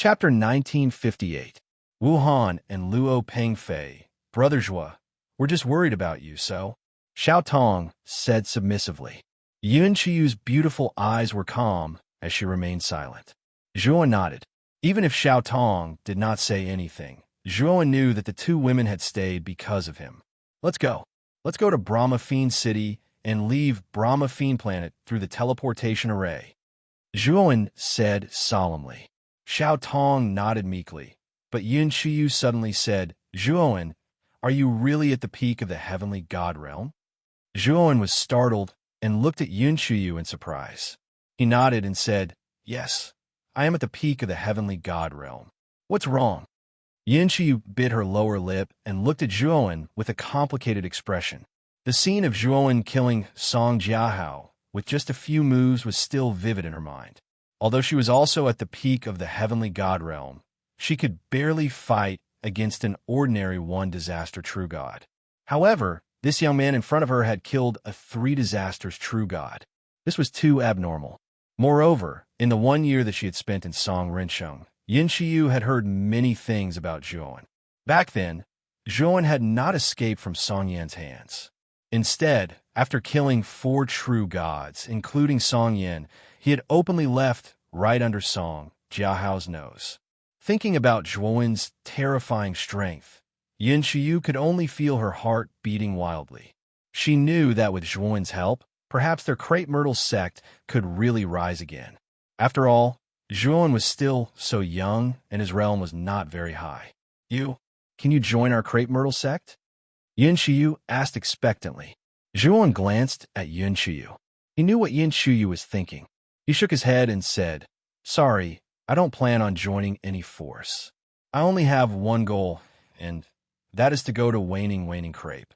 Chapter 1958. Wuhan and Luo Pengfei, Brother Zhua, we're just worried about you, so? Xiao Tong said submissively. Yun Chiyu's beautiful eyes were calm as she remained silent. Zhuo nodded. Even if Xiao Tong did not say anything, Zhuo knew that the two women had stayed because of him. Let's go. Let's go to Brahma Fiend City and leave Brahma Fiend Planet through the teleportation array. Zhuo said solemnly. Xiao Tong nodded meekly, but Yun Qiyu suddenly said, Zhuo, are you really at the peak of the heavenly god realm? Zhuo was startled and looked at Yun Qiyu in surprise. He nodded and said, Yes, I am at the peak of the heavenly god realm. What's wrong? Yun Qiyu bit her lower lip and looked at Zhuo with a complicated expression. The scene of Zhuo killing Song Jiahao with just a few moves was still vivid in her mind. Although she was also at the peak of the heavenly god realm, she could barely fight against an ordinary one-disaster true god. However, this young man in front of her had killed a three-disasters true god. This was too abnormal. Moreover, in the 1 year that she had spent in Song Rinsheng, Yin Qiyu had heard many things about Zhuo. Back then, Zhuo had not escaped from Song Yan's hands. Instead, after killing 4 true gods, including Song Yan, he had openly left right under Song Jiahao's nose. Thinking about Zhuo's terrifying strength, Yin Qiyu could only feel her heart beating wildly. She knew that with Zhuo's help, perhaps their crepe myrtle sect could really rise again. After all, Zhuo was still so young and his realm was not very high. Can you join our crepe myrtle sect? Yin Qiyu asked expectantly. Zhuo glanced at Yin Qiyu. He knew what Yin Qiyu was thinking. He shook his head and said, Sorry, I don't plan on joining any force. I only have one goal, and that is to go to Waning Crepe.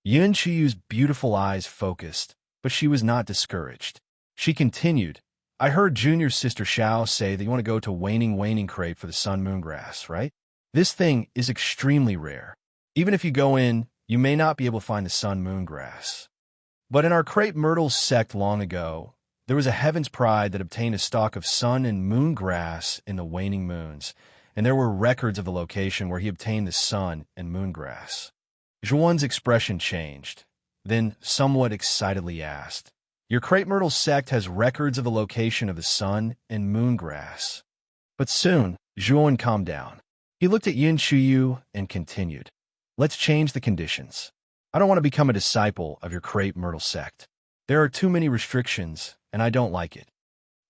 Yin Qiyu's beautiful eyes focused, but she was not discouraged. She continued, I heard junior sister Xiao say that you want to go to Waning Crepe for the sun moon grass, right? This thing is extremely rare. Even if you go in, you may not be able to find the sun moon grass. But in our crepe myrtle sect long ago, there was a heaven's pride that obtained a stalk of sun and moon grass in the waning moons, and there were records of the location where he obtained the sun and moon grass. Zhuo's expression changed, then somewhat excitedly asked, Your crepe myrtle sect has records of the location of the sun and moon grass. But soon, Zhuo calmed down. He looked at Yin Qiyu and continued, Let's change the conditions. I don't want to become a disciple of your crepe myrtle sect. There are too many restrictions, and I don't like it.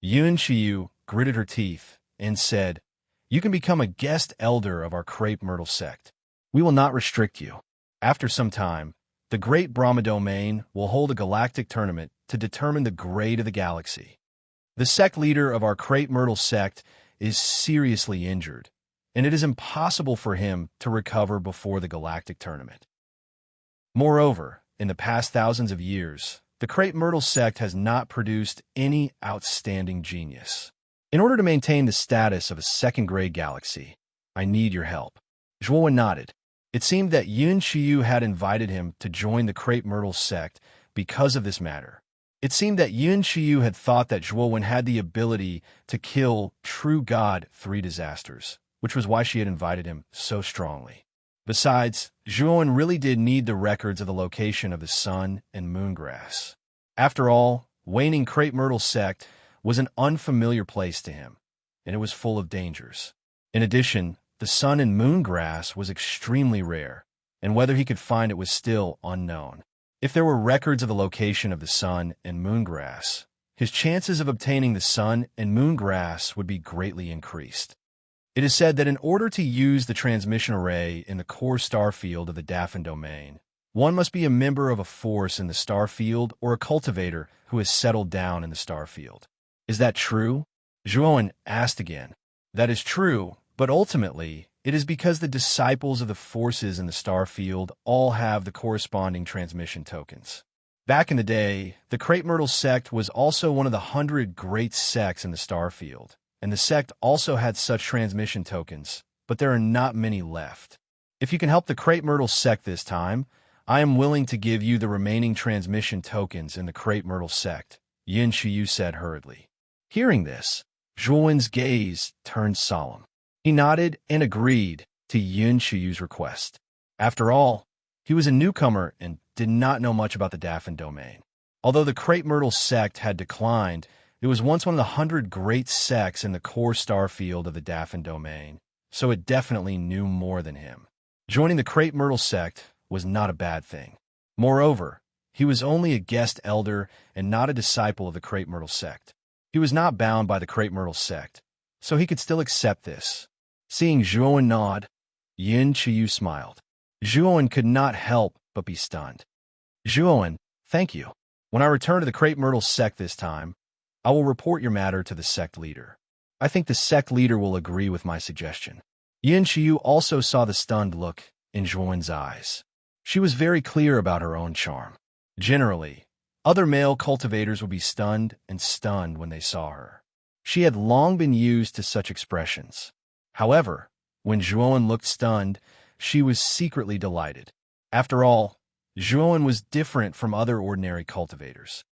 Yin Qiyu gritted her teeth and said, You can become a guest elder of our crepe myrtle sect. We will not restrict you. After some time, the Great Brahma Domain will hold a galactic tournament to determine the grade of the galaxy. The sect leader of our crepe myrtle sect is seriously injured, and it is impossible for him to recover before the galactic tournament. Moreover, in the past thousands of years, the crepe myrtle sect has not produced any outstanding genius. In order to maintain the status of a second-grade galaxy, I need your help. Zhuo nodded. It seemed that Yin Qiyu had invited him to join the crepe myrtle sect because of this matter. It seemed that Yin Qiyu had thought that Zhuo had the ability to kill true god 3 disasters, which was why she had invited him so strongly. Besides, Zhuo really did need the records of the location of the sun and moon grass. After all, Waning Crepe Myrtle sect was an unfamiliar place to him, and it was full of dangers. In addition, the sun and moon grass was extremely rare, and whether he could find it was still unknown. If there were records of the location of the sun and moon grass, his chances of obtaining the sun and moon grass would be greatly increased. It is said that in order to use the transmission array in the core star field of the Daffin domain, one must be a member of a force in the star field or a cultivator who has settled down in the star field. Is that true? Zhuo asked again. That is true, but ultimately, it is because the disciples of the forces in the star field all have the corresponding transmission tokens. Back in the day, the Crepe Myrtle sect was also one of the 100 great sects in the star field, and the sect also had such transmission tokens, but there are not many left. If you can help the Crepe Myrtle sect this time, I am willing to give you the remaining transmission tokens in the Crepe Myrtle sect, Yin Qiyu said hurriedly. Hearing this, Zhuowen's gaze turned solemn. He nodded and agreed to Yun Shiyu's request. After all, he was a newcomer and did not know much about the Daffin domain. Although the Crepe Myrtle sect had declined, it was once one of the 100 great sects in the core star field of the Daffin domain, so it definitely knew more than him. Joining the Crepe Myrtle sect was not a bad thing. Moreover, he was only a guest elder and not a disciple of the Crepe Myrtle sect. He was not bound by the Crepe Myrtle sect, so he could still accept this. Seeing Zhuowen nod, Yin Qiyu smiled. Zhuowen could not help but be stunned. Zhuowen, thank you. When I return to the Crepe Myrtle sect this time, I will report your matter to the sect leader. I think the sect leader will agree with my suggestion. Yin Qiyu also saw the stunned look in Zhuowen's eyes. She was very clear about her own charm. Generally, other male cultivators would be stunned when they saw her. She had long been used to such expressions. However, when Zhuowen looked stunned, she was secretly delighted. After all, Zhuowen was different from other ordinary cultivators.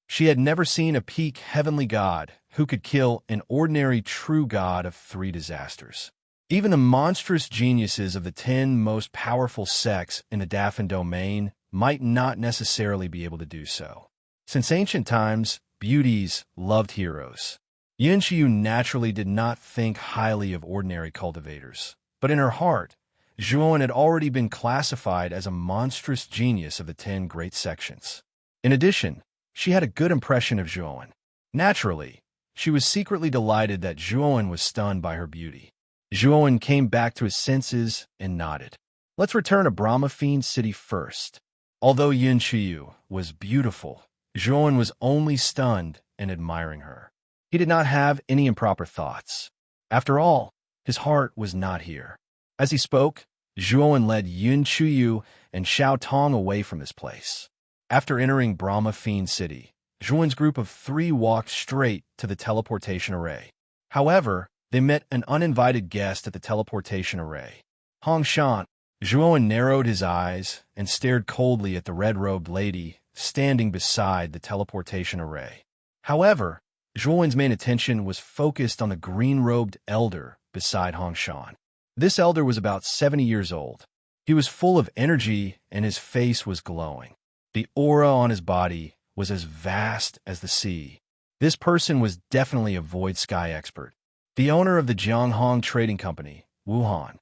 She had never seen a peak heavenly god who could kill an ordinary true god of 3 disasters. Even the monstrous geniuses of the 10 most powerful sects in the Daffin domain might not necessarily be able to do so. Since ancient times, beauties loved heroes. Yin Qiyu naturally did not think highly of ordinary cultivators, but in her heart, Zhuowen had already been classified as a monstrous genius of the 10 great sections. In addition, she had a good impression of Zhuowen. Naturally, she was secretly delighted that Zhuowen was stunned by her beauty. Zhuowen came back to his senses and nodded. Let's return to Brahma Fiend City first. Although Yin Qiyu was beautiful, Zhuowen was only stunned and admiring her. He did not have any improper thoughts. After all, his heart was not here. As he spoke, Zhuowen led Yin Qiyu and Xiao Tong away from this place. After entering Brahma Fiend City, Zhuowen's group of 3 walked straight to the teleportation array. However, they met an uninvited guest at the teleportation array. Hong Shan. Zhuowen narrowed his eyes and stared coldly at the red-robed lady standing beside the teleportation array. However, Zhuowen's main attention was focused on the green-robed elder beside Hong Shan. This elder was about 70 years old. He was full of energy and his face was glowing. The aura on his body was as vast as the sea. This person was definitely a void sky expert. The owner of the Jianghong Trading Company, Wu Han.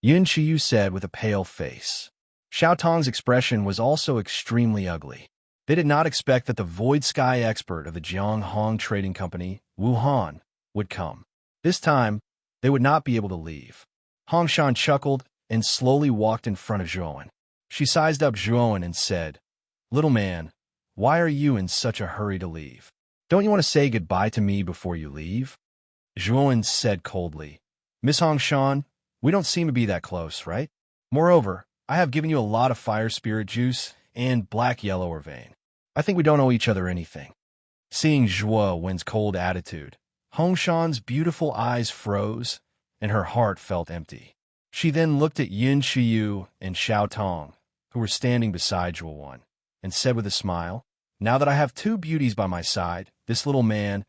Yin Qiyu said with a pale face. Xiao Tong's expression was also extremely ugly. They did not expect that the void sky expert of the Jianghong Trading Company, Wu Han, would come. This time, they would not be able to leave. Hong Shan chuckled and slowly walked in front of Zhuowen. She sized up Zhuowen and said, "Little man, why are you in such a hurry to leave? Don't you want to say goodbye to me before you leave?" Zhuowen said coldly, "Miss Hong Shan, we don't seem to be that close, right? Moreover, I have given you a lot of fire spirit juice and black yellow or vein. I think we don't owe each other anything." Seeing Zhuowen's cold attitude, Hong Shan's beautiful eyes froze and her heart felt empty. She then looked at Yin Qiyu and Xiao Tong, who were standing beside Zhuowen, and said with a smile, "Now that I have 2 beauties by my side, this little man..."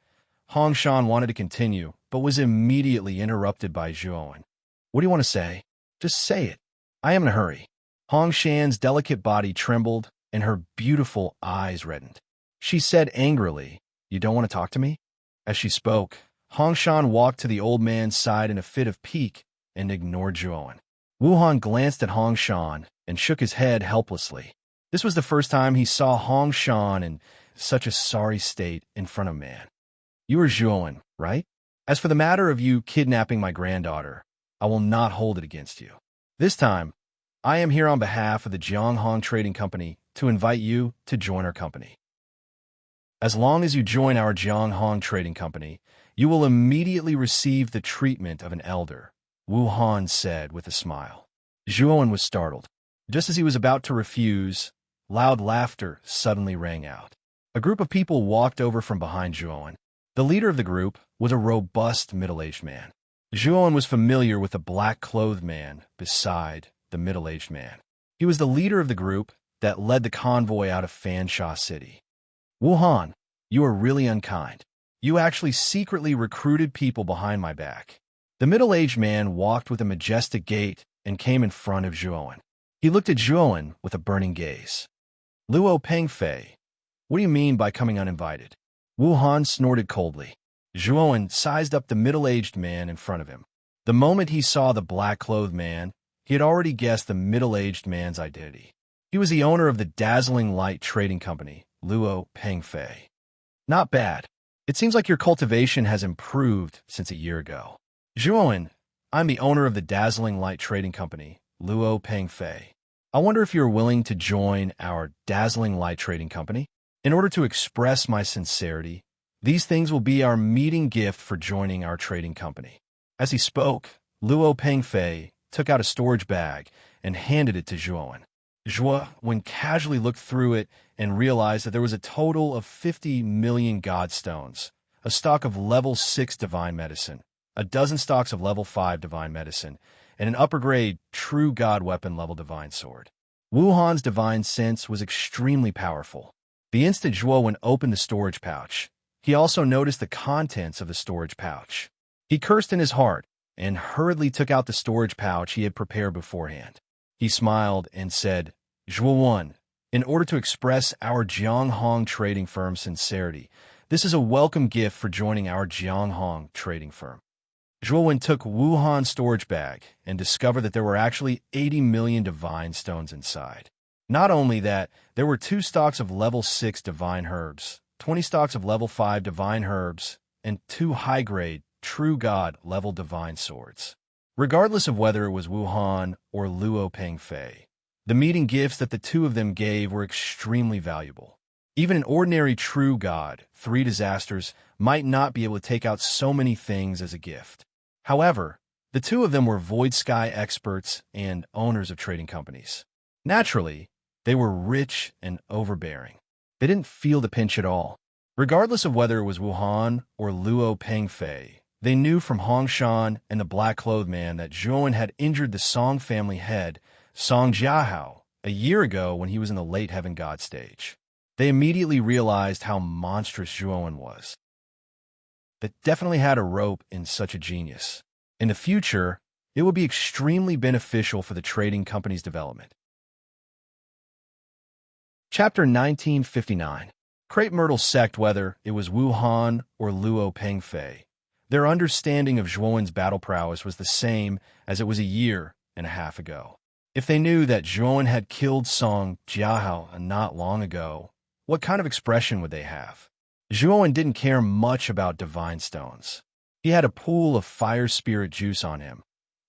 Hong Shan wanted to continue, but was immediately interrupted by Zhuowen. "What do you want to say? Just say it. I am in a hurry." Hong Shan's delicate body trembled, and her beautiful eyes reddened. She said angrily, "You don't want to talk to me?" As she spoke, Hong Shan walked to the old man's side in a fit of pique and ignored Zhuowen. Wu Han glanced at Hong Shan and shook his head helplessly. This was the first time he saw Hong Shan in such a sorry state in front of man. "You are Zhuowen, right? As for the matter of you kidnapping my granddaughter, I will not hold it against you. This time, I am here on behalf of the Jianghong Trading Company to invite you to join our company. As long as you join our Jianghong Trading Company, you will immediately receive the treatment of an elder," Wu Han said with a smile. Zhuowen was startled. Just as he was about to refuse, loud laughter suddenly rang out. A group of people walked over from behind Zhuowen. The leader of the group was a robust middle-aged man. Zhuowen was familiar with the black-clothed man beside the middle-aged man. He was the leader of the group that led the convoy out of Fansha City. "Wu Han, you are really unkind. You actually secretly recruited people behind my back. The middle-aged man walked with a majestic gait and came in front of Zhuowen. He looked at Zhuowen with a burning gaze. Luo Pengfei, what do you mean by coming uninvited? Wu Han snorted coldly. Zhuowen sized up the middle-aged man in front of him. The moment he saw the black-clothed man, he had already guessed the middle-aged man's identity. He was the owner of the dazzling light trading company, Luo Pengfei. Not bad. It seems like your cultivation has improved since a year ago. Zhuowen, I'm the owner of the dazzling light trading company, Luo Pengfei. I wonder if you're willing to join our dazzling light trading company? In order to express my sincerity, these things will be our meeting gift for joining our trading company. As he spoke, Luo Pengfei took out a storage bag and handed it to Zhuowen. Zhuowen casually looked through it and realized that there was a total of 50 million godstones, a stock of level 6 divine medicine, a dozen stocks of level 5 divine medicine, and an upper-grade true god weapon level divine sword. Wu Han's divine sense was extremely powerful. The instant Zhuowen opened the storage pouch, he also noticed the contents of the storage pouch. He cursed in his heart and hurriedly took out the storage pouch he had prepared beforehand. He smiled and said, Zhuowen, in order to express our Jianghong trading firm's sincerity, this is a welcome gift for joining our Jianghong trading firm. Zhuowen took Wu Han's storage bag and discovered that there were actually 80 million divine stones inside. Not only that, there were 2 stocks of level 6 divine herbs, 20 stocks of level 5 divine herbs, and 2 high-grade, true god level divine swords. Regardless of whether it was Wu Han or Luo Pengfei, the meeting gifts that the two of them gave were extremely valuable. Even an ordinary true god, 3 disasters, might not be able to take out so many things as a gift. However, the two of them were void sky experts and owners of trading companies. Naturally, they were rich and overbearing. They didn't feel the pinch at all. Regardless of whether it was Wu Han or Luo Pengfei, they knew from Hongshan and the black-clothed man that Zhuowen had injured the Song family head, Song Jiahao, a year ago when he was in the late heaven god stage. They immediately realized how monstrous Zhuowen was. That definitely had a rope in such a genius. In the future, it would be extremely beneficial for the trading company's development. Chapter 1959. Crepe Myrtle sect whether it was Wu Han or Luo Pengfei. Their understanding of Zhuowen's battle prowess was the same as it was a year and a half ago. If they knew that Zhuowen had killed Song Jiahao not long ago, what kind of expression would they have? Zhuowen didn't care much about divine stones. He had a pool of fire spirit juice on him,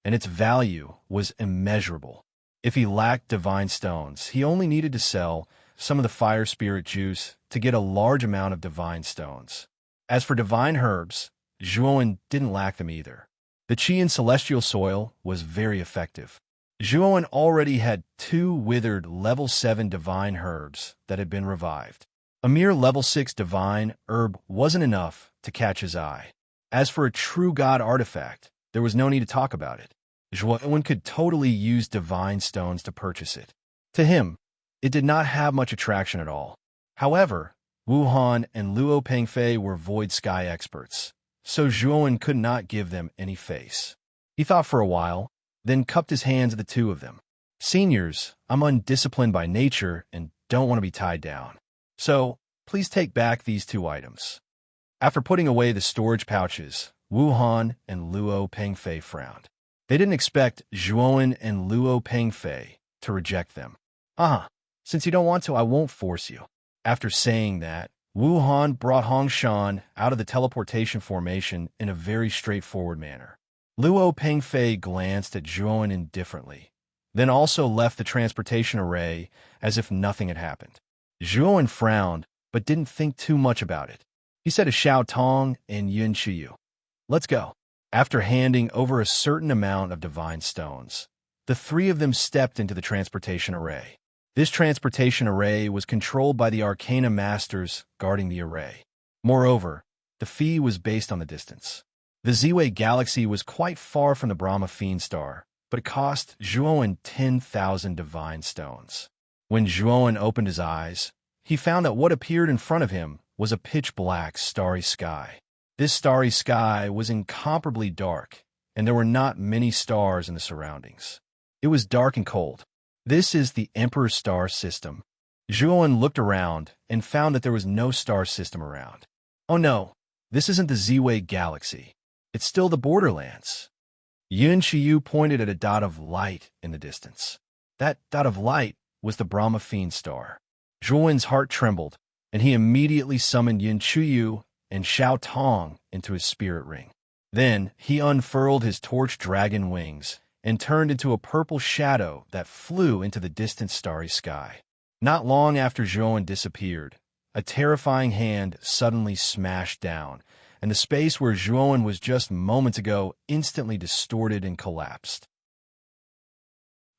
and its value was immeasurable. If he lacked divine stones, he only needed to sell some of the fire spirit juice to get a large amount of divine stones. As for divine herbs, Zhuowen didn't lack them either. The qi in celestial soil was very effective. Zhuowen already had 2 withered level 7 divine herbs that had been revived. A mere level 6 divine herb wasn't enough to catch his eye. As for a true god artifact, there was no need to talk about it. Zhuowen could totally use divine stones to purchase it. To him, it did not have much attraction at all. However, Wu Han and Luo Pengfei were void sky experts, so Zhuowen could not give them any face. He thought for a while, then cupped his hands at the two of them. Seniors, I'm undisciplined by nature and don't want to be tied down. So, please take back these 2 items. After putting away the storage pouches, Wu Han and Luo Pengfei frowned. They didn't expect Zhuowen and Luo Pengfei to reject them. Since you don't want to, I won't force you. After saying that, Wu Han brought Hongshan out of the teleportation formation in a very straightforward manner. Luo Pengfei glanced at Zhuowen indifferently, then also left the transportation array as if nothing had happened. Zhuowen frowned, but didn't think too much about it. He said to Xiao Tong and Yun Chiyu, "Let's go." After handing over a certain amount of divine stones, the 3 of them stepped into the transportation array. This transportation array was controlled by the Arcana Masters guarding the array. Moreover, the fee was based on the distance. The Ziwei Galaxy was quite far from the Brahma Fiend Star, but it cost Zhuowen 10,000 divine stones. When Zhuowen opened his eyes, he found that what appeared in front of him was a pitch-black starry sky. This starry sky was incomparably dark, and there were not many stars in the surroundings. It was dark and cold. This is the Emperor's star system. Zhuan looked around and found that there was no star system around. Oh no, this isn't the Z-Way galaxy. It's still the Borderlands. Yun Qiyu pointed at a dot of light in the distance. That dot of light was the Brahma Fiend star. Zhuan's heart trembled, and he immediately summoned Yun Qiyu and Xiao Tong into his spirit ring. Then he unfurled his torch dragon wings and turned into a purple shadow that flew into the distant starry sky. Not long after Zhuan disappeared, a terrifying hand suddenly smashed down, and the space where Zhuan was just moments ago instantly distorted and collapsed.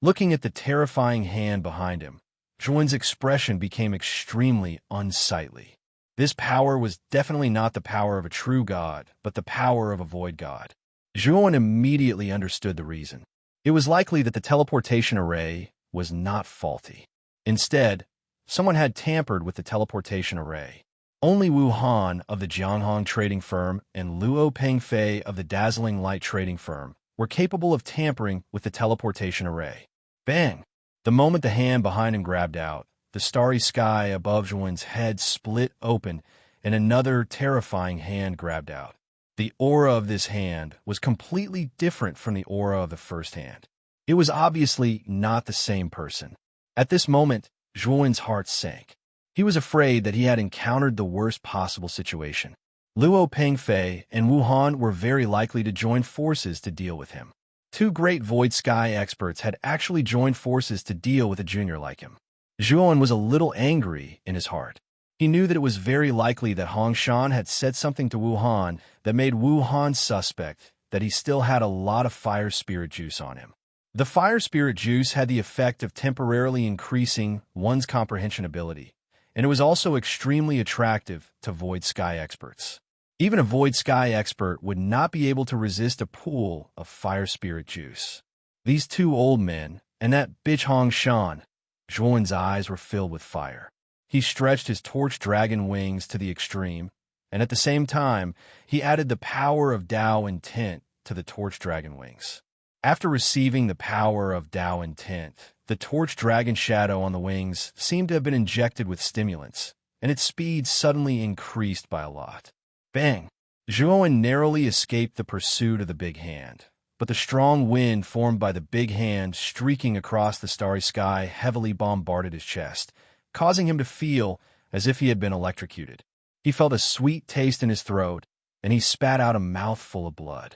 Looking at the terrifying hand behind him, Zhuan's expression became extremely unsightly. This power was definitely not the power of a true god, but the power of a void god. Zhuan immediately understood the reason. It was likely that the teleportation array was not faulty. Instead, someone had tampered with the teleportation array. Only Wu Han of the Jianghong trading firm and Luo Pengfei of the Dazzling Light trading firm were capable of tampering with the teleportation array. Bang! The moment the hand behind him grabbed out, the starry sky above Zhuan's head split open and another terrifying hand grabbed out. The aura of this hand was completely different from the aura of the first hand. It was obviously not the same person. At this moment, Zhuan's heart sank. He was afraid that he had encountered the worst possible situation. Luo Pengfei and Wu Han were very likely to join forces to deal with him. Two great Void Sky experts had actually joined forces to deal with a junior like him. Zhuan was a little angry in his heart. He knew that it was very likely that Hong Shan had said something to Wu Han that made Wu Han suspect that he still had a lot of fire spirit juice on him. The fire spirit juice had the effect of temporarily increasing one's comprehension ability, and it was also extremely attractive to Void Sky experts. Even a Void Sky expert would not be able to resist a pool of fire spirit juice. These two old men, and that bitch Hong Shan, Zhuan's eyes were filled with fire. He stretched his torch dragon wings to the extreme, and at the same time, he added the power of Dao intent to the torch dragon wings. After receiving the power of Dao intent, the torch dragon shadow on the wings seemed to have been injected with stimulants, and its speed suddenly increased by a lot. Bang! Zhuan narrowly escaped the pursuit of the big hand, but the strong wind formed by the big hand streaking across the starry sky heavily bombarded his chest, causing him to feel as if he had been electrocuted. He felt a sweet taste in his throat, and he spat out a mouthful of blood.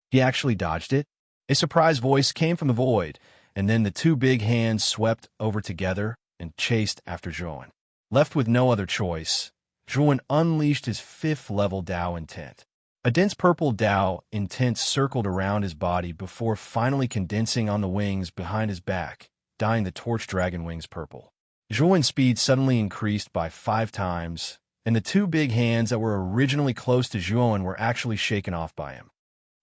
He actually dodged it. A surprised voice came from the void, and then the two big hands swept over together and chased after Zhuan. Left with no other choice, Zhuan unleashed his 5th level Dao intent. A dense purple Dao intent circled around his body before finally condensing on the wings behind his back, dyeing the torch dragon wings purple. Zhuan's speed suddenly increased by 5 times, and the two big hands that were originally close to Zhuan were actually shaken off by him.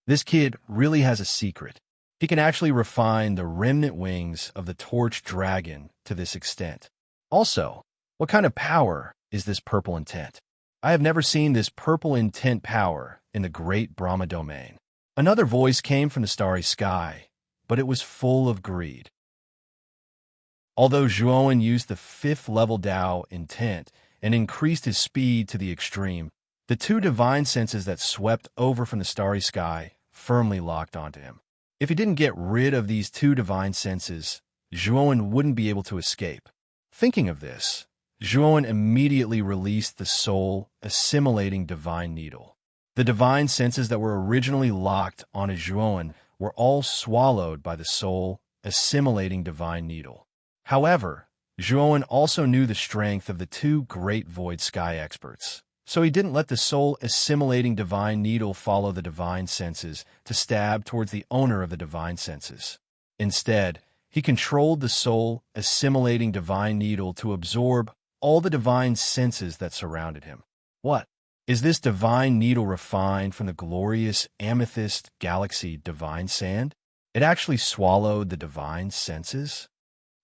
This kid really has a secret. He can actually refine the remnant wings of the torch dragon to this extent. Also, what kind of power is this purple intent? I have never seen this purple intent power in the great Brahma domain. Another voice came from the starry sky, but it was full of greed. Although Zhuan used the 5th level Dao intent and increased his speed to the extreme, the two divine senses that swept over from the starry sky firmly locked onto him. If he didn't get rid of these two divine senses, Zhuan wouldn't be able to escape. Thinking of this, Zhuan immediately released the soul-assimilating divine needle. The divine senses that were originally locked onto Zhuan were all swallowed by the soul-assimilating divine needle. However, Zhuan also knew the strength of the two great Void Sky experts, so he didn't let the soul-assimilating divine needle follow the divine senses to stab towards the owner of the divine senses. Instead, he controlled the soul-assimilating divine needle to absorb all the divine senses that surrounded him. What? Is this divine needle refined from the glorious amethyst galaxy divine sand? It actually swallowed the divine senses?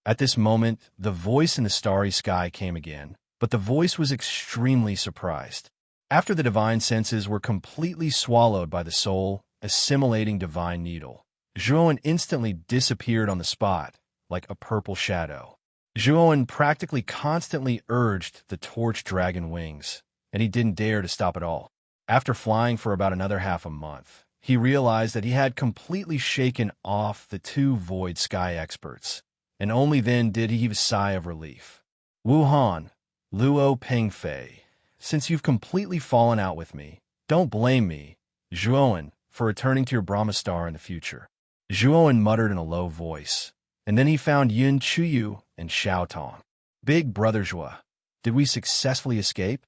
At this moment, the voice in the starry sky came again, but the voice was extremely surprised. After the divine senses were completely swallowed by the soul assimilating divine needle. Zhuowen instantly disappeared on the spot, like a purple shadow. Zhuowen practically constantly urged the torch dragon wings, and he didn't dare to stop at all. After flying for about another half a month, he realized that he had completely shaken off the two void sky experts, and only then did he heave a sigh of relief. Wuhan, Luo Pengfei, since you've completely fallen out with me, don't blame me, Zhuowen, for returning to your Brahma star in the future. Zhuowen muttered in a low voice, and then he found Yun Chuyu and Xiao Tong. Big brother Zhua, did we successfully escape?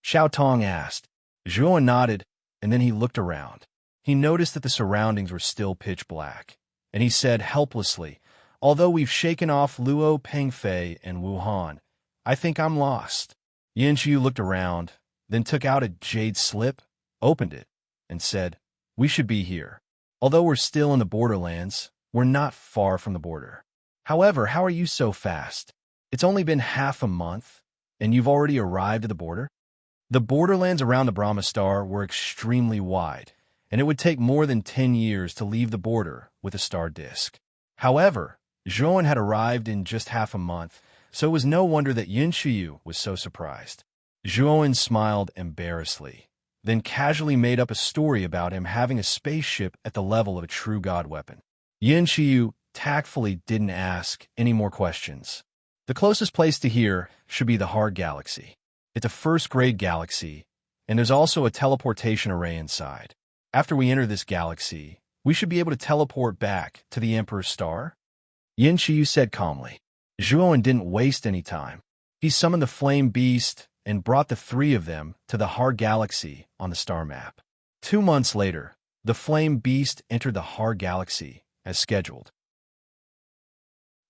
Xiao Tong asked. Zhuowen nodded, and then he looked around. He noticed that the surroundings were still pitch black, and he said helplessly, although we've shaken off Luo Pengfei and Wuhan, I think I'm lost. Yin Xiu looked around, then took out a jade slip, opened it, and said, we should be here. Although we're still in the borderlands, we're not far from the border. However, how are you so fast? It's only been half a month, and you've already arrived at the border? The borderlands around the Brahma star were extremely wide, and it would take more than 10 years to leave the border with a star disk. However, Zhuowen had arrived in just half a month, so it was no wonder that Yin Xiu was so surprised. Zhuowen smiled embarrassedly, then casually made up a story about him having a spaceship at the level of a true god weapon. Yin Xiu tactfully didn't ask any more questions. The closest place to here should be the Hard Galaxy. It's a first-grade galaxy, and there's also a teleportation array inside. After we enter this galaxy, we should be able to teleport back to the Emperor's star? Yin Xiu said calmly. Zhuowen didn't waste any time. He summoned the Flame Beast and brought the three of them to the Hard Galaxy on the star map. 2 months later, the Flame Beast entered the Hard Galaxy as scheduled.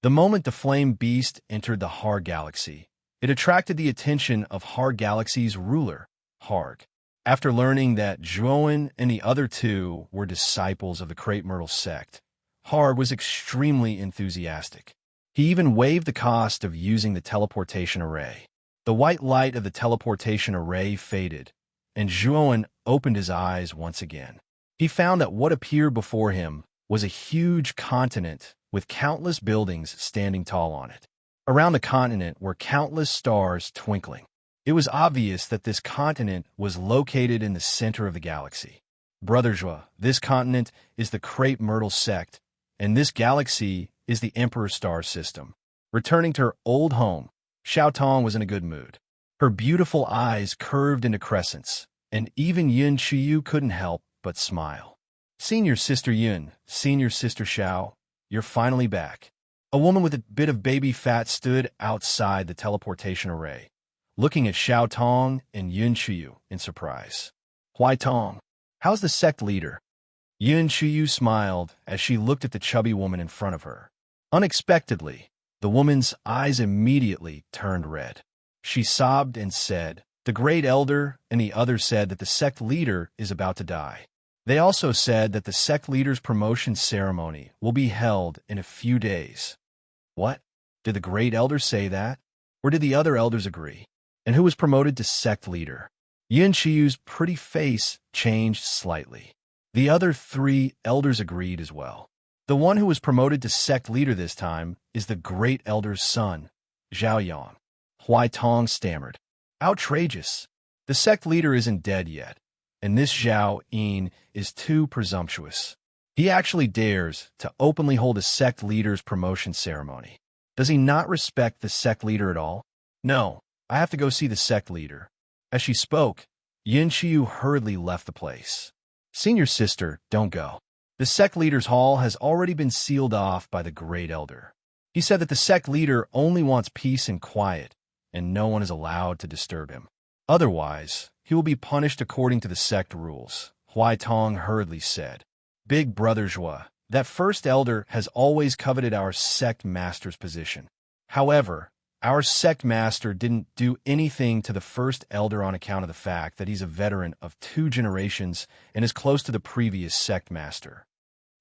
The moment the Flame Beast entered the Hard Galaxy, it attracted the attention of Hard Galaxy's ruler, Harg. After learning that Zhuowen and the other two were disciples of the Crepe Myrtle sect, Harg was extremely enthusiastic. He even waived the cost of using the teleportation array. The white light of the teleportation array faded, and Zhuowen opened his eyes once again. He found that what appeared before him was a huge continent with countless buildings standing tall on it. Around the continent were countless stars twinkling. It was obvious that this continent was located in the center of the galaxy. Brother Zhua, this continent is the Crepe Myrtle sect, and this galaxy is the Emperor's star system. Returning to her old home, Xiao Tong was in a good mood. Her beautiful eyes curved into crescents, and even Yin Xiu couldn't help but smile. Senior Sister Yun, Senior Sister Xiao, you're finally back. A woman with a bit of baby fat stood outside the teleportation array, looking at Xiao Tong and Yun Xiu in surprise. Huai Tong, how's the sect leader? Yun Xiu smiled as she looked at the chubby woman in front of her. Unexpectedly, the woman's eyes immediately turned red. She sobbed and said, the great elder and the others said that the sect leader is about to die. They also said that the sect leader's promotion ceremony will be held in a few days. What? Did the great elder say that? Or did the other elders agree? And who was promoted to sect leader? Yin Xiu's pretty face changed slightly. The other 3 elders agreed as well. The one who was promoted to sect leader this time is the great elder's son, Zhao Yang. Huai Tong stammered. Outrageous. The sect leader isn't dead yet, and this Zhao Yin is too presumptuous. He actually dares to openly hold a sect leader's promotion ceremony. Does he not respect the sect leader at all? No, I have to go see the sect leader. As she spoke, Yin Xiu hurriedly left the place. Senior sister, don't go. The sect leader's hall has already been sealed off by the great elder. He said that the sect leader only wants peace and quiet, and no one is allowed to disturb him. Otherwise, he will be punished according to the sect rules, Huai Tong hurriedly said. Big brother Zhua, that first elder has always coveted our sect master's position. However, our sect master didn't do anything to the first elder on account of the fact that he's a veteran of 2 generations and is close to the previous sect master.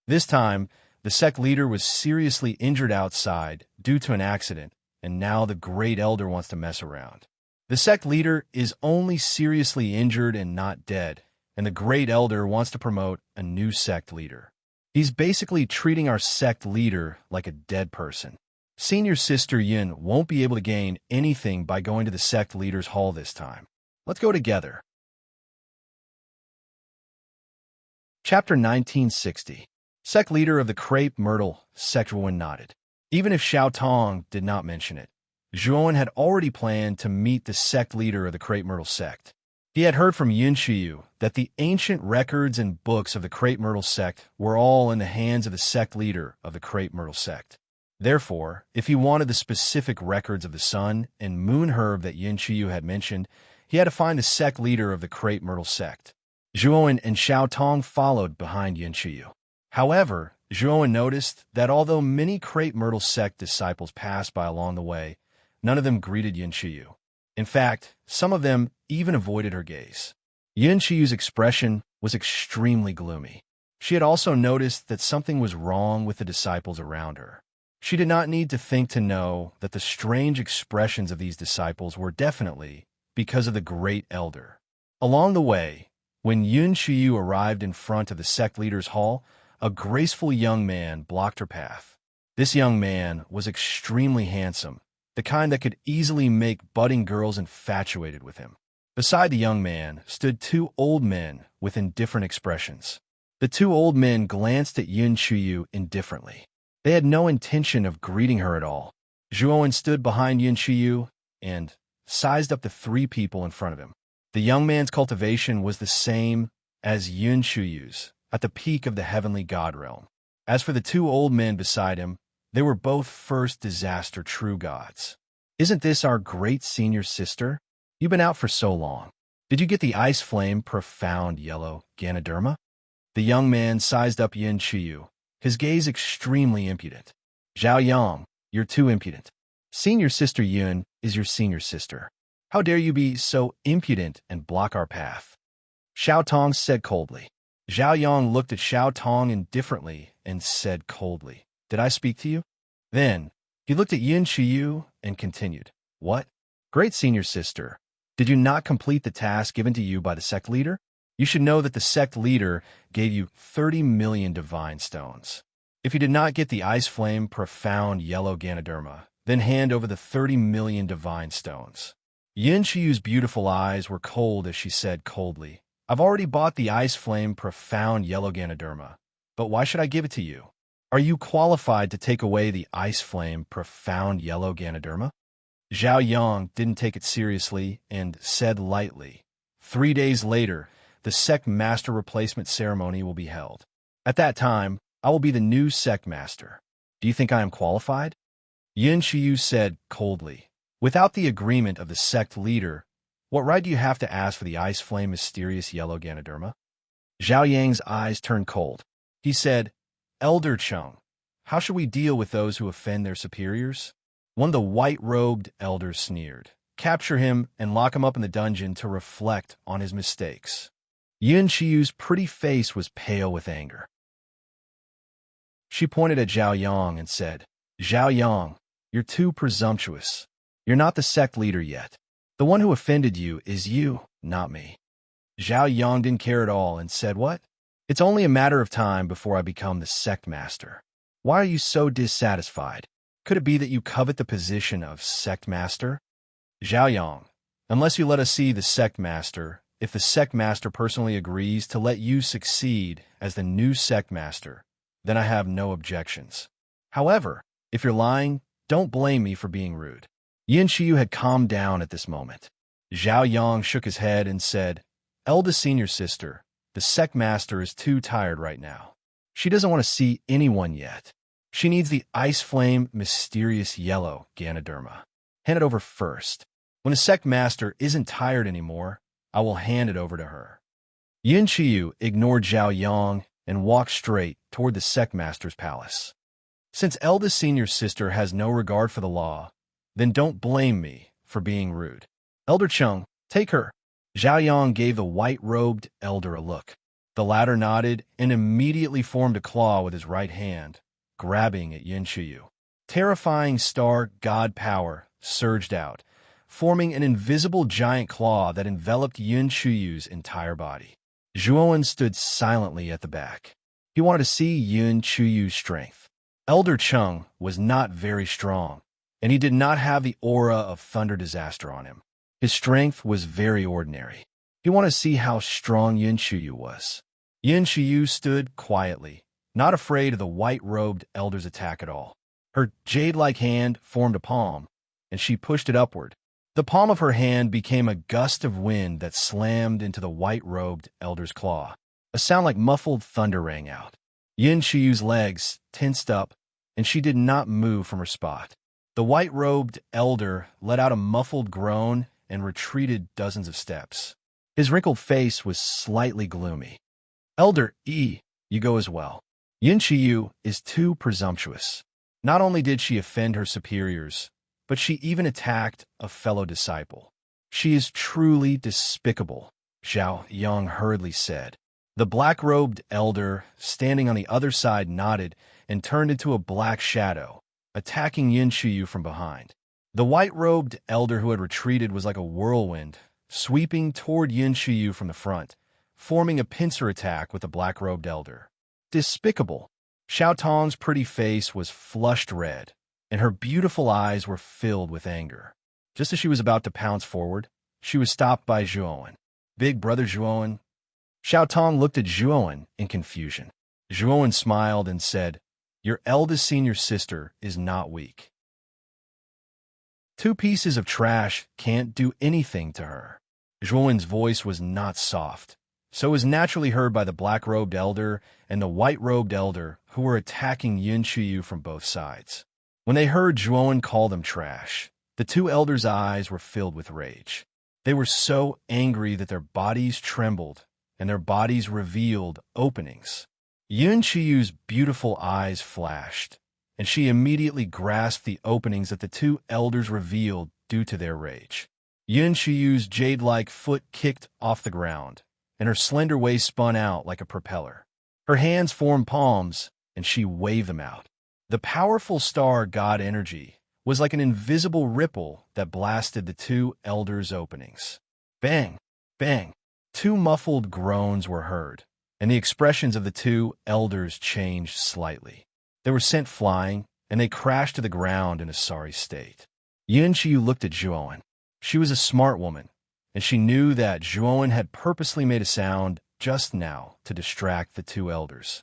This time, the sect leader was seriously injured outside due to an accident, and now the great elder wants to mess around. The sect leader is only seriously injured and not dead, and the Great Elder wants to promote a new sect leader. He's basically treating our sect leader like a dead person. Senior Sister Yun won't be able to gain anything by going to the sect leader's hall this time. Let's go together. Chapter 1960. Sect leader of the Crepe Myrtle, Zhuowen nodded. Even if Xiao Tong did not mention it, Zhuowen had already planned to meet the sect leader of the Crepe Myrtle sect. He had heard from Yun Shiyu that the ancient records and books of the Crepe Myrtle sect were all in the hands of the sect leader of the Crepe Myrtle sect. Therefore, if he wanted the specific records of the sun and moon herb that Yun Shiyu had mentioned, he had to find the sect leader of the Crepe Myrtle sect. Zhuowen and Xiao Tong followed behind Yun Shiyu. However, Zhuowen noticed that although many Crepe Myrtle sect disciples passed by along the way, none of them greeted Yun Shiyu. In fact, some of them even avoided her gaze. Yun Shiyu's expression was extremely gloomy. She had also noticed that something was wrong with the disciples around her. She did not need to think to know that the strange expressions of these disciples were definitely because of the Great Elder. Along the way, when Yun Shiyu arrived in front of the sect leader's hall, a graceful young man blocked her path. This young man was extremely handsome, the kind that could easily make budding girls infatuated with him. Beside the young man stood two old men with indifferent expressions. The two old men glanced at Yun Shiyu indifferently. They had no intention of greeting her at all. Zhuowen stood behind Yun Shiyu and sized up the three people in front of him. The young man's cultivation was the same as Yun Shiyu's, at the peak of the heavenly god realm. As for the two old men beside him, they were both first disaster true gods. Isn't this our great senior sister? You've been out for so long. Did you get the ice flame profound yellow Ganoderma? The young man sized up Yun Shiyu, his gaze extremely impudent. Zhao Yang, you're too impudent. Senior sister Yun is your senior sister. How dare you be so impudent and block our path? Xiao Tong said coldly. Zhao Yang looked at Xiao Tong indifferently and said coldly, "Did I speak to you?" Then, he looked at Yun Shiyu and continued, "What? Great senior sister, did you not complete the task given to you by the sect leader? You should know that the sect leader gave you 30 million divine stones. If you did not get the ice flame profound yellow Ganoderma, then hand over the 30 million divine stones." Yun Shiyu's beautiful eyes were cold as she said coldly, "I've already bought the ice flame profound yellow Ganoderma, but why should I give it to you? Are you qualified to take away the ice flame profound yellow Ganoderma?" Zhao Yang didn't take it seriously and said lightly, 3 days later, the sect master replacement ceremony will be held. At that time, I will be the new sect master. Do you think I am qualified?" Yun Shiyu said coldly, "Without the agreement of the sect leader, what right do you have to ask for the ice flame mysterious yellow Ganoderma?" Zhao Yang's eyes turned cold. He said, "Elder Chung, how should we deal with those who offend their superiors?" One of the white-robed elders sneered, "Capture him and lock him up in the dungeon to reflect on his mistakes." Yun Shiyu's pretty face was pale with anger. She pointed at Zhao Yang and said, "Zhao Yang, you're too presumptuous. You're not the sect leader yet. The one who offended you is you, not me." Zhao Yang didn't care at all and said, "What? It's only a matter of time before I become the sect master. Why are you so dissatisfied? Could it be that you covet the position of sect master?" Zhao Yang, unless you let us see the sect master, if the sect master personally agrees to let you succeed as the new sect master, then I have no objections. However, if you're lying, don't blame me for being rude." Yun Shiyu had calmed down at this moment. Zhao Yang shook his head and said, "Eldest senior sister, the sect master is too tired right now. She doesn't want to see anyone yet. She needs the ice flame mysterious yellow Ganoderma. Hand it over first. When the sect master isn't tired anymore, I will hand it over to her." Yun Shiyu ignored Zhao Yang and walked straight toward the sect master's palace. Since eldest senior sister has no regard for the law, then don't blame me for being rude. Elder Chung, take her. Zhao Yang gave the white-robed elder a look. The latter nodded and immediately formed a claw with his right hand, grabbing at Yun Shiyu. Terrifying star god power surged out, forming an invisible giant claw that enveloped Yun Shiyu's entire body. Zhuowen stood silently at the back. He wanted to see Yun Chuyu's strength. Elder Chung was not very strong, and he did not have the aura of thunder disaster on him. His strength was very ordinary. He wanted to see how strong Yun Chuyu was. Yun Chuyu stood quietly, not afraid of the white-robed elder's attack at all. Her jade-like hand formed a palm, and she pushed it upward. The palm of her hand became a gust of wind that slammed into the white-robed elder's claw. A sound like muffled thunder rang out. Yin Chiyu's legs tensed up, and she did not move from her spot. The white-robed elder let out a muffled groan and retreated dozens of steps. His wrinkled face was slightly gloomy. Elder E, you go as well. Yin Chiyu is too presumptuous. Not only did she offend her superiors, but she even attacked a fellow disciple. She is truly despicable, Zhao Yang hurriedly said. The black-robed elder, standing on the other side, nodded and turned into a black shadow, attacking Yin Chiyu from behind. The white-robed elder who had retreated was like a whirlwind, sweeping toward Yin Chiyu from the front, forming a pincer attack with the black-robed elder. Despicable. Xiao Tong's pretty face was flushed red, and her beautiful eyes were filled with anger. Just as she was about to pounce forward, she was stopped by Zhuowen. Big brother Zhuowen. Xiao Tong looked at Zhuowen in confusion. Zhuowen smiled and said, "Your eldest senior sister is not weak. 2 pieces of trash can't do anything to her." Zhuowen's voice was not soft, so it was naturally heard by the black-robed elder and the white-robed elder who were attacking Yin Chuyu from both sides. When they heard Zhuowen call them trash, the 2 elders' eyes were filled with rage. They were so angry that their bodies trembled and their bodies revealed openings. Yin Chiyu's beautiful eyes flashed, and she immediately grasped the openings that the 2 elders revealed due to their rage. Yin Chiyu's jade-like foot kicked off the ground, and her slender waist spun out like a propeller. Her hands formed palms, and she waved them out. The powerful star god energy was like an invisible ripple that blasted the 2 elders' openings. Bang! Bang! 2 muffled groans were heard, and the expressions of the 2 elders changed slightly. They were sent flying, and they crashed to the ground in a sorry state. Yin Chiyu looked at Zhuowen. She was a smart woman, and she knew that Zhuowen had purposely made a sound just now to distract the 2 elders.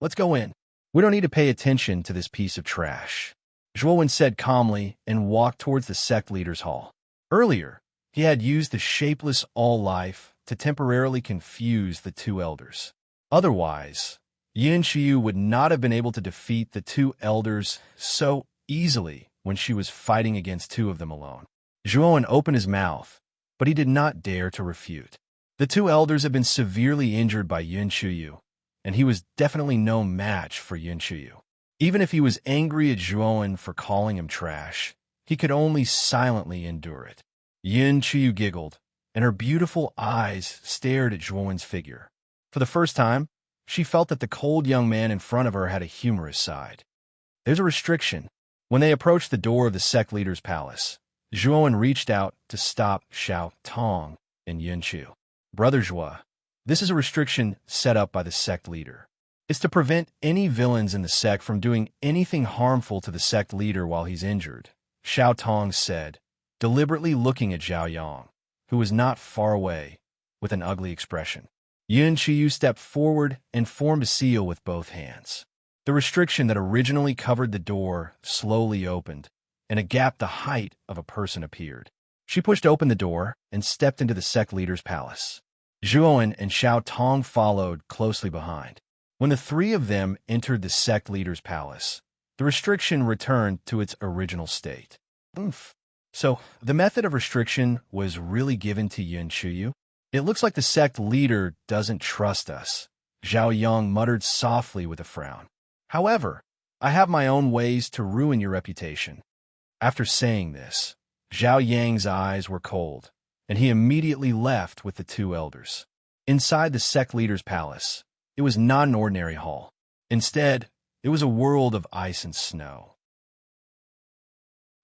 "Let's go in. We don't need to pay attention to this piece of trash," Zhuowen said calmly and walked towards the sect leader's hall. Earlier, he had used the shapeless all-life to temporarily confuse the 2 elders. Otherwise, Yin Chiyu would not have been able to defeat the 2 elders so easily when she was fighting against 2 of them alone. Zhuowen opened his mouth, but he did not dare to refute. The 2 elders had been severely injured by Yin Chiyu, and he was definitely no match for Yin Chiyu. Even if he was angry at Zhuowen for calling him trash, he could only silently endure it. Yin Chiyu giggled, and her beautiful eyes stared at Zhuowen's figure. For the first time, she felt that the cold young man in front of her had a humorous side. There's a restriction. When they approached the door of the sect leader's palace, Zhuowen reached out to stop Xiao Tong and Yin Chu. "Brother Zhua, this is a restriction set up by the sect leader. It's to prevent any villains in the sect from doing anything harmful to the sect leader while he's injured," Xiao Tong said, deliberately looking at Zhao Yang, who was not far away, with an ugly expression. Yin Chiyu stepped forward and formed a seal with both hands. The restriction that originally covered the door slowly opened, and a gap the height of a person appeared. She pushed open the door and stepped into the sect leader's palace. Zhuowen and Xiao Tong followed closely behind. When the 3 of them entered the sect leader's palace, the restriction returned to its original state. So, the method of restriction was really given to Yin Chiyu? "It looks like the sect leader doesn't trust us," Zhao Yang muttered softly with a frown. "However, I have my own ways to ruin your reputation." After saying this, Zhao Yang's eyes were cold, and he immediately left with the 2 elders. Inside the sect leader's palace, it was not an ordinary hall. Instead, it was a world of ice and snow.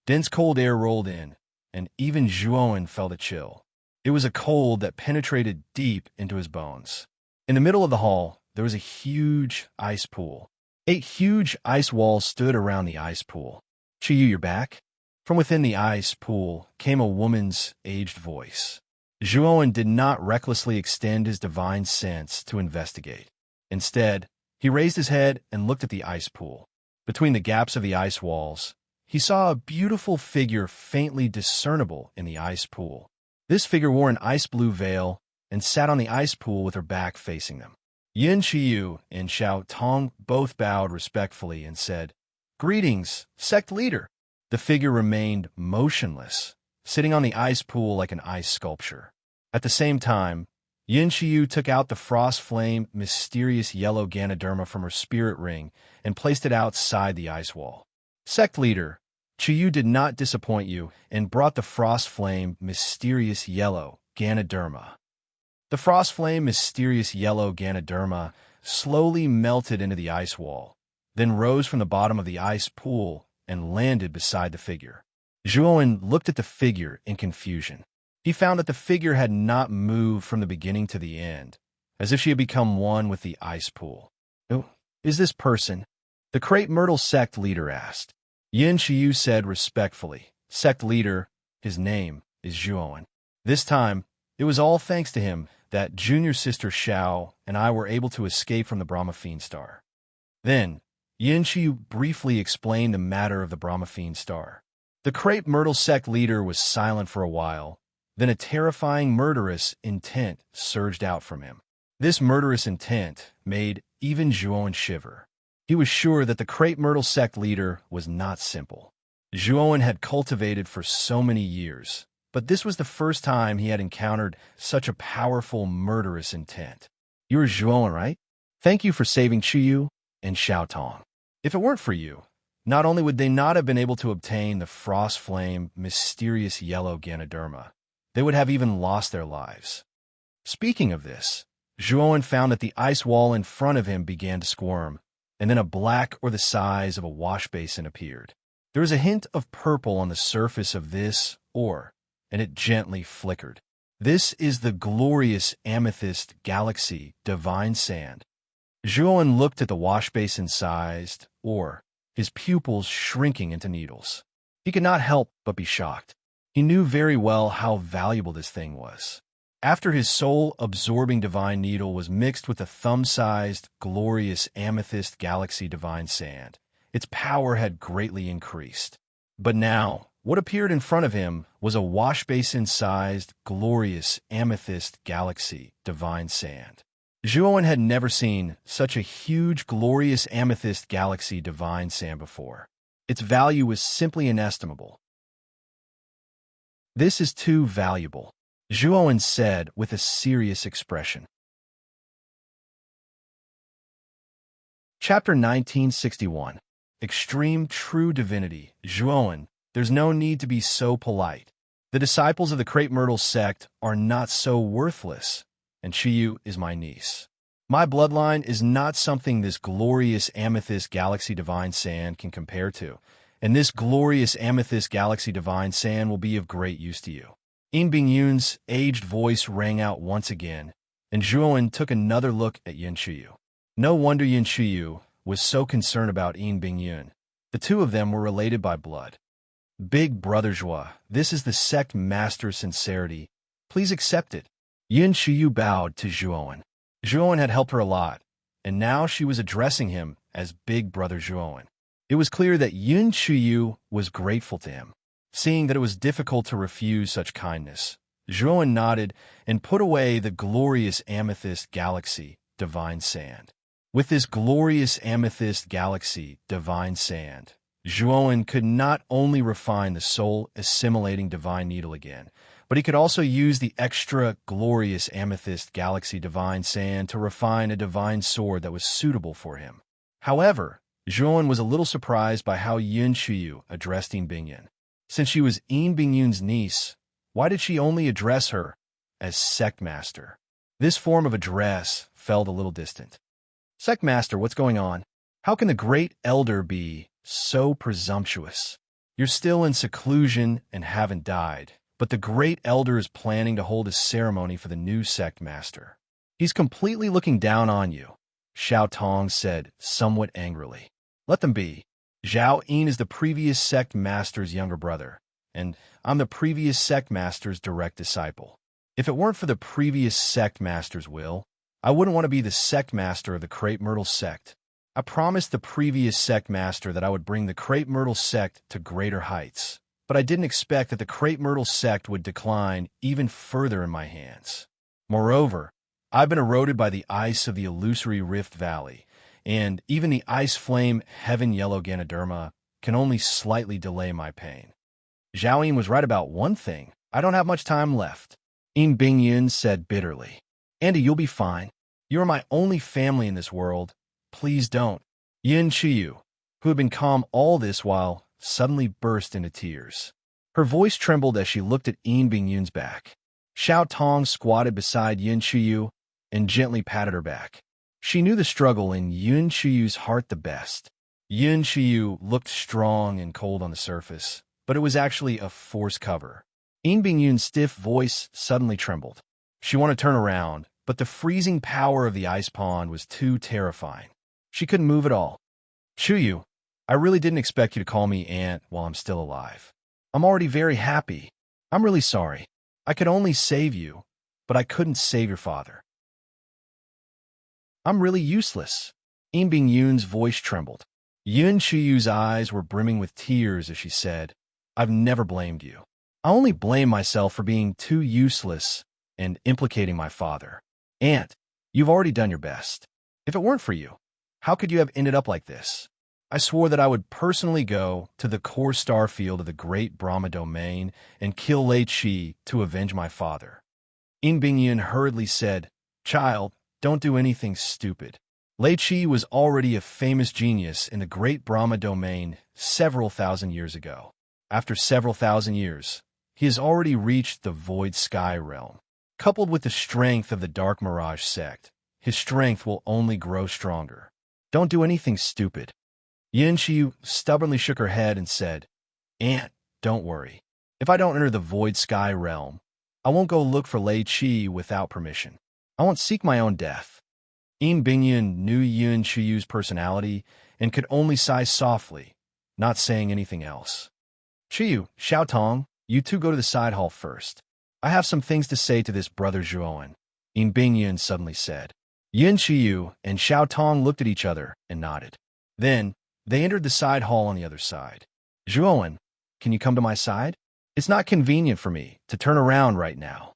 Dense cold air rolled in, and even Zhuowen felt a chill. It was a cold that penetrated deep into his bones. In the middle of the hall, there was a huge ice pool. 8 huge ice walls stood around the ice pool. Chiyu, you're back? From within the ice pool came a woman's aged voice. Zhuowen did not recklessly extend his divine sense to investigate. Instead, he raised his head and looked at the ice pool. Between the gaps of the ice walls, he saw a beautiful figure faintly discernible in the ice pool. This figure wore an ice blue veil and sat on the ice pool with her back facing them. Yin Qiyu and Xiao Tong both bowed respectfully and said, "Greetings, sect leader." The figure remained motionless, sitting on the ice pool like an ice sculpture. At the same time, Yin Qiyu took out the frost flame mysterious yellow Ganoderma from her spirit ring and placed it outside the ice wall. Sect leader, Qiyu did not disappoint you and brought the frost flame mysterious yellow Ganoderma. The frost flame mysterious yellow Ganoderma slowly melted into the ice wall, then rose from the bottom of the ice pool and landed beside the figure. Zhuowen looked at the figure in confusion. He found that the figure had not moved from the beginning to the end, as if she had become one with the ice pool. "Oh, is this person?" the Crepe Myrtle sect leader asked. Yin Qiyu said respectfully, "Sect leader, his name is Zhuowen." This time, it was all thanks to him that junior sister Xiao and I were able to escape from the Brahmaphene star. Then, Yin Qiyu briefly explained the matter of the Brahmaphene star. The Crepe Myrtle sect leader was silent for a while, then a terrifying murderous intent surged out from him. This murderous intent made even Zhuowen shiver. He was sure that the Crepe Myrtle sect leader was not simple. Zhuowen had cultivated for so many years, but this was the first time he had encountered such a powerful murderous intent. "You're Zhuowen, right? Thank you for saving Qiyu and Xiao Tong. If it weren't for you, not only would they not have been able to obtain the frost flame mysterious yellow Ganoderma, they would have even lost their lives." Speaking of this, Zhuowen found that the ice wall in front of him began to squirm, and then a black or the size of a wash basin appeared. There was a hint of purple on the surface of this ore, and it gently flickered. "This is the glorious amethyst galaxy divine sand." Zhuowen looked at the wash basin-sized ore, his pupils shrinking into needles. He could not help but be shocked. He knew very well how valuable this thing was. After his soul-absorbing divine needle was mixed with the thumb-sized, glorious amethyst galaxy divine sand, its power had greatly increased. But now, what appeared in front of him was a wash basin-sized, glorious amethyst galaxy divine sand. Zhuowen had never seen such a huge, glorious amethyst galaxy divine sand before. Its value was simply inestimable. "This is too valuable," Zhuowen said with a serious expression. Chapter 1961. Extreme True Divinity. Zhuowen, there's no need to be so polite. The disciples of the Crepe Myrtle sect are not so worthless, and Qiyu is my niece. My bloodline is not something this glorious amethyst galaxy divine sand can compare to, and this glorious amethyst galaxy divine sand will be of great use to you. Yin Bingyun's aged voice rang out once again, and Zhuowen took another look at Yin Qiyu. No wonder Yin Qiyu was so concerned about Yin Bingyun. The two of them were related by blood. "Big Brother Zhua, this is the sect master's sincerity. Please accept it." Yin Qiyu bowed to Zhuowen. Zhuowen had helped her a lot, and now she was addressing him as Big Brother Zhuowen. It was clear that Yin Qiyu was grateful to him. Seeing that it was difficult to refuse such kindness, Zhuowen nodded and put away the glorious amethyst galaxy divine sand. With this glorious amethyst galaxy divine sand, Zhuowen could not only refine the soul-assimilating divine needle again, but he could also use the extra glorious amethyst galaxy divine sand to refine a divine sword that was suitable for him. However, Zhuowen was a little surprised by how Yin Qiyu addressed Yin Bingyun. Since she was Yin Bingyun's niece, why did she only address her as Sect Master? This form of address felt a little distant. "Sect Master, what's going on? How can the Great Elder be so presumptuous? You're still in seclusion and haven't died, but the Great Elder is planning to hold a ceremony for the new Sect Master." He's completely looking down on you, Xiao Tong said, somewhat angrily. Let them be. Zhao Yin is the previous sect master's younger brother, and I'm the previous sect master's direct disciple. If it weren't for the previous sect master's will, I wouldn't want to be the sect master of the Crepe Myrtle sect. I promised the previous sect master that I would bring the Crepe Myrtle sect to greater heights, but I didn't expect that the Crepe Myrtle sect would decline even further in my hands. Moreover, I've been eroded by the ice of the illusory Rift Valley, and even the ice flame heaven yellow Ganoderma can only slightly delay my pain. Zhao Yin was right about one thing. I don't have much time left. Yin Bingyun said bitterly. Andy, you'll be fine. You are my only family in this world. Please don't. Yin Chiyu, who had been calm all this while, suddenly burst into tears. Her voice trembled as she looked at Yin Bingyun's back. Xiao Tong squatted beside Yin Chiyu and gently patted her back. She knew the struggle in Yin Chiyu's heart the best. Yin Chiyu looked strong and cold on the surface, but it was actually a force cover. Yin Bingyun's stiff voice suddenly trembled. She wanted to turn around, but the freezing power of the ice pond was too terrifying. She couldn't move at all. Chuyu, I really didn't expect you to call me Aunt while I'm still alive. I'm already very happy. I'm really sorry. I could only save you, but I couldn't save your father. I'm really useless. Yin Bingyun's voice trembled. Yin Chiyu's eyes were brimming with tears as she said, I've never blamed you. I only blame myself for being too useless and implicating my father. Aunt, you've already done your best. If it weren't for you, how could you have ended up like this? I swore that I would personally go to the core star field of the great Brahma domain and kill Lei Qi to avenge my father. Yin Bingyun hurriedly said, Child, don't do anything stupid. Lei Qi was already a famous genius in the great Brahma domain several thousand years ago. After several thousand years, he has already reached the void sky realm. Coupled with the strength of the Dark Mirage sect, his strength will only grow stronger. Don't do anything stupid. Yin Qiu stubbornly shook her head and said, Aunt, don't worry. If I don't enter the void sky realm, I won't go look for Lei Qi without permission. I won't seek my own death. Yin Bingyun knew Yin Qiu's personality and could only sigh softly, not saying anything else. Qiu, Xiao Tong, you two go to the side hall first. I have some things to say to this brother Zhuowen, Yin Bingyun suddenly said. Yin Qiu and Xiao Tong looked at each other and nodded. Then, they entered the side hall on the other side. Zhuowen, can you come to my side? It's not convenient for me to turn around right now.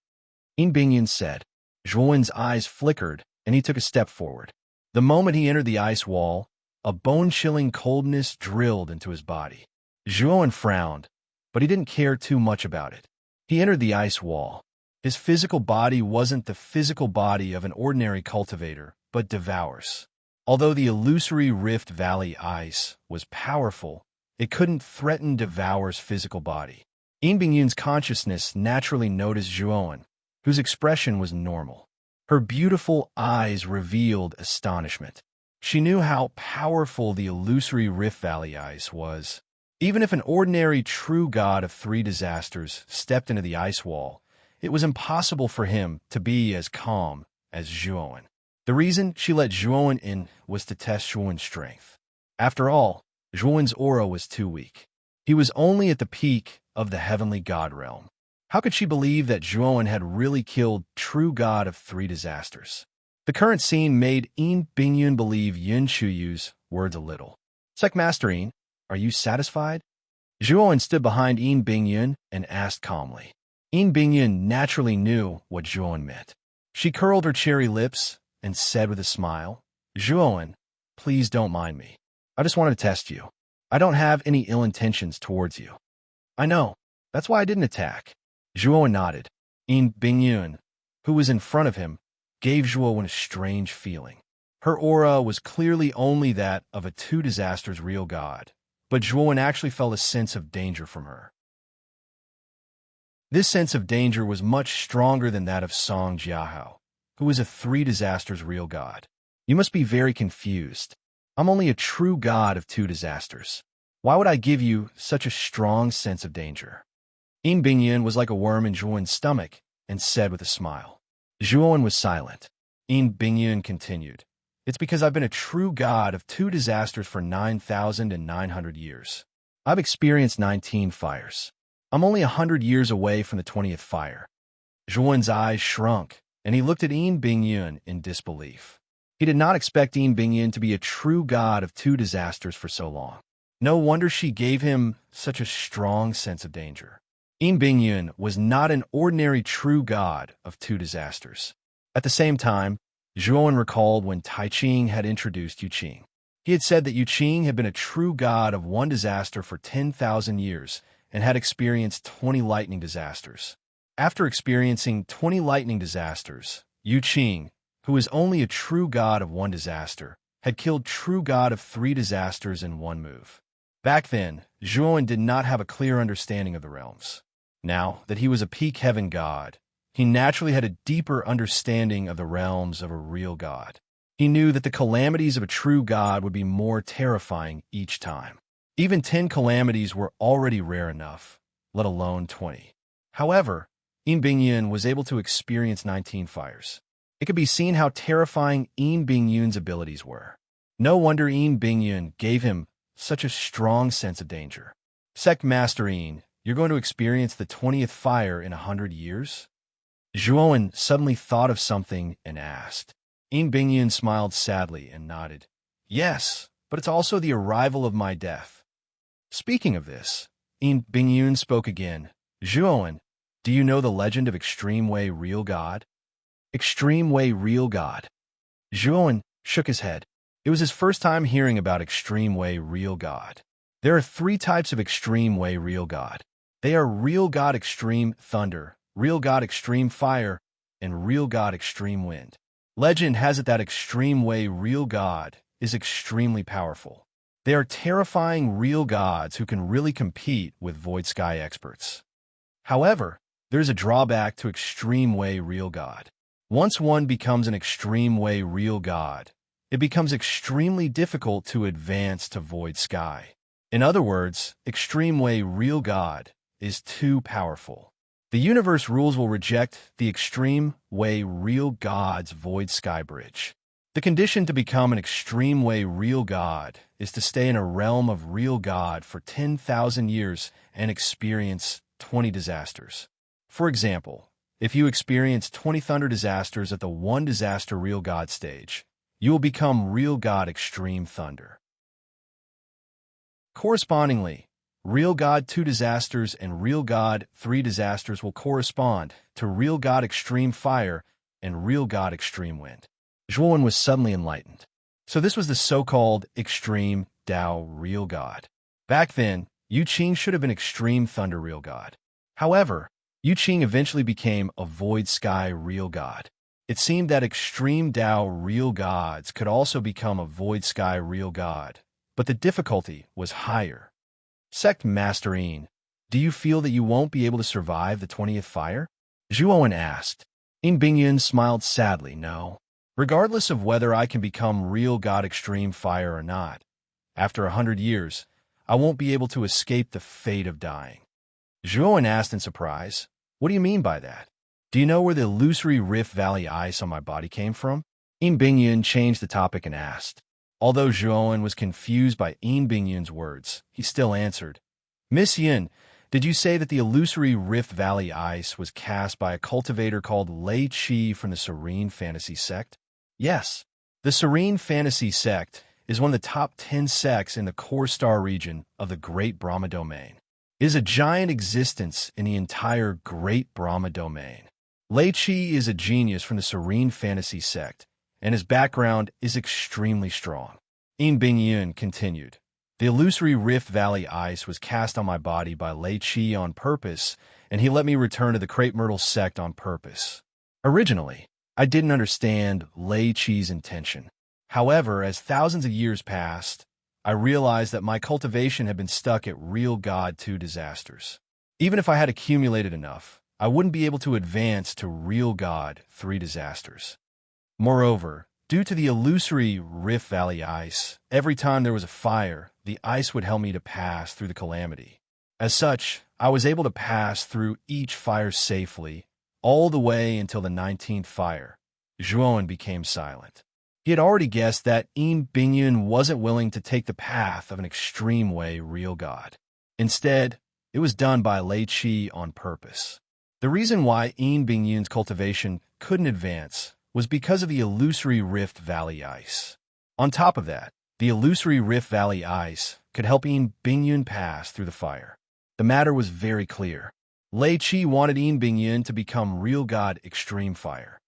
Yin Bingyun said. Zhuowen's eyes flickered, and he took a step forward. The moment he entered the ice wall, a bone-chilling coldness drilled into his body. Zhuowen frowned, but he didn't care too much about it. He entered the ice wall. His physical body wasn't the physical body of an ordinary cultivator, but devours. Although the illusory Rift Valley ice was powerful, it couldn't threaten Devour's physical body. Yin Bingyun's consciousness naturally noticed Zhuowen, whose expression was normal. Her beautiful eyes revealed astonishment. She knew how powerful the illusory Rift Valley ice was. Even if an ordinary true god of three disasters stepped into the ice wall, it was impossible for him to be as calm as Zhuowen. The reason she let Zhuowen in was to test Zhuowen's strength. After all, Zhuowen's aura was too weak. He was only at the peak of the heavenly god realm. How could she believe that Zhuowen had really killed true god of three disasters? The current scene made Yin Bingyun believe Yin Chuyu's words a little. Sect Master Yin, are you satisfied? Zhuowen stood behind Yin Bingyun and asked calmly. Yin Bingyun naturally knew what Zhuowen meant. She curled her cherry lips and said with a smile, Zhuowen, please don't mind me. I just wanted to test you. I don't have any ill intentions towards you. I know. That's why I didn't attack. Zhuowen nodded. Yin Bingyun, who was in front of him, gave Zhuowen a strange feeling. Her aura was clearly only that of a two disasters real god, but Zhuowen actually felt a sense of danger from her. This sense of danger was much stronger than that of Song Jiahao, who is a three disasters real god. You must be very confused. I'm only a true god of two disasters. Why would I give you such a strong sense of danger? Yin Bingyun was like a worm in Zhuowen's stomach and said with a smile. Zhuowen was silent. Bingyun continued. It's because I've been a true god of 2 disasters for 9,900 years. I've experienced 19 fires. I'm only 100 years away from the 20th fire. Zhuan's eyes shrunk, and he looked at Bingyun in disbelief. He did not expect Bingyun to be a true god of 2 disasters for so long. No wonder she gave him such a strong sense of danger. Bingyun was not an ordinary true god of 2 disasters. At the same time, Zhuan recalled when Tai Ching had introduced Yu Qing. He had said that Yu Qing had been a true god of 1 disaster for 10,000 years and had experienced 20 lightning disasters. After experiencing 20 lightning disasters, Yu Qing, who was only a true god of 1 disaster, had killed true god of 3 disasters in 1 move. Back then, Zhuan did not have a clear understanding of the realms. Now that he was a peak heaven god, he naturally had a deeper understanding of the realms of a real god. He knew that the calamities of a true god would be more terrifying each time. Even 10 calamities were already rare enough, let alone 20. However, Bingyun was able to experience 19 fires. It could be seen how terrifying Bingyun's abilities were. No wonder Bingyun gave him such a strong sense of danger. Sect Master you're going to experience the 20th fire in 100 years? Zhuan suddenly thought of something and asked. Bingyun smiled sadly and nodded. Yes, but it's also the arrival of my death. Speaking of this, Bingyun spoke again. Zhuan, do you know the legend of Extreme Way Real God? Extreme Way Real God. Zhuan shook his head. It was his first time hearing about Extreme Way Real God. There are 3 types of Extreme Way Real God. They are Real God Extreme Thunder, Real God Extreme Fire, and Real God Extreme Wind. Legend has it that Extreme Way Real God is extremely powerful. They are terrifying real gods who can really compete with Void Sky experts. However, there is a drawback to Extreme Way Real God. Once one becomes an Extreme Way Real God, it becomes extremely difficult to advance to Void Sky. In other words, Extreme Way Real God is too powerful. The universe rules will reject the Extreme Way Real God's Void Sky Bridge. The condition to become an Extreme Way Real God is to stay in a realm of Real God for 10,000 years and experience 20 disasters. For example, if you experience 20 thunder disasters at the 1 disaster Real God stage, you will become Real God Extreme Thunder. Correspondingly, Real God 2 disasters and Real God 3 disasters will correspond to Real God Extreme Fire and Real God Extreme Wind. Zhuan was suddenly enlightened. So this was the so-called Extreme Tao Real God. Back then, Yu Qing should have been Extreme Thunder Real God. However, Yu Qing eventually became a Void Sky Real God. It seemed that Extreme Tao Real Gods could also become a Void Sky Real God, but the difficulty was higher. Sect Master do you feel that you won't be able to survive the 20th fire? Zhuan asked. Bingyun smiled sadly. No. Regardless of whether I can become Real God Extreme Fire or not, after 100 years, I won't be able to escape the fate of dying. Zhuan asked in surprise. What do you mean by that? Do you know where the illusory Rift Valley ice on my body came from? Bingyun changed the topic and asked. Although Zhuan was confused by Bingyun's words, he still answered. Miss Yin, did you say that the illusory Rift Valley ice was cast by a cultivator called Lei Qi from the Serene Fantasy Sect? Yes. The Serene Fantasy Sect is one of the top 10 sects in the core star region of the Great Brahma Domain. It is a giant existence in the entire Great Brahma Domain. Lei Qi is a genius from the Serene Fantasy Sect, and his background is extremely strong. Bingyun continued. The illusory Rift Valley ice was cast on my body by Lei Qi on purpose, and he let me return to the Crepe Myrtle sect on purpose. Originally, I didn't understand Lei Qi's intention. However, as thousands of years passed, I realized that my cultivation had been stuck at Real God 2 disasters. Even if I had accumulated enough, I wouldn't be able to advance to Real God 3 disasters. Moreover, due to the illusory Rift Valley ice, every time there was a fire, the ice would help me to pass through the calamity. As such, I was able to pass through each fire safely, all the way until the 19th fire, Zhuowen became silent. He had already guessed that Yin Bingyun wasn't willing to take the path of an extreme way real god. Instead, it was done by Lei Qi on purpose. The reason why Yin Bingyun's cultivation couldn't advance was because of the illusory Rift Valley ice. On top of that, the illusory Rift Valley ice could help Yin Bingyun pass through the fire. The matter was very clear. Lei Qi wanted Yin Bingyun to become real god Extreme Fire.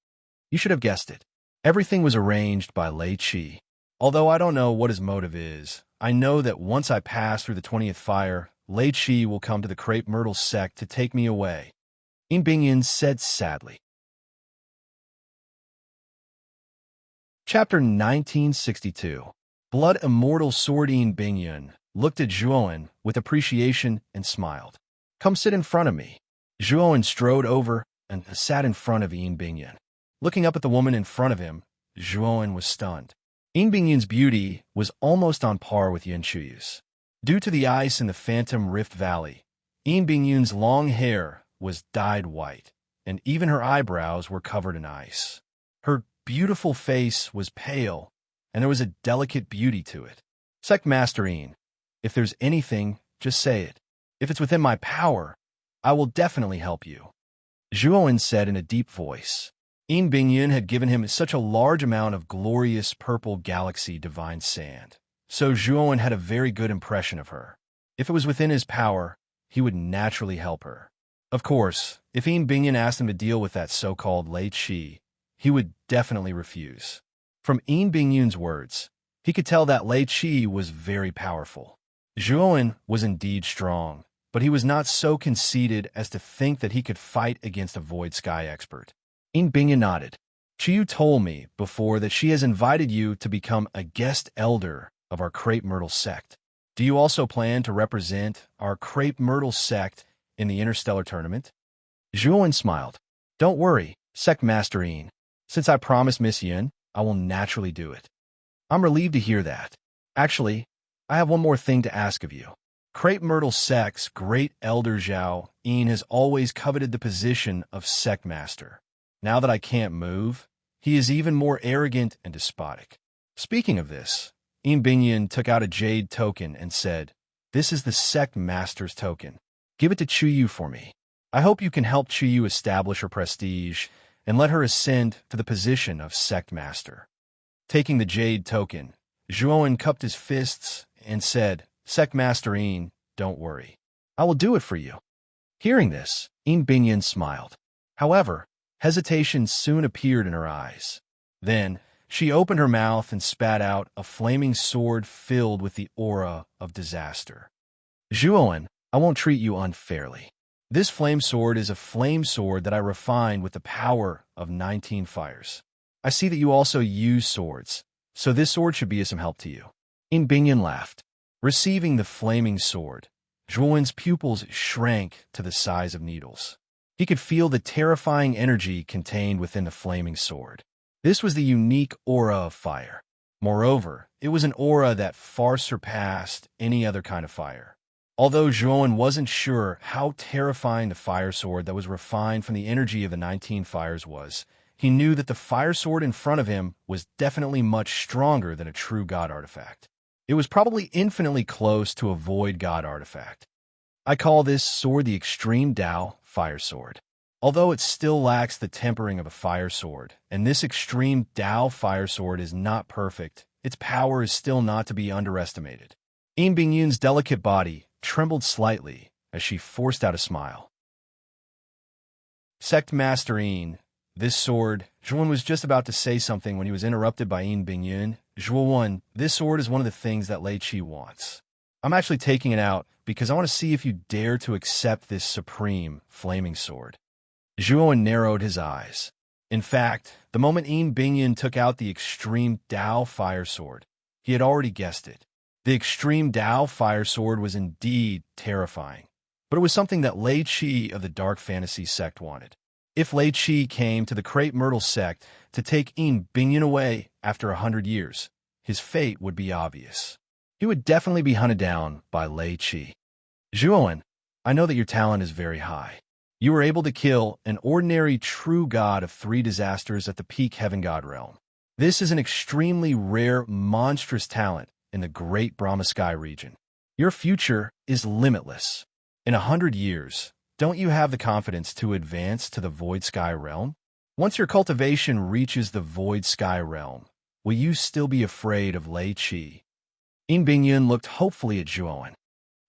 You should have guessed it. Everything was arranged by Lei Qi. Although I don't know what his motive is, I know that once I pass through the 20th fire, Lei Qi will come to the Crepe Myrtle sect to take me away. Yin Bingyun said sadly. Chapter 1962. Blood Immortal Sword. Yin Bingyun looked at Zhuowen with appreciation and smiled. Come sit in front of me. Zhuowen strode over and sat in front of Yin Bingyun. Looking up at the woman in front of him, Zhuowen was stunned. Yin Bingyun's beauty was almost on par with Yin Chuyu's. Due to the ice in the Phantom Rift Valley, Yin Bingyun's long hair was dyed white, and even her eyebrows were covered in ice. Her beautiful face was pale, and there was a delicate beauty to it. Sect Master Yin, if there's anything, just say it. If it's within my power, I will definitely help you. Zhuowen said in a deep voice. Yin Bingyun had given him such a large amount of glorious purple galaxy divine sand, so Zhuowen had a very good impression of her. If it was within his power, he would naturally help her. Of course, if Yin Bingyun asked him to deal with that so-called Lei Qi, he would definitely refuse. From Yin Bingyun's words, he could tell that Lei Qi was very powerful. Zhuowen was indeed strong, but he was not so conceited as to think that he could fight against a Void Sky expert. Yin Bingyun nodded. Chiyu told me before that she has invited you to become a guest elder of our Crepe Myrtle sect. Do you also plan to represent our Crepe Myrtle sect in the Interstellar Tournament? Zhuowen smiled. Don't worry, Sect Master Yin. Since I promised Miss Yin, I will naturally do it. I'm relieved to hear that. Actually, I have one more thing to ask of you. Crepe Myrtle sect's great elder Zhao Yin has always coveted the position of sect master. Now that I can't move, he is even more arrogant and despotic. Speaking of this, Yin Bingyun took out a jade token and said, This is the sect master's token. Give it to Chuyu for me. I hope you can help Chuyu establish her prestige and let her ascend to the position of sect master. Taking the jade token, Zhuowen cupped his fists and said, Sect Master Yin, don't worry. I will do it for you. Hearing this, Yin Bingyun smiled. However, hesitation soon appeared in her eyes. Then, she opened her mouth and spat out a flaming sword filled with the aura of disaster. Zhuowen, I won't treat you unfairly. This flame sword is a flame sword that I refined with the power of 19 fires. I see that you also use swords, so this sword should be of some help to you. Yin Bingyun laughed. Receiving the flaming sword, Zhuowen's pupils shrank to the size of needles. He could feel the terrifying energy contained within the flaming sword. This was the unique aura of fire. Moreover, it was an aura that far surpassed any other kind of fire. Although Zhuowen wasn't sure how terrifying the fire sword that was refined from the energy of the 19 fires was, he knew that the fire sword in front of him was definitely much stronger than a true god artifact. It was probably infinitely close to a void god artifact. I call this sword the Extreme Dao Fire Sword. Although it still lacks the tempering of a fire sword, and this Extreme Dao Fire Sword is not perfect, its power is still not to be underestimated. Yin Bingyun's delicate body trembled slightly as she forced out a smile. Sect Master Yin, this sword, Zhuowen was just about to say something when he was interrupted by Yin Bingyun. Zhuowen, this sword is one of the things that Lei Qi wants. I'm actually taking it out because I want to see if you dare to accept this supreme flaming sword. Zhuowen narrowed his eyes. In fact, the moment Yin Bingyun took out the Extreme Dao Fire Sword, he had already guessed it. The Extreme Dao Fire Sword was indeed terrifying, but it was something that Lei Qi of the Dark Fantasy sect wanted. If Lei Qi came to the Crepe Myrtle sect to take Yin Bingyun away after 100 years, his fate would be obvious. He would definitely be hunted down by Lei Qi. Zhuowen, I know that your talent is very high. You were able to kill an ordinary true god of 3 disasters at the peak heaven god realm. This is an extremely rare, monstrous talent in the great Brahma Sky region. Your future is limitless. In 100 years, don't you have the confidence to advance to the Void Sky realm? Once your cultivation reaches the Void Sky realm, will you still be afraid of Lei Qi? In Bingyun looked hopefully at Zhuowen.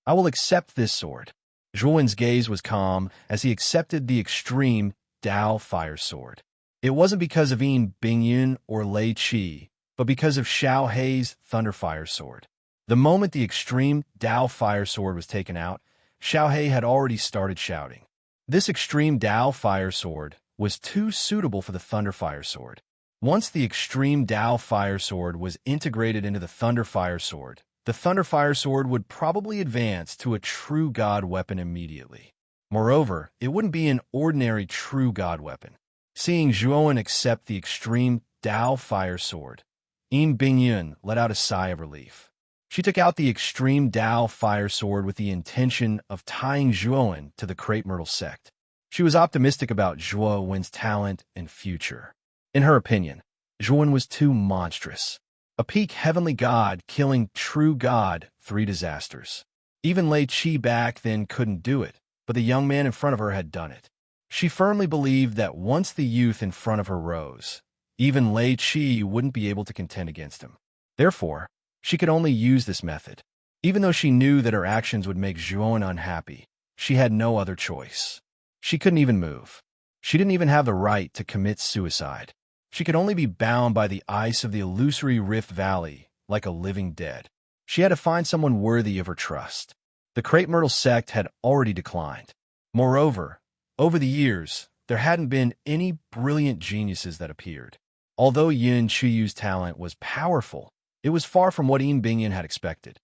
I will accept this sword. Zhuowen's gaze was calm as he accepted the extreme Dao Fire Sword. It wasn't because of In Bingyun or Lei Qi, but because of Xiao Hei's Thunder Fire Sword. The moment the extreme Dao Fire Sword was taken out, Xiao Hei had already started shouting. This extreme Dao Fire Sword was too suitable for the Thunder Fire Sword. Once the extreme Dao Fire Sword was integrated into the Thunder Fire Sword, the Thunder Fire Sword would probably advance to a true god weapon immediately. Moreover, it wouldn't be an ordinary true god weapon. Seeing Zhuowen accept the extreme Dao Fire Sword, In Bingyun let out a sigh of relief. She took out the extreme Dao Fire Sword with the intention of tying Zhuowen to the Crepe Myrtle sect. She was optimistic about Zhuowen's talent and future. In her opinion, Zhuowen was too monstrous. A peak heavenly god killing true god 3 disasters. Even Lei Qi back then couldn't do it, but the young man in front of her had done it. She firmly believed that once the youth in front of her rose, even Lei Qi wouldn't be able to contend against him. Therefore, she could only use this method. Even though she knew that her actions would make Zhuowen unhappy, she had no other choice. She couldn't even move. She didn't even have the right to commit suicide. She could only be bound by the ice of the illusory Rift Valley, like a living dead. She had to find someone worthy of her trust. The Crepe Myrtle sect had already declined. Moreover, over the years, there hadn't been any brilliant geniuses that appeared. Although Yin Chuyu's talent was powerful, it was far from what In Bingyun had expected.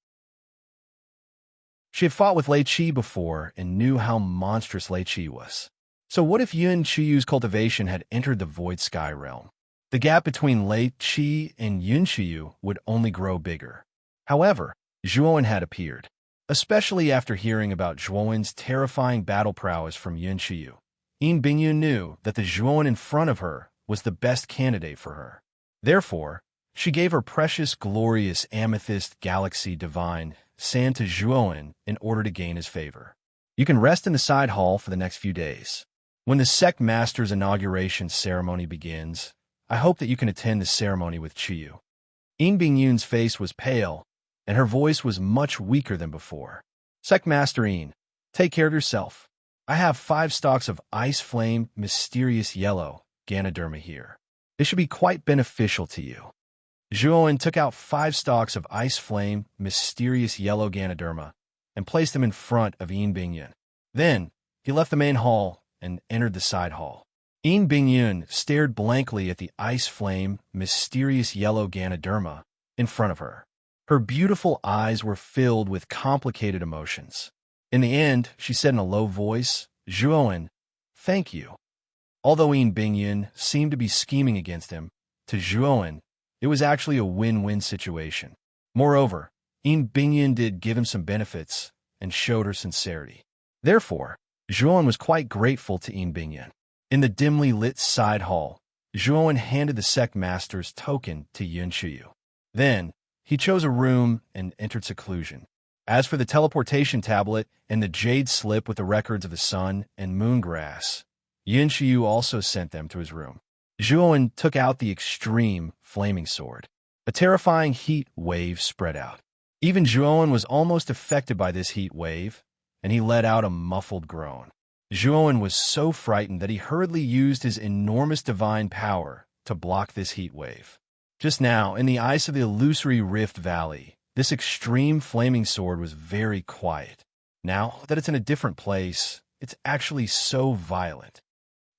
She had fought with Lei Qi before and knew how monstrous Lei Qi was. So what if Yin Chuyu's cultivation had entered the Void Sky realm? The gap between Lei Qi and Yin Chuyu would only grow bigger. However, Zhuowen had appeared, especially after hearing about Zhuowen's terrifying battle prowess from Yin Chuyu. In Bingyun knew that the Zhuowen in front of her was the best candidate for her. Therefore, she gave her precious, glorious amethyst galaxy divine sand to Zhuowen in order to gain his favor. You can rest in the side hall for the next few days. When the sect master's inauguration ceremony begins, I hope that you can attend the ceremony with Chuyu. In Bingyun's face was pale, and her voice was much weaker than before. Sect Master In, take care of yourself. I have 5 stalks of ice flame, mysterious yellow, Ganoderma here. This should be quite beneficial to you. Zhuowen took out 5 stalks of ice flame, mysterious yellow Ganoderma, and placed them in front of In Bingyun. Then, he left the main hall and entered the side hall. In Bingyun stared blankly at the ice flame, mysterious yellow Ganoderma in front of her. Her beautiful eyes were filled with complicated emotions. In the end, she said in a low voice, Zhuowen, thank you. Although In Bingyun seemed to be scheming against him, to Zhuowen, it was actually a win-win situation. Moreover, In Bingyun did give him some benefits and showed her sincerity. Therefore, Zhuowen was quite grateful to In Bingyun. In the dimly lit side hall, Zhuowen handed the sect master's token to Yin Chuyu. Then, he chose a room and entered seclusion. As for the teleportation tablet and the jade slip with the records of the sun and moon grass, Yin Chuyu also sent them to his room. Zhuowen took out the extreme flaming sword. A terrifying heat wave spread out. Even Zhuowen was almost affected by this heat wave, and he let out a muffled groan. Zhuowen was so frightened that he hurriedly used his enormous divine power to block this heat wave. Just now, in the ice of the illusory Rift Valley, this extreme flaming sword was very quiet. Now that it's in a different place, it's actually so violent.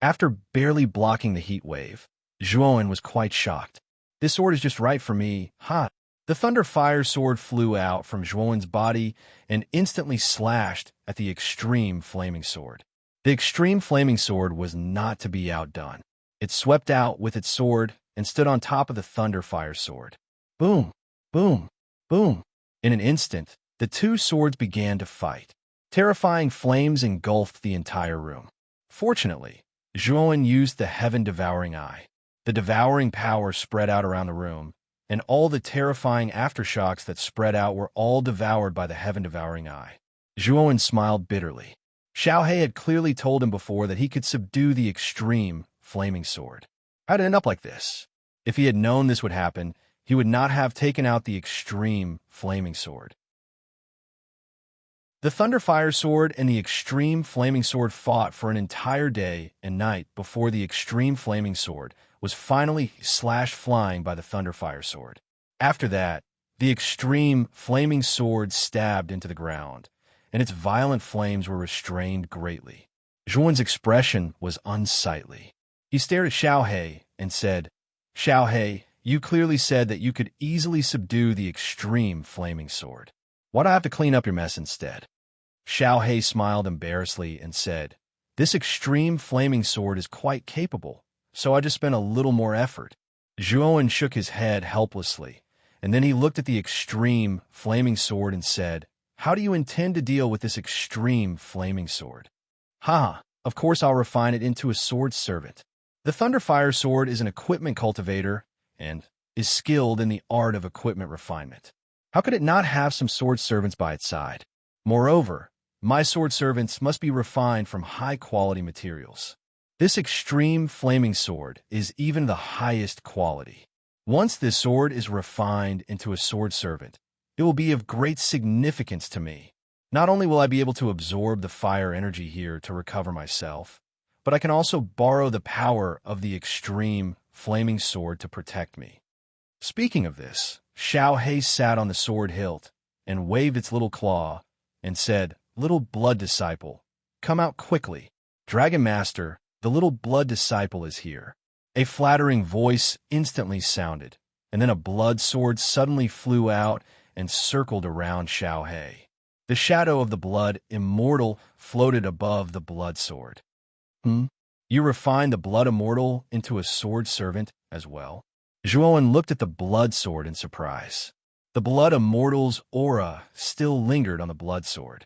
After barely blocking the heat wave, Zhuowen was quite shocked. This sword is just right for me, huh? The Thunder Fire Sword flew out from Zhuowen's body and instantly slashed at the extreme flaming sword. The extreme flaming sword was not to be outdone. It swept out with its sword and stood on top of the Thunder Fire Sword. Boom, boom, boom. In an instant, the 2 swords began to fight. Terrifying flames engulfed the entire room. Fortunately, Zhuan used the heaven-devouring eye. The devouring power spread out around the room, and all the terrifying aftershocks that spread out were all devoured by the heaven-devouring eye. Zhuan smiled bitterly. Xiaohe had clearly told him before that he could subdue the extreme flaming sword. How'd it end up like this? If he had known this would happen, he would not have taken out the extreme flaming sword. The Thunderfire Sword and the Extreme Flaming Sword fought for an entire day and night before the Extreme Flaming Sword was finally slashed flying by the Thunderfire Sword. After that, the Extreme Flaming Sword stabbed into the ground, and its violent flames were restrained greatly. Zhuan's expression was unsightly. He stared at Xiaohe and said, "Xiaohe, you clearly said that you could easily subdue the Extreme Flaming Sword. Why'd I have to clean up your mess instead?" Xiaohe smiled embarrassedly and said, "This Extreme Flaming Sword is quite capable, so I just spent a little more effort." Zhuan shook his head helplessly, and then he looked at the Extreme Flaming Sword and said, "How do you intend to deal with this Extreme Flaming Sword?" "Ha, of course I'll refine it into a sword servant. The Thunderfire Sword is an equipment cultivator and is skilled in the art of equipment refinement. How could it not have some sword servants by its side? Moreover, my sword servants must be refined from high-quality materials. This Extreme Flaming Sword is even the highest quality. Once this sword is refined into a sword servant, it will be of great significance to me. Not only will I be able to absorb the fire energy here to recover myself, but I can also borrow the power of the Extreme Flaming Sword to protect me." Speaking of this, Xiaohe sat on the sword hilt and waved its little claw and said, "Little blood disciple, come out quickly. Dragon Master, the little blood disciple is here." A flattering voice instantly sounded, and then a blood sword suddenly flew out and circled around Xiaohe. The shadow of the blood immortal floated above the blood sword. You refined the blood immortal into a sword servant as well?" Zhuan looked at the blood sword in surprise. The blood immortal's aura still lingered on the blood sword.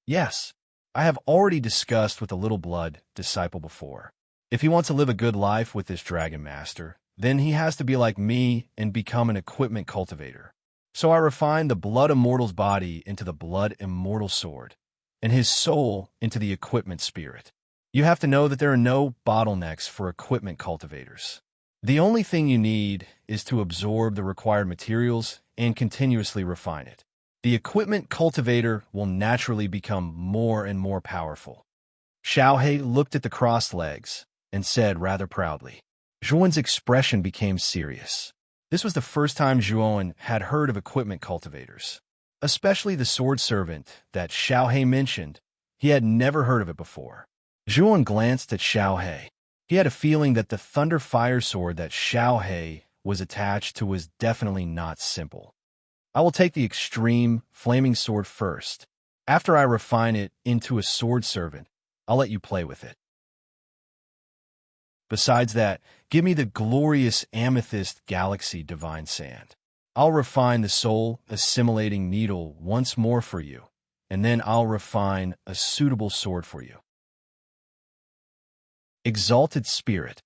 "Yes, I have already discussed with the little blood disciple before. If he wants to live a good life with this Dragon Master, then he has to be like me and become an equipment cultivator. So I refined the blood immortal's body into the blood immortal sword, and his soul into the equipment spirit. You have to know that there are no bottlenecks for equipment cultivators. The only thing you need is to absorb the required materials and continuously refine it. The equipment cultivator will naturally become more and more powerful." Xiaohe looked at the crossed legs and said rather proudly. Zhuan's expression became serious. This was the first time Zhuan had heard of equipment cultivators, especially the sword servant that Xiaohe mentioned. He had never heard of it before. Zhuan glanced at Xiaohe. He had a feeling that the Thunder Fire Sword that Xiaohe was attached to was definitely not simple. "I will take the Extreme Flaming Sword first. After I refine it into a sword servant, I'll let you play with it. Besides that, give me the glorious Amethyst Galaxy Divine Sand. I'll refine the soul assimilating needle once more for you, and then I'll refine a suitable sword for you." Exalted Spirit.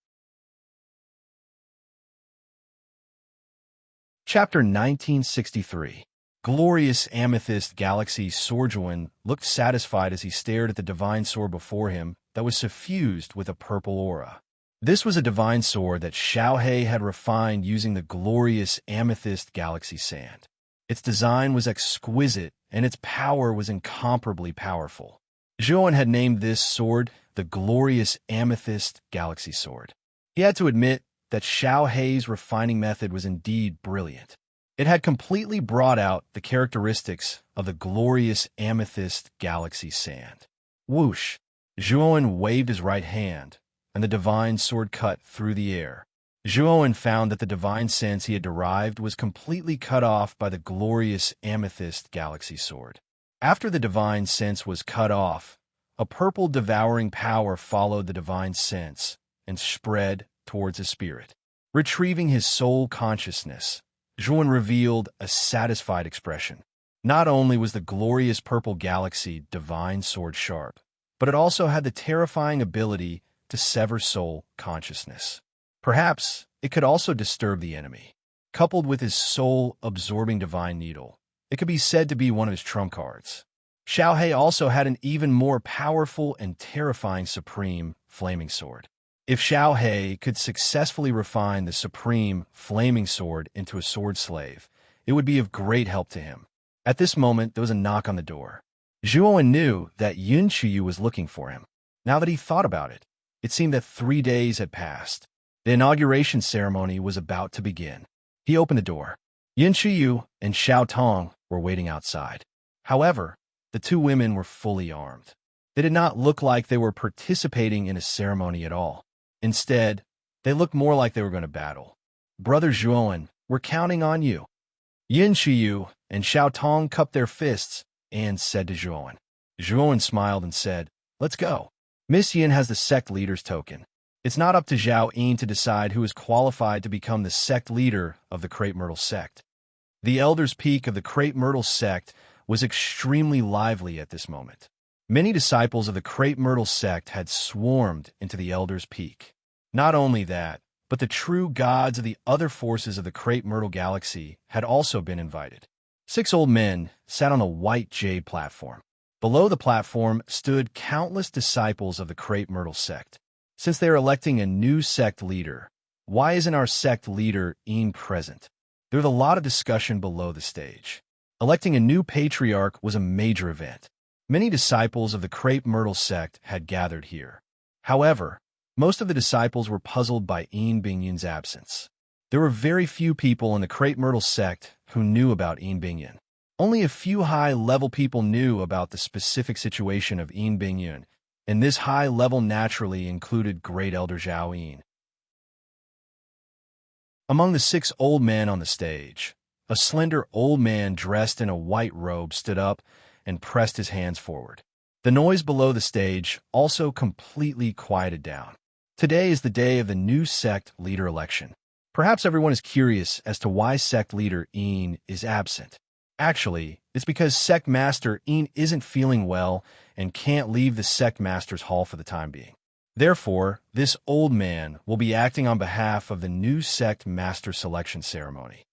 Chapter 1963. Glorious Amethyst Galaxy Swordjuan looked satisfied as he stared at the divine sword before him that was suffused with a purple aura. This was a divine sword that Xiaohe had refined using the glorious Amethyst Galaxy Sand. Its design was exquisite, and its power was incomparably powerful. Zhuan had named this sword the glorious Amethyst Galaxy Sword. He had to admit that Xiaohe's refining method was indeed brilliant. It had completely brought out the characteristics of the glorious Amethyst Galaxy Sand. Whoosh! Zhuan waved his right hand, and the divine sword cut through the air. Zhuan found that the divine sense he had derived was completely cut off by the glorious Amethyst Galaxy Sword. After the divine sense was cut off, a purple devouring power followed the divine sense and spread towards his spirit. Retrieving his soul consciousness, Zhuan revealed a satisfied expression. Not only was the glorious purple galaxy divine sword sharp, but it also had the terrifying ability to sever soul consciousness. Perhaps it could also disturb the enemy. Coupled with his soul-absorbing divine needle, it could be said to be one of his trump cards. Xiao He also had an even more powerful and terrifying supreme flaming sword. If Xiao He could successfully refine the supreme flaming sword into a sword slave, it would be of great help to him. At this moment, there was a knock on the door. Zhuowen knew that Yun Qiyu was looking for him. Now that he thought about it, it seemed that 3 days had passed. The inauguration ceremony was about to begin. He opened the door. Yun Qiyu and Xiao Tong were waiting outside. However, the two women were fully armed. They did not look like they were participating in a ceremony at all. Instead, they looked more like they were going to battle. Brother Zhuowen, we're counting on you. Yin Qiyu and Xiao Tong cupped their fists and said to Zhuowen. Zhuowen smiled and said, "Let's go." Miss Yin has the sect leader's token. It's not up to Zhao Yin to decide who is qualified to become the sect leader of the Crepe Myrtle sect. The Elder's Peak of the Crepe Myrtle sect was extremely lively at this moment. Many disciples of the Crepe Myrtle sect had swarmed into the Elder's Peak. Not only that, but the true gods of the other forces of the Crepe Myrtle galaxy had also been invited. 6 old men sat on a white jade platform. Below the platform stood countless disciples of the Crepe Myrtle sect. Since they are electing a new sect leader, why isn't our sect leader Yin present? There was a lot of discussion below the stage. Electing a new patriarch was a major event. Many disciples of the Crepe Myrtle sect had gathered here. However, most of the disciples were puzzled by Yin Bingyun's absence. There were very few people in the Crepe Myrtle sect who knew about Yin Bingyun. Only a few high-level people knew about the specific situation of Yin Bingyun, and this high level naturally included Great Elder Zhao Yin. Among the 6 old men on the stage, a slender old man dressed in a white robe stood up and pressed his hands forward. The noise below the stage also completely quieted down. Today is the day of the new sect leader election. Perhaps everyone is curious as to why sect leader Yin is absent. Actually, it's because sect master Yin isn't feeling well and can't leave the sect master's hall for the time being. Therefore, this old man will be acting on behalf of the new sect master selection ceremony.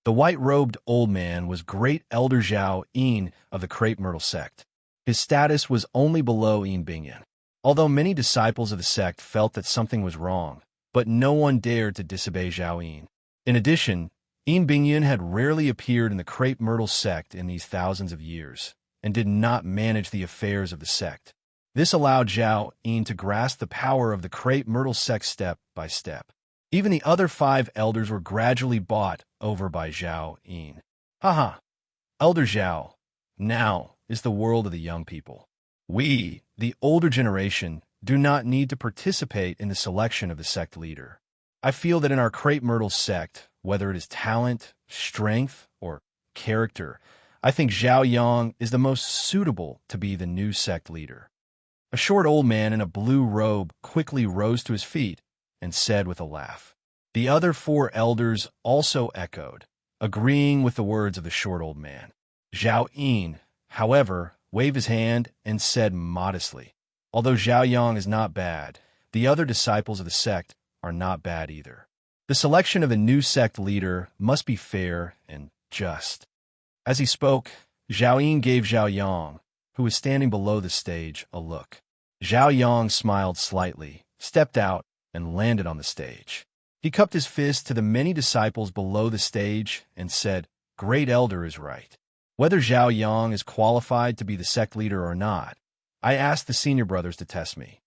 The white-robed old man was Great Elder Zhao Yin of the Crepe Myrtle sect. His status was only below Yin Bingyun. Although many disciples of the sect felt that something was wrong, but no one dared to disobey Zhao Yin. In addition, Yin Bingyun had rarely appeared in the Crepe Myrtle sect in these thousands of years, and did not manage the affairs of the sect. This allowed Zhao Yin to grasp the power of the Crepe Myrtle sect step by step. Even the other 5 elders were gradually bought over by Zhao Yin. Haha, Elder Zhao, now is the world of the young people. We, the older generation, do not need to participate in the selection of the sect leader. I feel that in our Crepe Myrtle sect, whether it is talent, strength, or character, I think Zhao Yang is the most suitable to be the new sect leader. A short old man in a blue robe quickly rose to his feet and said with a laugh. The other 4 elders also echoed, agreeing with the words of the short old man. Zhao Yin, however, waved his hand and said modestly, "Although Zhao Yang is not bad, the other disciples of the sect are not bad either. The selection of the new sect leader must be fair and just." As he spoke, Zhao Yin gave Zhao Yang, who was standing below the stage, a look. Zhao Yang smiled slightly, stepped out, and landed on the stage. He cupped his fist to the many disciples below the stage and said, "Great Elder is right. Whether Zhao Yang is qualified to be the sect leader or not, I asked the senior brothers to test me.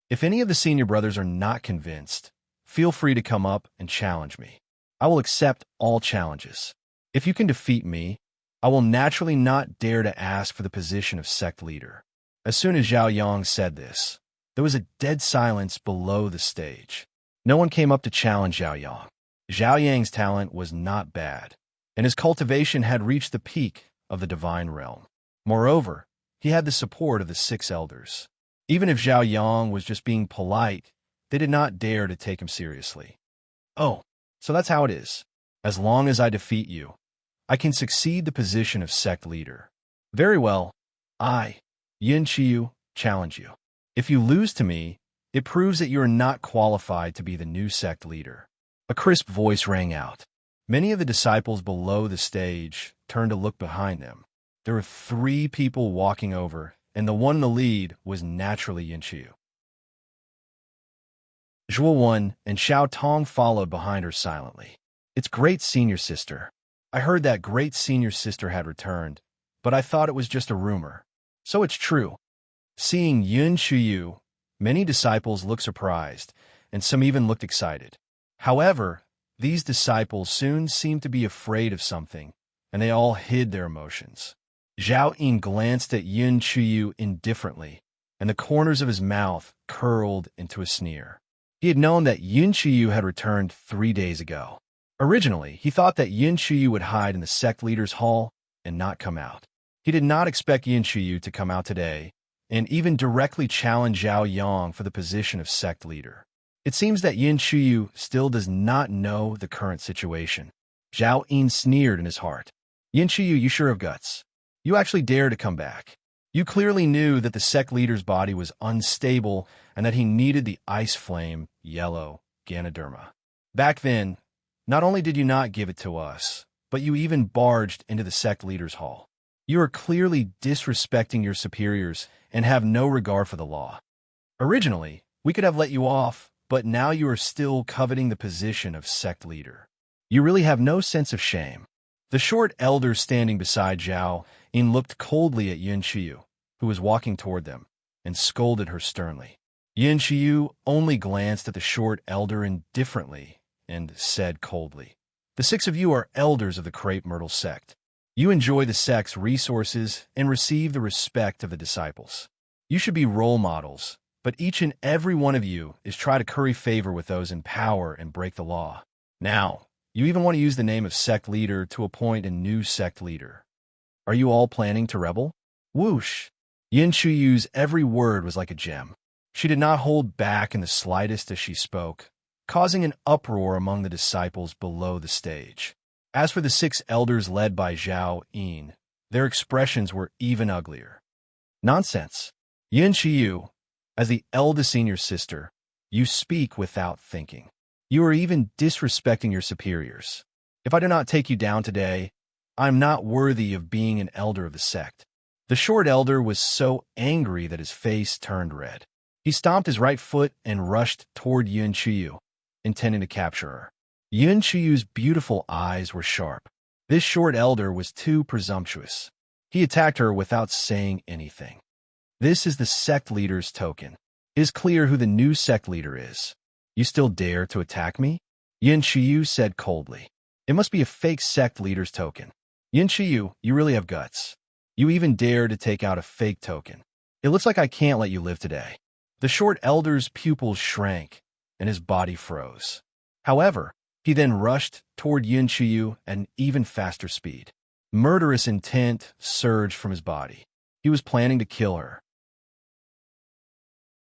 If any of the senior brothers are not convinced, feel free to come up and challenge me. I will accept all challenges. If you can defeat me, I will naturally not dare to ask for the position of sect leader." As soon as Zhao Yang said this, there was a dead silence below the stage. No one came up to challenge Zhao Yang. Zhao Yang's talent was not bad, and his cultivation had reached the peak of the divine realm. Moreover, he had the support of the 6 elders. Even if Zhao Yang was just being polite, they did not dare to take him seriously. "Oh, so that's how it is. As long as I defeat you, I can succeed the position of sect leader. Very well, I, Yin Qiyu, challenge you. If you lose to me, it proves that you are not qualified to be the new sect leader." A crisp voice rang out. Many of the disciples below the stage turned to look behind them. There were 3 people walking over, and the one in the lead was naturally Yunqiu. Zhuo Wen and Xiao Tong followed behind her silently. "It's great senior sister. I heard that great senior sister had returned, but I thought it was just a rumor. So it's true." Seeing Yun Chuyu, many disciples looked surprised, and some even looked excited. However, these disciples soon seemed to be afraid of something, and they all hid their emotions. Zhao Yin glanced at Yun Chuyu indifferently, and the corners of his mouth curled into a sneer. He had known that Yun Chuyu had returned 3 days ago. Originally, he thought that Yun Chuyu would hide in the sect leaders' hall and not come out. He did not expect Yun Chuyu to come out today, and even directly challenge Zhao Yang for the position of sect leader. It seems that Yun Chuyu still does not know the current situation. Zhao Yin sneered in his heart. "Yun Chuyu, you sure have guts. You actually dare to come back. You clearly knew that the sect leader's body was unstable and that he needed the ice flame, yellow, Ganoderma. Back then, not only did you not give it to us, but you even barged into the sect leader's hall. You are clearly disrespecting your superiors and have no regard for the law. Originally, we could have let you off, but now you are still coveting the position of sect leader. You really have no sense of shame." The short elder standing beside Zhao Yin looked coldly at Yun Qiu, who was walking toward them, and scolded her sternly. Yun Qiu only glanced at the short elder indifferently and said coldly, "The 6 of you are elders of the Crepe Myrtle sect. You enjoy the sect's resources and receive the respect of the disciples. You should be role models, but each and every one of you is trying to curry favor with those in power and break the law. Now, you even want to use the name of sect leader to appoint a new sect leader. Are you all planning to rebel?" Whoosh! Yin Chuyu's every word was like a gem. She did not hold back in the slightest as she spoke, causing an uproar among the disciples below the stage. As for the 6 elders led by Zhao Yin, their expressions were even uglier. "Nonsense. Yin Qiu, as the eldest senior sister, you speak without thinking. You are even disrespecting your superiors. If I do not take you down today, I am not worthy of being an elder of the sect." The short elder was so angry that his face turned red. He stomped his right foot and rushed toward Yun Qiu, intending to capture her. Yun Qiu's beautiful eyes were sharp. This short elder was too presumptuous. He attacked her without saying anything. "This is the sect leader's token. It is clear who the new sect leader is. You still dare to attack me?" Yun Qiu said coldly. "It must be a fake sect leader's token. Yun Qiu, you really have guts. You even dare to take out a fake token. It looks like I can't let you live today." The short elder's pupils shrank, and his body froze. However, he then rushed toward Yun Qiu at an even faster speed. Murderous intent surged from his body. He was planning to kill her.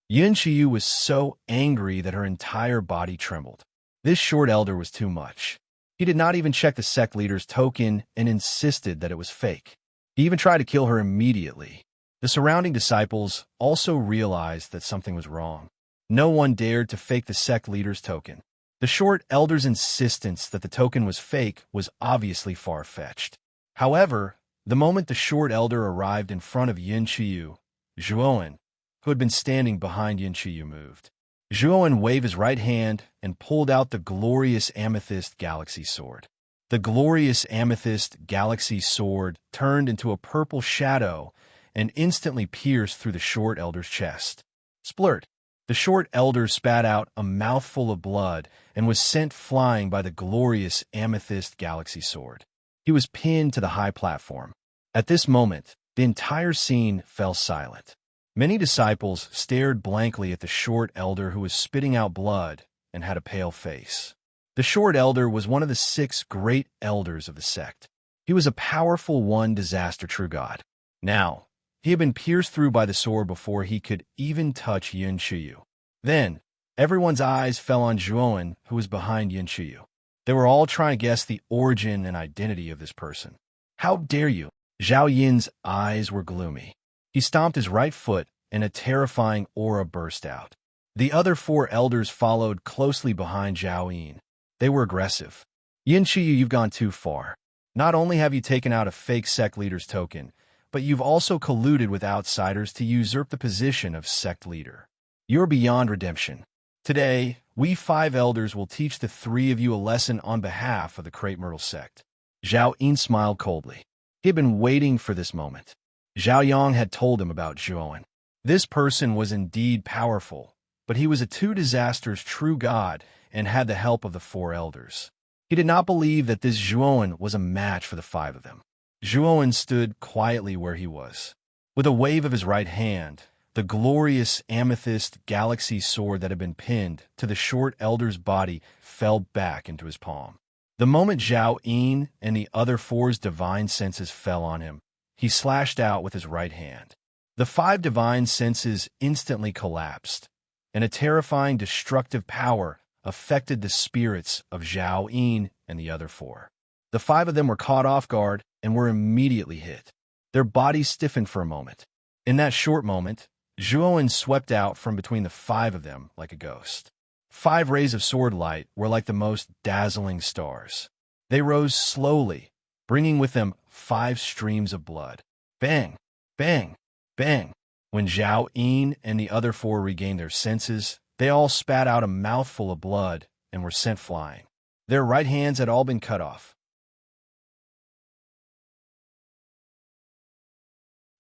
Yun Qiu was so angry that her entire body trembled. This short elder was too much. He did not even check the sect leader's token and insisted that it was fake. He even tried to kill her immediately. The surrounding disciples also realized that something was wrong. No one dared to fake the sect leader's token. The short elder's insistence that the token was fake was obviously far-fetched. However, the moment the short elder arrived in front of Yin Qiu, Zhuowen, who had been standing behind Yin Qiu, moved. Zhuowen waved his right hand and pulled out the glorious amethyst galaxy sword. The glorious amethyst galaxy sword turned into a purple shadow and instantly pierced through the short elder's chest. Splurt! The short elder spat out a mouthful of blood and was sent flying by the glorious amethyst galaxy sword. He was pinned to the high platform. At this moment, the entire scene fell silent. Many disciples stared blankly at the short elder who was spitting out blood and had a pale face. The short elder was one of the 6 great elders of the sect. He was a powerful disaster true god. Now, he had been pierced through by the sword before he could even touch Yun Qiu. Then, everyone's eyes fell on Zhuowen, who was behind Yun Qiu. They were all trying to guess the origin and identity of this person. "How dare you?" Zhao Yin's eyes were gloomy. He stomped his right foot and a terrifying aura burst out. The other 4 elders followed closely behind Zhao Yin. They were aggressive. Yin Qiyu, you've gone too far. Not only have you taken out a fake sect leader's token, but you've also colluded with outsiders to usurp the position of sect leader. You're beyond redemption. Today, we 5 elders will teach the 3 of you a lesson on behalf of the Crepe Myrtle sect. Zhao Yin smiled coldly. He had been waiting for this moment. Zhao Yang had told him about Zhuowen. This person was indeed powerful, but he was a 2 disasters true god and had the help of the 4 elders. He did not believe that this Zhuowen was a match for the 5 of them. Zhuowen stood quietly where he was. With a wave of his right hand, the glorious amethyst galaxy sword that had been pinned to the short elder's body fell back into his palm. The moment Zhao Yin and the other 4's divine senses fell on him, he slashed out with his right hand. The 5 divine senses instantly collapsed, and a terrifying destructive power affected the spirits of Zhao Yin and the other 4. The 5 of them were caught off guard and were immediately hit. Their bodies stiffened for a moment. In that short moment, Zhuowen swept out from between the 5 of them like a ghost. 5 rays of sword light were like the most dazzling stars. They rose slowly, bringing with them 5 streams of blood. Bang! Bang! Bang! When Zhao Yin and the other 4 regained their senses, they all spat out a mouthful of blood and were sent flying. Their right hands had all been cut off.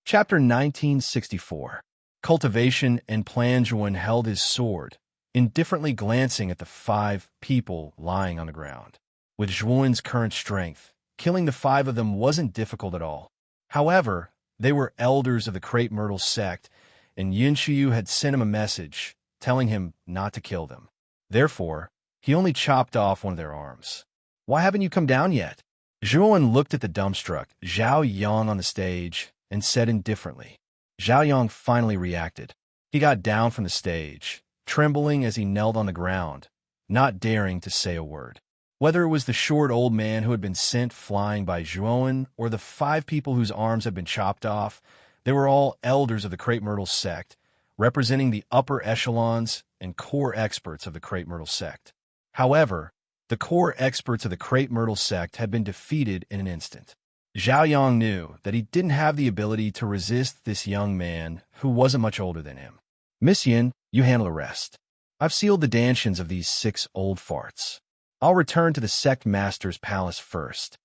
Chapter 1964. Cultivation and Plan. Zhuowen held his sword, indifferently glancing at the 5 people lying on the ground. With Zhuowen's current strength, killing the 5 of them wasn't difficult at all. However, they were elders of the Crepe Myrtle sect, and Yin Qiyu had sent him a message telling him not to kill them. Therefore, he only chopped off one of their arms. Why haven't you come down yet? Zhuowen looked at the dumbstruck Zhao Yang on the stage and said indifferently. Zhao Yang finally reacted. He got down from the stage, trembling as he knelt on the ground, not daring to say a word. Whether it was the short old man who had been sent flying by Zhuowen or the 5 people whose arms had been chopped off, they were all elders of the Crepe Myrtle sect, representing the upper echelons and core experts of the Crepe Myrtle sect. However, the core experts of the Crepe Myrtle sect had been defeated in an instant. Zhao Yang knew that he didn't have the ability to resist this young man who wasn't much older than him. Miss Yin, you handle the rest. I've sealed the dantions of these 6 old farts. I'll return to the sect master's palace first.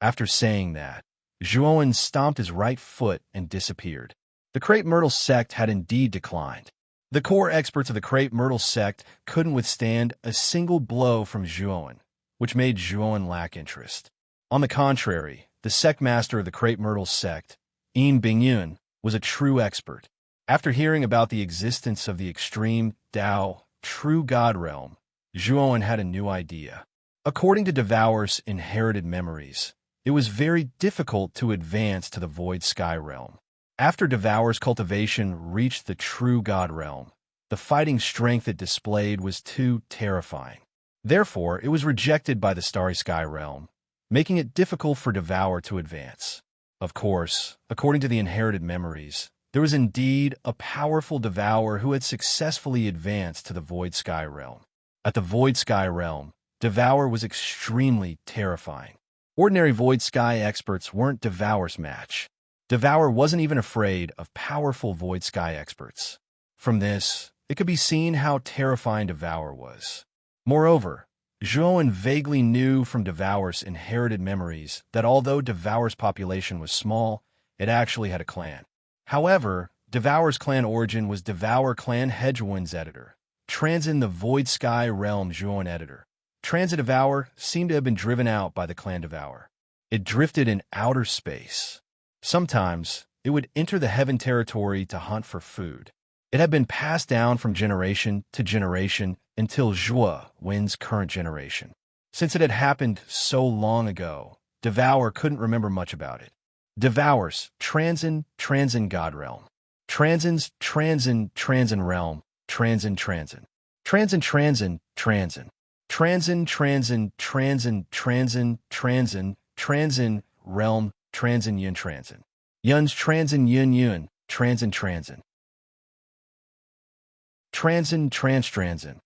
After saying that, Zhuowen stomped his right foot and disappeared. The Crepe Myrtle sect had indeed declined. The core experts of the Crepe Myrtle sect couldn't withstand a single blow from Zhuowen, which made Zhuowen lack interest. On the contrary, the sect master of the Crepe Myrtle sect, Yin Bingyun, was a true expert. After hearing about the existence of the extreme Dao, true God realm, Zhuowen had a new idea. According to Devour's inherited memories, it was very difficult to advance to the Void Sky realm. After Devour's cultivation reached the true God realm, the fighting strength it displayed was too terrifying. Therefore, it was rejected by the Starry Sky realm, making it difficult for Devour to advance. Of course, according to the inherited memories, there was indeed a powerful Devour who had successfully advanced to the Void Sky realm. At the Void Sky realm, Devour was extremely terrifying. Ordinary Void Sky experts weren't Devour's match. Devour wasn't even afraid of powerful Void Sky experts. From this, it could be seen how terrifying Devour was. Moreover, Zhuowen vaguely knew from Devour's inherited memories that although Devour's population was small, it actually had a clan. However, Devour's clan origin was Devour clan Hedgewind's editor, Transin the Void Sky realm Zhuowen editor. Transit Devour seemed to have been driven out by the clan Devour. It drifted in outer space. Sometimes, it would enter the heaven territory to hunt for food. It had been passed down from generation to generation until Zhuowen's current generation. Since it had happened so long ago, Devour couldn't remember much about it. Devour's Transin God realm. Transin's Transin realm. Transin. Transin realm. Transin Yun Transin. Yun's Transin Yun. Transin. transin.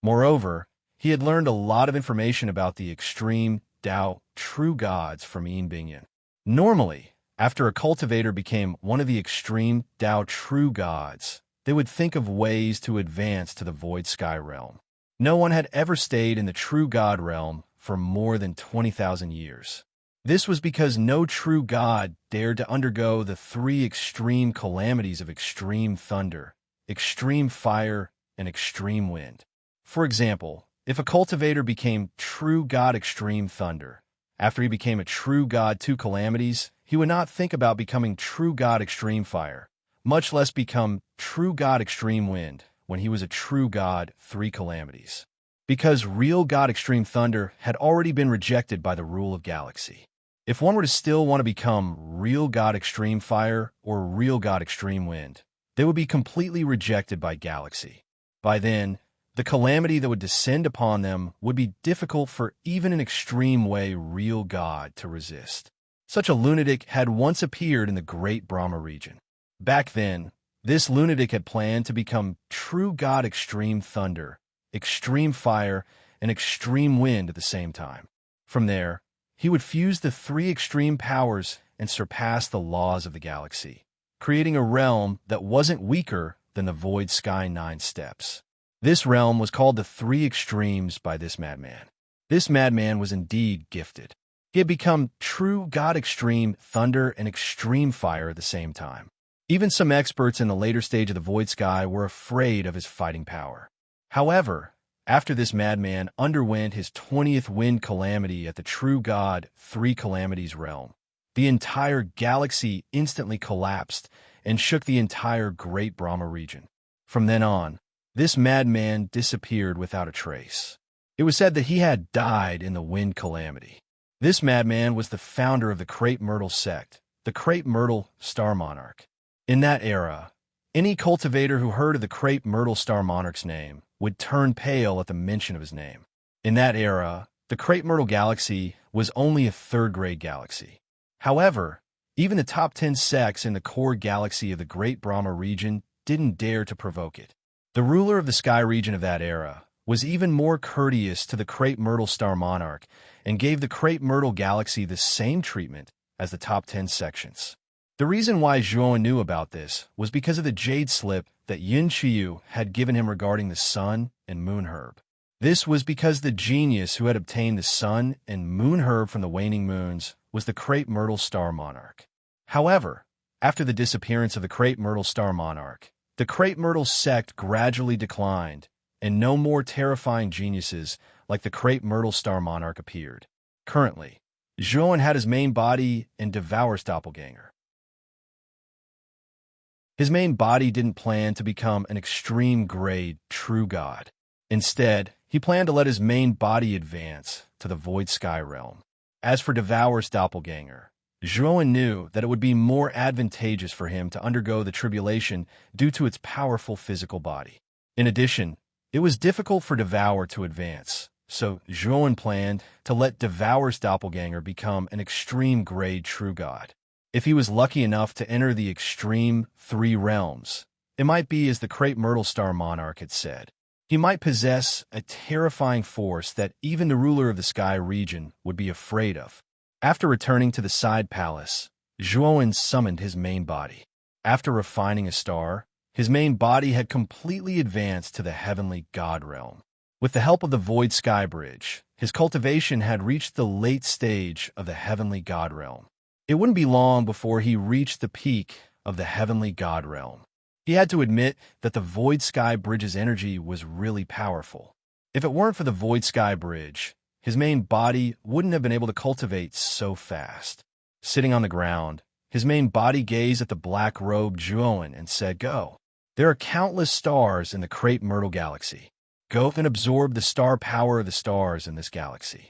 Moreover, he had learned a lot of information about the extreme Tao true gods from Yin Bingyan. Normally, after a cultivator became one of the extreme Tao true gods, they would think of ways to advance to the void sky realm. No one had ever stayed in the true god realm for more than 20,000 years. This was because no true god dared to undergo the three extreme calamities of extreme thunder, extreme fire, and extreme wind. For example, if a cultivator became true god extreme thunder, after he became a true god two calamities, he would not think about becoming true god extreme fire, much less become true god extreme wind when he was a true god three calamities. Because real god extreme thunder had already been rejected by the rule of galaxy. If one were to still want to become real god extreme fire or real god extreme wind, they would be completely rejected by galaxy. By then, the calamity that would descend upon them would be difficult for even an extreme way real god to resist. Such a lunatic had once appeared in the Great Brahma region. Back then, this lunatic had planned to become true god extreme thunder, extreme fire, and extreme wind at the same time. From there, he would fuse the three extreme powers and surpass the laws of the galaxy, creating a realm that wasn't weaker than the void sky 9 steps. This realm was called the Three Extremes by this madman. This madman was indeed gifted. He had become true god extreme thunder and extreme fire at the same time. Even some experts in the later stage of the void sky were afraid of his fighting power. However, after this madman underwent his 20th wind calamity at the true god three calamities realm, the entire galaxy instantly collapsed and shook the entire Great Brahma region. From then on, this madman disappeared without a trace. It was said that he had died in the wind calamity. This madman was the founder of the Crepe Myrtle sect, the Crepe Myrtle Star Monarch. In that era, any cultivator who heard of the Crepe Myrtle Star Monarch's name would turn pale at the mention of his name. In that era, the Crepe Myrtle galaxy was only a third-grade galaxy. However, even the top 10 sects in the core galaxy of the Great Brahma region didn't dare to provoke it. The ruler of the sky region of that era was even more courteous to the Crepe Myrtle Star Monarch and gave the Crepe Myrtle galaxy the same treatment as the top 10 sections. The reason why Zhuo knew about this was because of the jade slip that Yin Qiyu had given him regarding the sun and moon herb. This was because the genius who had obtained the sun and moon herb from the waning moons was the Crepe Myrtle Star Monarch. However, after the disappearance of the Crepe Myrtle Star Monarch, the Crepe Myrtle sect gradually declined, and no more terrifying geniuses like the Crepe Myrtle Star Monarch appeared. Currently, Zhuo had his main body and Devour's doppelganger. His main body didn't plan to become an extreme-grade true god. Instead, he planned to let his main body advance to the void sky realm. As for Devour's doppelganger, Zhuo knew that it would be more advantageous for him to undergo the tribulation due to its powerful physical body. In addition, it was difficult for Devour to advance, so Zhuo planned to let Devour's doppelganger become an extreme-grade true god. If he was lucky enough to enter the extreme 3 realms, it might be as the Crepe Myrtle Star Monarch had said. He might possess a terrifying force that even the ruler of the sky region would be afraid of. After returning to the side palace, Zhuo summoned his main body. After refining a star, his main body had completely advanced to the heavenly god realm. With the help of the void sky bridge, his cultivation had reached the late stage of the heavenly god realm. It wouldn't be long before he reached the peak of the heavenly god realm. He had to admit that the void sky bridge's energy was really powerful. If it weren't for the void sky bridge, his main body wouldn't have been able to cultivate so fast. Sitting on the ground, his main body gazed at the black-robed Zhuo and said, "Go. There are countless stars in the Crepe Myrtle galaxy. Go and absorb the star power of the stars in this galaxy."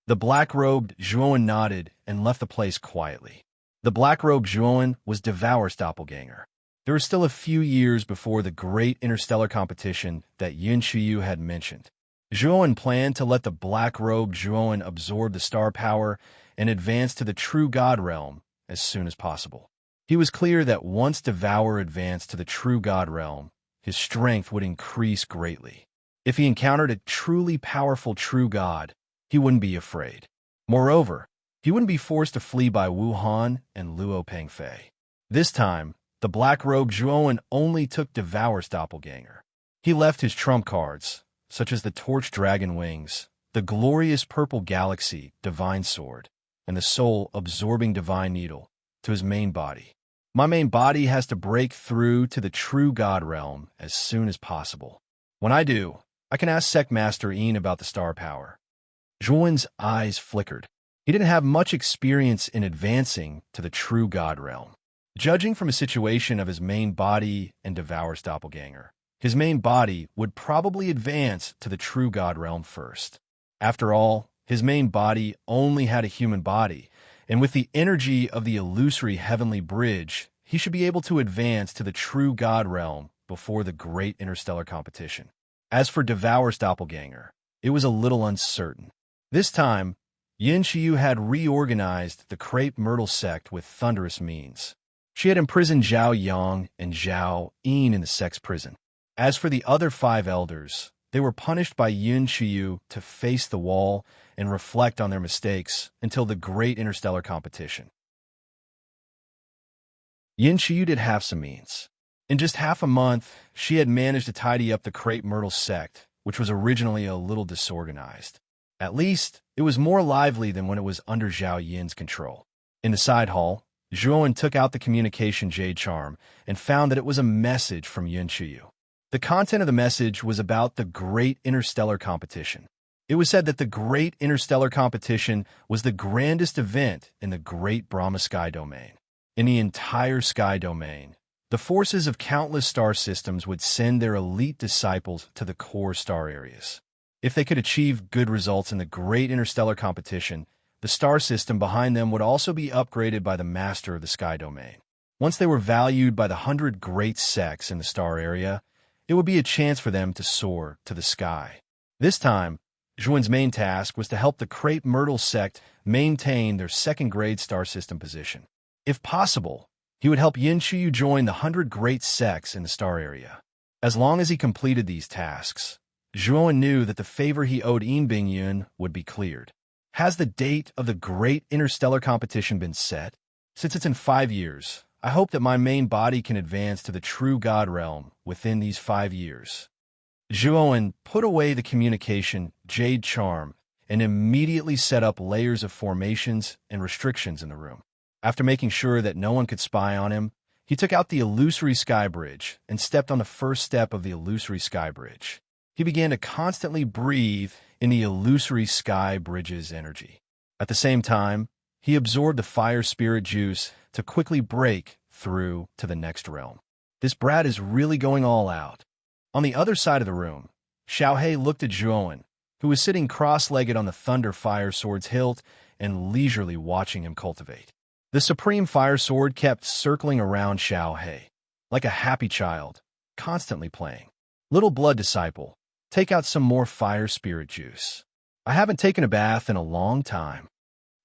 The black-robed Zhuo nodded and left the place quietly. The black-robed Zhuo was Devour's doppelganger. There were still a few years before the great interstellar competition that Yin Qiyu had mentioned. Zhuo planned to let the black-robed Zhuo absorb the star power and advance to the true god realm as soon as possible. He was clear that once Devour advanced to the true god realm, his strength would increase greatly. If he encountered a truly powerful true god, he wouldn't be afraid. Moreover, he wouldn't be forced to flee by Wu Han and Luo Pengfei. This time, the black-robed Zhuowen only took Devour's doppelganger. He left his trump cards, such as the Torch Dragon Wings, the glorious Purple Galaxy Divine Sword, and the soul-absorbing Divine Needle, to his main body. My main body has to break through to the true God realm as soon as possible. When I do, I can ask Sect Master Ian about the star power. Zhuowen's eyes flickered. He didn't have much experience in advancing to the true God realm. Judging from a situation of his main body and Devour's doppelganger, his main body would probably advance to the true God realm first. After all, his main body only had a human body, and with the energy of the illusory heavenly bridge, he should be able to advance to the true God realm before the great interstellar competition. As for Devour's doppelganger, it was a little uncertain. This time, Yin Qiyu had reorganized the Crepe Myrtle sect with thunderous means. She had imprisoned Zhao Yang and Zhao Yin in the sect's prison. As for the other 5 elders, they were punished by Yin Qiyu to face the wall and reflect on their mistakes until the great interstellar competition. Yin Qiyu did have some means. In just half a month, she had managed to tidy up the Crepe Myrtle sect, which was originally a little disorganized. At least, it was more lively than when it was under Zhao Yin's control. In the side hall, Zhuowen took out the communication jade charm and found that it was a message from Yin Qiyu. The content of the message was about the great interstellar competition. It was said that the great interstellar competition was the grandest event in the great Brahma sky domain. In the entire sky domain, the forces of countless star systems would send their elite disciples to the core star areas. If they could achieve good results in the great interstellar competition, the star system behind them would also be upgraded by the master of the sky domain. Once they were valued by the 100 great sects in the star area, it would be a chance for them to soar to the sky. This time, Zhuowen's main task was to help the Crepe Myrtle sect maintain their second-grade star system position. If possible, he would help Yin Qiyu join the 100 great sects in the star area. As long as he completed these tasks, Zhuowen knew that the favor he owed Yin Bingyun would be cleared. Has the date of the great interstellar competition been set? Since it's in 5 years, I hope that my main body can advance to the true God realm within these 5 years. Zhuowen put away the communication jade charm and immediately set up layers of formations and restrictions in the room. After making sure that no one could spy on him, he took out the illusory sky bridge and stepped on the first step of the illusory sky bridge. He began to constantly breathe in the illusory sky bridge's energy. At the same time, he absorbed the fire spirit juice to quickly break through to the next realm. This brat is really going all out. On the other side of the room, Xiaohe looked at Zhuowen, who was sitting cross-legged on the Thunder Fire Sword's hilt and leisurely watching him cultivate. The Supreme Fire Sword kept circling around Xiaohe, like a happy child, constantly playing. Little blood disciple, take out some more fire spirit juice. I haven't taken a bath in a long time,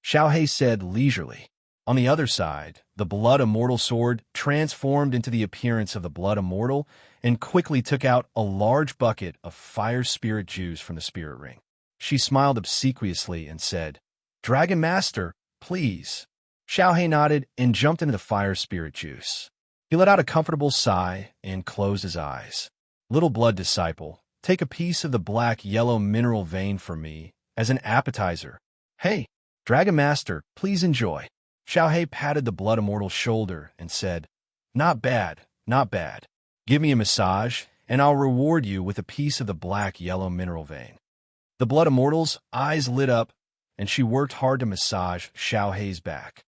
Xiaohe said leisurely. On the other side, the Blood Immortal sword transformed into the appearance of the Blood Immortal and quickly took out a large bucket of fire spirit juice from the spirit ring. She smiled obsequiously and said, "Dragon Master, please." Xiaohe nodded and jumped into the fire spirit juice. He let out a comfortable sigh and closed his eyes. Little blood disciple, take a piece of the black-yellow mineral vein for me as an appetizer. Hey, Dragon Master, please enjoy. Xiaohe patted the Blood Immortal's shoulder and said, "Not bad, not bad. Give me a massage, and I'll reward you with a piece of the black-yellow mineral vein." The Blood Immortal's eyes lit up, and she worked hard to massage Xiaohe's back.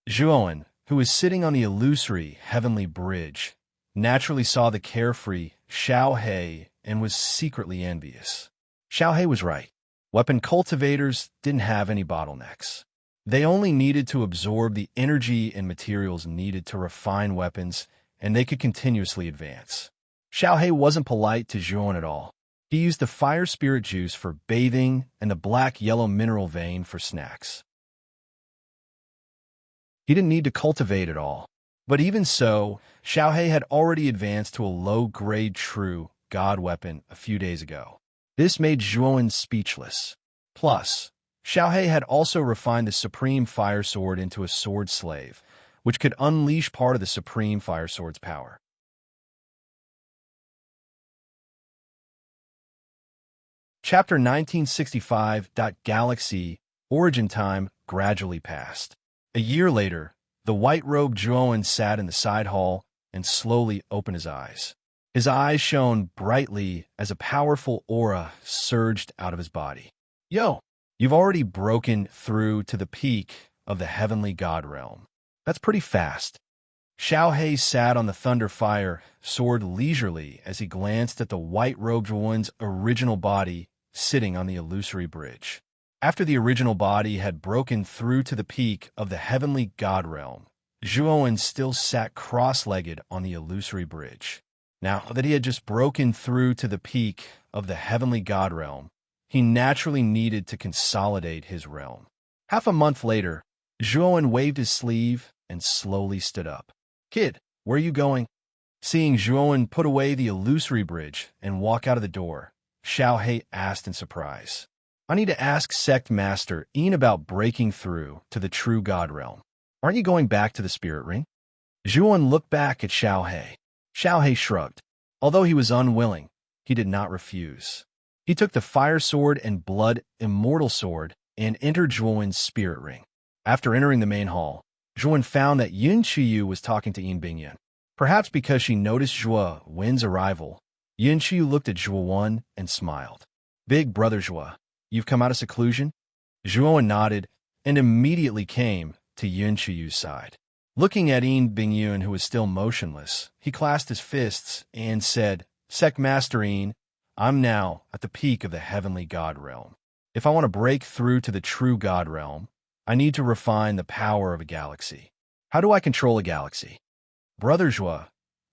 Zhuowen, who was sitting on the illusory heavenly bridge, naturally saw the carefree Xiaohe and was secretly envious. Xiaohe was right. Weapon cultivators didn't have any bottlenecks. They only needed to absorb the energy and materials needed to refine weapons, and they could continuously advance. Xiaohe wasn't polite to Zhuowen at all. He used the fire spirit juice for bathing and the black-yellow mineral vein for snacks. He didn't need to cultivate at all. But even so, Xiaohe had already advanced to a low-grade true god weapon a few days ago. This made Zhuowen speechless. Plus, Xiaohe had also refined the Supreme Fire Sword into a sword slave, which could unleash part of the Supreme Fire Sword's power. Chapter 1965. Galaxy Origin time gradually passed. A year later, the white-robed Zhuowen sat in the side hall and slowly opened his eyes. His eyes shone brightly as a powerful aura surged out of his body. Yo, you've already broken through to the peak of the heavenly god realm. That's pretty fast. Xiaohe sat on the thunder fire sword leisurely as he glanced at the white-robed Zhuowen's original body sitting on the illusory bridge. After the original body had broken through to the peak of the heavenly god realm, Zhuowen still sat cross-legged on the illusory bridge. Now that he had just broken through to the peak of the heavenly god realm, he naturally needed to consolidate his realm. Half a month later, Zhuowen waved his sleeve and slowly stood up. "Kid, where are you going?" Seeing Zhuowen put away the illusory bridge and walk out of the door, Xiaohe asked in surprise. "I need to ask Sect Master Ian about breaking through to the true god realm. Aren't you going back to the spirit ring?" Zhuowen looked back at Xiaohe. Xiaohe shrugged. Although he was unwilling, he did not refuse. He took the fire sword and blood immortal sword and entered Zhuowen's spirit ring. After entering the main hall, Zhuowen found that Yun Qiyu was talking to Yin Bingyun. Perhaps because she noticed Zhuowen's arrival, Yun Qiyu looked at Zhuowen and smiled. "Big brother Zhuo, you've come out of seclusion?" Zhuowen nodded and immediately came to Yun Qiyu's side. Looking at Yin Bingyun, who was still motionless, he clasped his fists and said, "Sect Master Yin, I'm now at the peak of the heavenly god realm. If I want to break through to the true god realm, I need to refine the power of a galaxy. How do I control a galaxy?" "Brother Zhuo,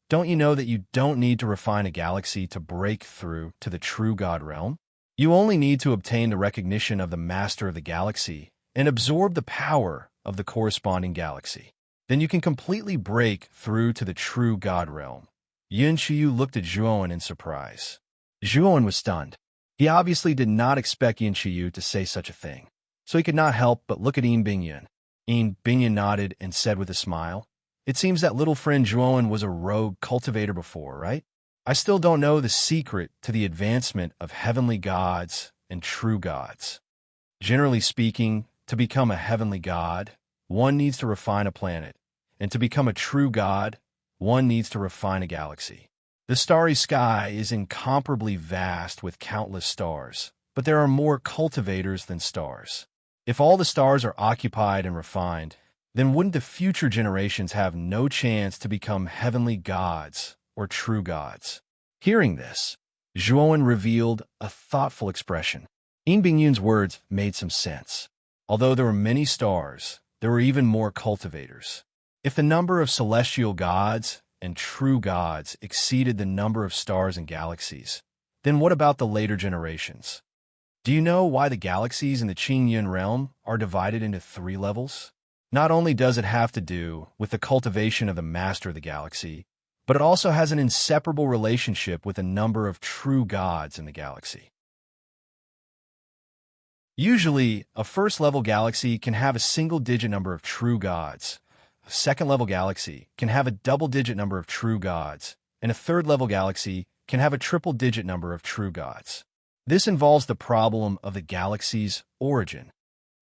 don't you know that you don't need to refine a galaxy to break through to the true god realm? You only need to obtain the recognition of the master of the galaxy and absorb the power of the corresponding galaxy. Then you can completely break through to the true god realm." Yun Qiyu looked at Zhuowen in surprise. Zhuowen was stunned. He obviously did not expect Yin Qiyu to say such a thing, so he could not help but look at Yin Bingyun. Yin Bingyun nodded and said with a smile, "It seems that little friend Zhuowen was a rogue cultivator before, right? I still don't know the secret to the advancement of heavenly gods and true gods. Generally speaking, to become a heavenly god, one needs to refine a planet, and to become a true god, one needs to refine a galaxy. The starry sky is incomparably vast with countless stars, but there are more cultivators than stars. If all the stars are occupied and refined, then wouldn't the future generations have no chance to become heavenly gods or true gods?" Hearing this, Zhuowen revealed a thoughtful expression. Yin Bingyun's words made some sense. Although there were many stars, there were even more cultivators. If the number of celestial gods and true gods exceeded the number of stars and galaxies, then what about the later generations? Do you know why the galaxies in the Qingyun realm are divided into 3 levels? Not only does it have to do with the cultivation of the master of the galaxy, but it also has an inseparable relationship with the number of true gods in the galaxy. Usually, a first-level galaxy can have a single-digit number of true gods, a second-level galaxy can have a double-digit number of true gods, and a third-level galaxy can have a triple-digit number of true gods. This involves the problem of the galaxy's origin.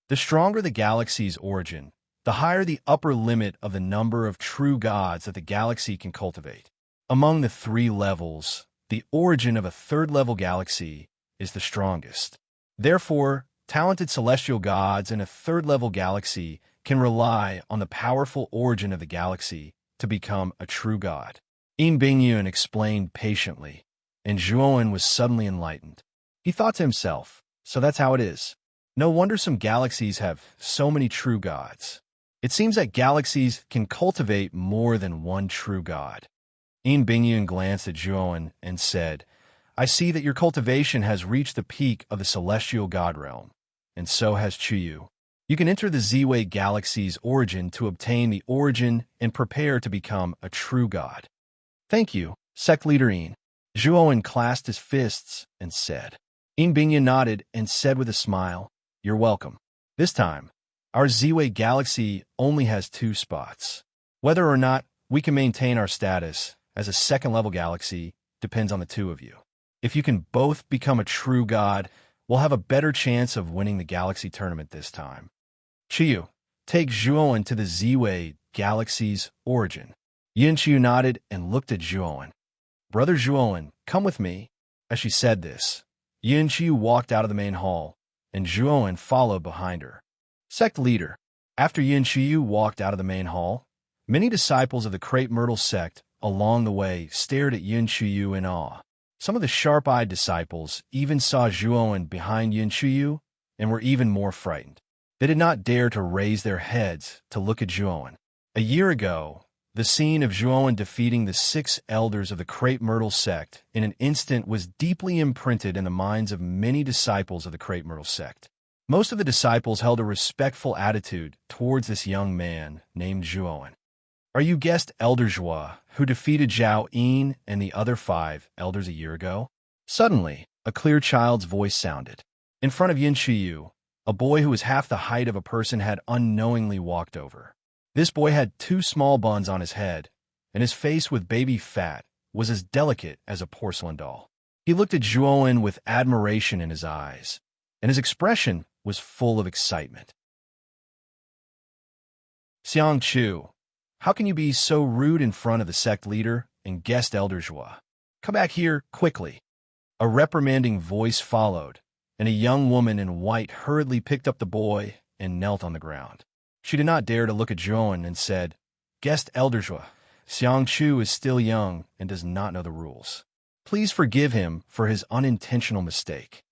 The stronger the galaxy's origin, the higher the upper limit of the number of true gods that the galaxy can cultivate. Among the 3 levels, the origin of a third-level galaxy is the strongest. Therefore, talented celestial gods in a third-level galaxy can rely on the powerful origin of the galaxy to become a true god. Yin Bingyun explained patiently, and Zhuowen was suddenly enlightened. He thought to himself, so that's how it is. No wonder some galaxies have so many true gods. It seems that galaxies can cultivate more than one true god. Yin Bingyun glanced at Zhuowen and said, "I see that your cultivation has reached the peak of the celestial god realm, and so has Qiyu. You can enter the Z-Way Galaxy's origin to obtain the origin and prepare to become a true god. Thank you, sect leader Een. Zhuowen clasped his fists and said. Een Bingya nodded and said with a smile, You're welcome. This time, our Z-Way Galaxy only has 2 spots. Whether or not we can maintain our status as a second-level galaxy depends on the 2 of you. If you can both become a true god, we'll have a better chance of winning the galaxy tournament this time. Chiyu, take Zhuowen to the Z-Way Galaxy's origin. Yin Chiyu nodded and looked at Zhuowen. Brother Zhuowen, come with me. As she said this, Yin Chiyu walked out of the main hall, and Zhuowen followed behind her. Sect leader. After Yin Chiyu walked out of the main hall, many disciples of the Crepe Myrtle sect along the way stared at Yin Chiyu in awe. Some of the sharp-eyed disciples even saw Zhuowen behind Yin Chiyu and were even more frightened. They did not dare to raise their heads to look at Zhuowen. A year ago, the scene of Zhuowen defeating the 6 elders of the Crepe Myrtle sect in an instant was deeply imprinted in the minds of many disciples of the Crepe Myrtle sect. Most of the disciples held a respectful attitude towards this young man named Zhuowen. Are you guest Elder Zhua, who defeated Zhao Yin and the other 5 elders a year ago? Suddenly, a clear child's voice sounded. In front of Yin Chiyu, a boy who was half the height of a person had unknowingly walked over. This boy had 2 small buns on his head, and his face with baby fat was as delicate as a porcelain doll. He looked at Zhuowen with admiration in his eyes, and his expression was full of excitement. Xiang Chu, how can you be so rude in front of the sect leader and guest Elder Zhua? Come back here, quickly. A reprimanding voice followed, and a young woman in white hurriedly picked up the boy and knelt on the ground. She did not dare to look at Zhuowen and said, Guest Elder Zhua, Xiang Chu is still young and does not know the rules. Please forgive him for his unintentional mistake.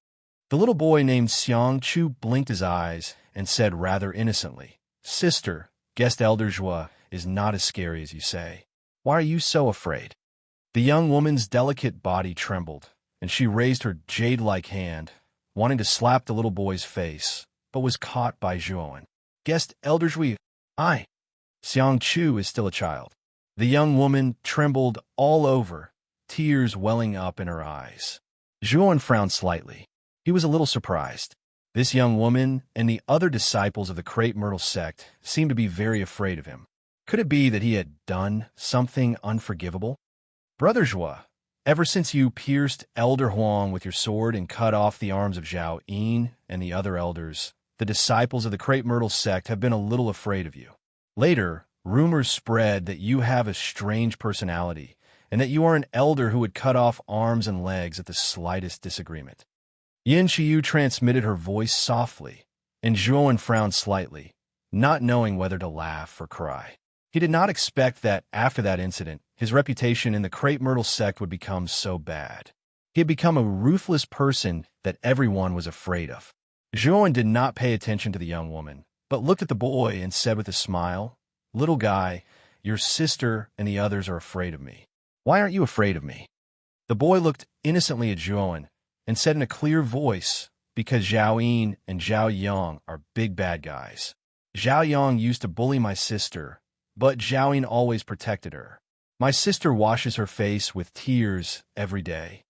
The little boy named Xiang Chu blinked his eyes and said rather innocently, Sister, guest Elder Zhua is not as scary as you say. Why are you so afraid? The young woman's delicate body trembled, and she raised her jade-like hand, wanting to slap the little boy's face, but was caught by Zhuowen. Guest Elder Zhui, Xiang Chu is still a child. The young woman trembled all over, tears welling up in her eyes. Zhuowen frowned slightly. He was a little surprised. This young woman and the other disciples of the Crepe Myrtle sect seemed to be very afraid of him. Could it be that he had done something unforgivable? Brother Zhua, ever since you pierced Elder Huang with your sword and cut off the arms of Zhao Yin and the other elders, the disciples of the Crepe Myrtle sect have been a little afraid of you. Later, rumors spread that you have a strange personality and that you are an elder who would cut off arms and legs at the slightest disagreement. Yin Chiyu transmitted her voice softly, and Zhuowen frowned slightly, not knowing whether to laugh or cry. He did not expect that after that incident, his reputation in the Crepe Myrtle sect would become so bad. He had become a ruthless person that everyone was afraid of. Zhuowen did not pay attention to the young woman, but looked at the boy and said with a smile, Little guy, your sister and the others are afraid of me. Why aren't you afraid of me? The boy looked innocently at Zhuowen and said in a clear voice, Because Zhao Yin and Zhao Yang are big bad guys. Zhao Yang used to bully my sister, but Zhao Yin always protected her. My sister washes her face with tears every day.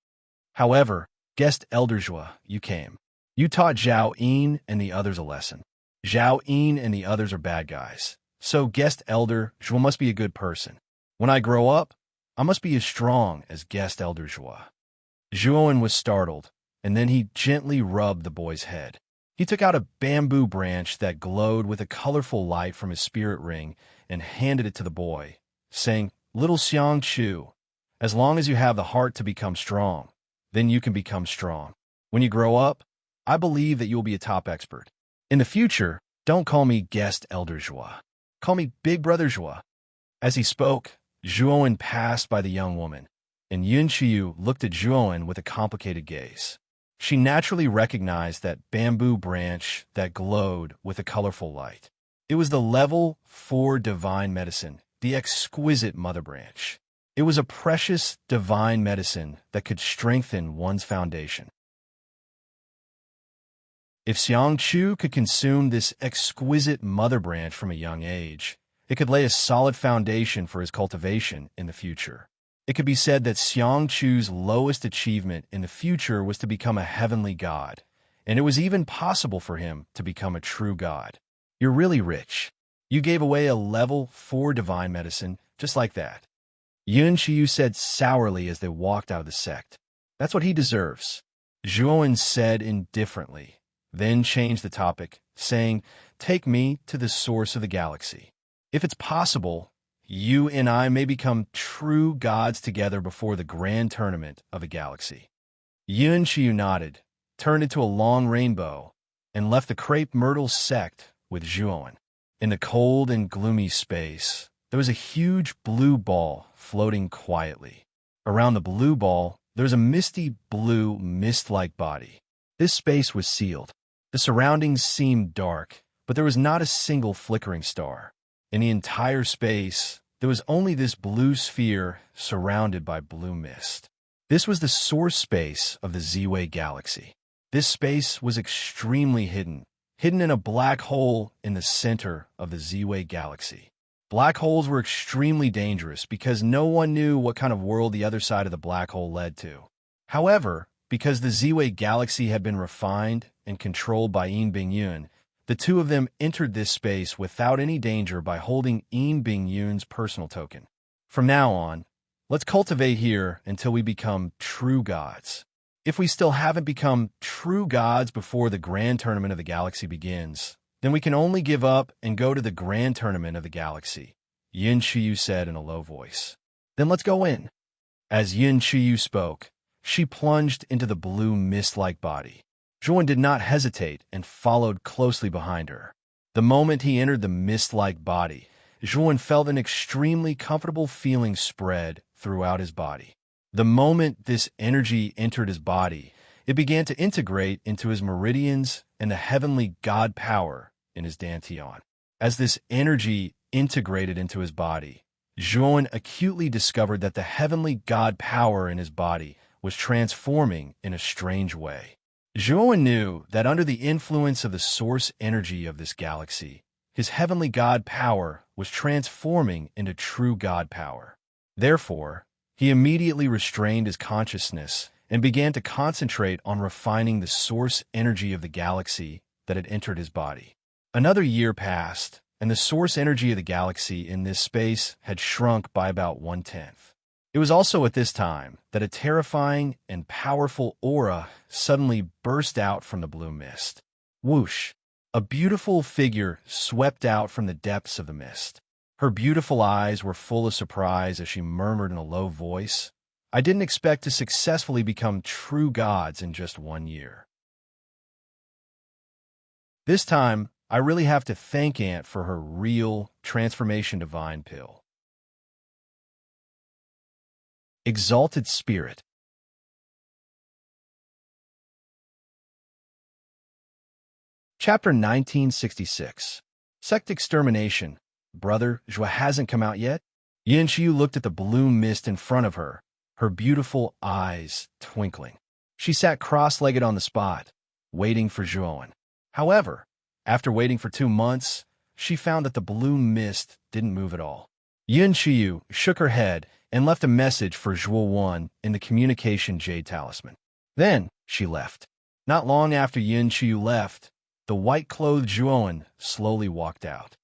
However, guest Elder Zhua, you came. You taught Zhao Yin and the others a lesson. Zhao Yin and the others are bad guys. So guest Elder Zhua must be a good person. When I grow up, I must be as strong as guest Elder Zhua. Zhuowen was startled, and then he gently rubbed the boy's head. He took out a bamboo branch that glowed with a colorful light from his spirit ring and handed it to the boy, saying, Little Xiang Chu, as long as you have the heart to become strong, then you can become strong. When you grow up, I believe that you will be a top expert. In the future, don't call me guest Elder Zhua. Call me Big Brother Zhua. As he spoke, Zhuowen passed by the young woman, and Yin Chiyu looked at Zhuowen with a complicated gaze. She naturally recognized that bamboo branch that glowed with a colorful light. It was the level 4 divine medicine, the exquisite mother branch. It was a precious divine medicine that could strengthen one's foundation. If Xiangchu could consume this exquisite mother branch from a young age, it could lay a solid foundation for his cultivation in the future. It could be said that Xiangchu's lowest achievement in the future was to become a heavenly god, and it was even possible for him to become a true god. You're really rich. You gave away a level 4 divine medicine just like that. Yun Qiu said sourly as they walked out of the sect. That's what he deserves. Zhuowen said indifferently, then changed the topic, saying, take me to the source of the galaxy. If it's possible, you and I may become true gods together before the grand tournament of the galaxy. Yun Qiu nodded, turned into a long rainbow, and left the crepe myrtle sect with Zhuowen. In the cold and gloomy space, there was a huge blue ball floating quietly. Around the blue ball, there was a misty blue mist-like body. This space was sealed. The surroundings seemed dark, but there was not a single flickering star. In the entire space, there was only this blue sphere surrounded by blue mist. This was the source space of the Ziwei galaxy. This space was extremely hidden in a black hole in the center of the Ziwei galaxy. Black holes were extremely dangerous because no one knew what kind of world the other side of the black hole led to. However, because the Ziwei galaxy had been refined and controlled by Yin Bingyun, the two of them entered this space without any danger by holding Yin Bingyun's personal token. From now on, let's cultivate here until we become true gods. If we still haven't become true gods before the grand tournament of the galaxy begins, then we can only give up and go to the grand tournament of the galaxy, Yin Qiu said in a low voice. Then let's go in. As Yin Qiu spoke, she plunged into the blue mist-like body. Zhuowen did not hesitate and followed closely behind her. The moment he entered the mist-like body, Zhuowen felt an extremely comfortable feeling spread throughout his body. The moment this energy entered his body, it began to integrate into his meridians and the heavenly god power in his dantian. As this energy integrated into his body, Zhuowen acutely discovered that the heavenly god power in his body was transforming in a strange way. Zhuowen knew that under the influence of the source energy of this galaxy, his heavenly god power was transforming into true god power. Therefore, he immediately restrained his consciousness and began to concentrate on refining the source energy of the galaxy that had entered his body. Another year passed, and the source energy of the galaxy in this space had shrunk by about 1/10. It was also at this time that a terrifying and powerful aura suddenly burst out from the blue mist. Whoosh! A beautiful figure swept out from the depths of the mist. Her beautiful eyes were full of surprise as she murmured in a low voice, I didn't expect to successfully become true gods in just 1 year. This time, I really have to thank Aunt for her real transformation divine pill. Exalted Spirit. Chapter 1966. Sect Extermination. Brother, Zhua hasn't come out yet? Yin Qiu looked at the blue mist in front of her, her beautiful eyes twinkling. She sat cross-legged on the spot, waiting for Zhuowen. However, after waiting for 2 months, she found that the blue mist didn't move at all. Yin Qiu shook her head and left a message for Zhuowen in the communication jade talisman. Then she left. Not long after Yin Qiu left, the white-clothed Zhuowen slowly walked out.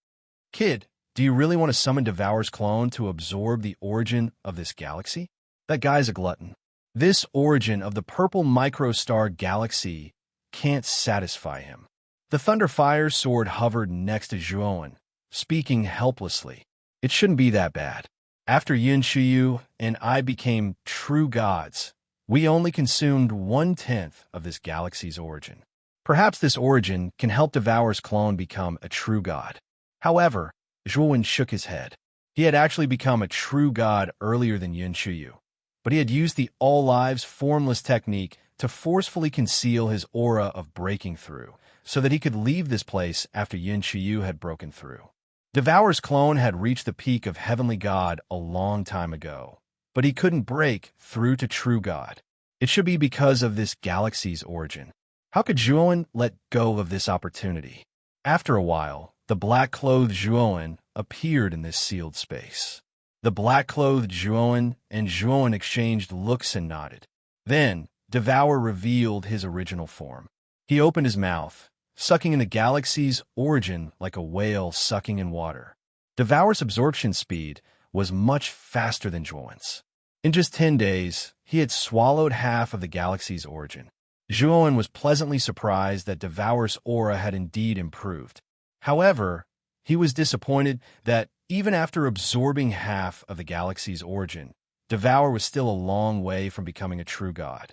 Kid, do you really want to summon Devourer's clone to absorb the origin of this galaxy? That guy's a glutton. This origin of the purple microstar galaxy can't satisfy him. The Thunderfire sword hovered next to Zhuowen, speaking helplessly. It shouldn't be that bad. After Yin Qiu and I became true gods, we only consumed 1/10 of this galaxy's origin. Perhaps this origin can help Devourer's clone become a true god. However, Zhuowen shook his head. He had actually become a true god earlier than Yin Qiu, but he had used the all-lives formless technique to forcefully conceal his aura of breaking through, so that he could leave this place after Yin Qiu had broken through. Devourer's clone had reached the peak of Heavenly God a long time ago, but he couldn't break through to True God. It should be because of this galaxy's origin. How could Zhuowen let go of this opportunity? After a while, the black-clothed Zhuowen appeared in this sealed space. The black-clothed Zhuowen and Zhuowen exchanged looks and nodded. Then, Devour revealed his original form. He opened his mouth, sucking in the galaxy's origin like a whale sucking in water. Devour's absorption speed was much faster than Zhuowen's. In just 10 days, he had swallowed half of the galaxy's origin. Zhuowen was pleasantly surprised that Devour's aura had indeed improved. However, he was disappointed that, even after absorbing half of the galaxy's origin, Devour was still a long way from becoming a true god.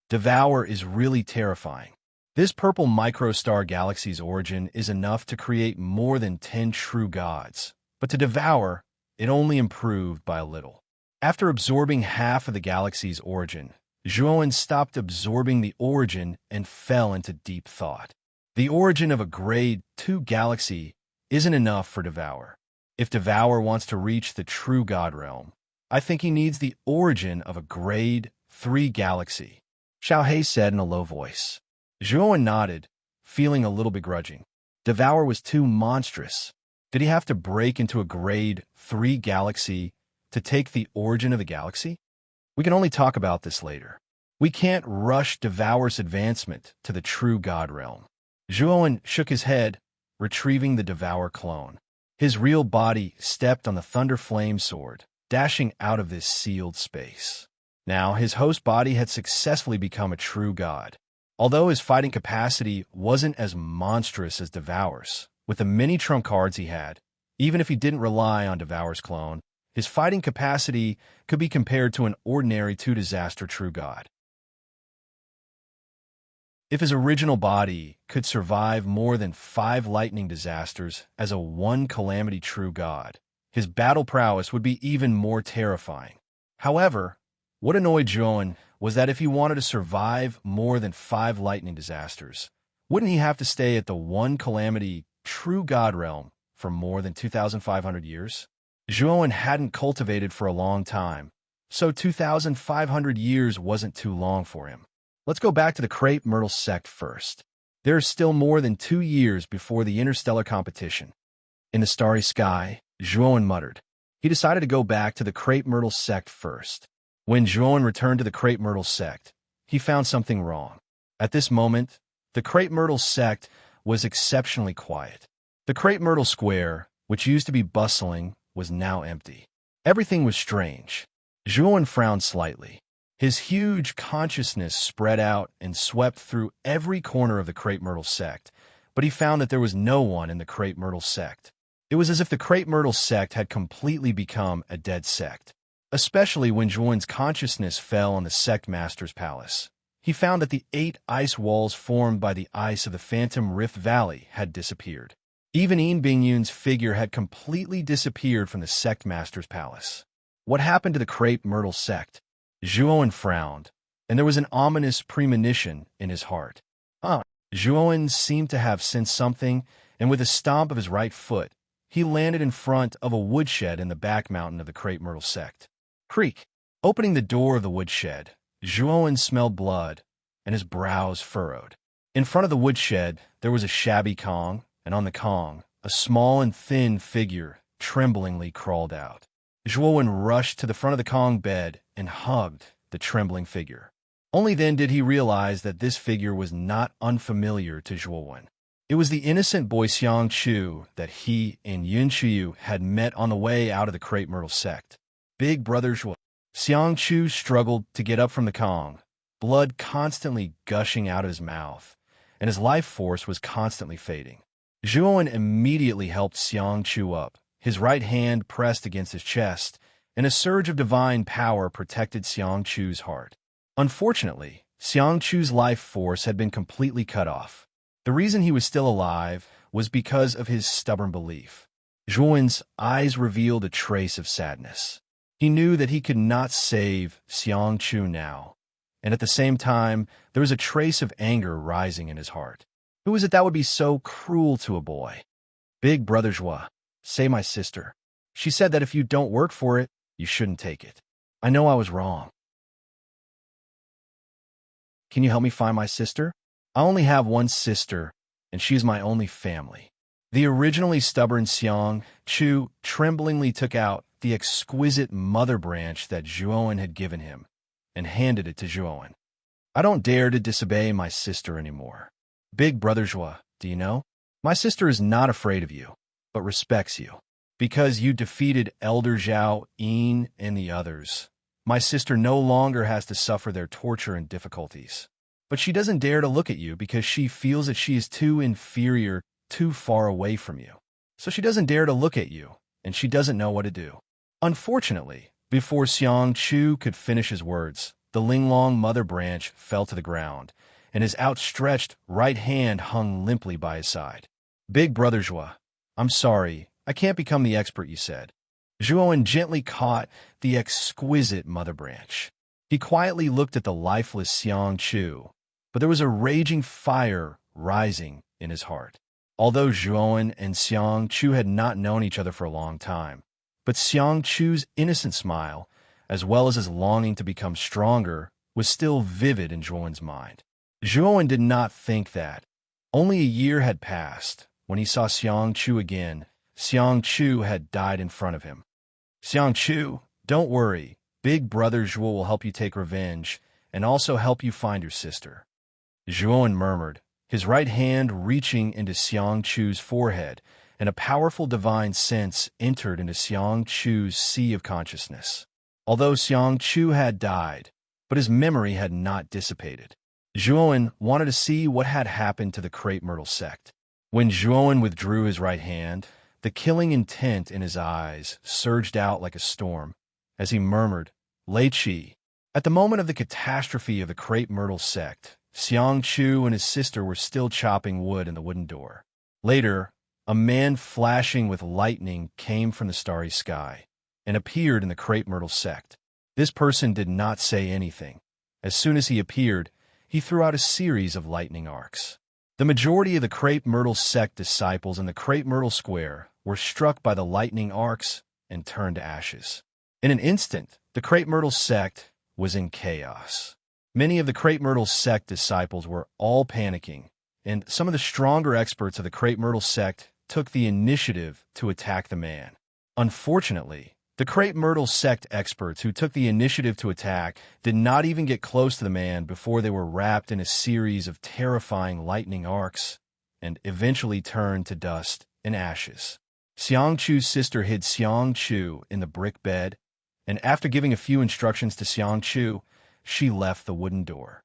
Devour is really terrifying. This purple microstar galaxy's origin is enough to create more than 10 true gods, but to Devour, it only improved by a little. After absorbing half of the galaxy's origin, Zhuowen stopped absorbing the origin and fell into deep thought. The origin of a grade 2 galaxy isn't enough for Devour. If Devour wants to reach the true god realm, I think he needs the origin of a grade 3 galaxy, Xiaohei said in a low voice. Zhuowen nodded, feeling a little begrudging. Devour was too monstrous. Did he have to break into a grade 3 galaxy to take the origin of the galaxy? We can only talk about this later. We can't rush Devour's advancement to the true god realm. Zhuowen shook his head, retrieving the Devour clone. His real body stepped on the Thunder Flame Sword, dashing out of this sealed space. Now, his host body had successfully become a true god. Although his fighting capacity wasn't as monstrous as Devour's, with the many trump cards he had, even if he didn't rely on Devour's clone, his fighting capacity could be compared to an ordinary 2-disaster true god. If his original body could survive more than 5 lightning disasters as a 1-calamity true god, his battle prowess would be even more terrifying. However, what annoyed Zhuowen was that if he wanted to survive more than 5 lightning disasters, wouldn't he have to stay at the 1-calamity true god realm for more than 2,500 years? Zhuowen hadn't cultivated for a long time, so 2,500 years wasn't too long for him. Let's go back to the Crepe Myrtle sect first. There is still more than 2 years before the interstellar competition. In the starry sky, Zhuowen muttered. He decided to go back to the Crepe Myrtle sect first. When Zhuowen returned to the Crepe Myrtle sect, he found something wrong. At this moment, the Crepe Myrtle sect was exceptionally quiet. The Crepe Myrtle square, which used to be bustling, was now empty. Everything was strange. Zhuowen frowned slightly. His huge consciousness spread out and swept through every corner of the Crepe Myrtle sect, but he found that there was no one in the Crepe Myrtle sect. It was as if the Crepe Myrtle sect had completely become a dead sect, especially when Zhuowen's consciousness fell on the sect master's palace. He found that the 8 ice walls formed by the ice of the Phantom Rift Valley had disappeared. Even Yin Bingyun's figure had completely disappeared from the sect master's palace. What happened to the Crepe Myrtle sect? Zhuowen frowned, and there was an ominous premonition in his heart. Zhuowen seemed to have sensed something, and with a stomp of his right foot, he landed in front of a woodshed in the back mountain of the Crepe Myrtle sect. Creak! Opening the door of the woodshed, Zhuowen smelled blood, and his brows furrowed. In front of the woodshed, there was a shabby Kong, and on the Kong, a small and thin figure tremblingly crawled out. Zhuowen rushed to the front of the Kong bed and hugged the trembling figure. Only then did he realize that this figure was not unfamiliar to Zhuowen. It was the innocent boy Xiang Chu that he and Yun Qiyu had met on the way out of the Crepe Myrtle sect. Big brother Zhuo. Xiang Chu struggled to get up from the Kong, blood constantly gushing out of his mouth, and his life force was constantly fading. Zhuowen immediately helped Xiang Chu up. His right hand pressed against his chest, and a surge of divine power protected Xiang Chu's heart. Unfortunately, Xiang Chu's life force had been completely cut off. The reason he was still alive was because of his stubborn belief. Zhuowen's eyes revealed a trace of sadness. He knew that he could not save Xiang Chu now, and at the same time, there was a trace of anger rising in his heart. Who is it that would be so cruel to a boy? Big brother Zhuo. Say my sister. She said that if you don't work for it, you shouldn't take it. I know I was wrong. Can you help me find my sister? I only have one sister, and she is my only family. The originally stubborn Xiang Chu tremblingly took out the exquisite mother branch that Zhuowen had given him and handed it to Zhuowen. I don't dare to disobey my sister anymore. Big brother Zhua, do you know? My sister is not afraid of you, but respects you. Because you defeated Elder Zhao, Yin, and the others, my sister no longer has to suffer their torture and difficulties. But she doesn't dare to look at you because she feels that she is too inferior, too far away from you. So she doesn't dare to look at you, and she doesn't know what to do. Unfortunately, before Xiang Chu could finish his words, the Linglong mother branch fell to the ground, and his outstretched right hand hung limply by his side. Big brother Zhua, I'm sorry, I can't become the expert you said. Zhuowen gently caught the exquisite mother branch. He quietly looked at the lifeless Xiang Chu, but there was a raging fire rising in his heart. Although Zhuowen and Xiang Chu had not known each other for a long time, but Xiang Chu's innocent smile, as well as his longing to become stronger, was still vivid in Zhuowen's mind. Zhuowen did not think that. Only a year had passed when he saw Xiang Chu again. Xiang Chu had died in front of him. Xiang Chu, don't worry. Big brother Zhuo will help you take revenge and also help you find your sister. Zhuowen murmured, his right hand reaching into Xiang Chu's forehead, and a powerful divine sense entered into Xiang Chu's sea of consciousness. Although Xiang Chu had died, but his memory had not dissipated. Zhuowen wanted to see what had happened to the Crepe Myrtle sect. When Zhuowen withdrew his right hand, the killing intent in his eyes surged out like a storm, as he murmured, Lei Qi. At the moment of the catastrophe of the Crepe Myrtle sect, Xiang Chu and his sister were still chopping wood in the wooden door. Later, a man flashing with lightning came from the starry sky and appeared in the Crepe Myrtle sect. This person did not say anything. As soon as he appeared, he threw out a series of lightning arcs. The majority of the Crepe Myrtle sect disciples in the Crepe Myrtle Square were struck by the lightning arcs and turned to ashes. In an instant, the Crepe Myrtle sect was in chaos. Many of the Crepe Myrtle sect disciples were all panicking, and some of the stronger experts of the Crepe Myrtle sect took the initiative to attack the man. Unfortunately, the Crepe Myrtle sect experts who took the initiative to attack did not even get close to the man before they were wrapped in a series of terrifying lightning arcs and eventually turned to dust and ashes. Xiang Chu's sister hid Xiang Chu in the brick bed, and after giving a few instructions to Xiang Chu, she left the wooden door.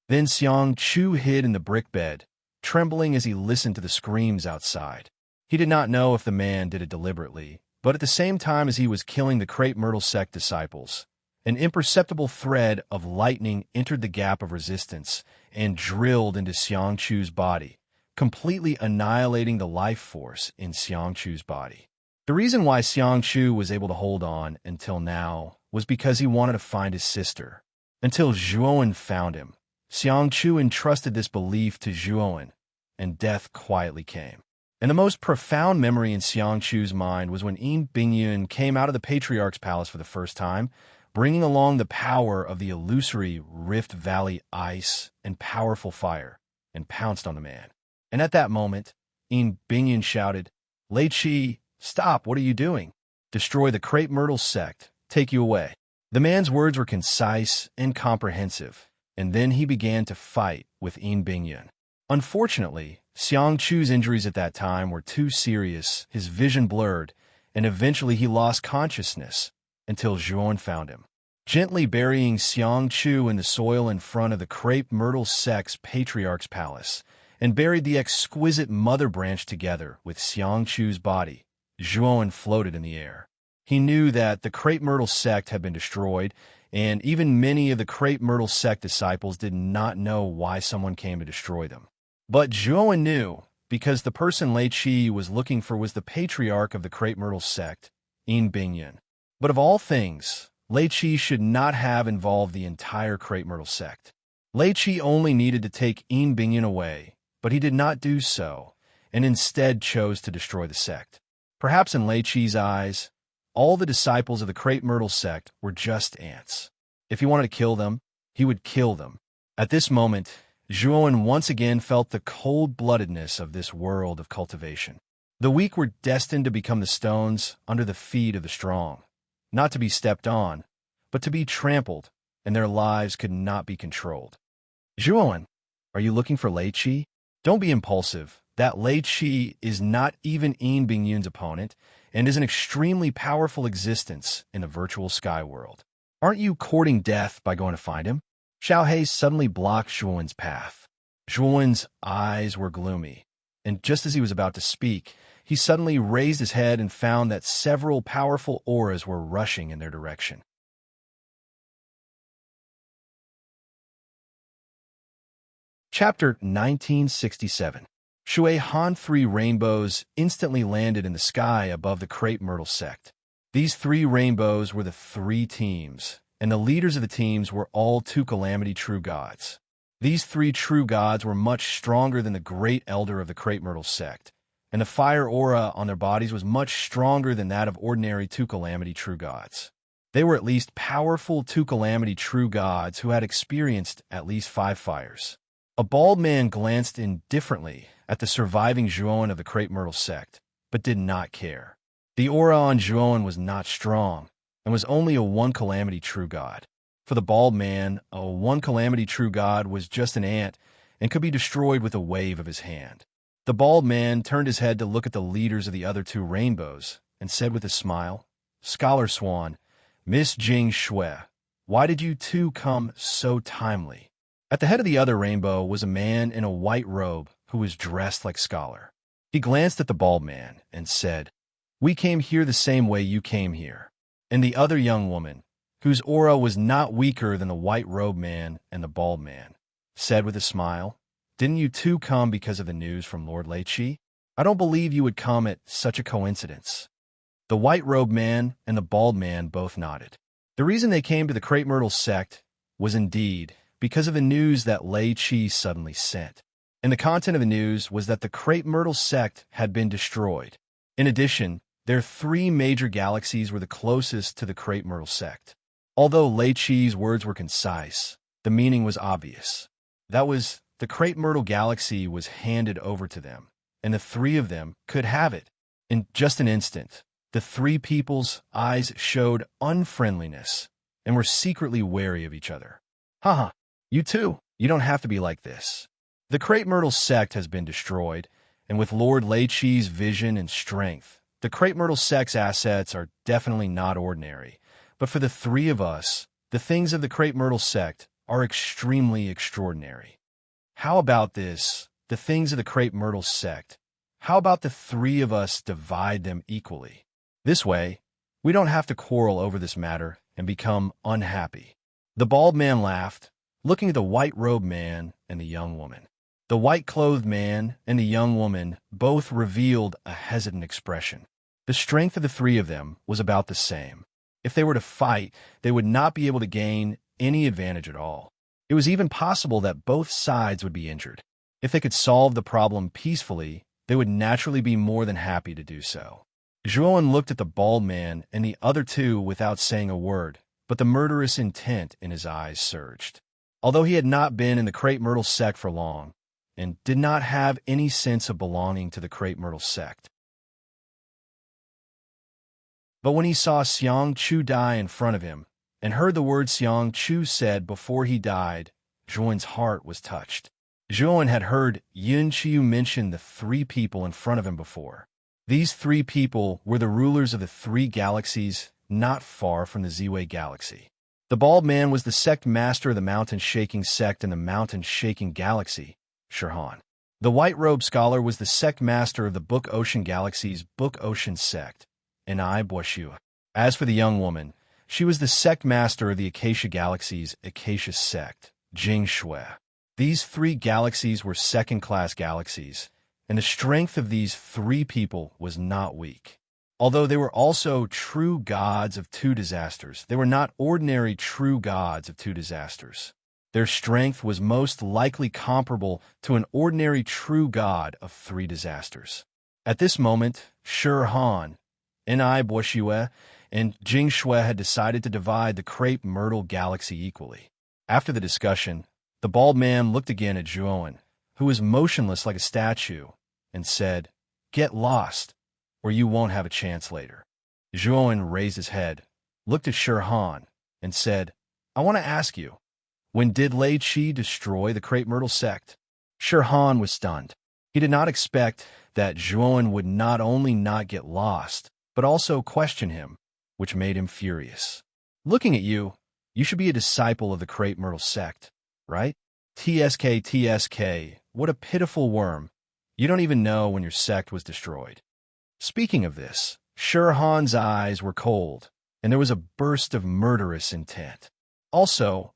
Then Xiang Chu hid in the brick bed, trembling as he listened to the screams outside. He did not know if the man did it deliberately, but at the same time as he was killing the Crepe Myrtle sect disciples, an imperceptible thread of lightning entered the gap of resistance and drilled into Xiang Chu's body, completely annihilating the life force in Xiang Chu's body. The reason why Xiang Chu was able to hold on until now was because he wanted to find his sister. Until Zhuowen found him, Xiang Chu entrusted this belief to Zhuowen, and death quietly came. And the most profound memory in Xiang Chu's mind was when Yin Bingyun came out of the Patriarch's palace for the first time, bringing along the power of the illusory Rift Valley ice and powerful fire, and pounced on the man. And at that moment, Yin Bingyun shouted, Lei Qi, stop, what are you doing? Destroy the Crepe Myrtle sect, take you away. The man's words were concise and comprehensive, and then he began to fight with Yin Bingyun. Unfortunately, Xiang Chu's injuries at that time were too serious, his vision blurred, and eventually he lost consciousness until Zhuowen found him. Gently burying Xiang Chu in the soil in front of the Crepe Myrtle sect's Patriarch's palace, and buried the exquisite mother branch together with Xiang Chu's body, Zhuowen floated in the air. He knew that the Crepe Myrtle sect had been destroyed, and even many of the Crepe Myrtle sect disciples did not know why someone came to destroy them. But Zhuowen knew, because the person Lei Qi was looking for was the patriarch of the Crepe Myrtle sect, Yin Bingyun. But of all things, Lei Qi should not have involved the entire Crepe Myrtle sect. Lei Qi only needed to take Yin Bingyun away, but he did not do so, and instead chose to destroy the sect. Perhaps in Lei Qi's eyes, all the disciples of the Crepe Myrtle sect were just ants. If he wanted to kill them, he would kill them, At this moment, Zhuan once again felt the cold-bloodedness of this world of cultivation. The weak were destined to become the stones under the feet of the strong, not to be stepped on, but to be trampled, and their lives could not be controlled. Zhuan, are you looking for Lei Qi? Don't be impulsive. That Lei Qi is not even Yin Bingyun's opponent, and is an extremely powerful existence in the virtual sky world. Aren't you courting death by going to find him? Xiaohei suddenly blocked Zhuan's path. Zhuan's eyes were gloomy, and just as he was about to speak, he suddenly raised his head and found that several powerful auras were rushing in their direction. Chapter 1967. Shui Han. 3 rainbows instantly landed in the sky above the crepe myrtle sect. These 3 rainbows were the 3 teams, and the leaders of the teams were all 2 calamity true gods. These 3 true gods were much stronger than the great elder of the crepe myrtle sect, and the fire aura on their bodies was much stronger than that of ordinary 2 calamity true gods. They were at least powerful 2 calamity true gods who had experienced at least 5 fires. A bald man glanced indifferently at the surviving Zhuan of the crepe myrtle sect, but did not care. The aura on Zhuan was not strong, and was only a 1 calamity true god. For the bald man, a 1 calamity true god was just an ant, and could be destroyed with a wave of his hand. The bald man turned his head to look at the leaders of the other 2 rainbows, and said with a smile, "Scholar Swan, Miss Jing Shui, why did you 2 come so timely?" At the head of the other rainbow was a man in a white robe who was dressed like Scholar. He glanced at the bald man and said, "We came here the same way you came here." And the other young woman, whose aura was not weaker than the white-robed man and the bald man, said with a smile, "Didn't you 2 come because of the news from Lord Lei Qi? I don't believe you would come at such a coincidence." The white-robed man and the bald man both nodded. The reason they came to the crepe myrtle sect was indeed because of the news that Lei Qi suddenly sent. And the content of the news was that the crepe myrtle sect had been destroyed. In addition, their 3 major galaxies were the closest to the crepe myrtle sect. Although Lei Qi's words were concise, the meaning was obvious. That was, the crepe myrtle galaxy was handed over to them, and the 3 of them could have it. In just an instant, the 3 people's eyes showed unfriendliness and were secretly wary of each other. Haha, you 2, you don't have to be like this. The crepe myrtle sect has been destroyed, and with Lord Lei Qi's vision and strength, the crepe myrtle sect's assets are definitely not ordinary. But for the 3 of us, the things of the crepe myrtle sect are extremely extraordinary. How about this, the things of the crepe myrtle sect? How about the 3 of us divide them equally? This way, we don't have to quarrel over this matter and become unhappy. The bald man laughed, looking at the white-robed man and the young woman. The white-clothed man and the young woman both revealed a hesitant expression. The strength of the 3 of them was about the same. If they were to fight, they would not be able to gain any advantage at all. It was even possible that both sides would be injured. If they could solve the problem peacefully, they would naturally be more than happy to do so. Zhuan looked at the bald man and the other 2 without saying a word, but the murderous intent in his eyes surged. Although he had not been in the crepe myrtle sect for long, and did not have any sense of belonging to the crepe myrtle sect. But when he saw Xiang Chu die in front of him, and heard the words Xiang Chu said before he died, Zhuan's heart was touched. Zhuan had heard Yun Qiu mention the 3 people in front of him before. These 3 people were the rulers of the 3 galaxies not far from the Ziwei galaxy. The bald man was the sect master of the mountain-shaking sect in the mountain-shaking galaxy, Shirhan. The white-robed scholar was the sect master of the Book Ocean galaxy's Book Ocean sect, and I Boishu. As for the young woman, she was the sect master of the Acacia galaxy's Acacia sect, Jing Shui. These 3 galaxies were second-class galaxies, and the strength of these 3 people was not weak. Although they were also true gods of 2 disasters, they were not ordinary true gods of 2 disasters. Their strength was most likely comparable to an ordinary true god of 3 disasters. At this moment, Shi Han, Ni Boishue, and Jing Shui had decided to divide the crepe myrtle galaxy equally. After the discussion, The bald man looked again at Zhuowen, who was motionless like a statue, and said, "Get lost, or you won't have a chance later." Zhuowen raised his head, looked at Shi Han, and said, "I want to ask you, when did Lei Qi destroy the Crepe Myrtle sect?" Shi Han was stunned. He did not expect that Zhuowen would not only not get lost, but also question him, which made him furious. "Looking at you, you should be a disciple of the Crepe Myrtle sect, right? TSK, what a pitiful worm. You don't even know when your sect was destroyed." Speaking of this, Shi Han's eyes were cold, and there was a burst of murderous intent. "Also,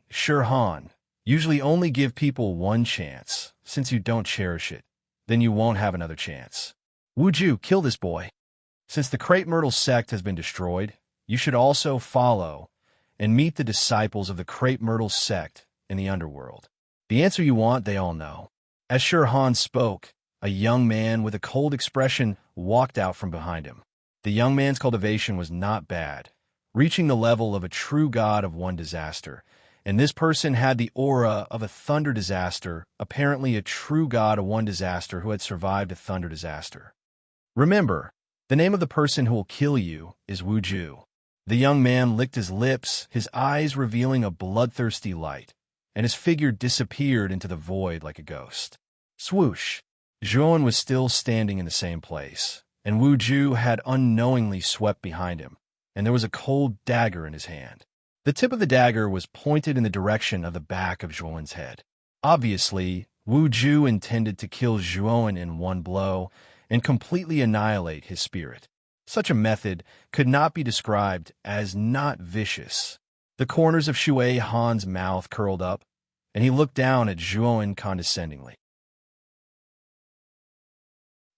Shi Han, usually only give people one chance. Since you don't cherish it, then you won't have another chance. Wuju, kill this boy. Since the Crepe Myrtle sect has been destroyed, you should also follow and meet the disciples of the Crepe Myrtle sect in the underworld. The answer you want, they all know." As Shi Han spoke, a young man with a cold expression walked out from behind him. The young man's cultivation was not bad, reaching the level of a true god of one disaster, and this person had the aura of a thunder disaster, apparently a true god of one disaster who had survived a thunder disaster. "Remember, the name of the person who will kill you is Wuju." The young man licked his lips, his eyes revealing a bloodthirsty light, and his figure disappeared into the void like a ghost. Swoosh! Zhuowen was still standing in the same place, and Wuju had unknowingly swept behind him, and there was a cold dagger in his hand. The tip of the dagger was pointed in the direction of the back of Zhuowen's head. Obviously, Wuju intended to kill Zhuowen in one blow and completely annihilate his spirit. Such a method could not be described as not vicious. The corners of Shui Han's mouth curled up, and he looked down at Zhuowen condescendingly.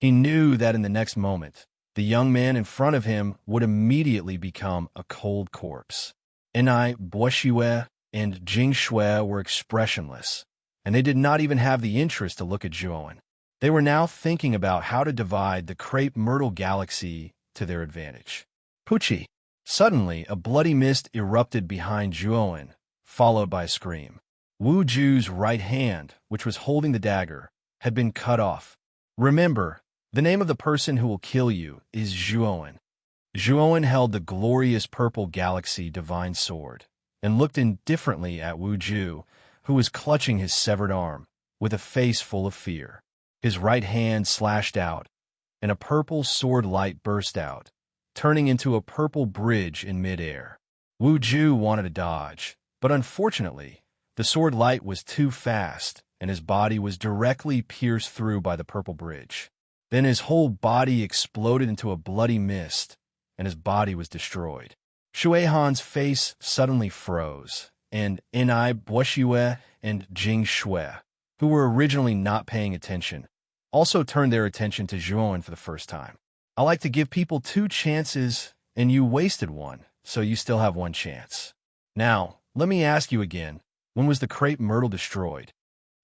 He knew that in the next moment, the young man in front of him would immediately become a cold corpse. Enai, Boishue, and Jingshui were expressionless, and they did not even have the interest to look at Zhuowen. They were now thinking about how to divide the Crepe Myrtle galaxy to their advantage. Pucci! Suddenly, a bloody mist erupted behind Zhuowen, followed by a scream. Wu Ju's right hand, which was holding the dagger, had been cut off. "Remember, the name of the person who will kill you is Zhuowen." Zhuowen held the glorious purple galaxy divine sword and looked indifferently at Wu Ju, who was clutching his severed arm, with a face full of fear. His right hand slashed out, and a purple sword light burst out, turning into a purple bridge in midair. Wu Ju wanted to dodge, but unfortunately, the sword light was too fast, and his body was directly pierced through by the purple bridge. Then his whole body exploded into a bloody mist, and his body was destroyed. Shui Han's face suddenly froze, and Enai, Boishue, and Jing Shui, who were originally not paying attention, also turned their attention to Zhuowen for the first time. "I like to give people 2 chances, and you wasted one, so you still have 1 chance. Now, let me ask you again, when was the Crepe Myrtle destroyed?"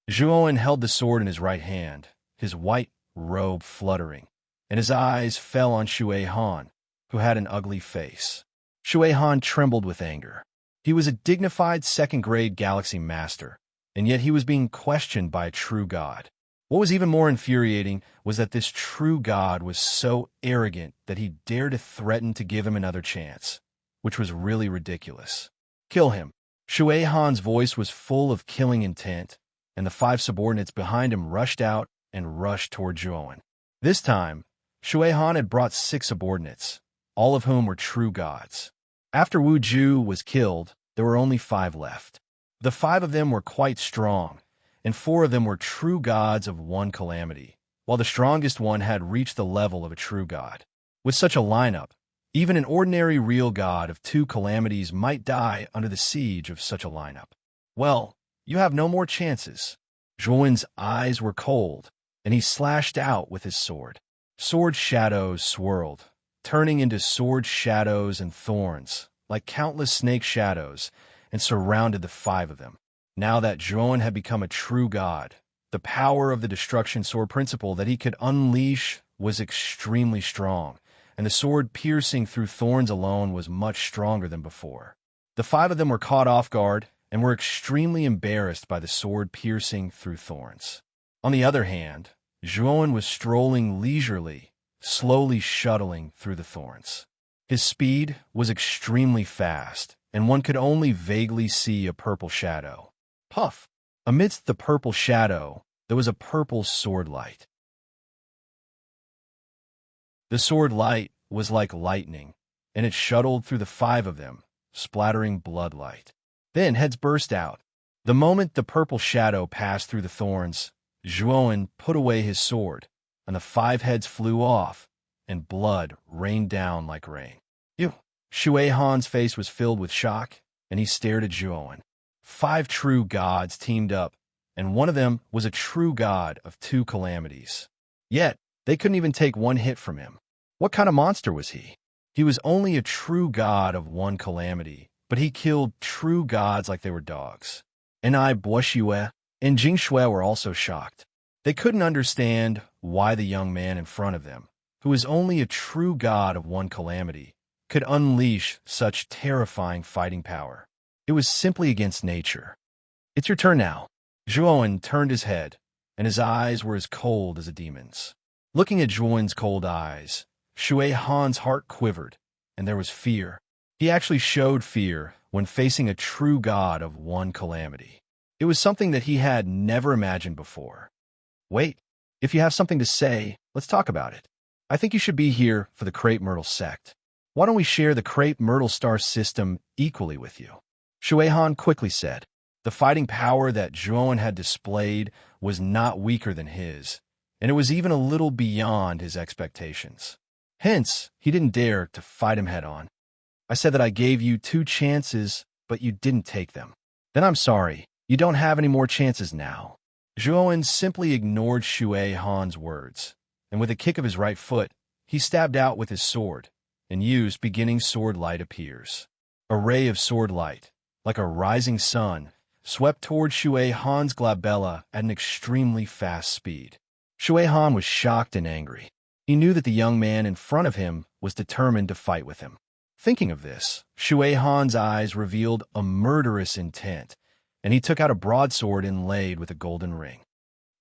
Zhuowen held the sword in his right hand, his white robe fluttering, and his eyes fell on Shui Han, who had an ugly face. Shui Han trembled with anger. He was a dignified second-grade galaxy master, and yet he was being questioned by a true god. What was even more infuriating was that this true god was so arrogant that he dared to threaten to give him another chance, which was really ridiculous. "Kill him." Shui Han's voice was full of killing intent, and the 5 subordinates behind him rushed out and rushed toward Zhuowen. This time, Shui Han had brought 6 subordinates, all of whom were true gods. After Wu Ju was killed, there were only 5 left. The 5 of them were quite strong, and 4 of them were true gods of one calamity, while the strongest one had reached the level of a true god. With such a lineup, even an ordinary real god of 2 calamities might die under the siege of such a lineup. "Well, you have no more chances." Zhuowen's eyes were cold, and he slashed out with his sword. Sword shadows swirled, turning into sword shadows and thorns, like countless snake shadows, and surrounded the 5 of them. Now that Zhuowen had become a true god, the power of the destruction sword principle that he could unleash was extremely strong, and the sword piercing through thorns alone was much stronger than before. The 5 of them were caught off guard, and were extremely embarrassed by the sword piercing through thorns. On the other hand, Zhuan was strolling leisurely, slowly shuttling through the thorns. His speed was extremely fast, and one could only vaguely see a purple shadow. Puff! Amidst the purple shadow, there was a purple sword light. The sword light was like lightning, and it shuttled through the five of them, splattering bloodlight. Then heads burst out. The moment the purple shadow passed through the thorns, Zhuan put away his sword, and the five heads flew off, and blood rained down like rain. Ew! Shui Han's face was filled with shock, and he stared at Zhuan. 5 true gods teamed up, and one of them was a true god of 2 calamities. Yet, they couldn't even take 1 hit from him. What kind of monster was he? He was only a true god of 1 calamity, but he killed true gods like they were dogs. Boshue and Jingxue were also shocked. They couldn't understand why the young man in front of them, who was only a true god of 1 calamity, could unleash such terrifying fighting power. It was simply against nature. It's your turn now. Zhuan turned his head, and his eyes were as cold as a demon's. Looking at Zhuan's cold eyes, Shui Han's heart quivered, and there was fear. He actually showed fear when facing a true god of 1 calamity. It was something that he had never imagined before. Wait, if you have something to say, let's talk about it. I think you should be here for the Crepe Myrtle sect. Why don't we share the Crepe Myrtle star system equally with you? Shui Han quickly said. The fighting power that Zhuan had displayed was not weaker than his, and it was even a little beyond his expectations. Hence, he didn't dare to fight him head-on. I said that I gave you 2 chances, but you didn't take them. Then I'm sorry, you don't have any more chances now. Zhuan simply ignored Shui Han's words, and with a kick of his right foot, he stabbed out with his sword, and used beginning sword light appears. A ray of sword light, like a rising sun, swept toward Shui Han's glabella at an extremely fast speed. Shui Han was shocked and angry. He knew that the young man in front of him was determined to fight with him. Thinking of this, Shui Han's eyes revealed a murderous intent, and he took out a broadsword inlaid with a golden ring.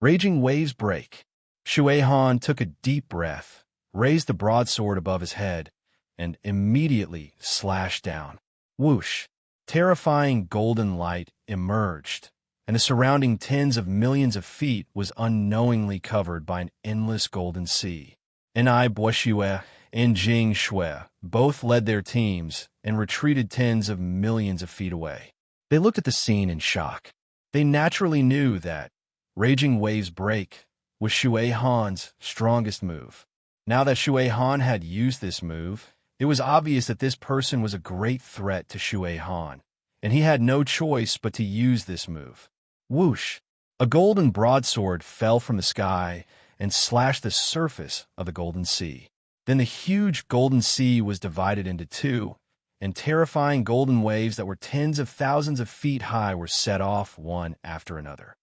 Raging waves break. Shui Han took a deep breath, raised the broadsword above his head, and immediately slashed down. Whoosh! Terrifying golden light emerged, and the surrounding tens of millions of feet was unknowingly covered by an endless golden sea. Boshue and Jingxue both led their teams and retreated tens of millions of feet away. They looked at the scene in shock. They naturally knew that raging waves break was Shui Han's strongest move. Now that Shui Han had used this move, it was obvious that this person was a great threat to Shui Han, and he had no choice but to use this move. Whoosh! A golden broadsword fell from the sky and slashed the surface of the golden sea. Then the huge golden sea was divided into 2, and terrifying golden waves that were tens of thousands of feet high were set off one after another.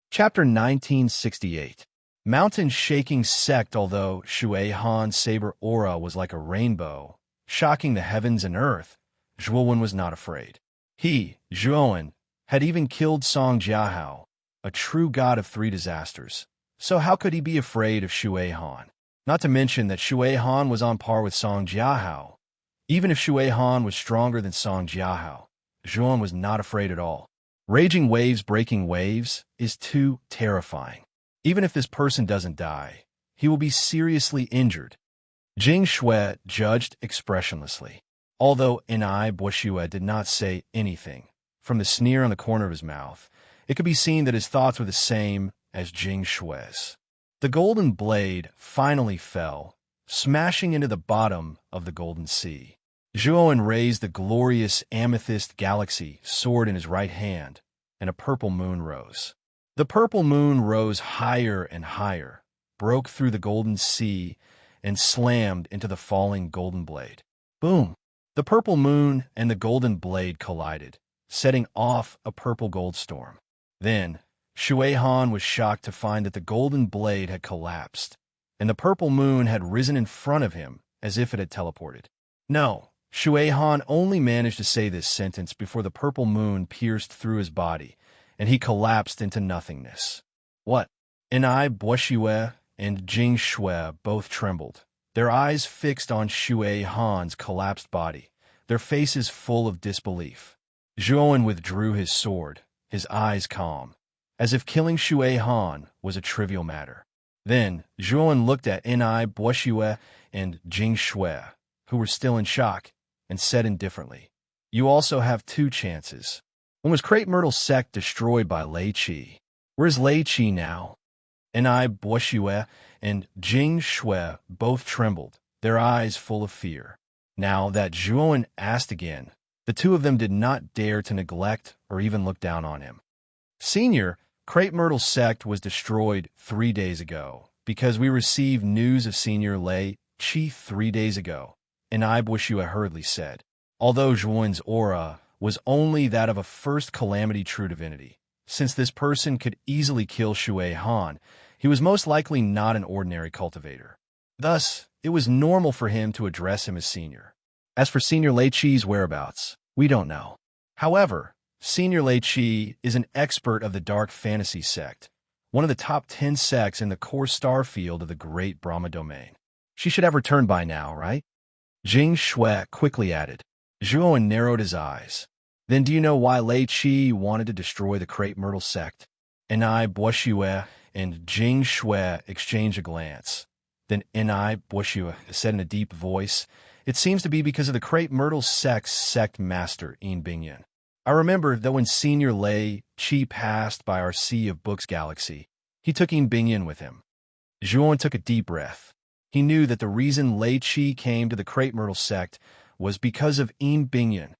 Chapter 1968. Mountain-shaking sect. Although Shui Han's saber aura was like a rainbow, shocking the heavens and earth, Zhuan was not afraid. He, Zhuan, had even killed Song Jiahao, a true god of 3 disasters. So how could he be afraid of Shui Han? Not to mention that Shui Han was on par with Song Jiahao. Even if Shui Han was stronger than Song Jiahao, Zhuan was not afraid at all. Raging waves breaking waves is too terrifying. Even if this person doesn't die, he will be seriously injured. Jingxue judged expressionlessly. Although Boshue did not say anything, from the sneer on the corner of his mouth, it could be seen that his thoughts were the same as Jingxue's. The golden blade finally fell, smashing into the bottom of the golden sea. Zhuan raised the glorious amethyst galaxy sword in his right hand, and a purple moon rose. The purple moon rose higher and higher, broke through the golden sea, and slammed into the falling golden blade. Boom! The purple moon and the golden blade collided, setting off a purple gold storm. Then, Shui Han was shocked to find that the golden blade had collapsed, and the purple moon had risen in front of him as if it had teleported. No, Shui Han only managed to say this sentence before the purple moon pierced through his body, and he collapsed into nothingness. What? Enai Boshue and Jing Shui both trembled, their eyes fixed on Shui Han's collapsed body, their faces full of disbelief. Zhuan withdrew his sword, his eyes calm, as if killing Shui Han was a trivial matter. Then, Zhuan looked at Enai Boshue and Jing Shui, who were still in shock, and said indifferently, "You also have two chances." When was Crepe Myrtle's sect destroyed by Lei Qi? Where's Lei Qi now? Enai Boshue and Jing Shui both trembled, their eyes full of fear. Now that Zhuan asked again, the two of them did not dare to neglect or even look down on him. Senior, Crepe Myrtle's sect was destroyed 3 days ago because we received news of Senior Lei Qi 3 days ago, Enai Boshue hurriedly said. Although Zhuan's aura was only that of a first calamity true divinity, since this person could easily kill Shui Han, he was most likely not an ordinary cultivator. Thus, it was normal for him to address him as Senior. As for Senior Lei Qi's whereabouts, we don't know. However, Senior Lei Qi is an expert of the dark fantasy sect, one of the top 10 sects in the core star field of the Great Brahma Domain. She should have returned by now, right? Jing Shui quickly added. Zhuan narrowed his eyes. Then do you know why Lei Qi wanted to destroy the Crepe Myrtle sect? Enai Boshue and Jing Shui exchanged a glance. Then Enai Boshue said in a deep voice, "It seems to be because of the Crepe Myrtle sect's sect master, Yin Bingyan. I remember that when Senior Lei Qi passed by our Sea of Books galaxy, he took Yin Bingyan with him." Zhuan took a deep breath. He knew that the reason Lei Qi came to the Crepe Myrtle sect was because of Yin Bingyan.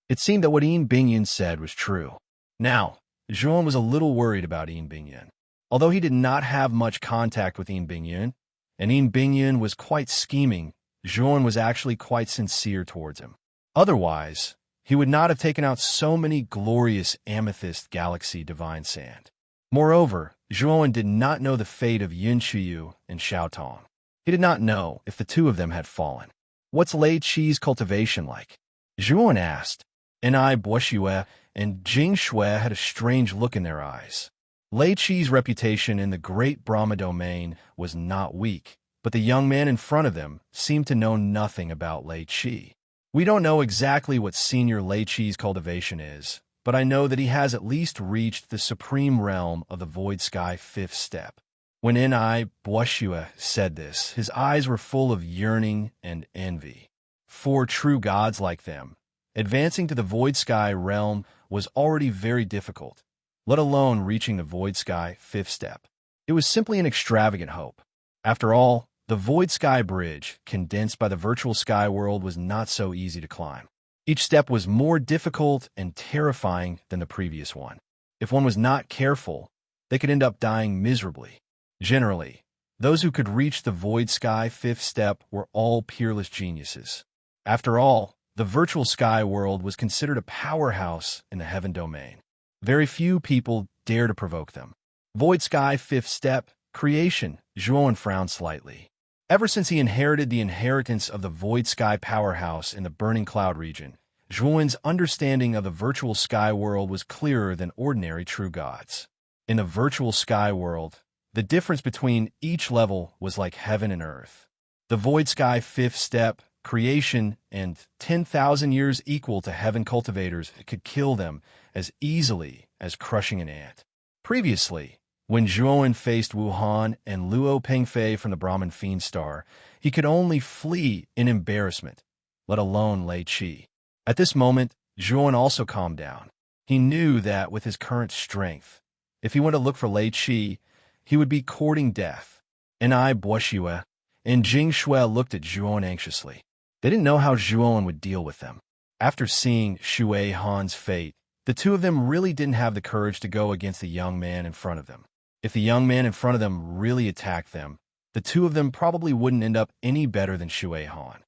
It seemed that what Yin Bingyan said was true. Now, Zhuan was a little worried about Yin Bingyan. Although he did not have much contact with Yin Bingyan, and Yin Bingyan was quite scheming, Zhuan was actually quite sincere towards him. Otherwise, he would not have taken out so many glorious amethyst galaxy divine sand. Moreover, Zhuan did not know the fate of Yun Chuyu and Xiao Tong. He did not know if the two of them had fallen. What's Lei Qi's cultivation like? Zhuan asked. Enai Boshue and Jing Shui had a strange look in their eyes. Lei Qi's reputation in the Great Brahma Domain was not weak, but the young man in front of them seemed to know nothing about Lei Qi. We don't know exactly what Senior Lei Qi's cultivation is, but I know that he has at least reached the supreme realm of the Void Sky 5th step. When Enai Boshue said this, his eyes were full of yearning and envy. For true gods like them, advancing to the Void Sky realm was already very difficult, let alone reaching the Void Sky 5th step. It was simply an extravagant hope. After all, the Void Sky Bridge, condensed by the virtual sky world, was not so easy to climb. Each step was more difficult and terrifying than the previous one. If one was not careful, they could end up dying miserably. Generally, those who could reach the Void Sky 5th step were all peerless geniuses. After all, the virtual sky world was considered a powerhouse in the heaven domain. Very few people dare to provoke them. Void Sky 5th step, creation, Zhuan frowned slightly. Ever since he inherited the inheritance of the Void Sky powerhouse in the Burning Cloud region, Zhuan's understanding of the virtual sky world was clearer than ordinary true gods. In the virtual sky world, the difference between each level was like heaven and earth. The Void Sky 5th step, creation, and 10,000 years equal to heaven cultivators could kill them as easily as crushing an ant. Previously, when Zhuan faced Wuhan and Luo Pengfei from the Brahmin Fiend Star, he could only flee in embarrassment, let alone Lei Qi. At this moment, Zhuan also calmed down. He knew that with his current strength, if he went to look for Lei Qi, he would be courting death. Enai Boshue and Jing Shui looked at Zhuan anxiously. They didn't know how Zhuan would deal with them. After seeing Shui Han's fate, the two of them really didn't have the courage to go against the young man in front of them. If the young man in front of them really attacked them, the two of them probably wouldn't end up any better than Shui Han.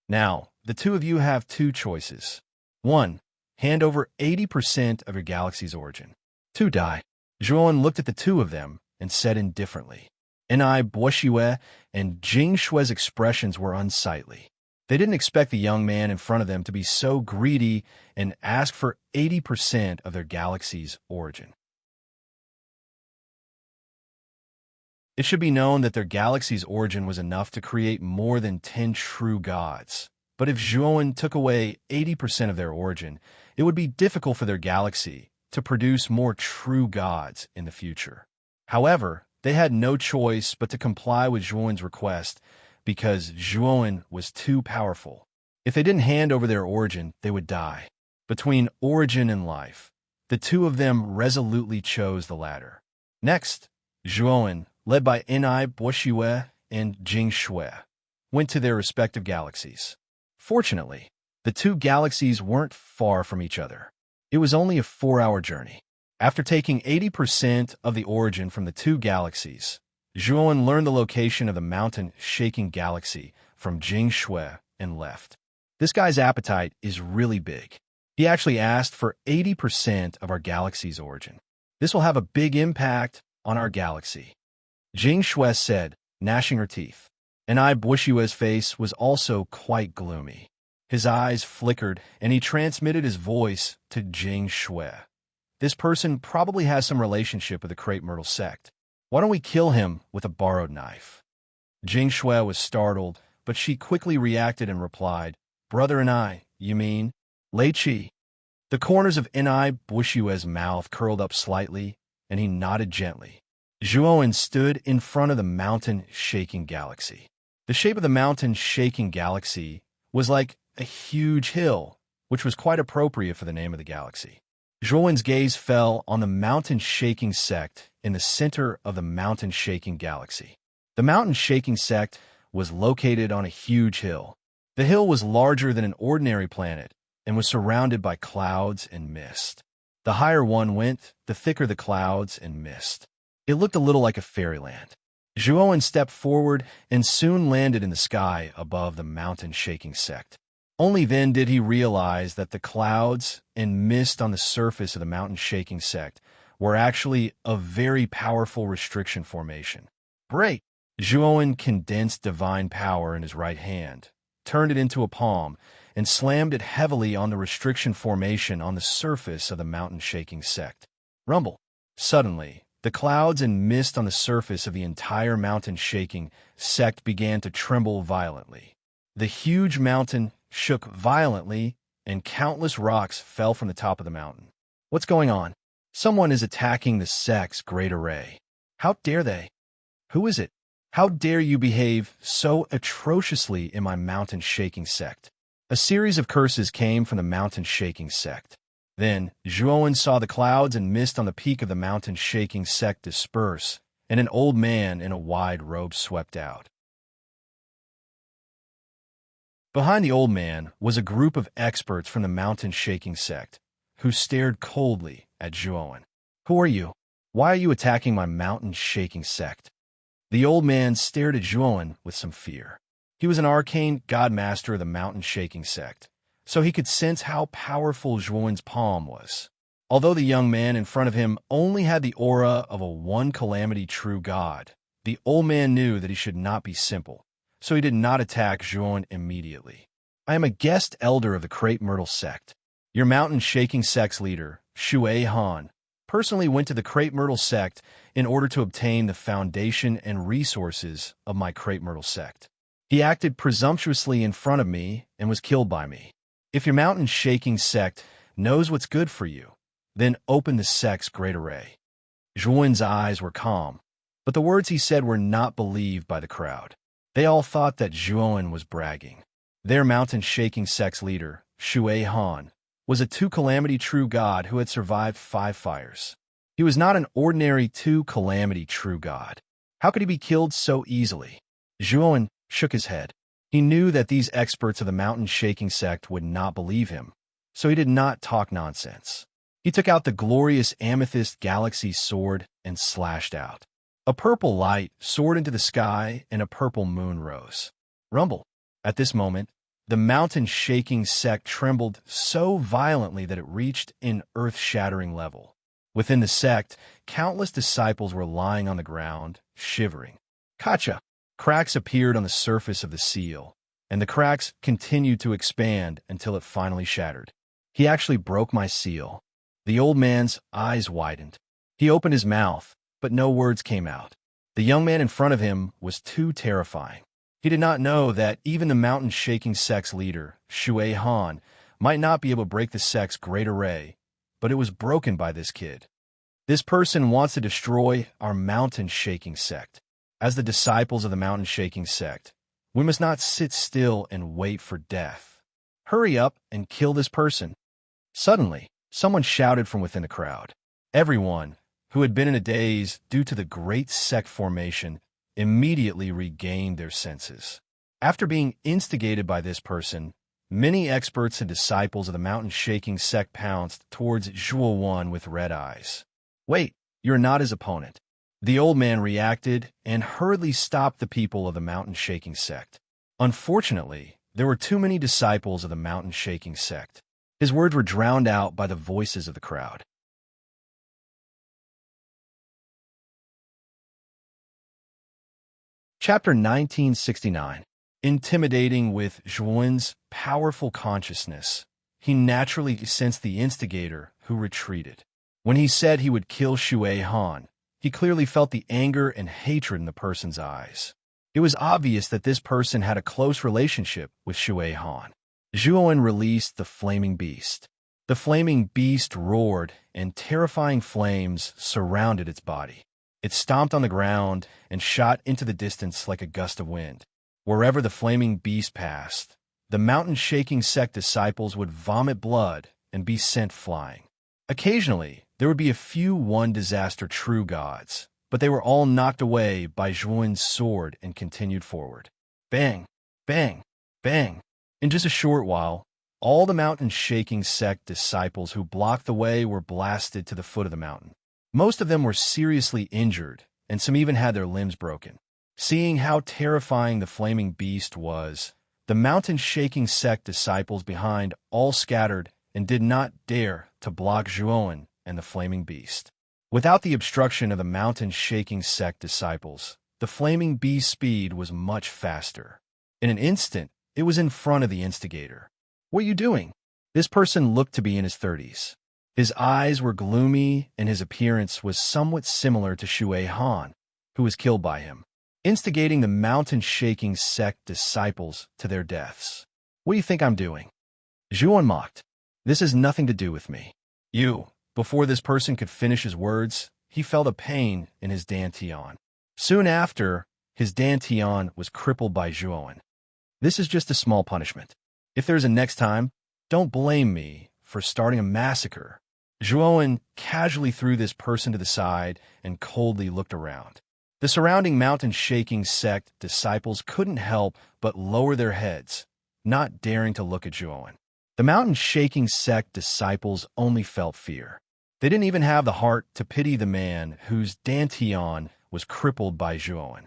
Now, the two of you have two choices. 1. Hand over 80% of your galaxy's origin. 2. Die. Zhuan looked at the two of them and said indifferently. Enai Boishue and Jing Shue's expressions were unsightly. They didn't expect the young man in front of them to be so greedy and ask for 80% of their galaxy's origin. It should be known that their galaxy's origin was enough to create more than 10 true gods. But if Zhuowen took away 80% of their origin, it would be difficult for their galaxy to produce more true gods in the future. However, they had no choice but to comply with Zhuowen's request because Zhuowen was too powerful. If they didn't hand over their origin, they would die. Between origin and life, the two of them resolutely chose the latter. Next, Zhuowen, led by Enai Boishue and Jing Shui, went to their respective galaxies. Fortunately, the two galaxies weren't far from each other. It was only a 4-hour journey. After taking 80% of the origin from the two galaxies, Zhuowen learned the location of the mountain-shaking galaxy from Jing Shui and left. This guy's appetite is really big. He actually asked for 80% of our galaxy's origin. This will have a big impact on our galaxy. Jing Shui said, gnashing her teeth. Enai Boishue's face was also quite gloomy. His eyes flickered, and he transmitted his voice to Jing Shui. This person probably has some relationship with the Crepe Myrtle sect. Why don't we kill him with a borrowed knife? Jing Shui was startled, but she quickly reacted and replied, Brother Enai, you mean? Lei Qi. The corners of Enai Boishue's mouth curled up slightly, and he nodded gently. Zhuowen stood in front of the mountain-shaking galaxy. The shape of the mountain-shaking galaxy was like a huge hill, which was quite appropriate for the name of the galaxy. Zhuowen's gaze fell on the mountain-shaking sect in the center of the mountain-shaking galaxy. The mountain-shaking sect was located on a huge hill. The hill was larger than an ordinary planet and was surrounded by clouds and mist. The higher one went, the thicker the clouds and mist. It looked a little like a fairyland. Zhuowen stepped forward and soon landed in the sky above the mountain-shaking sect. Only then did he realize that the clouds and mist on the surface of the mountain-shaking sect were actually a very powerful restriction formation. Great! Zhuowen condensed divine power in his right hand, turned it into a palm, and slammed it heavily on the restriction formation on the surface of the mountain-shaking sect. Rumble! Suddenly, the clouds and mist on the surface of the entire mountain-shaking sect began to tremble violently. The huge mountain shook violently, and countless rocks fell from the top of the mountain. What's going on? Someone is attacking the sect's great array. How dare they? Who is it? How dare you behave so atrociously in my mountain-shaking sect? A series of curses came from the mountain-shaking sect. Then, Zhuowen saw the clouds and mist on the peak of the mountain-shaking sect disperse, and an old man in a wide robe swept out. Behind the old man was a group of experts from the mountain-shaking sect, who stared coldly at Zhuowen. Who are you? Why are you attacking my mountain-shaking sect? The old man stared at Zhuowen with some fear. He was an arcane godmaster of the mountain-shaking sect, so he could sense how powerful Zhuowen's palm was. Although the young man in front of him only had the aura of a one-calamity true god, the old man knew that he should not be simple, so he did not attack Zhuowen immediately. I am a guest elder of the Crepe Myrtle sect. Your mountain-shaking sect's leader, Shui Han, personally went to the Crepe Myrtle sect in order to obtain the foundation and resources of my Crepe Myrtle sect. He acted presumptuously in front of me and was killed by me. If your mountain-shaking sect knows what's good for you, then open the sect's great array. Zhuowen's eyes were calm, but the words he said were not believed by the crowd. They all thought that Zhuowen was bragging. Their mountain-shaking sect's leader, Shui Han, was a two-calamity true god who had survived 5 fires. He was not an ordinary two-calamity true god. How could he be killed so easily? Zhuowen shook his head. He knew that these experts of the mountain-shaking sect would not believe him, so he did not talk nonsense. He took out the glorious amethyst galaxy sword and slashed out. A purple light soared into the sky and a purple moon rose. Rumble. At this moment, the mountain-shaking sect trembled so violently that it reached an earth-shattering level. Within the sect, countless disciples were lying on the ground, shivering. Gotcha! Cracks appeared on the surface of the seal, and the cracks continued to expand until it finally shattered. He actually broke my seal. The old man's eyes widened. He opened his mouth, but no words came out. The young man in front of him was too terrifying. He did not know that even the mountain-shaking sect's leader, Shui Han, might not be able to break the sect's great array, but it was broken by this kid. This person wants to destroy our mountain-shaking sect. As the disciples of the mountain-shaking sect, we must not sit still and wait for death. Hurry up and kill this person. Suddenly, someone shouted from within the crowd. Everyone, who had been in a daze due to the great sect formation, immediately regained their senses. After being instigated by this person, many experts and disciples of the mountain-shaking sect pounced towards Zhuo Wan with red eyes. Wait, you're not his opponent. The old man reacted and hurriedly stopped the people of the mountain-shaking sect. Unfortunately, there were too many disciples of the mountain-shaking sect. His words were drowned out by the voices of the crowd. Chapter 1969. Intimidating with Zhuowen's powerful consciousness, he naturally sensed the instigator who retreated. When he said he would kill Shui Han, he clearly felt the anger and hatred in the person's eyes. It was obvious that this person had a close relationship with Shui Han. Zhuowen released the flaming beast. The flaming beast roared, and terrifying flames surrounded its body. It stomped on the ground and shot into the distance like a gust of wind. Wherever the flaming beast passed, the mountain-shaking sect disciples would vomit blood and be sent flying. Occasionally, there would be a few one-disaster true gods, but they were all knocked away by Zhuowen's sword and continued forward. Bang! Bang! Bang! In just a short while, all the mountain-shaking sect disciples who blocked the way were blasted to the foot of the mountain. Most of them were seriously injured, and some even had their limbs broken. Seeing how terrifying the flaming beast was, the mountain-shaking sect disciples behind all scattered and did not dare to block Zhuowen and the flaming beast. Without the obstruction of the mountain-shaking sect disciples, the flaming beast's speed was much faster. In an instant, it was in front of the instigator. What are you doing? This person looked to be in his 30s. His eyes were gloomy, and his appearance was somewhat similar to Shui Han, who was killed by him, instigating the mountain-shaking sect disciples to their deaths. What do you think I'm doing? Zhuowen mocked. This has nothing to do with me. Before this person could finish his words, he felt a pain in his dantian. Soon after, his dantian was crippled by Zhuowen. This is just a small punishment. If there's a next time, don't blame me for starting a massacre. Zhuowen casually threw this person to the side and coldly looked around. The surrounding mountain-shaking sect disciples couldn't help but lower their heads, not daring to look at Zhuowen. The mountain-shaking sect disciples only felt fear. They didn't even have the heart to pity the man whose dantian was crippled by Zhuowen.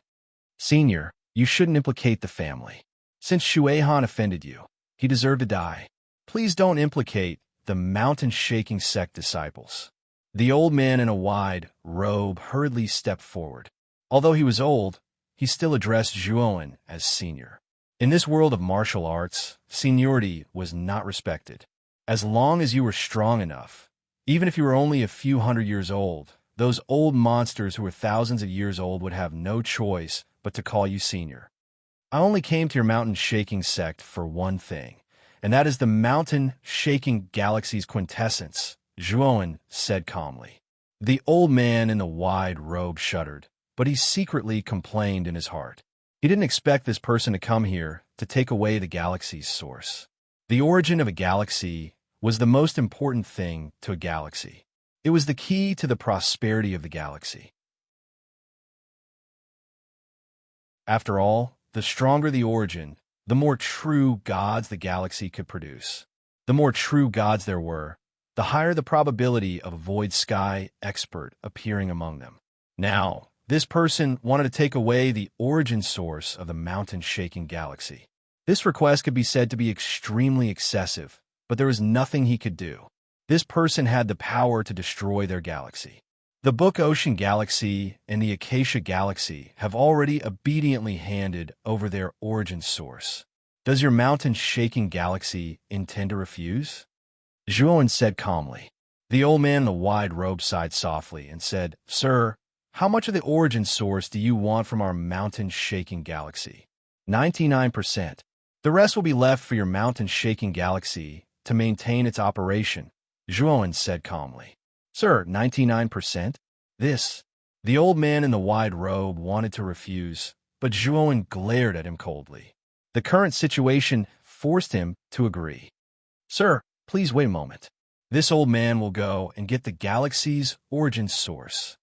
Senior, you shouldn't implicate the family. Since Shui Han offended you, he deserved to die. Please don't implicate the mountain-shaking sect disciples. The old man in a wide robe hurriedly stepped forward. Although he was old, he still addressed Zhuowen as senior. In this world of martial arts, seniority was not respected. As long as you were strong enough, even if you were only a few hundred years old, those old monsters who were thousands of years old would have no choice but to call you senior. I only came to your mountain-shaking sect for one thing, and that is the mountain-shaking galaxy's quintessence, Zhuowen said calmly. The old man in the wide robe shuddered, but he secretly complained in his heart. He didn't expect this person to come here to take away the galaxy's source. The origin of a galaxy was the most important thing to a galaxy. It was the key to the prosperity of the galaxy. After all, the stronger the origin, the more true gods the galaxy could produce. The more true gods there were, the higher the probability of a void sky expert appearing among them. Now, this person wanted to take away the origin source of the mountain-shaking galaxy. This request could be said to be extremely excessive, but there was nothing he could do. This person had the power to destroy their galaxy. The Book Ocean Galaxy and the Acacia Galaxy have already obediently handed over their origin source. Does your mountain-shaking galaxy intend to refuse? Zhuowen said calmly. The old man in the wide robe sighed softly and said, Sir, how much of the origin source do you want from our mountain-shaking galaxy? 99%. The rest will be left for your mountain-shaking galaxy to maintain its operation, Zhuowen said calmly. Sir, 99%? The old man in the wide robe wanted to refuse, but Zhuowen glared at him coldly. The current situation forced him to agree. Sir, please wait a moment. This old man will go and get the galaxy's origin source.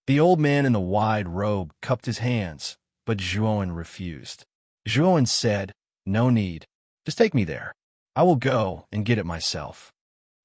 The old man in the wide robe cupped his hands, but Zhuowen refused. Zhuowen said, No need. Just take me there. I will go and get it myself.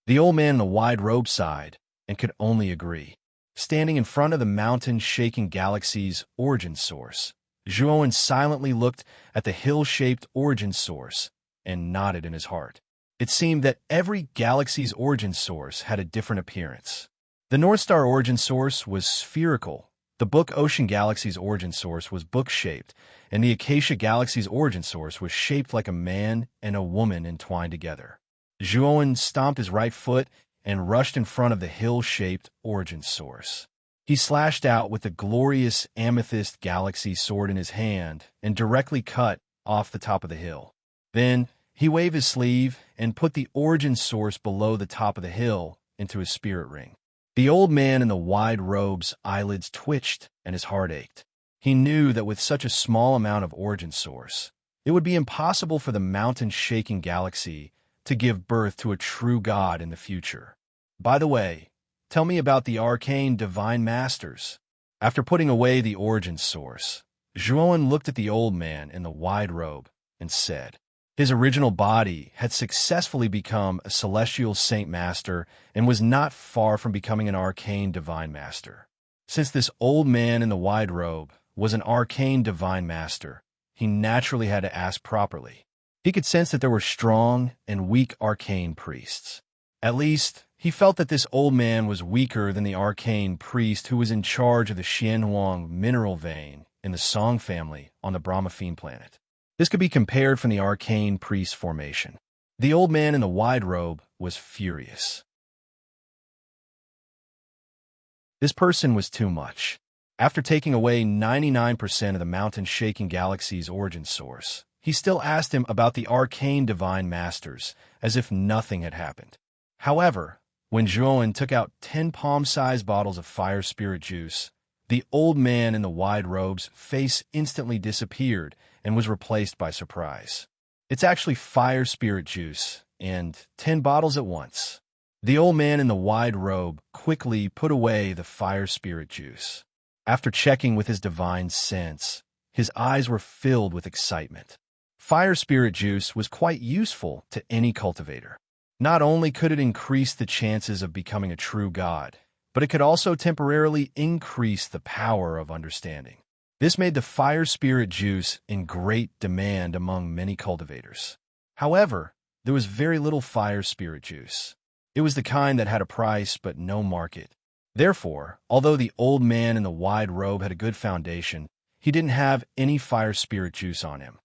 The old man in the wide robe sighed and could only agree. Standing in front of the mountain-shaking galaxy's origin source, Zhuowen silently looked at the hill-shaped origin source and nodded in his heart. It seemed that every galaxy's origin source had a different appearance. The North Star origin source was spherical, the Book Ocean Galaxy's origin source was book-shaped, and the Acacia Galaxy's origin source was shaped like a man and a woman entwined together. Zhuowen stomped his right foot and rushed in front of the hill-shaped origin source. He slashed out with the glorious amethyst galaxy sword in his hand and directly cut off the top of the hill. Then he waved his sleeve and put the origin source below the top of the hill into his spirit ring. The old man in the wide robe's eyelids twitched and his heart ached. He knew that with such a small amount of origin source, it would be impossible for the mountain-shaking galaxy to give birth to a true god in the future. By the way, tell me about the arcane divine masters. After putting away the origin source, Zhuowen looked at the old man in the wide robe and said, his original body had successfully become a celestial saint master and was not far from becoming an arcane divine master. Since this old man in the wide robe was an arcane divine master, he naturally had to ask properly. He could sense that there were strong and weak arcane priests. At least, he felt that this old man was weaker than the arcane priest who was in charge of the Xianhuang mineral vein in the Song family on the Brahmaphene planet. This could be compared from the arcane priest formation. The old man in the wide robe was furious. This person was too much. After taking away 99% of the mountain-shaking galaxy's origin source, he still asked him about the arcane divine masters, as if nothing had happened. However, when Zhuowen took out 10 palm-sized bottles of fire spirit juice, the old man in the wide robe's face instantly disappeared and was replaced by surprise. It's actually fire spirit juice, and 10 bottles at once. The old man in the wide robe quickly put away the fire spirit juice. After checking with his divine sense, his eyes were filled with excitement. Fire spirit juice was quite useful to any cultivator. Not only could it increase the chances of becoming a true god, but it could also temporarily increase the power of understanding. This made the fire spirit juice in great demand among many cultivators. However, there was very little fire spirit juice. It was the kind that had a price but no market. Therefore, although the old man in the wide robe had a good foundation, he didn't have any fire spirit juice on him.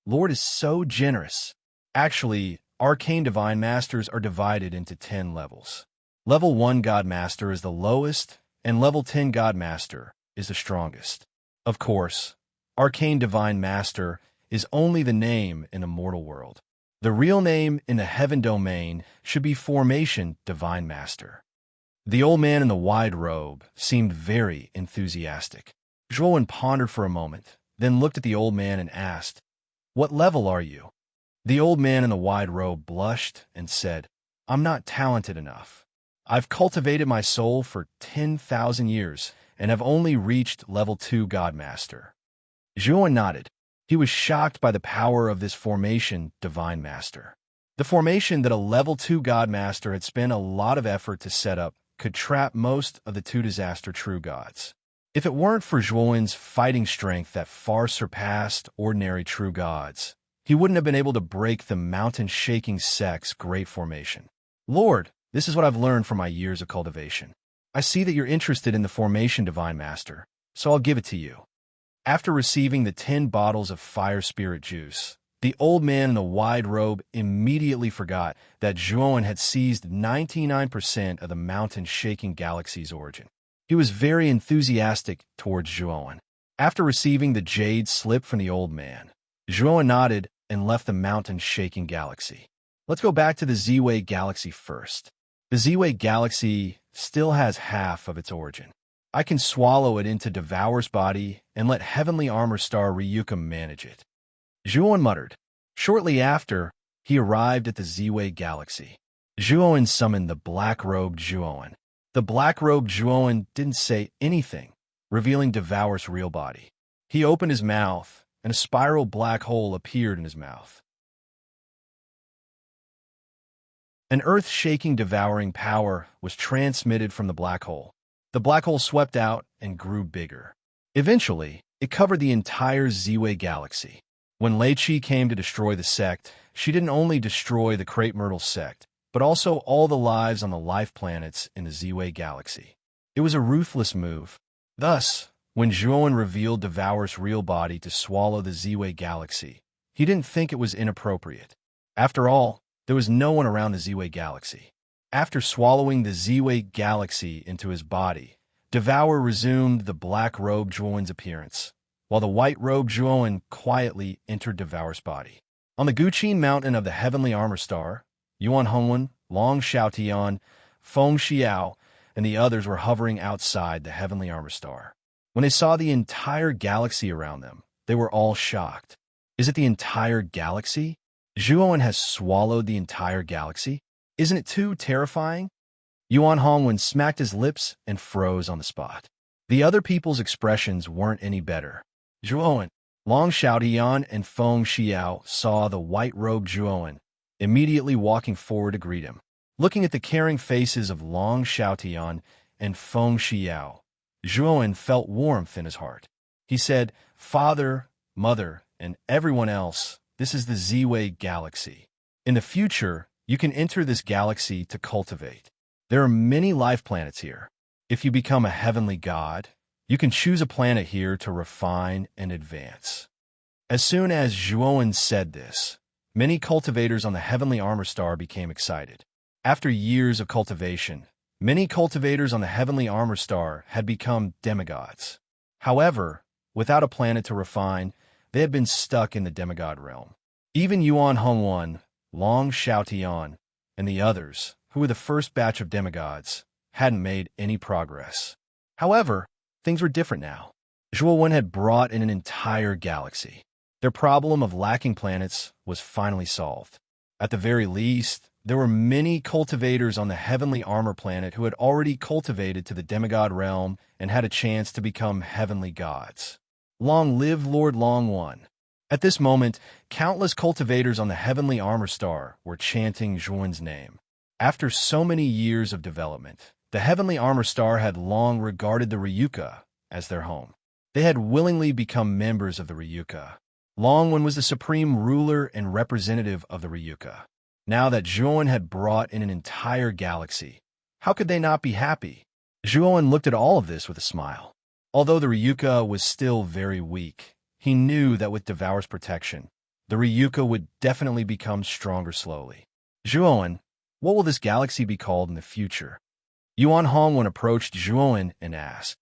Lord is so generous. Actually, arcane divine masters are divided into 10 levels. Level 1 God Master is the lowest, and level 10 God Master is the strongest. Of course, arcane divine master is only the name in the mortal world. The real name in the heaven domain should be formation divine master. The old man in the wide robe seemed very enthusiastic. Zhuowen pondered for a moment, then looked at the old man and asked, What level are you? The old man in the wide robe blushed and said, I'm not talented enough. I've cultivated my soul for 10,000 years and have only reached level 2 God Master. Zhuowen nodded. He was shocked by the power of this formation divine master. The formation that a level 2 God Master had spent a lot of effort to set up could trap most of the 2 disaster true gods. If it weren't for Zhuowen's fighting strength that far surpassed ordinary true gods, he wouldn't have been able to break the mountain-shaking sect's great formation. Lord, this is what I've learned from my years of cultivation. I see that you're interested in the formation, Divine Master, so I'll give it to you. After receiving the 10 bottles of fire spirit juice, the old man in the wide robe immediately forgot that Zhuowen had seized 99% of the mountain-shaking galaxy's origin. He was very enthusiastic towards Zhuowen. After receiving the jade slip from the old man, Zhuowen nodded and left the mountain-shaking galaxy. Let's go back to the Z-Way galaxy first. The Z-Way galaxy still has half of its origin. I can swallow it into Devour's body and let Heavenly Armor Star Ryuka manage it. Zhuowen muttered. Shortly after, he arrived at the Z-Way galaxy. Zhuowen summoned the black-robed Zhuowen. The black-robed Zhuowen didn't say anything, revealing Devour's real body. He opened his mouth, and a spiral black hole appeared in his mouth. An earth-shaking devouring power was transmitted from the black hole. The black hole swept out and grew bigger. Eventually, it covered the entire Z-Way galaxy. When Lei Qi came to destroy the sect, she didn't only destroy the Crepe Myrtle sect, but also all the lives on the life planets in the Z-Way galaxy. It was a ruthless move. Thus, when Zhuowen revealed Devour's real body to swallow the Z-Way galaxy, he didn't think it was inappropriate. After all, there was no one around the Z-Way galaxy. After swallowing the Z-Way galaxy into his body, Devour resumed the black-robed Zhuowen's appearance, while the white-robed Zhuowen quietly entered Devour's body. On the Guqin Mountain of the Heavenly Armor Star, Yuan Hongwen, Long Xiaotian, Feng Xiao, and the others were hovering outside the Heavenly Armor Star. When they saw the entire galaxy around them, they were all shocked. Is it the entire galaxy? Zhuowen has swallowed the entire galaxy? Isn't it too terrifying? Yuan Hongwen smacked his lips and froze on the spot. The other people's expressions weren't any better. Zhuowen, Long Xiaotian, and Feng Xiao saw the white-robed Zhuowen immediately walking forward to greet him. Looking at the caring faces of Long Xiaotian and Feng Xiao, Zhuowen felt warmth in his heart. He said, "Father, Mother, and everyone else, this is the Z-Way galaxy. In the future, you can enter this galaxy to cultivate. There are many life planets here. If you become a heavenly god, you can choose a planet here to refine and advance." As soon as Zhuowen said this, many cultivators on the Heavenly Armor Star became excited. After years of cultivation, many cultivators on the Heavenly Armor Star had become demigods. However, without a planet to refine, they had been stuck in the demigod realm. Even Yuan Hongwen, Long Xiaotian, and the others, who were the first batch of demigods, hadn't made any progress. However, things were different now. Zhuowen had brought in an entire galaxy. Their problem of lacking planets was finally solved. At the very least, there were many cultivators on the Heavenly Armor planet who had already cultivated to the demigod realm and had a chance to become heavenly gods. Long live Lord Long One. At this moment, countless cultivators on the Heavenly Armor Star were chanting Zhuowen's name. After so many years of development, the Heavenly Armor Star had long regarded the Ryuka as their home. They had willingly become members of the Ryuka. Longwen was the supreme ruler and representative of the Ryuka. Now that Zhuowen had brought in an entire galaxy, how could they not be happy? Zhuowen looked at all of this with a smile. Although the Ryuka was still very weak, he knew that with Devour's protection, the Ryuka would definitely become stronger slowly. Zhuowen, what will this galaxy be called in the future? Yuan Hongwen approached Zhuowen and asked.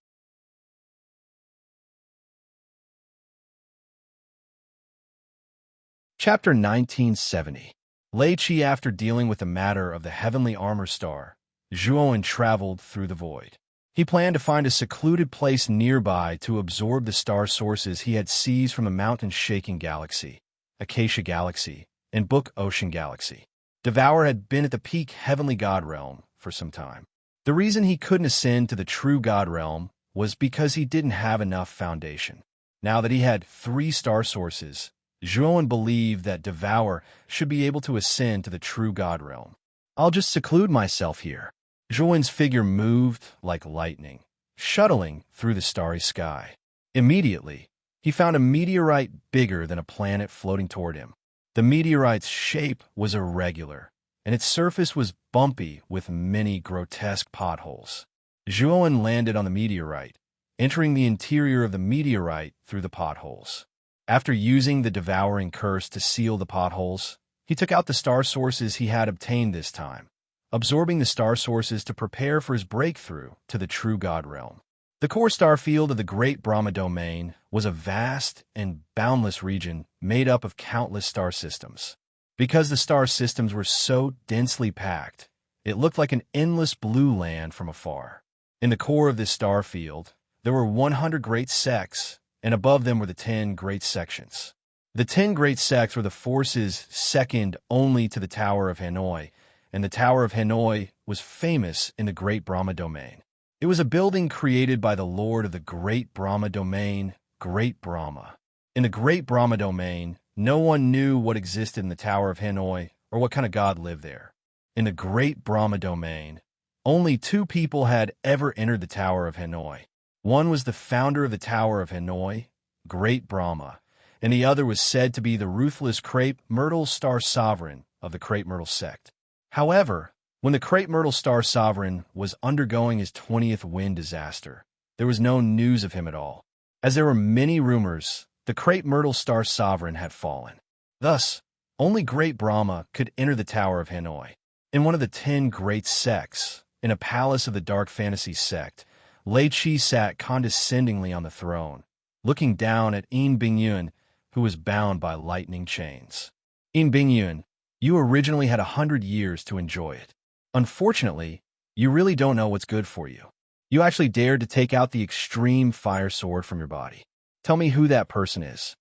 Chapter 1970. Lei Qi. After dealing with the matter of the Heavenly Armor Star, Zhuowen traveled through the void. He planned to find a secluded place nearby to absorb the star sources he had seized from the mountain-shaking galaxy, Acacia Galaxy, and Book Ocean Galaxy. Devour had been at the peak Heavenly God Realm for some time. The reason he couldn't ascend to the true God Realm was because he didn't have enough foundation. Now that he had 3 star sources, Zhuowen believed that Devour should be able to ascend to the true God Realm. I'll just seclude myself here. Zhuowen's figure moved like lightning, shuttling through the starry sky. Immediately, he found a meteorite bigger than a planet floating toward him. The meteorite's shape was irregular, and its surface was bumpy with many grotesque potholes. Zhuowen landed on the meteorite, entering the interior of the meteorite through the potholes. After using the devouring curse to seal the potholes, he took out the star sources he had obtained this time, absorbing the star sources to prepare for his breakthrough to the true God realm. The core star field of the Great Brahma domain was a vast and boundless region made up of countless star systems. Because the star systems were so densely packed, it looked like an endless blue land from afar. In the core of this star field, there were 100 great sects, and above them were the 10 great sections. The 10 great sects were the forces second only to the Tower of Hanoi, and the Tower of Hanoi was famous in the Great Brahma domain. It was a building created by the Lord of the Great Brahma domain, Great Brahma. In the Great Brahma domain, no one knew what existed in the Tower of Hanoi or what kind of god lived there. In the Great Brahma domain, only 2 people had ever entered the Tower of Hanoi. One was the founder of the Tower of Hanoi, Great Brahma, and the other was said to be the ruthless Crepe Myrtle Star Sovereign of the Crepe Myrtle sect. However, when the Crepe Myrtle Star Sovereign was undergoing his 20th wind disaster, there was no news of him at all. As there were many rumors, the Crepe Myrtle Star Sovereign had fallen. Thus, only Great Brahma could enter the Tower of Hanoi. In one of the 10 great sects, in a palace of the Dark Fantasy sect, Lei Qi sat condescendingly on the throne, looking down at Yin Bingyun, who was bound by lightning chains. Yin Bingyun, you originally had 100 years to enjoy it. Unfortunately, you really don't know what's good for you. You actually dared to take out the extreme fire sword from your body. Tell me who that person is.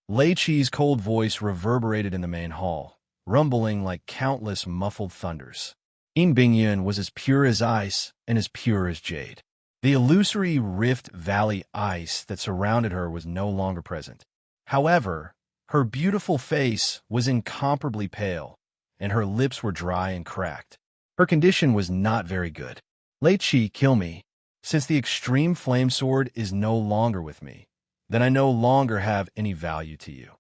Lei Qi's cold voice reverberated in the main hall, rumbling like countless muffled thunders. Yin Bingyun was as pure as ice and as pure as jade. The illusory Rift Valley ice that surrounded her was no longer present. However, her beautiful face was incomparably pale, and her lips were dry and cracked. Her condition was not very good. Lei Qi, kill me. Since the extreme flame sword is no longer with me, then I no longer have any value to you.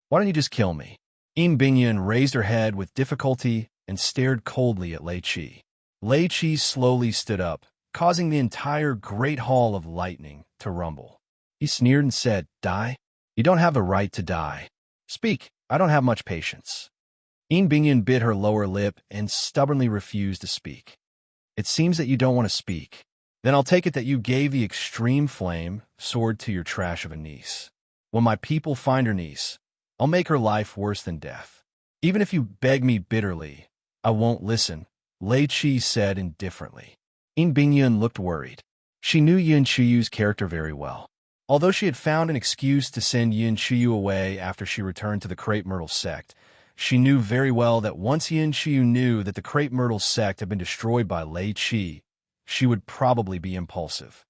Why don't you just kill me? Yin Bingyun raised her head with difficulty and stared coldly at Lei Qi. Lei Qi slowly stood up, causing the entire great hall of lightning to rumble. He sneered and said, "Die? You don't have the right to die. Speak, I don't have much patience." Yin Bingyun bit her lower lip and stubbornly refused to speak. It seems that you don't want to speak. Then I'll take it that you gave the extreme flame sword to your trash of a niece. When my people find her niece, I'll make her life worse than death. Even if you beg me bitterly, I won't listen, Lei Qi said indifferently. Yin Bingyun looked worried. She knew Yin Chiyu's character very well. Although she had found an excuse to send Yin Chiyu away after she returned to the Crepe Myrtle sect, she knew very well that once Yin Chiyu knew that the Crepe Myrtle sect had been destroyed by Lei Qi, she would probably be impulsive.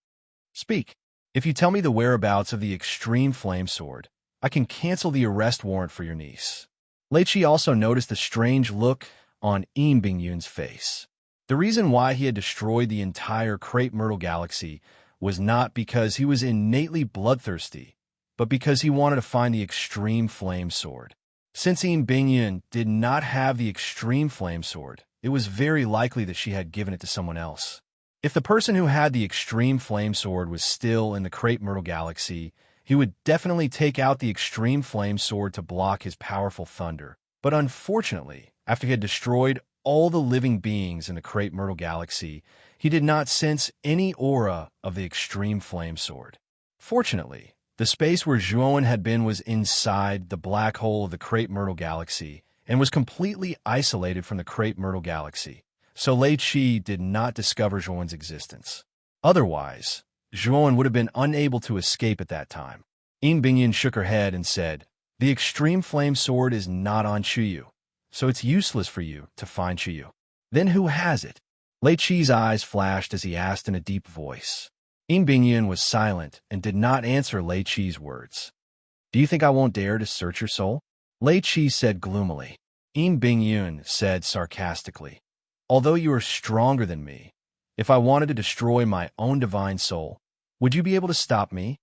Speak. If you tell me the whereabouts of the extreme flame sword, I can cancel the arrest warrant for your niece. Lei Qi also noticed a strange look on Yin Bingyun's face. The reason why he had destroyed the entire Crepe Myrtle galaxy was not because he was innately bloodthirsty, but because he wanted to find the extreme flame sword. Since Yin Bingyun did not have the extreme flame sword, it was very likely that she had given it to someone else. If the person who had the extreme flame sword was still in the Crepe Myrtle galaxy, he would definitely take out the extreme flame sword to block his powerful thunder. But unfortunately, after he had destroyed all the living beings in the Crepe Myrtle galaxy, he did not sense any aura of the extreme flame sword. Fortunately, the space where Zhuowen had been was inside the black hole of the Crepe Myrtle galaxy and was completely isolated from the Crepe Myrtle galaxy, so Lei Qi did not discover Zhuowen's existence. Otherwise, Zhuowen would have been unable to escape at that time. Yin Bingyun shook her head and said, "The extreme flame sword is not on Chuyu, so it's useless for you to find Chuyu. Then who has it?" Lei Qi's eyes flashed as he asked in a deep voice. Yin Bingyun was silent and did not answer Lei Qi's words. "Do you think I won't dare to search your soul?" Lei Qi said gloomily. Yin Bingyun said sarcastically, "Although you are stronger than me, if I wanted to destroy my own divine soul, would you be able to stop me?"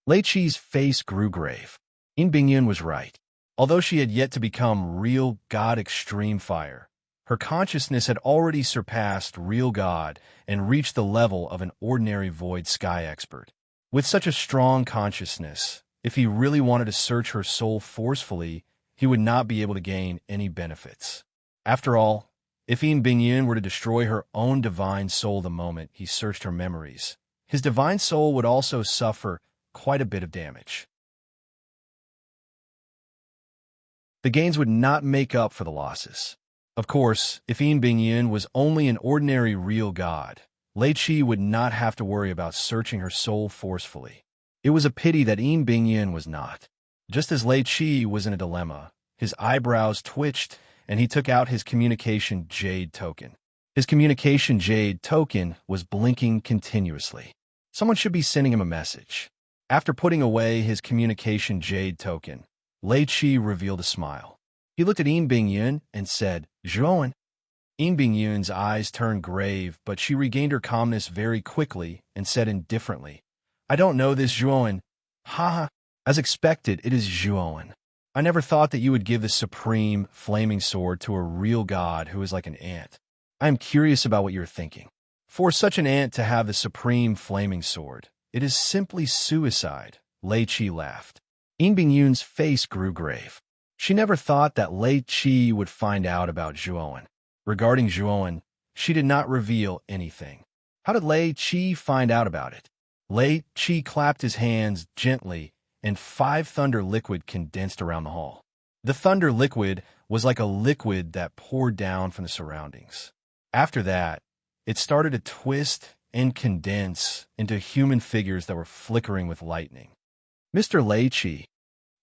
Lei Qi's face grew grave. Yin Bingyun was right. Although she had yet to become real God Extreme Fire, Her consciousness had already surpassed real God and reached the level of an ordinary void sky expert. With such a strong consciousness, if he really wanted to search her soul forcefully, he would not be able to gain any benefits. After all, if Yin Bingyun were to destroy her own divine soul the moment he searched her memories, his divine soul would also suffer quite a bit of damage. The gains would not make up for the losses. Of course, if Yin Bingyun was only an ordinary real god, Lei Qi would not have to worry about searching her soul forcefully. It was a pity that Yin Bingyun was not. Just as Lei Qi was in a dilemma, his eyebrows twitched and he took out his communication jade token. His communication jade token was blinking continuously. Someone should be sending him a message. After putting away his communication jade token, Lei Qi revealed a smile. He looked at Yin Bingyun and said, "Zhuowen." Yin Bingyun's eyes turned grave, but she regained her calmness very quickly and said indifferently, "I don't know this Zhuowen." Ha! As expected, it is Zhuowen. I never thought that you would give the supreme flaming sword to a real god who is like an ant. I am curious about what you are thinking. For such an ant to have the supreme flaming sword, it is simply suicide. Lei Qi laughed. Yin Bingyun's face grew grave. She never thought that Lei Qi would find out about Zhuowen. Regarding Zhuowen, she did not reveal anything. How did Lei Qi find out about it? Lei Qi clapped his hands gently, and 5 thunder liquid condensed around the hall. The thunder liquid was like a liquid that poured down from the surroundings. After that, it started to twist and condense into human figures that were flickering with lightning. Mr. Lei Qi,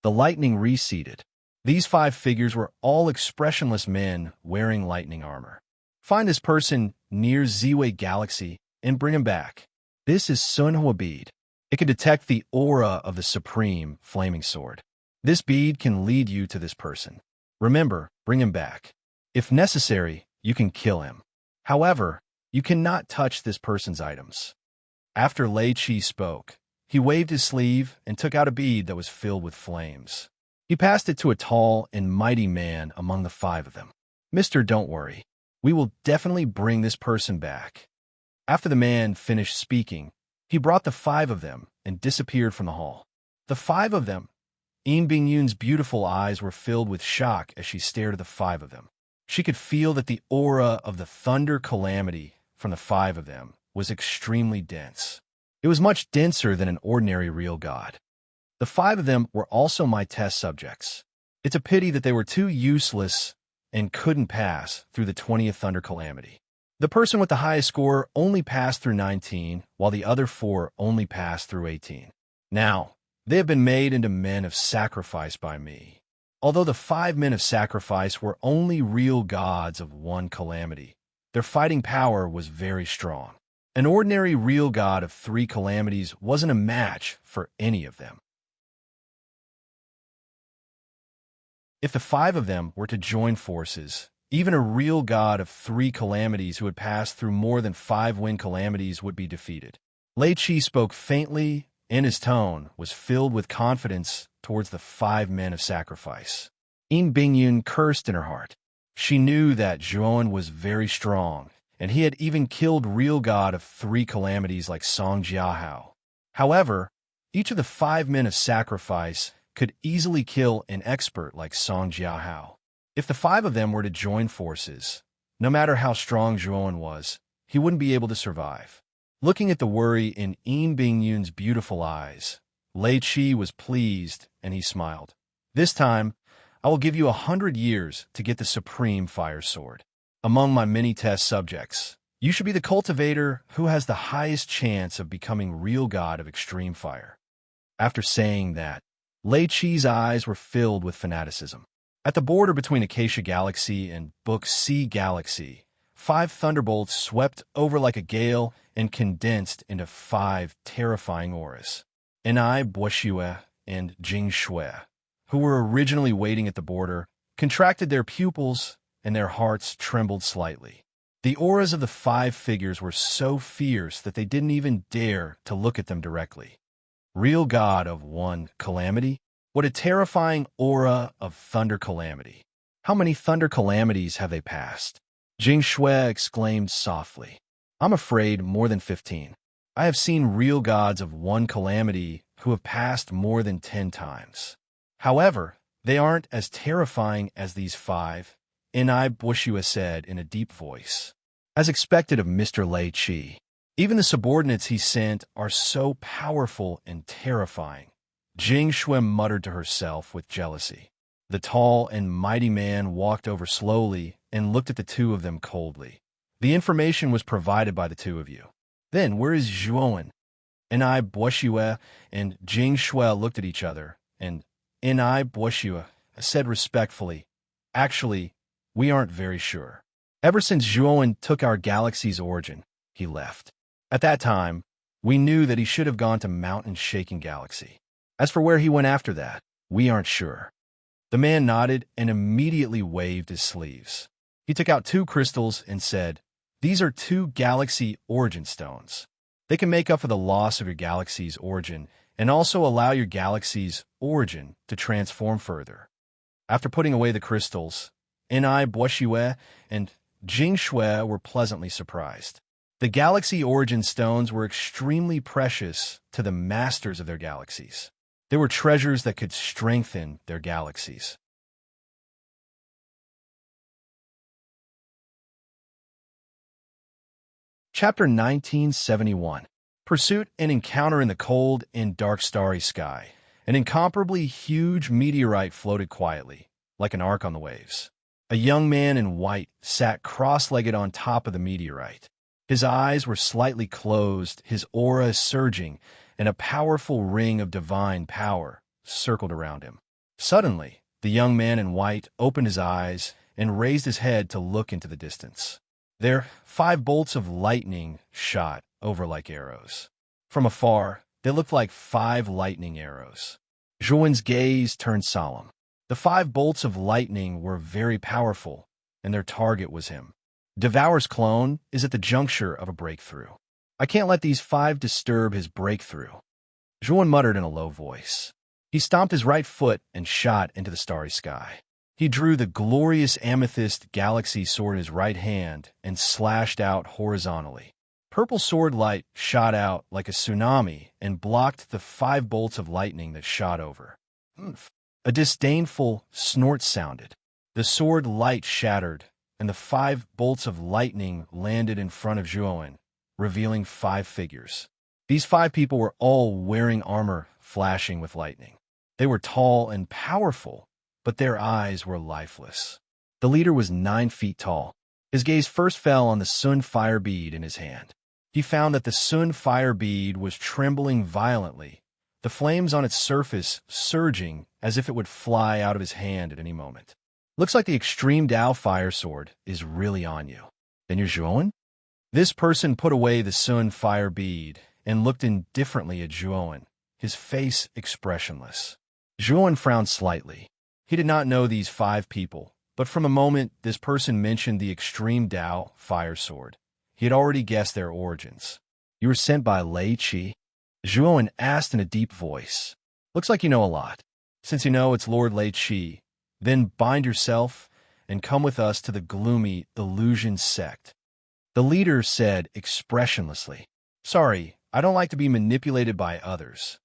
the lightning receded. These 5 figures were all expressionless men wearing lightning armor. Find this person near Ziwei Galaxy and bring him back. This is Sun Hua bead. It can detect the aura of the supreme flaming sword. This bead can lead you to this person. Remember, bring him back. If necessary, you can kill him. However, you cannot touch this person's items. After Lei Qi spoke, he waved his sleeve and took out a bead that was filled with flames. He passed it to a tall and mighty man among the 5 of them. "Mister, don't worry. We will definitely bring this person back." After the man finished speaking, he brought the 5 of them and disappeared from the hall. The 5 of them. Yin Bingyun's beautiful eyes were filled with shock as she stared at the 5 of them. She could feel that the aura of the thunder calamity from the 5 of them was extremely dense. It was much denser than an ordinary real god. The 5 of them were also my test subjects. It's a pity that they were too useless and couldn't pass through the 20th thunder calamity. The person with the highest score only passed through 19, while the other 4 only passed through 18. Now, they have been made into men of sacrifice by me. Although the 5 men of sacrifice were only real gods of one calamity, their fighting power was very strong. An ordinary real god of 3 calamities wasn't a match for any of them. If the 5 of them were to join forces, even a real god of 3 calamities who had passed through more than 5 wind calamities would be defeated. Lei Qi spoke faintly, and his tone was filled with confidence towards the 5 men of sacrifice. Yin Bingyun cursed in her heart. She knew that Zhuowen was very strong, and he had even killed real god of 3 calamities like Song Jiahao. However, each of the 5 men of sacrifice could easily kill an expert like Song Jiahao. If the 5 of them were to join forces, no matter how strong Zhuowen was, he wouldn't be able to survive. Looking at the worry in Yin Bingyun's beautiful eyes, Lei Qi was pleased and he smiled. "This time, I will give you 100 years to get the supreme fire sword. Among my many test subjects, you should be the cultivator who has the highest chance of becoming real god of extreme fire." After saying that, Lei Qi's eyes were filled with fanaticism. At the border between Acacia Galaxy and Book C Galaxy, 5 thunderbolts swept over like a gale and condensed into 5 terrifying auras. Enai Boshue and Jing Shui, who were originally waiting at the border, contracted their pupils and their hearts trembled slightly. The auras of the 5 figures were so fierce that they didn't even dare to look at them directly. Real god of one calamity? What a terrifying aura of thunder calamity. How many thunder calamities have they passed? Jing Shui exclaimed softly. I'm afraid more than 15. I have seen real gods of one calamity who have passed more than 10 times. However, they aren't as terrifying as these 5, Enai Bushua said in a deep voice. As expected of Mr. Lei Qi, even the subordinates he sent are so powerful and terrifying. Jing Shui muttered to herself with jealousy. The tall and mighty man walked over slowly and looked at the two of them coldly. The information was provided by the two of you. Then, where is Zhuowen? Enai Buoshue and Jing Shui looked at each other, and Enai Buoshue said respectfully, Actually, we aren't very sure. Ever since Zhuowen took our galaxy's origin, he left. At that time, we knew that he should have gone to Mountain Shaking Galaxy. As for where he went after that, we aren't sure. The man nodded and immediately waved his sleeves. He took out 2 crystals and said, These are 2 galaxy origin stones. They can make up for the loss of your galaxy's origin and also allow your galaxy's origin to transform further. After putting away the crystals, Enai Buoshue and Jing Shui were pleasantly surprised. The galaxy origin stones were extremely precious to the masters of their galaxies. They were treasures that could strengthen their galaxies. Chapter 1971. Pursuit and encounter in the cold and dark starry sky. An incomparably huge meteorite floated quietly, like an ark on the waves. A young man in white sat cross-legged on top of the meteorite. His eyes were slightly closed, his aura surging, and a powerful ring of divine power circled around him. Suddenly, the young man in white opened his eyes and raised his head to look into the distance. There, 5 bolts of lightning shot over like arrows. From afar, they looked like 5 lightning arrows. Zhuowen's gaze turned solemn. The 5 bolts of lightning were very powerful, and their target was him. Devour's clone is at the juncture of a breakthrough. I can't let these 5 disturb his breakthrough. Zhuowen muttered in a low voice. He stomped his right foot and shot into the starry sky. He drew the glorious amethyst galaxy sword in his right hand and slashed out horizontally. Purple sword light shot out like a tsunami and blocked the 5 bolts of lightning that shot over. A disdainful snort sounded. The sword light shattered, and the 5 bolts of lightning landed in front of Zhuowen, revealing 5 figures. These 5 people were all wearing armor flashing with lightning. They were tall and powerful, but their eyes were lifeless. The leader was 9 feet tall. His gaze first fell on the Sun fire bead in his hand. He found that the Sun fire bead was trembling violently, the flames on its surface surging as if it would fly out of his hand at any moment. Looks like the Extreme Dao fire sword is really on you. Then you're Zhuowen? This person put away the Sun fire bead and looked indifferently at Zhuowen, his face expressionless. Zhuowen frowned slightly. He did not know these 5 people, but from a moment this person mentioned the Extreme Dao fire sword. He had already guessed their origins. You were sent by Lei Qi? Zhuowen asked in a deep voice. Looks like you know a lot. Since you know it's Lord Lei Qi, then bind yourself and come with us to the gloomy illusion sect. The leader said expressionlessly. Sorry, I don't like to be manipulated by others.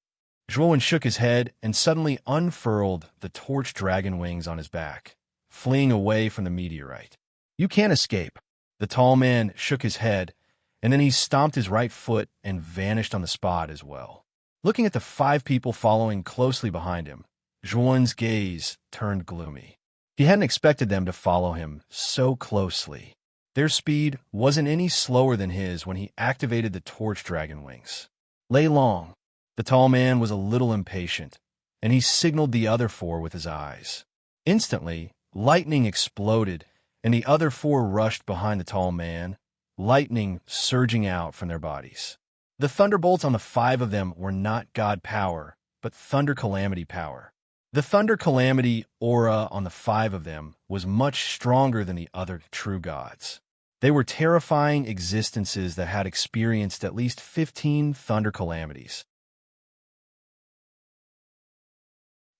Zhuowen shook his head and suddenly unfurled the torch dragon wings on his back, fleeing away from the meteorite. You can't escape. The tall man shook his head, and then he stomped his right foot and vanished on the spot as well. Looking at the 5 people following closely behind him, Zhuowen's gaze turned gloomy. He hadn't expected them to follow him so closely. Their speed wasn't any slower than his when he activated the torch dragon wings. Lei Long. The tall man was a little impatient, and he signaled the other 4 with his eyes. Instantly, lightning exploded, and the other 4 rushed behind the tall man, lightning surging out from their bodies. The thunderbolts on the 5 of them were not god power, but thunder calamity power. The thunder calamity aura on the 5 of them was much stronger than the other true gods. They were terrifying existences that had experienced at least 15 thunder calamities.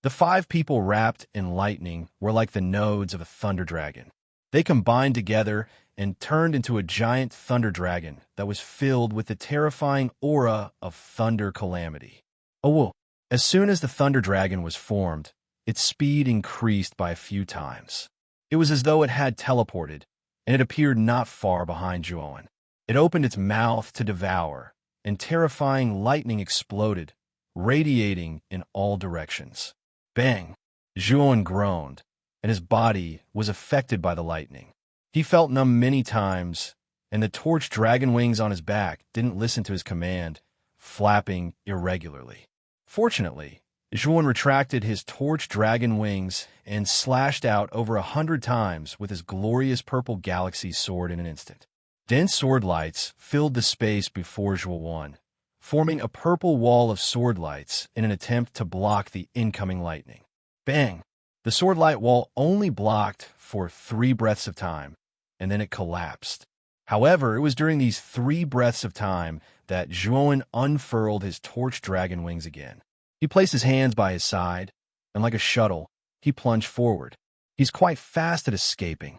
The 5 people wrapped in lightning were like the nodes of a thunder dragon. They combined together and turned into a giant thunder dragon that was filled with the terrifying aura of thunder calamity. Oh, well. As soon as the thunder dragon was formed, its speed increased by a few times. It was as though it had teleported, and it appeared not far behind Juon. It opened its mouth to devour, and terrifying lightning exploded, radiating in all directions. Bang! Juon groaned, and his body was affected by the lightning. He felt numb many times, and the torch dragon wings on his back didn't listen to his command, flapping irregularly. Fortunately, Juon retracted his torch dragon wings and slashed out over 100 times with his glorious purple galaxy sword in an instant. Dense sword lights filled the space before Juon, forming a purple wall of sword lights in an attempt to block the incoming lightning. Bang! The sword light wall only blocked for 3 breaths of time, and then it collapsed. However, it was during these 3 breaths of time that Juon unfurled his torch dragon wings again. He placed his hands by his side, and like a shuttle, he plunged forward. He's quite fast at escaping.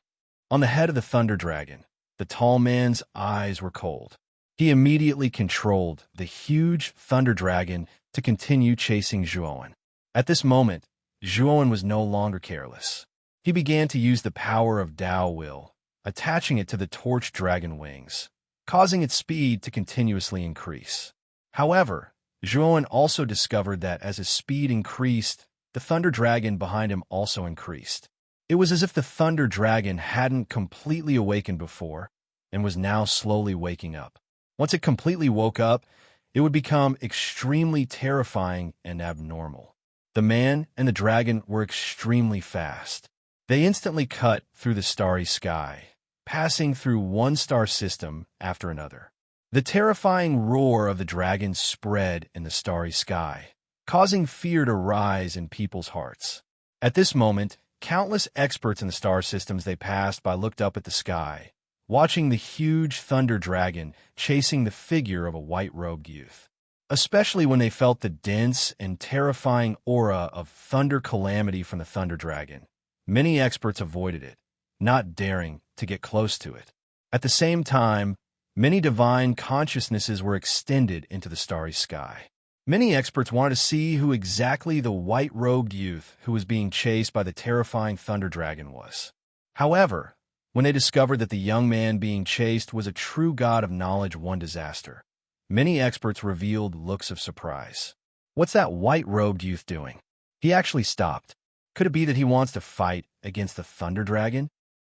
On the head of the thunder dragon, the tall man's eyes were cold. He immediately controlled the huge thunder dragon to continue chasing Juon. At this moment, Juon was no longer careless. He began to use the power of Dao Will, attaching it to the torch dragon wings, causing its speed to continuously increase. However, Juon also discovered that as his speed increased, the thunder dragon behind him also increased. It was as if the thunder dragon hadn't completely awakened before and was now slowly waking up. Once it completely woke up, it would become extremely terrifying and abnormal. The man and the dragon were extremely fast. They instantly cut through the starry sky, passing through one star system after another. The terrifying roar of the dragon spread in the starry sky, causing fear to rise in people's hearts. At this moment, countless experts in the star systems they passed by looked up at the sky, watching the huge thunder dragon chasing the figure of a white-robed youth. Especially when they felt the dense and terrifying aura of thunder calamity from the thunder dragon, many experts avoided it, not daring to get close to it. At the same time, many divine consciousnesses were extended into the starry sky. Many experts wanted to see who exactly the white-robed youth who was being chased by the terrifying thunder dragon was. However, when they discovered that the young man being chased was a true god of knowledge one disaster, many experts revealed looks of surprise. What's that white-robed youth doing? He actually stopped. Could it be that he wants to fight against the thunder dragon?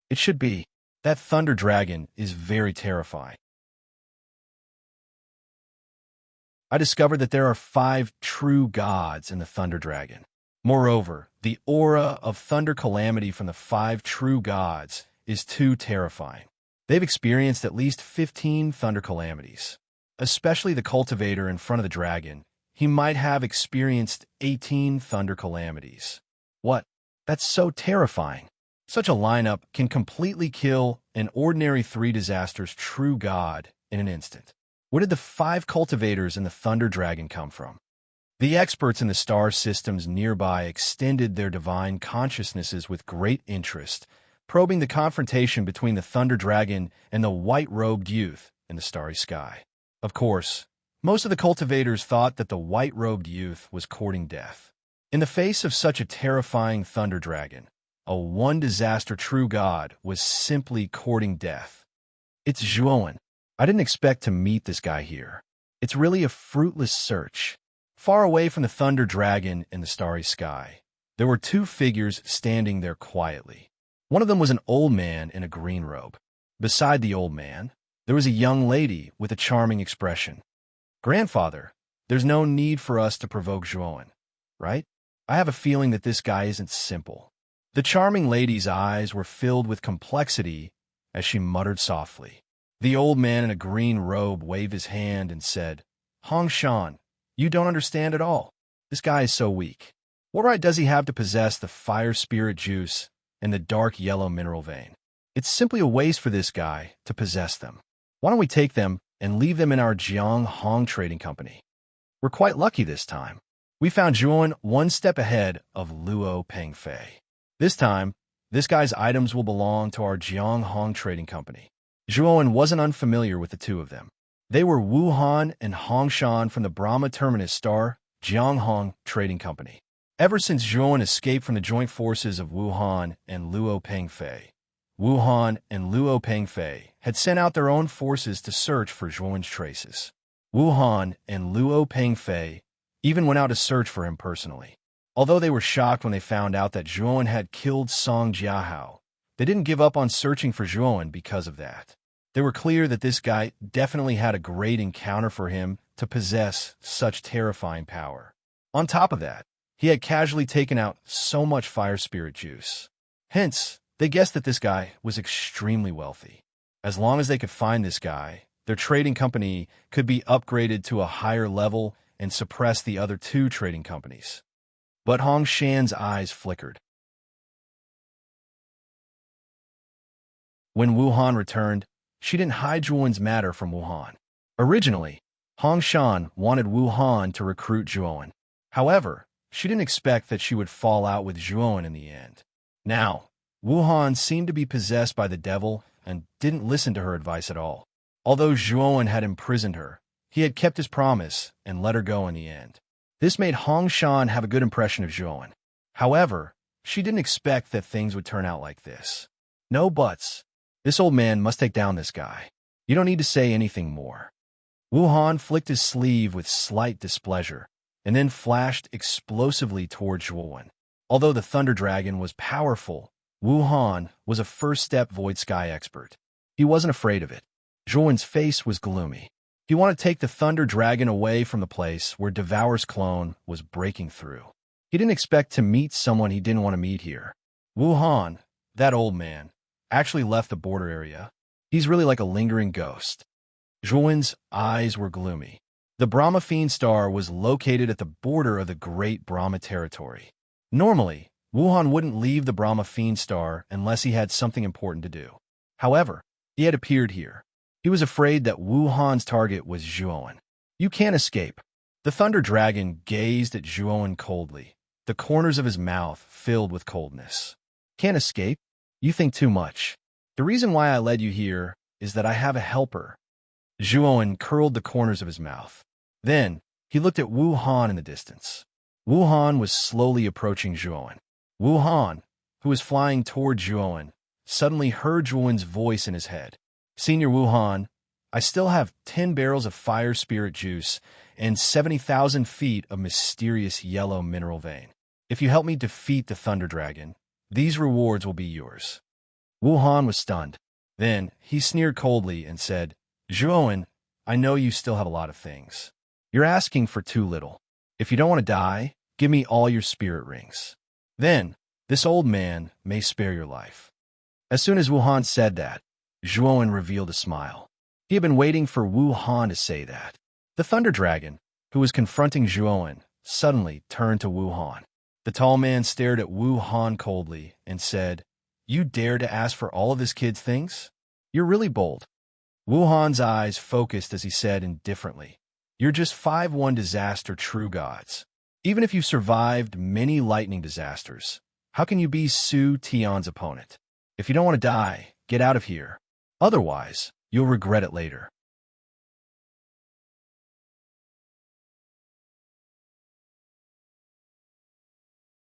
It should be. That thunder dragon is very terrifying. I discovered that there are 5 true gods in the thunder dragon. Moreover, the aura of thunder calamity from the 5 true gods is too terrifying. They've experienced at least 15 thunder calamities. Especially the cultivator in front of the dragon, he might have experienced 18 thunder calamities. What? That's so terrifying. Such a lineup can completely kill an ordinary 3 disasters true god in an instant. Where did the 5 cultivators in the thunder dragon come from? The experts in the star systems nearby extended their divine consciousnesses with great interest, probing the confrontation between the thunder dragon and the white-robed youth in the starry sky. Of course, most of the cultivators thought that the white-robed youth was courting death. In the face of such a terrifying thunder dragon, a one disaster true god was simply courting death. It's Juon. I didn't expect to meet this guy here. It's really a fruitless search. Far away from the thunder dragon in the starry sky, there were 2 figures standing there quietly. One of them was an old man in a green robe. Beside the old man, there was a young lady with a charming expression. Grandfather, there's no need for us to provoke Juon, right? I have a feeling that this guy isn't simple. The charming lady's eyes were filled with complexity as she muttered softly. The old man in a green robe waved his hand and said, Hong Shan, you don't understand at all. This guy is so weak. What right does he have to possess the fire spirit juice and the dark yellow mineral vein? It's simply a waste for this guy to possess them. Why don't we take them and leave them in our Jiang Hong Trading Company? We're quite lucky this time. We found Juon one step ahead of Luo Pengfei. This time, This guy's items will belong to our Jianghong Trading Company. Zhuowen wasn't unfamiliar with the two of them. They were Wuhan and Hongshan from the Brahma Terminus Star Jianghong Trading Company. Ever since Zhuowen escaped from the joint forces of Wuhan and Luo Pengfei, Wuhan and Luo Pengfei had sent out their own forces to search for Zhuowen's traces. Wuhan and Luo Pengfei even went out to search for him personally. Although they were shocked when they found out that Zhuowen had killed Song Jiahao, they didn't give up on searching for Zhuowen because of that. They were clear that this guy definitely had a great encounter for him to possess such terrifying power. On top of that, he had casually taken out so much fire spirit juice. Hence, they guessed that this guy was extremely wealthy. As long as they could find this guy, their trading company could be upgraded to a higher level and suppress the other two trading companies. But Hong Shan's eyes flickered. When Wuhan returned, she didn't hide Zhuowen's matter from Wuhan. Originally, Hong Shan wanted Wuhan to recruit Zhuowen. However, she didn't expect that she would fall out with Zhuowen in the end. Now, Wuhan seemed to be possessed by the devil and didn't listen to her advice at all. Although Zhuowen had imprisoned her, he had kept his promise and let her go in the end. This made Hong Shan have a good impression of Zhuowen. However, she didn't expect that things would turn out like this. No buts. This old man must take down this guy. You don't need to say anything more. Wuhan flicked his sleeve with slight displeasure, and then flashed explosively toward Zhuowen. Although the Thunder Dragon was powerful, Wuhan was a first-step Void Sky expert. He wasn't afraid of it. Zhuowen's face was gloomy. He wanted to take the Thunder Dragon away from the place where Devour's clone was breaking through. He didn't expect to meet someone he didn't want to meet here. Wuhan, that old man, actually left the border area. He's really like a lingering ghost. Zhuowen's eyes were gloomy. The Brahma Fiend Star was located at the border of the Great Brahma Territory. Normally, Wuhan wouldn't leave the Brahma Fiend Star unless he had something important to do. However, he had appeared here. He was afraid that Wuhan's target was Zhuowen. You can't escape. The Thunder Dragon gazed at Zhuowen coldly, the corners of his mouth filled with coldness. Can't escape? You think too much. The reason why I led you here is that I have a helper. Zhuowen curled the corners of his mouth. Then, he looked at Wuhan in the distance. Wuhan was slowly approaching Zhuowen. Wuhan, who was flying toward Zhuowen, suddenly heard Zhuowen's voice in his head. Senior Wuhan, I still have 10 barrels of fire spirit juice and 70,000 feet of mysterious yellow mineral vein. If you help me defeat the Thunder Dragon, these rewards will be yours. Wuhan was stunned. Then, he sneered coldly and said, Zhuowen, I know you still have a lot of things. You're asking for too little. If you don't want to die, give me all your spirit rings. Then, this old man may spare your life. As soon as Wuhan said that, Zhuowen revealed a smile. He had been waiting for Wuhan to say that. The Thunder Dragon, who was confronting Zhuowen, suddenly turned to Wuhan. The tall man stared at Wuhan coldly and said, You dare to ask for all of this kid's things? You're really bold. Wuhan's eyes focused as he said indifferently, You're just 5-1 disaster true gods. Even if you survived many lightning disasters, how can you be Su Tian's opponent? If you don't want to die, get out of here. Otherwise, you'll regret it later.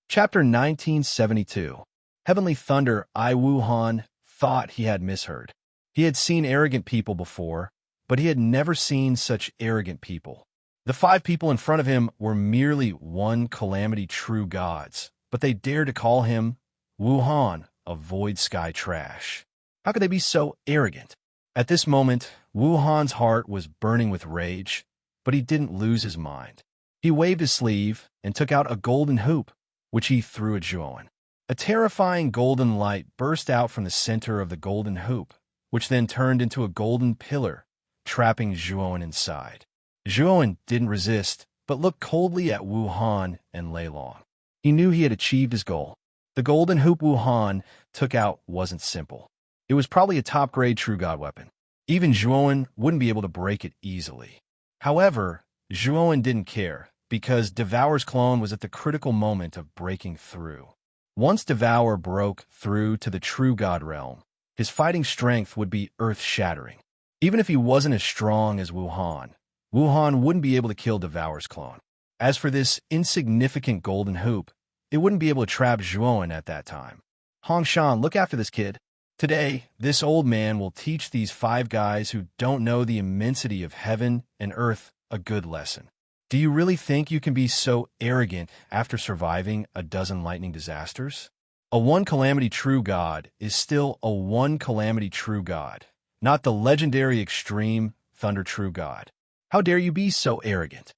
Chapter 1972. Heavenly Thunder I Wuhan thought he had misheard. He had seen arrogant people before, but he had never seen such arrogant people. The 5 people in front of him were merely one calamity true gods, but they dared to call him, Wuhan, a void sky trash. How could they be so arrogant? At this moment, Wuhan's heart was burning with rage, but he didn't lose his mind. He waved his sleeve and took out a golden hoop, which he threw at Zhuowen. A terrifying golden light burst out from the center of the golden hoop, which then turned into a golden pillar, trapping Zhuowen inside. Zhuowen didn't resist, but looked coldly at Wuhan and lay long. He knew he had achieved his goal. The golden hoop Wuhan took out wasn't simple. It was probably a top-grade true god weapon. Even Zhuowen wouldn't be able to break it easily. However, Zhuowen didn't care, because Devour's clone was at the critical moment of breaking through. Once Devour broke through to the true god realm, his fighting strength would be earth-shattering. Even if he wasn't as strong as Wuhan, Wuhan wouldn't be able to kill Devour's clone. As for this insignificant golden hoop, it wouldn't be able to trap Zhuowen at that time. Hongshan, look after this kid. Today, this old man will teach these 5 guys who don't know the immensity of heaven and earth a good lesson. Do you really think you can be so arrogant after surviving a dozen lightning disasters? A one calamity true god is still a one calamity true god, not the legendary extreme thunder true god. How dare you be so arrogant?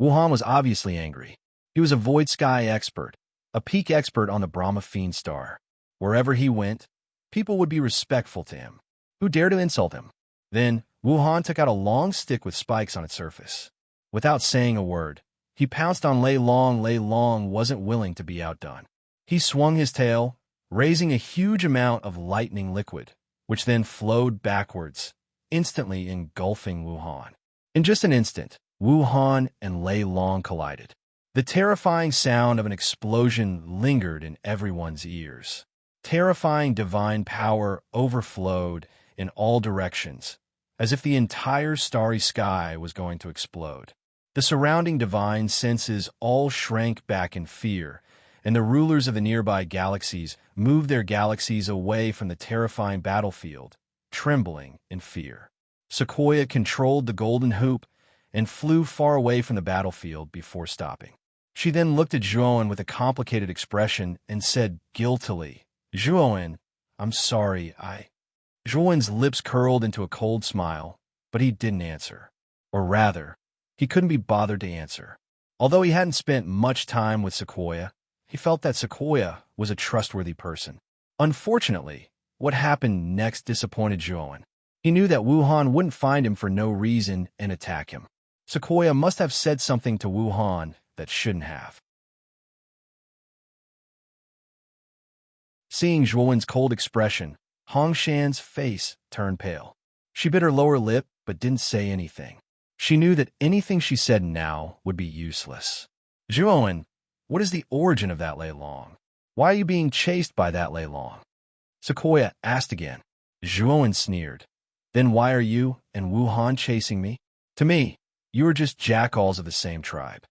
Wuhan was obviously angry. He was a void sky expert, a peak expert on the Brahma Fiend star. Wherever he went, people would be respectful to him. Who dared to insult him? Then, Wuhan took out a long stick with spikes on its surface. Without saying a word, he pounced on Lei Long. Lei Long wasn't willing to be outdone. He swung his tail, raising a huge amount of lightning liquid, which then flowed backwards, instantly engulfing Wuhan. In just an instant, Wuhan and Lei Long collided. The terrifying sound of an explosion lingered in everyone's ears. Terrifying divine power overflowed in all directions, as if the entire starry sky was going to explode. The surrounding divine senses all shrank back in fear, and the rulers of the nearby galaxies moved their galaxies away from the terrifying battlefield, trembling in fear. Sequoia controlled the golden hoop and flew far away from the battlefield before stopping. She then looked at Zhuowen with a complicated expression and said guiltily, "Zhuowen, I'm sorry, Zhuowen's lips curled into a cold smile, but he didn't answer. Or rather, he couldn't be bothered to answer. Although he hadn't spent much time with Sequoia, he felt that Sequoia was a trustworthy person. Unfortunately, what happened next disappointed Zhuowen. He knew that Wuhan wouldn't find him for no reason and attack him. Sequoia must have said something to Wuhan that shouldn't have. Seeing Zhuowen's cold expression, Hongshan's face turned pale. She bit her lower lip but didn't say anything. She knew that anything she said now would be useless. "Zhuowen, what is the origin of that Lei Long? Why are you being chased by that Lei Long?" Sequoia asked again. Zhuowen sneered. "Then why are you and Wuhan chasing me? To me, you are just jackals of the same tribe."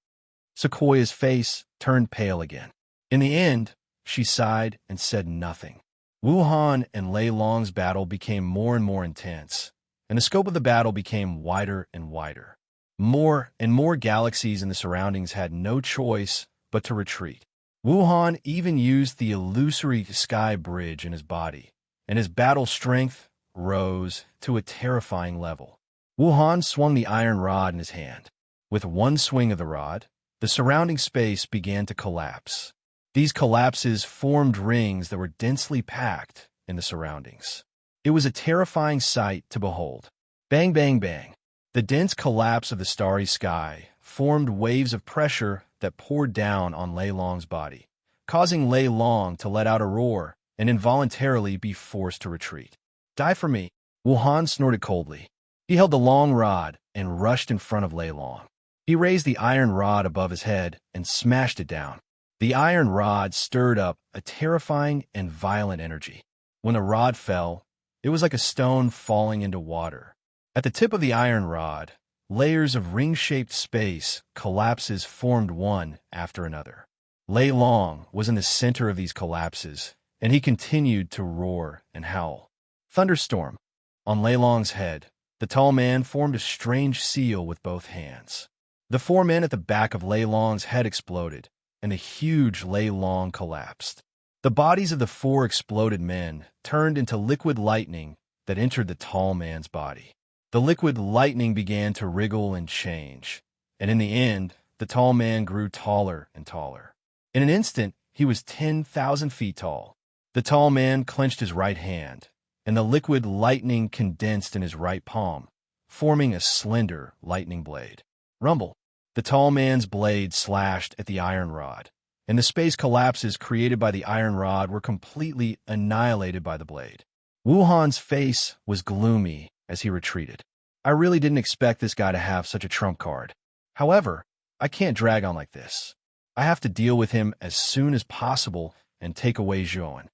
Sequoia's face turned pale again. In the end, she sighed and said nothing. Wuhan and Lei Long's battle became more and more intense, and the scope of the battle became wider and wider. More and more galaxies in the surroundings had no choice but to retreat. Wuhan even used the illusory sky bridge in his body, and his battle strength rose to a terrifying level. Wuhan swung the iron rod in his hand. With one swing of the rod, the surrounding space began to collapse. These collapses formed rings that were densely packed in the surroundings. It was a terrifying sight to behold. Bang, bang, bang. The dense collapse of the starry sky formed waves of pressure that poured down on Lei Long's body, causing Lei Long to let out a roar and involuntarily be forced to retreat. "Die for me," Wuhan snorted coldly. He held the long rod and rushed in front of Lei Long. He raised the iron rod above his head and smashed it down. The iron rod stirred up a terrifying and violent energy. When the rod fell, it was like a stone falling into water. At the tip of the iron rod, layers of ring-shaped space collapses formed one after another. Lei Long was in the center of these collapses, and he continued to roar and howl. Thunderstorm. On Lei Long's head, the tall man formed a strange seal with both hands. The 4 men at the back of Lei Long's head exploded, and the huge Lei Long collapsed. The bodies of the 4 exploded men turned into liquid lightning that entered the tall man's body. The liquid lightning began to wriggle and change, and in the end, the tall man grew taller and taller. In an instant, he was 10,000 feet tall. The tall man clenched his right hand, and the liquid lightning condensed in his right palm, forming a slender lightning blade. Rumble. The tall man's blade slashed at the iron rod, and the space collapses created by the iron rod were completely annihilated by the blade. Wuhan's face was gloomy as he retreated. I really didn't expect this guy to have such a trump card. However, I can't drag on like this. I have to deal with him as soon as possible and take away Zhuan.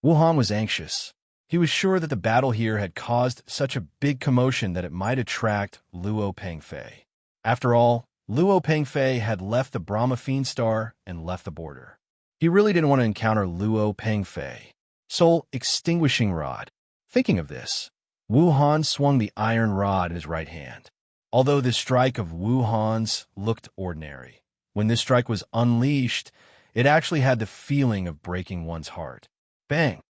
Wuhan was anxious. He was sure that the battle here had caused such a big commotion that it might attract Luo Pengfei. After all, Luo Pengfei had left the Brahma Fiend Star and left the border. He really didn't want to encounter Luo Pengfei. Soul Extinguishing Rod. Thinking of this, Wuhan swung the iron rod in his right hand. Although this strike of Wuhan's looked ordinary, when this strike was unleashed, it actually had the feeling of breaking one's heart. Bang!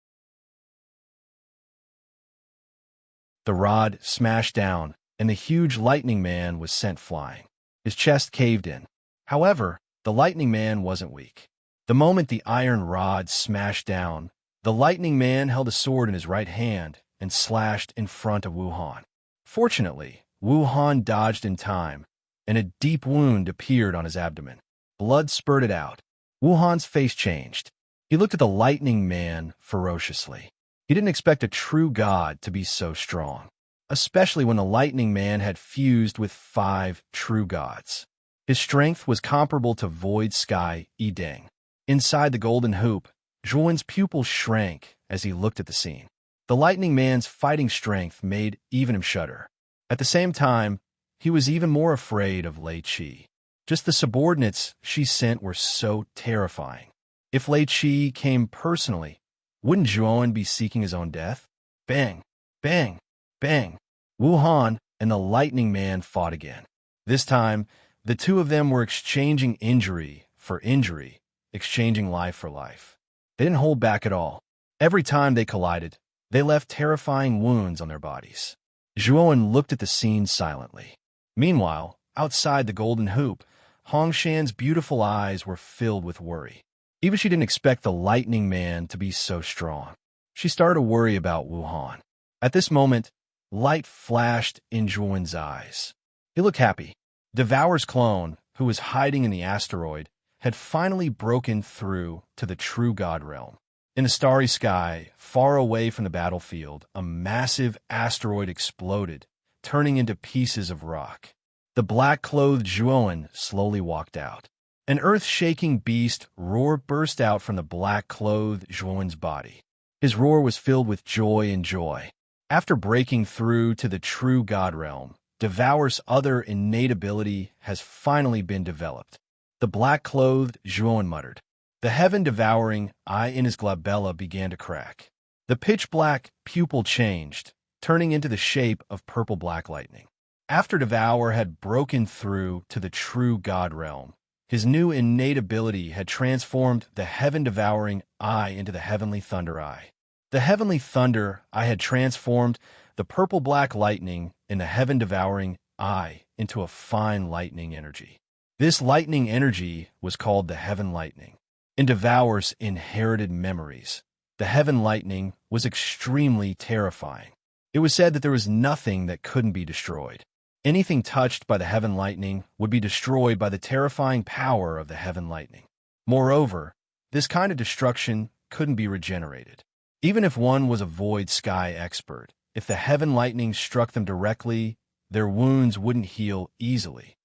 The rod smashed down, and the huge lightning man was sent flying. His chest caved in. However, the lightning man wasn't weak. The moment the iron rod smashed down, the lightning man held a sword in his right hand and slashed in front of Wuhan. Fortunately, Wuhan dodged in time, and a deep wound appeared on his abdomen. Blood spurted out. Wuhan's face changed. He looked at the lightning man ferociously. He didn't expect a true god to be so strong, especially when the lightning man had fused with 5 true gods. His strength was comparable to Void Sky Yideng. Inside the golden hoop, Zhuan's pupils shrank as he looked at the scene. The lightning man's fighting strength made even him shudder. At the same time, he was even more afraid of Lei Qi. Just the subordinates she sent were so terrifying. If Lei Qi came personally, wouldn't Zhuan be seeking his own death? Bang! Bang! Bang! Wuhan and the lightning man fought again. This time, the two of them were exchanging injury for injury, exchanging life for life. They didn't hold back at all. Every time they collided, they left terrifying wounds on their bodies. Zhuan looked at the scene silently. Meanwhile, outside the golden hoop, Hongshan's beautiful eyes were filled with worry. Even she didn't expect the lightning man to be so strong. She started to worry about Wuhan. At this moment, light flashed in Zhuan's eyes. He looked happy. Devour's clone, who was hiding in the asteroid, had finally broken through to the true god realm. In the starry sky, far away from the battlefield, a massive asteroid exploded, turning into pieces of rock. The black-clothed Zhuan slowly walked out. An earth-shaking beast roar burst out from the black-clothed Zhuan's body. His roar was filled with joy and joy. After breaking through to the true god realm, Devour's other innate ability has finally been developed. The black-clothed Zhuan muttered. The heaven-devouring eye in his glabella began to crack. The pitch-black pupil changed, turning into the shape of purple-black lightning. After Devour had broken through to the true god realm, his new innate ability had transformed the heaven-devouring eye into the heavenly thunder eye. The heavenly thunder eye had transformed the purple-black lightning in the heaven-devouring eye into a fine lightning energy. This lightning energy was called the heaven lightning. In Devour's inherited memories, the heaven lightning was extremely terrifying. It was said that there was nothing that couldn't be destroyed. Anything touched by the heaven lightning would be destroyed by the terrifying power of the heaven lightning. Moreover, this kind of destruction couldn't be regenerated. Even if one was a void sky expert, if the heaven lightning struck them directly, their wounds wouldn't heal easily.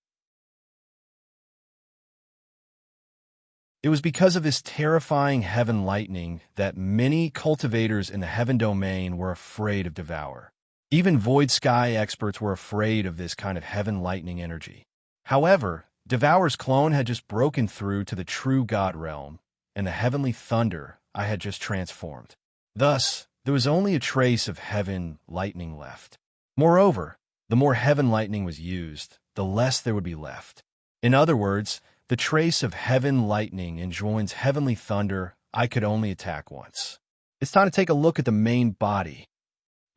It was because of this terrifying heaven lightning that many cultivators in the heaven domain were afraid of Devour. Even void sky experts were afraid of this kind of heaven lightning energy. However, Devour's clone had just broken through to the true god realm, and the heavenly thunder I had just transformed. Thus, there was only a trace of heaven lightning left. Moreover, the more heaven lightning was used, the less there would be left. In other words, the trace of heaven lightning in Zhuan's heavenly thunder I could only attack once. It's time to take a look at the main body.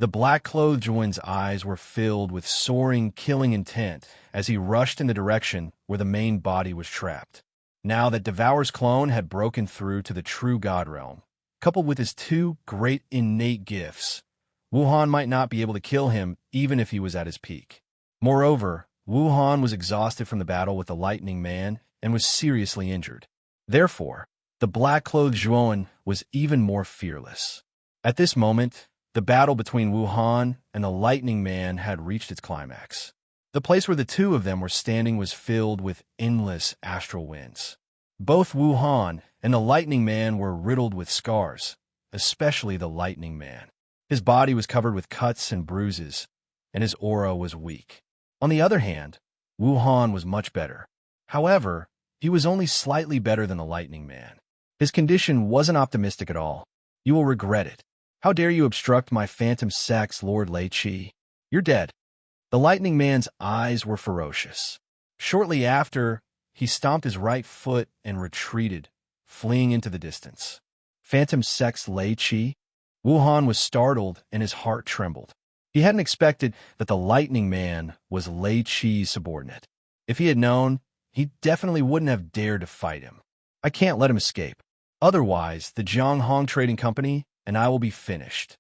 The black-clothed Zhuan's eyes were filled with soaring, killing intent as he rushed in the direction where the main body was trapped. Now that Devour's clone had broken through to the true god realm, coupled with his 2 great innate gifts, Wuhan might not be able to kill him even if he was at his peak. Moreover, Wuhan was exhausted from the battle with the Lightning Man and was seriously injured. Therefore, the black-clothed Zhuan was even more fearless. At this moment, the battle between Wuhan and the Lightning Man had reached its climax. The place where the two of them were standing was filled with endless astral winds. Both Wuhan and the Lightning Man were riddled with scars, especially the Lightning Man. His body was covered with cuts and bruises, and his aura was weak. On the other hand, Wuhan was much better. However, he was only slightly better than the Lightning Man. His condition wasn't optimistic at all. You will regret it. How dare you obstruct my phantom sex, Lord Lei Chi? You're dead. The Lightning Man's eyes were ferocious. Shortly after, he stomped his right foot and retreated, fleeing into the distance. Phantom sex Lei Chi? Wuhan was startled and his heart trembled. He hadn't expected that the Lightning Man was Lei Chi's subordinate. If he had known, he definitely wouldn't have dared to fight him. I can't let him escape. Otherwise, the Jianghong Trading Company and I will be finished.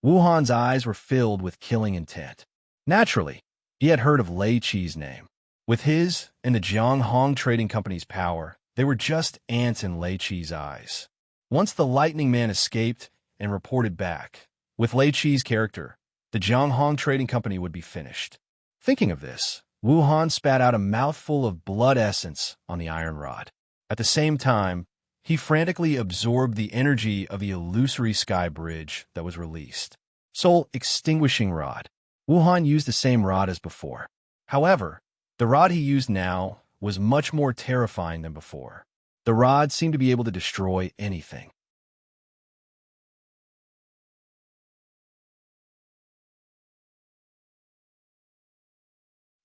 Wuhan's eyes were filled with killing intent. Naturally, he had heard of Lei Chi's name. With his and the Jianghong Trading Company's power, they were just ants in Lei Chi's eyes. Once the Lightning Man escaped and reported back, with Lei Chi's character, the Jianghong Trading Company would be finished. Thinking of this, Wuhan spat out a mouthful of blood essence on the iron rod. At the same time, he frantically absorbed the energy of the illusory sky bridge that was released. Soul Extinguishing Rod. Wuhan used the same rod as before. However, the rod he used now was much more terrifying than before. The rod seemed to be able to destroy anything.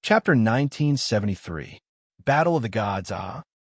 Chapter 1973. Battle of the Gods.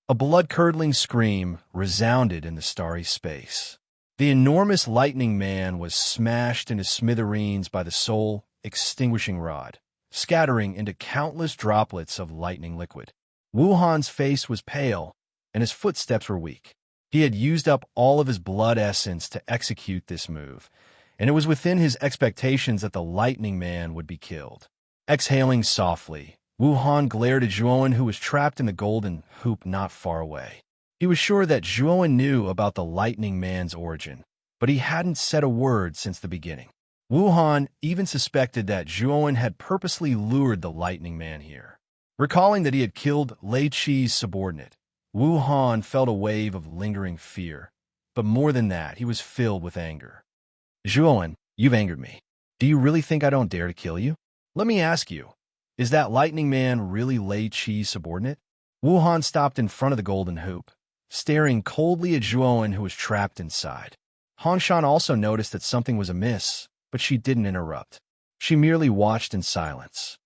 A blood-curdling scream resounded in the starry space. The enormous Lightning Man was smashed into smithereens by the soul extinguishing rod, scattering into countless droplets of lightning liquid. Wuhan's face was pale, and his footsteps were weak. He had used up all of his blood essence to execute this move, and it was within his expectations that the Lightning Man would be killed. Exhaling softly, Wuhan glared at Zhuowen, who was trapped in the golden hoop not far away. He was sure that Zhuowen knew about the Lightning Man's origin, but he hadn't said a word since the beginning. Wuhan even suspected that Zhuowen had purposely lured the Lightning Man here. Recalling that he had killed Lei Chi's subordinate, Wuhan felt a wave of lingering fear, but more than that, he was filled with anger. Zhuowen, you've angered me. Do you really think I don't dare to kill you? Let me ask you, is that Lightning Man really Lei Chi's subordinate? Wuhan stopped in front of the golden hoop, staring coldly at Zhuowen, who was trapped inside. Hanshan also noticed that something was amiss, but she didn't interrupt. She merely watched in silence.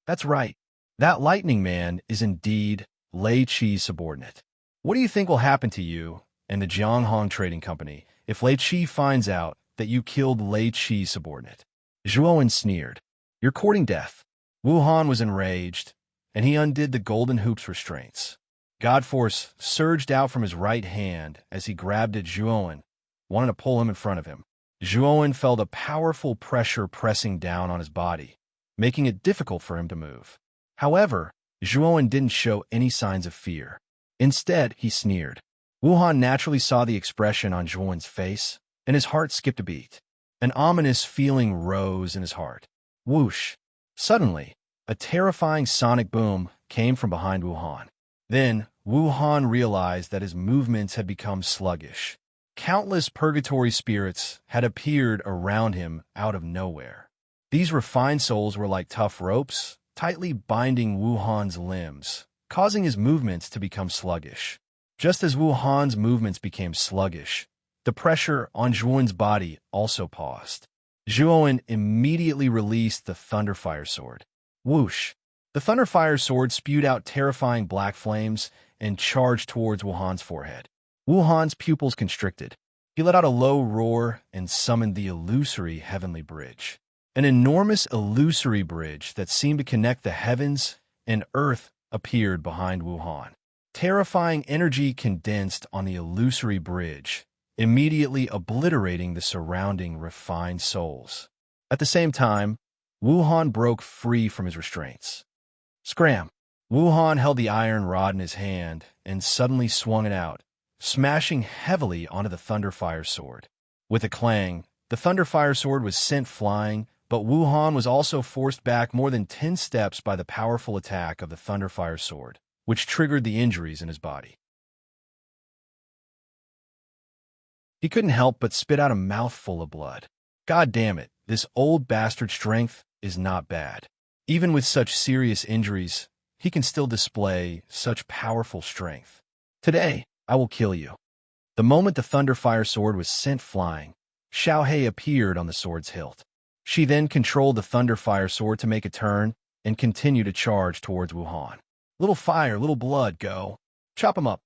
That's right. That Lightning Man is indeed Lei Chi's subordinate. What do you think will happen to you and the Jianghong Trading Company if Lei Chi finds out that you killed Lei Chi's subordinate? Zhuowen sneered. You're courting death. Wuhan was enraged, and he undid the golden hoop's restraints. Godforce surged out from his right hand as he grabbed at Zhuowen, wanting to pull him in front of him. Zhuowen felt a powerful pressure pressing down on his body, making it difficult for him to move. However, Zhuowen didn't show any signs of fear. Instead, he sneered. Wuhan naturally saw the expression on Zhuowen's face, and his heart skipped a beat. An ominous feeling rose in his heart. Whoosh! Suddenly, a terrifying sonic boom came from behind Wuhan. Then, Wuhan realized that his movements had become sluggish. Countless purgatory spirits had appeared around him out of nowhere. These refined souls were like tough ropes, tightly binding Wuhan's limbs, causing his movements to become sluggish. Just as Wuhan's movements became sluggish, the pressure on Zhuowen's body also paused. Zhuowen immediately released the Thunderfire Sword. Whoosh! The Thunderfire Sword spewed out terrifying black flames and charged towards Wuhan's forehead. Wuhan's pupils constricted. He let out a low roar and summoned the illusory heavenly bridge. An enormous illusory bridge that seemed to connect the heavens and earth appeared behind Wuhan. Terrifying energy condensed on the illusory bridge, immediately obliterating the surrounding refined souls. At the same time, Wuhan broke free from his restraints. Scram! Wuhan held the iron rod in his hand and suddenly swung it out, smashing heavily onto the Thunderfire Sword. With a clang, the Thunderfire Sword was sent flying, but Wuhan was also forced back more than 10 steps by the powerful attack of the Thunderfire Sword, which triggered the injuries in his body. He couldn't help but spit out a mouthful of blood. God damn it, this old bastard's strength is not bad. Even with such serious injuries, he can still display such powerful strength. Today, I will kill you. The moment the Thunderfire sword was sent flying, Xiao Hei appeared on the sword's hilt. She then controlled the Thunderfire sword to make a turn and continue to charge towards Wu Han. Little fire, little blood, go. Chop him up.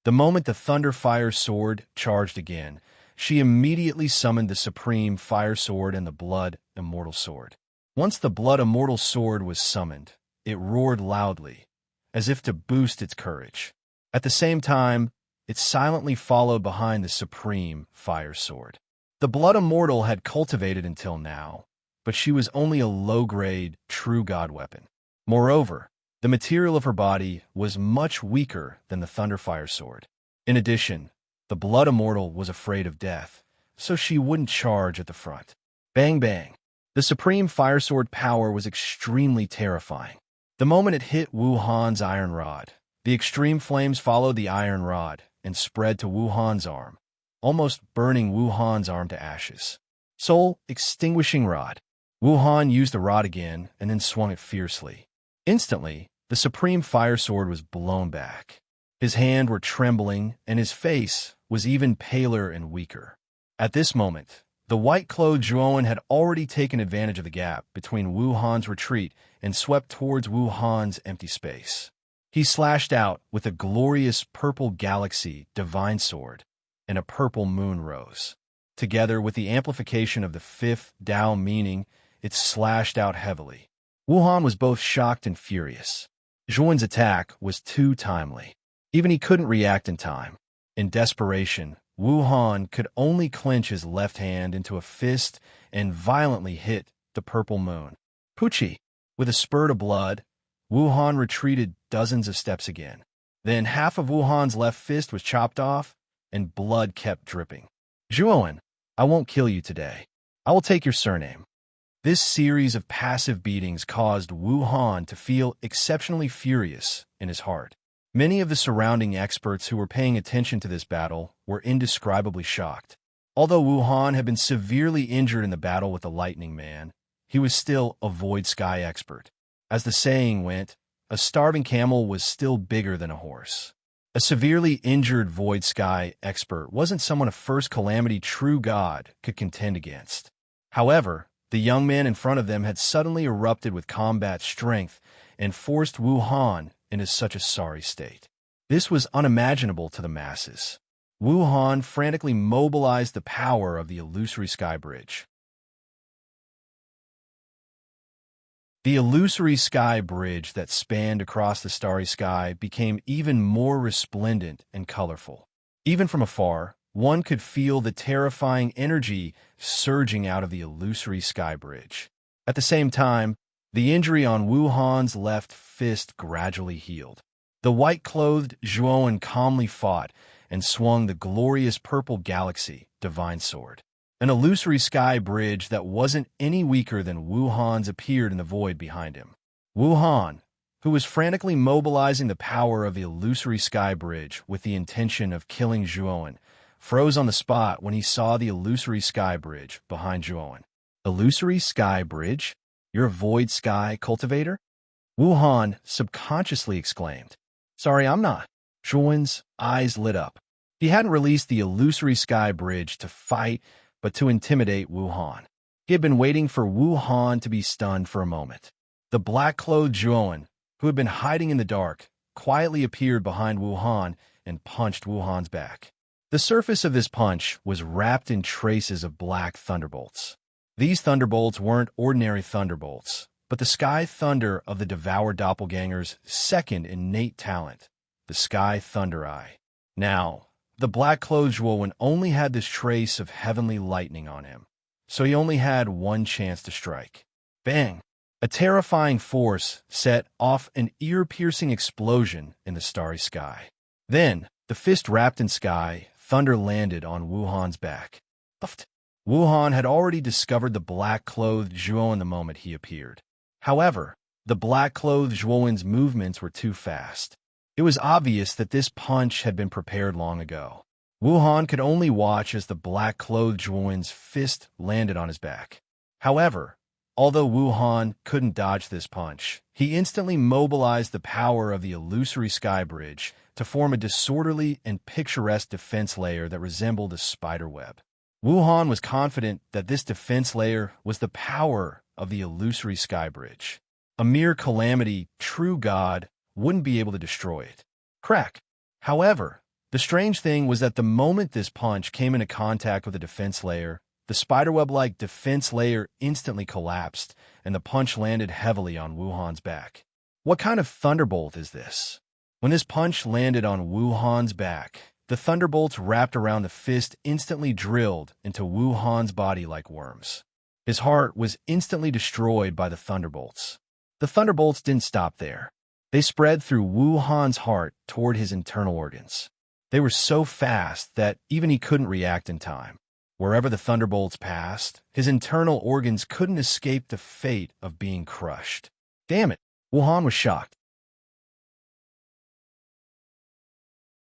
The moment the Thunderfire sword charged again, she immediately summoned the Supreme Fire Sword and the Blood Immortal Sword. Once the Blood Immortal Sword was summoned, it roared loudly, as if to boost its courage. At the same time, it silently followed behind the Supreme Fire Sword. The Blood Immortal had cultivated until now, but she was only a low-grade, true god weapon. Moreover, the material of her body was much weaker than the Thunderfire Sword. In addition, the Blood Immortal was afraid of death, so she wouldn't charge at the front. Bang bang. The Supreme Fire Sword power was extremely terrifying. The moment it hit Wu Han's iron rod, the extreme flames followed the iron rod and spread to Wu Han's arm, almost burning Wu Han's arm to ashes. Soul Extinguishing Rod. Wu Han used the rod again and then swung it fiercely. Instantly, the Supreme Fire Sword was blown back. His hands were trembling, and his face was even paler and weaker. At this moment, the white-clothed Zhuowen had already taken advantage of the gap between Wu Han's retreat and swept towards Wu Han's empty space. He slashed out with a glorious purple galaxy divine sword and a purple moon rose. Together with the amplification of the fifth Dao meaning, it slashed out heavily. Wu Han was both shocked and furious. Zhuowen's attack was too timely. Even he couldn't react in time. In desperation, Wu Han could only clench his left hand into a fist and violently hit the purple moon. Poochie! With a spurt of blood, Wu Han retreated dozens of steps again. Then half of Wu Han's left fist was chopped off, and blood kept dripping. Zhuowen, I won't kill you today. I will take your surname. This series of passive beatings caused Wu Han to feel exceptionally furious in his heart. Many of the surrounding experts who were paying attention to this battle were indescribably shocked. Although Wu Han had been severely injured in the battle with the Lightning Man, he was still a Void Sky expert. As the saying went, a starving camel was still bigger than a horse. A severely injured Void Sky expert wasn't someone a First Calamity true god could contend against. However, the young man in front of them had suddenly erupted with combat strength and forced Wu Han into such a sorry state. This was unimaginable to the masses. Wu Han frantically mobilized the power of the illusory sky bridge. The illusory sky bridge that spanned across the starry sky became even more resplendent and colorful. Even from afar, one could feel the terrifying energy surging out of the illusory sky bridge. At the same time, the injury on Wu Han's left fist gradually healed. The white-clothed Zhuowen calmly fought and swung the glorious purple galaxy divine sword. An illusory sky bridge that wasn't any weaker than Wu Han's appeared in the void behind him. Wu Han, who was frantically mobilizing the power of the illusory sky bridge with the intention of killing Zhuowen, froze on the spot when he saw the illusory sky bridge behind Zhuowen. Illusory sky bridge? You're a void sky cultivator? Wu Han subconsciously exclaimed. Sorry, I'm not. Zhuowen's eyes lit up. He hadn't released the illusory sky bridge to fight, but to intimidate Wu Han. He had been waiting for Wu Han to be stunned for a moment. The black-clothed Zhuowen, who had been hiding in the dark, quietly appeared behind Wu Han and punched Wu Han's back. The surface of this punch was wrapped in traces of black thunderbolts. These thunderbolts weren't ordinary thunderbolts, but the sky thunder of the devoured doppelganger's second innate talent, the sky thunder eye. Now, the black-clothed Zhuowen only had this trace of heavenly lightning on him, so he only had one chance to strike. Bang! A terrifying force set off an ear-piercing explosion in the starry sky. Then, the fist wrapped in sky, thunder landed on Wu Han's back. Puffed. Wu Han had already discovered the black-clothed Zhuowen the moment he appeared. However, the black-clothed Zhuowen's movements were too fast. It was obvious that this punch had been prepared long ago. Wu Han could only watch as the black-clothed Zhuowen's fist landed on his back. However, although Wu Han couldn't dodge this punch, he instantly mobilized the power of the illusory sky bridge to form a disorderly and picturesque defense layer that resembled a spider web. Wu Han was confident that this defense layer was the power of the illusory sky bridge. A mere calamity, true God, wouldn't be able to destroy it. Crack. However, the strange thing was that the moment this punch came into contact with the defense layer, the spiderweb-like defense layer instantly collapsed, and the punch landed heavily on Wu Han's back. What kind of thunderbolt is this? When this punch landed on Wu Han's back, the thunderbolts wrapped around the fist instantly drilled into Wu Han's body like worms. His heart was instantly destroyed by the thunderbolts. The thunderbolts didn't stop there. They spread through Wu Han's heart toward his internal organs. They were so fast that even he couldn't react in time. Wherever the thunderbolts passed, his internal organs couldn't escape the fate of being crushed. Damn it! Wu Han was shocked.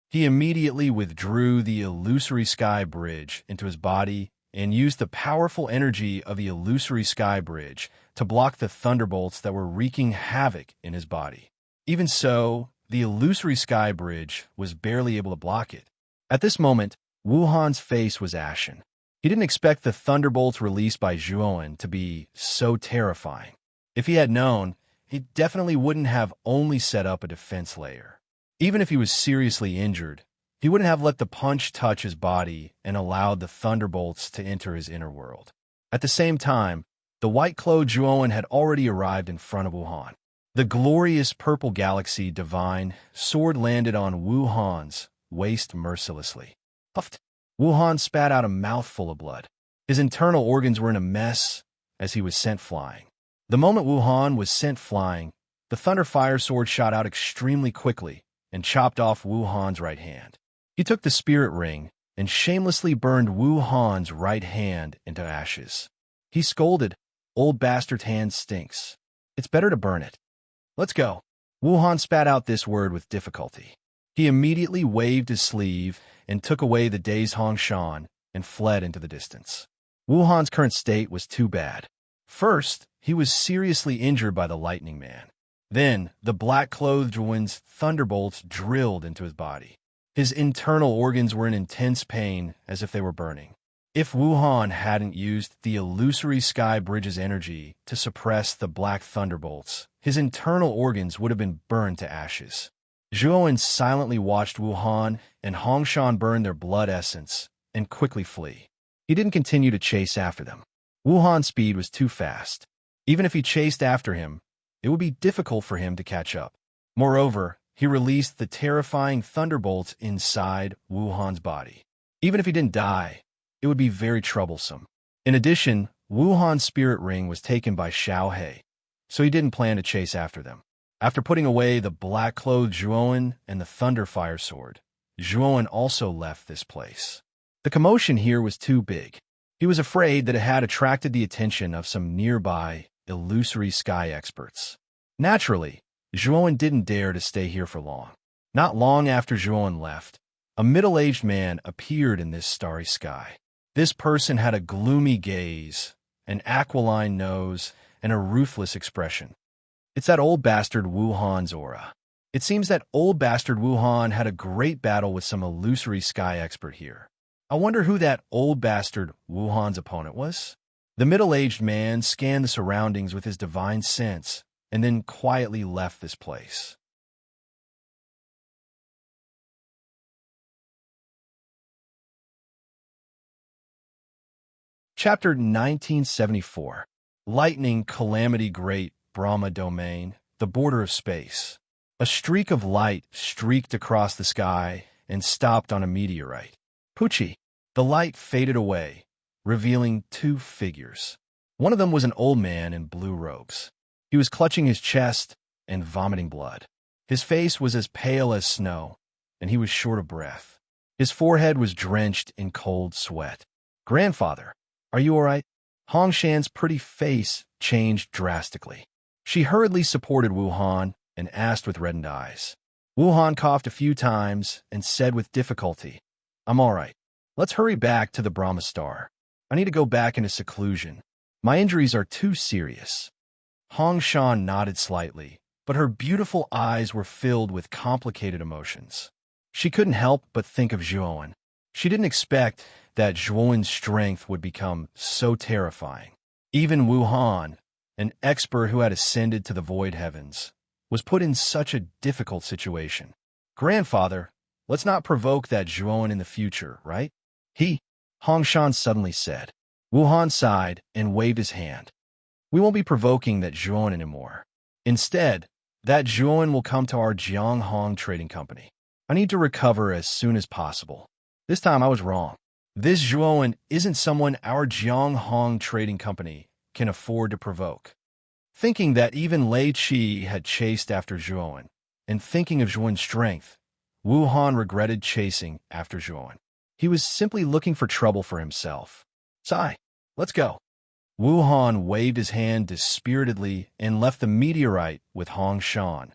He immediately withdrew the illusory sky bridge into his body and used the powerful energy of the illusory sky bridge to block the thunderbolts that were wreaking havoc in his body. Even so, the illusory sky bridge was barely able to block it. At this moment, Wu Han's face was ashen. He didn't expect the thunderbolts released by Zhuowen to be so terrifying. If he had known, he definitely wouldn't have only set up a defense layer. Even if he was seriously injured, he wouldn't have let the punch touch his body and allowed the thunderbolts to enter his inner world. At the same time, the white-clothed Zhuowen had already arrived in front of Wu Han. The glorious purple galaxy divine sword landed on Wu Han's waist mercilessly. Puffed. Wu Han spat out a mouthful of blood. His internal organs were in a mess as he was sent flying. The moment Wu Han was sent flying, the Thunder Fire Sword shot out extremely quickly and chopped off Wu Han's right hand. He took the spirit ring and shamelessly burned Wu Han's right hand into ashes. He scolded, "Old bastard's hand stinks. It's better to burn it. Let's go." Wu Han spat out this word with difficulty. He immediately waved his sleeve and took away the day's Hongshan and fled into the distance. Wu Han's current state was too bad. First, he was seriously injured by the Lightning Man. Then, the black-clothed one's thunderbolts drilled into his body. His internal organs were in intense pain, as if they were burning. If Wu Han hadn't used the illusory sky bridge's energy to suppress the black thunderbolts, his internal organs would have been burned to ashes. Zhuowen silently watched Wu Han and Hongshan burn their blood essence and quickly flee. He didn't continue to chase after them. Wu Han's speed was too fast. Even if he chased after him, it would be difficult for him to catch up. Moreover, he released the terrifying thunderbolts inside Wu Han's body. Even if he didn't die, it would be very troublesome. In addition, Wu Han's spirit ring was taken by Xiao He, so he didn't plan to chase after them. After putting away the black-clothed Zhuowen and the Thunder Fire Sword, Zhuowen also left this place. The commotion here was too big. He was afraid that it had attracted the attention of some nearby illusory sky experts. Naturally, Zhuowen didn't dare to stay here for long. Not long after Zhuowen left, a middle-aged man appeared in this starry sky. This person had a gloomy gaze, an aquiline nose, and a ruthless expression. It's that old bastard Wu Han's aura. It seems that old bastard Wu Han had a great battle with some illusory sky expert here. I wonder who that old bastard Wu Han's opponent was? The middle-aged man scanned the surroundings with his divine sense and then quietly left this place. Chapter 1974. Lightning Calamity Great Brahma Domain, the border of space. A streak of light streaked across the sky and stopped on a meteorite. Poochie. The light faded away, revealing two figures. One of them was an old man in blue robes. He was clutching his chest and vomiting blood. His face was as pale as snow, and he was short of breath. His forehead was drenched in cold sweat. "Grandfather, are you all right?" Hongshan's pretty face changed drastically. She hurriedly supported Wu Han and asked with reddened eyes. Wu Han coughed a few times and said with difficulty, I'm all right. Let's hurry back to the Brahma Star. I need to go back into seclusion. My injuries are too serious. Hong Shan nodded slightly, but her beautiful eyes were filled with complicated emotions. She couldn't help but think of Zhuowen. She didn't expect that Zhuowen's strength would become so terrifying. Even Wu Han, an expert who had ascended to the void heavens, was put in such a difficult situation. Grandfather, let's not provoke that Zhuowen in the future, right? Hong Shan suddenly said. Wu Han sighed and waved his hand. We won't be provoking that Zhuowen anymore. Instead, that Zhuowen will come to our Jianghong Trading Company. I need to recover as soon as possible. This time I was wrong. This Zhuowen isn't someone our Jianghong Trading Company can afford to provoke. Thinking that even Lei Qi had chased after Zhuowen, and thinking of Zhuowen's strength, Wu Han regretted chasing after Zhuowen. He was simply looking for trouble for himself. Sai, let's go. Wu Han waved his hand dispiritedly and left the meteorite with Hong Shan.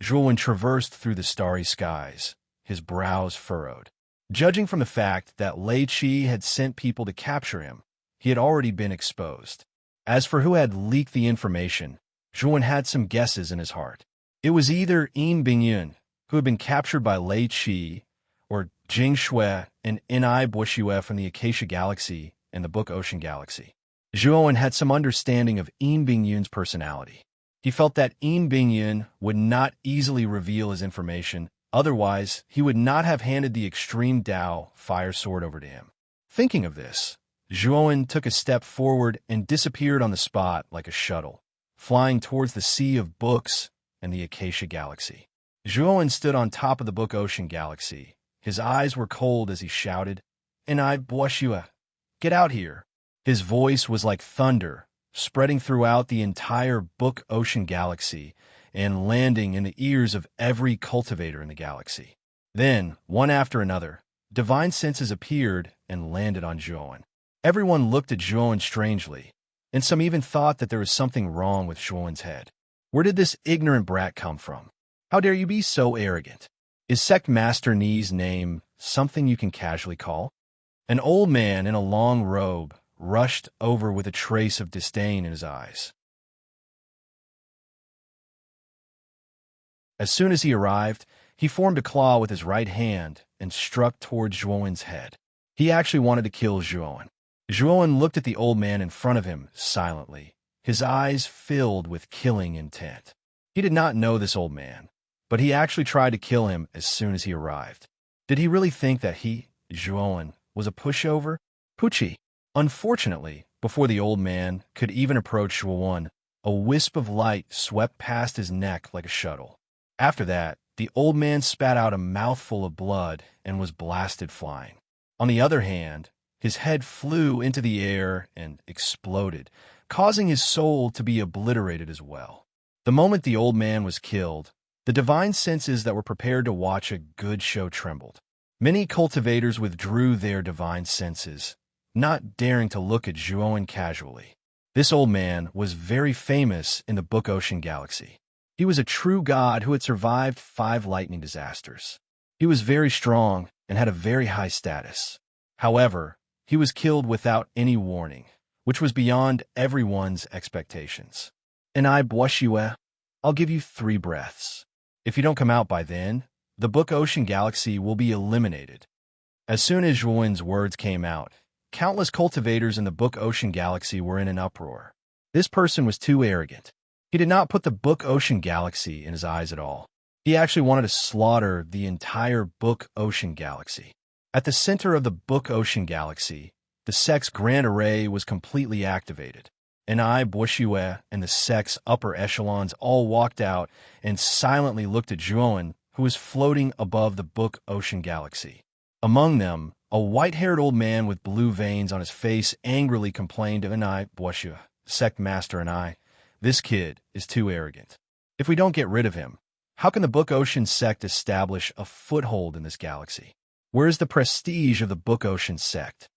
Zhuowen traversed through the starry skies, his brows furrowed. Judging from the fact that Lei Qi had sent people to capture him, he had already been exposed. As for who had leaked the information, Zhuowen had some guesses in his heart. It was either Yin Bingyun, who had been captured by Lei Qi, or Jing Shui and Ni Buoxue from the Acacia Galaxy and the Book Ocean Galaxy. Zhuowen had some understanding of Yin Bingyun's personality. He felt that Yin Bingyun would not easily reveal his information, otherwise he would not have handed the Extreme Dao fire sword over to him. Thinking of this, Zhuowen took a step forward and disappeared on the spot like a shuttle, flying towards the sea of books and the Acacia Galaxy. Zhuowen stood on top of the Book Ocean Galaxy. His eyes were cold as he shouted, Ni Buoxue, get out here. His voice was like thunder, spreading throughout the entire Book Ocean Galaxy and landing in the ears of every cultivator in the galaxy. Then, one after another, divine senses appeared and landed on Zhuowen. Everyone looked at Zhuowen strangely, and some even thought that there was something wrong with Zhuowen's head. Where did this ignorant brat come from? How dare you be so arrogant? Is Sect Master Ni's name something you can casually call? An old man in a long robe rushed over with a trace of disdain in his eyes. As soon as he arrived, he formed a claw with his right hand and struck towards Zhuowen's head. He actually wanted to kill Zhuowen. Zhuowen looked at the old man in front of him silently, his eyes filled with killing intent. He did not know this old man, but he actually tried to kill him as soon as he arrived. Did he really think that he, Zhuowen, was a pushover? Pucci. Unfortunately, before the old man could even approach Zhuowen, a wisp of light swept past his neck like a shuttle. After that, the old man spat out a mouthful of blood and was blasted flying. On the other hand, his head flew into the air and exploded, causing his soul to be obliterated as well. The moment the old man was killed, the divine senses that were prepared to watch a good show trembled. Many cultivators withdrew their divine senses, not daring to look at Zhuowen casually. This old man was very famous in the Book Ocean Galaxy. He was a true god who had survived 5 lightning disasters. He was very strong and had a very high status. However, he was killed without any warning, which was beyond everyone's expectations. Ni Buoxue, I'll give you 3 breaths. If you don't come out by then, the Book Ocean Galaxy will be eliminated. As soon as Zhuowen's words came out, countless cultivators in the Book Ocean Galaxy were in an uproar. This person was too arrogant. He did not put the Book Ocean Galaxy in his eyes at all. He actually wanted to slaughter the entire Book Ocean Galaxy. At the center of the Book Ocean Galaxy, the sect's Grand Array was completely activated. Ni Buoxue and the sect's upper echelons all walked out and silently looked at Zhuowen, who was floating above the Book Ocean Galaxy. Among them, a white-haired old man with blue veins on his face angrily complained to Ni Buoxue, Sect Master and I, "This kid is too arrogant. If we don't get rid of him, how can the Book Ocean sect establish a foothold in this galaxy? Where is the prestige of the Book Ocean sect?"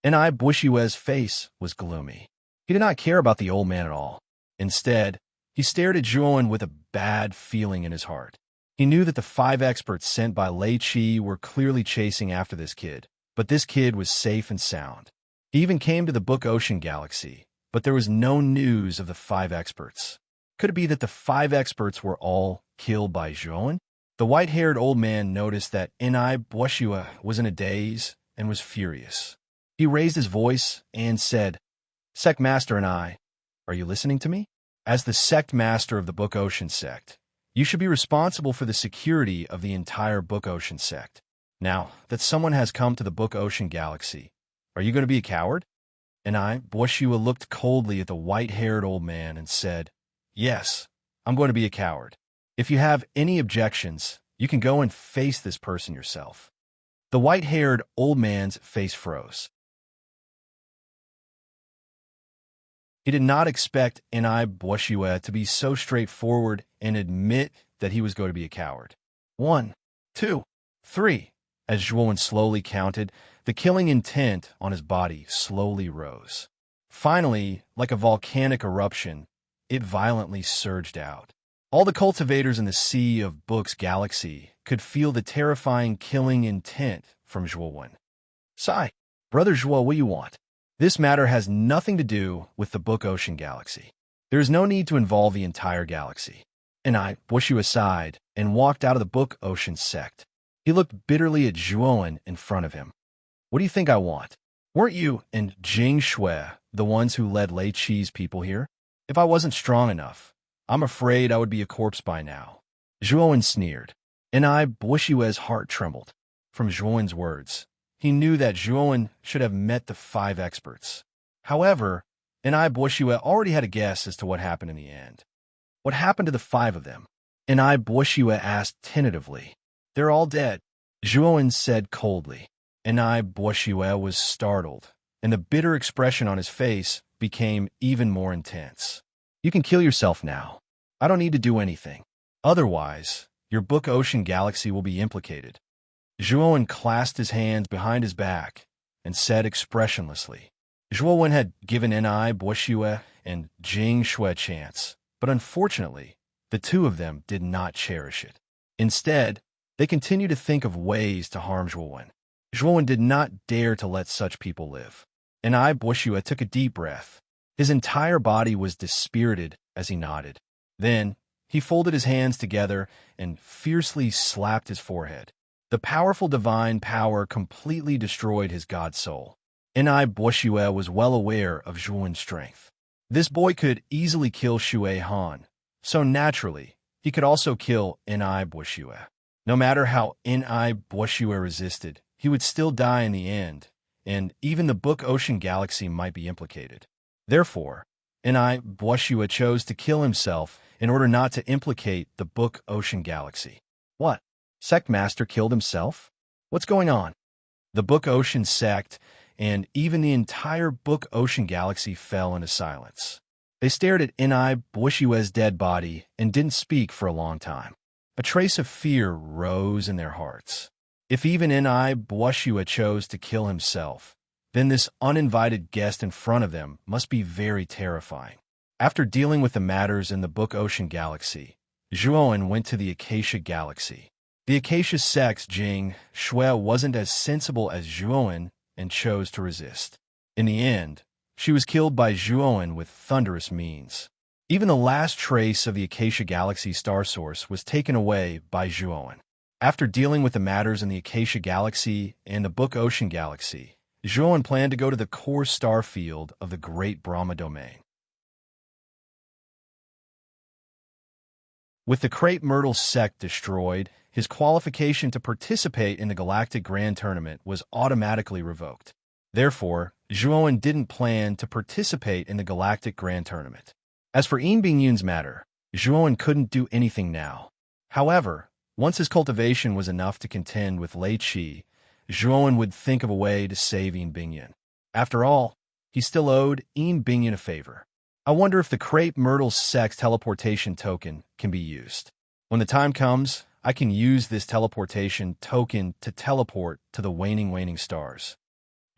Ni Buoxue's face was gloomy. He did not care about the old man at all. Instead, he stared at Zhuowen with a bad feeling in his heart. He knew that the 5 experts sent by Lei Qi were clearly chasing after this kid, but this kid was safe and sound. He even came to the Book Ocean Galaxy, but there was no news of the 5 experts. Could it be that the 5 experts were all killed by Zhuowen? The white-haired old man noticed that Enai Boshua was in a daze and was furious. He raised his voice and said, "Sect Master and I, are you listening to me? As the sect master of the Book Ocean sect, you should be responsible for the security of the entire Book Ocean sect. Now that someone has come to the Book Ocean Galaxy, are you going to be a coward?" Enai Boshua looked coldly at the white-haired old man and said, "Yes, I'm going to be a coward. If you have any objections, you can go and face this person yourself." The white-haired old man's face froze. He did not expect Enai Boshua to be so straightforward and admit that he was going to be a coward. 1, 2, 3. As Zhuowen slowly counted, the killing intent on his body slowly rose. Finally, like a volcanic eruption, it violently surged out. All the cultivators in the Sea of Books galaxy could feel the terrifying killing intent from Zhuowen. "Sigh, Brother Zhuo, what do you want? This matter has nothing to do with the Book Ocean Galaxy. There is no need to involve the entire galaxy." Enai Boshua sighed and walked out of the Book Ocean sect. He looked bitterly at Zhuowen in front of him. "What do you think I want? Weren't you and Jing Shui the ones who led Lei Qi's people here? If I wasn't strong enough, I'm afraid I would be a corpse by now." Zhuowen sneered. Enai Boshua's heart trembled. From Zhuowen's words, he knew that Zhuowen should have met the 5 experts. However, Enai Boshua already had a guess as to what happened in the end. "What happened to the 5 of them?" Enai Boshua asked tentatively. "They're all dead," Zhuowen said coldly. Enai Boshua was startled, and the bitter expression on his face became even more intense. "You can kill yourself now. I don't need to do anything. Otherwise, your Book Ocean Galaxy will be implicated." Zhuowen clasped his hands behind his back and said expressionlessly. Zhuowen had given Enai Boshua and Jing Shui a chance, but unfortunately, the 2 of them did not cherish it. Instead, they continued to think of ways to harm Zhuowen. Zhuowen did not dare to let such people live. Enai Boshua took a deep breath. His entire body was dispirited as he nodded. Then, he folded his hands together and fiercely slapped his forehead. The powerful divine power completely destroyed his god soul. Enai Boshua was well aware of Zhuowen's strength. This boy could easily kill Shui Han, so naturally, he could also kill Enai Boshua. No matter how Enai Boshua resisted, he would still die in the end, and even the Book Ocean Galaxy might be implicated. Therefore, Enai Boshua chose to kill himself in order not to implicate the Book Ocean Galaxy. What? Sect Master killed himself? What's going on? The Book Ocean sect and even the entire Book Ocean Galaxy fell into silence. They stared at Enai Boshua's dead body and didn't speak for a long time. A trace of fear rose in their hearts. If even Enai Boshua chose to kill himself, then this uninvited guest in front of them must be very terrifying. After dealing with the matters in the Book Ocean Galaxy, Zhuowen went to the Acacia Galaxy. The Acacia sect's Jing Shui wasn't as sensible as Zhuowen and chose to resist. In the end, she was killed by Zhuowen with thunderous means. Even the last trace of the Acacia Galaxy star source was taken away by Zhuowen. After dealing with the matters in the Acacia Galaxy and the Book Ocean Galaxy, Zhuowen planned to go to the core star field of the Great Brahma Domain. With the Crepe Myrtle sect destroyed, his qualification to participate in the Galactic Grand Tournament was automatically revoked. Therefore, Zhuowen didn't plan to participate in the Galactic Grand Tournament. As for Yin Bingyun's matter, Zhuowen couldn't do anything now. However, once his cultivation was enough to contend with Lei Qi, Zhuowen would think of a way to save Yin Bingyun. After all, he still owed Yin Bingyun a favor. I wonder if the Crepe Myrtle sect's teleportation token can be used. When the time comes, I can use this teleportation token to teleport to the waning stars.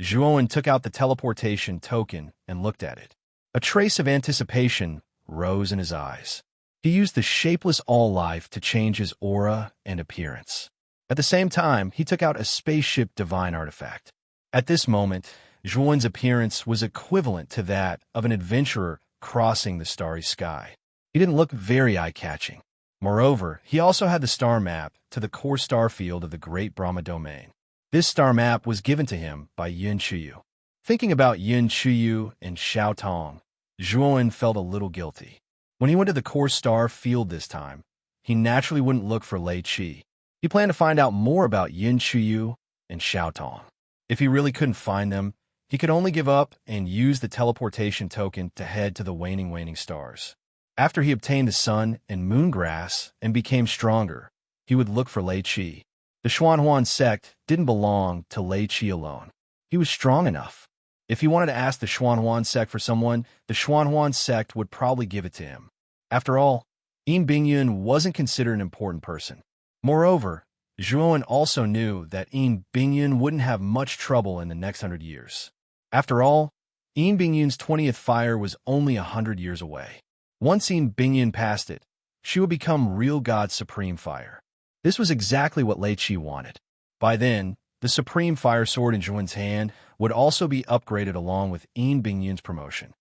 Zhuowen took out the teleportation token and looked at it. A trace of anticipation rose in his eyes. He used the shapeless all-life to change his aura and appearance. At the same time, he took out a spaceship divine artifact. At this moment, Zhuan's appearance was equivalent to that of an adventurer crossing the starry sky. He didn't look very eye-catching. Moreover, he also had the star map to the core star field of the Great Brahma Domain. This star map was given to him by Yin Chuyu. Thinking about Yin Chuyu and Xiao Tong, Zhuan felt a little guilty. When he went to the core star field this time, he naturally wouldn't look for Lei Qi. He planned to find out more about Yin Chuyu and Xiao Tong. If he really couldn't find them, he could only give up and use the teleportation token to head to the waning stars. After he obtained the sun and moon grass and became stronger, he would look for Lei Qi. The Xuanhuan sect didn't belong to Lei Qi alone. He was strong enough. If he wanted to ask the Xuanhuan sect for someone, the Xuanhuan sect would probably give it to him. After all, Yin Bingyun wasn't considered an important person. Moreover, Zhuan also knew that Yin Bingyun wouldn't have much trouble in the next 100 years. After all, Yin Bingyun's 20th fire was only 100 years away. Once Yin Bingyun passed it, she would become real God's supreme fire. This was exactly what Lei Qi wanted. By then, the supreme fire sword in Zhuan's hand would also be upgraded along with Yin Bingyun's promotion.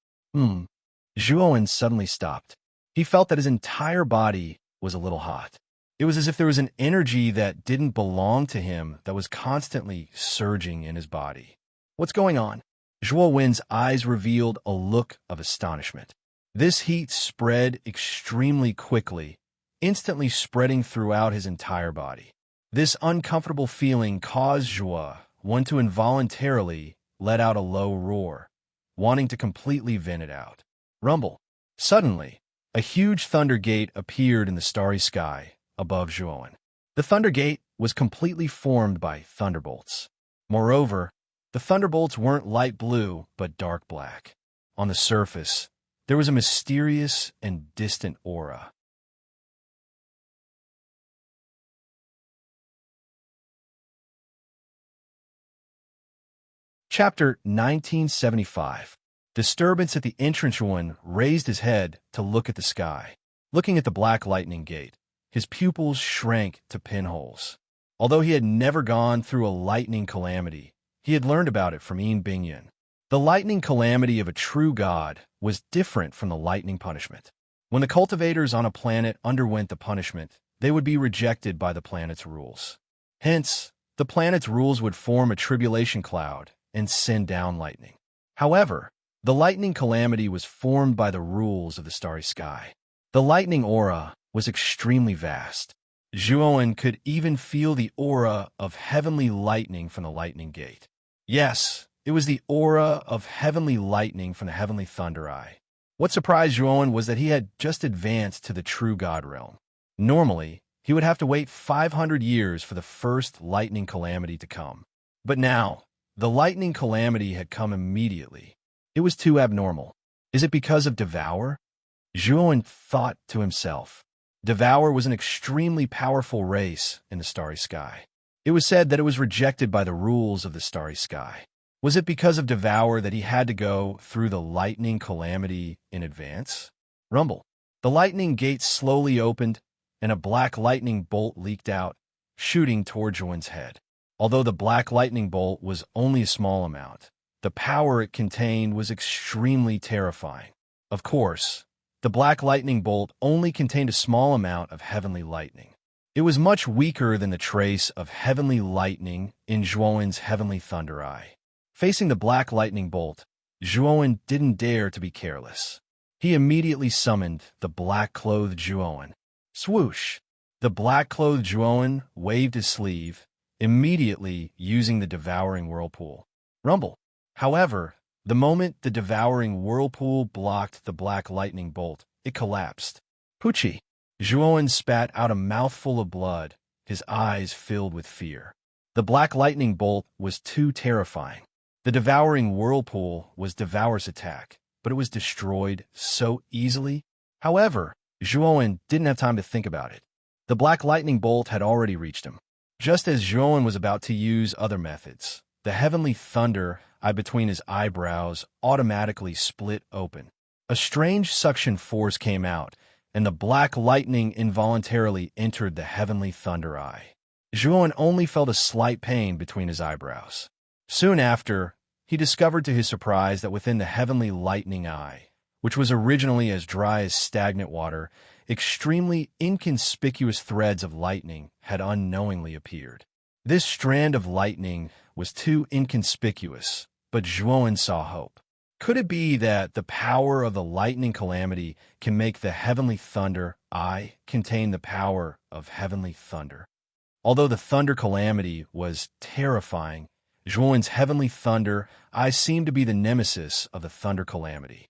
Zhuan suddenly stopped. He felt that his entire body was a little hot. It was as if there was an energy that didn't belong to him that was constantly surging in his body. What's going on? Zhuo Wen's eyes revealed a look of astonishment. This heat spread extremely quickly, instantly spreading throughout his entire body. This uncomfortable feeling caused Zhuo Wen to involuntarily let out a low roar, wanting to completely vent it out. Rumble. Suddenly, a huge thunder gate appeared in the starry sky above Zhuan. The thunder gate was completely formed by thunderbolts. Moreover, the thunderbolts weren't light blue, but dark black. On the surface, there was a mysterious and distant aura. Chapter 1975. Disturbance at the entrance. Zhuan raised his head to look at the sky. Looking at the black lightning gate, his pupils shrank to pinholes. Although he had never gone through a lightning calamity, he had learned about it from Yin Bingyun. The lightning calamity of a true god was different from the lightning punishment. When the cultivators on a planet underwent the punishment, they would be rejected by the planet's rules. Hence, the planet's rules would form a tribulation cloud and send down lightning. However, the lightning calamity was formed by the rules of the starry sky. The lightning aura was extremely vast. Zhuan could even feel the aura of heavenly lightning from the lightning gate. Yes, it was the aura of heavenly lightning from the heavenly thunder eye. What surprised Zhuan was that he had just advanced to the true god realm. Normally, he would have to wait 500 years for the first lightning calamity to come. But now, the lightning calamity had come immediately. It was too abnormal. Is it because of Devour? Zhuan thought to himself. Devour was an extremely powerful race in the starry sky. It was said that it was rejected by the rules of the starry sky. Was it because of Devour that he had to go through the lightning calamity in advance? Rumble. The lightning gate slowly opened, and a black lightning bolt leaked out, shooting toward Zhuan's head. Although the black lightning bolt was only a small amount, the power it contained was extremely terrifying. Of course, the black lightning bolt only contained a small amount of heavenly lightning. It was much weaker than the trace of heavenly lightning in Zhuowen's heavenly thunder eye. Facing the black lightning bolt, Zhuowen didn't dare to be careless. He immediately summoned the black-clothed Zhuowen. Swoosh! The black-clothed Zhuowen waved his sleeve, immediately using the devouring whirlpool. Rumble. However, the moment the devouring whirlpool blocked the black lightning bolt, it collapsed. Poochie! Zhuowen spat out a mouthful of blood, his eyes filled with fear. The black lightning bolt was too terrifying. The devouring whirlpool was Devour's attack, but it was destroyed so easily. However, Zhuowen didn't have time to think about it. The black lightning bolt had already reached him. Just as Zhuowen was about to use other methods, the heavenly thunder between his eyebrows automatically split open. A strange suction force came out, and the black lightning involuntarily entered the heavenly thunder eye. Zhuan only felt a slight pain between his eyebrows. Soon after, he discovered to his surprise that within the heavenly lightning eye, which was originally as dry as stagnant water, extremely inconspicuous threads of lightning had unknowingly appeared. This strand of lightning was too inconspicuous, but Zhuan saw hope. Could it be that the power of the lightning calamity can make the heavenly thunder eye contain the power of heavenly thunder? Although the thunder calamity was terrifying, Zhuan's heavenly thunder eye seemed to be the nemesis of the thunder calamity.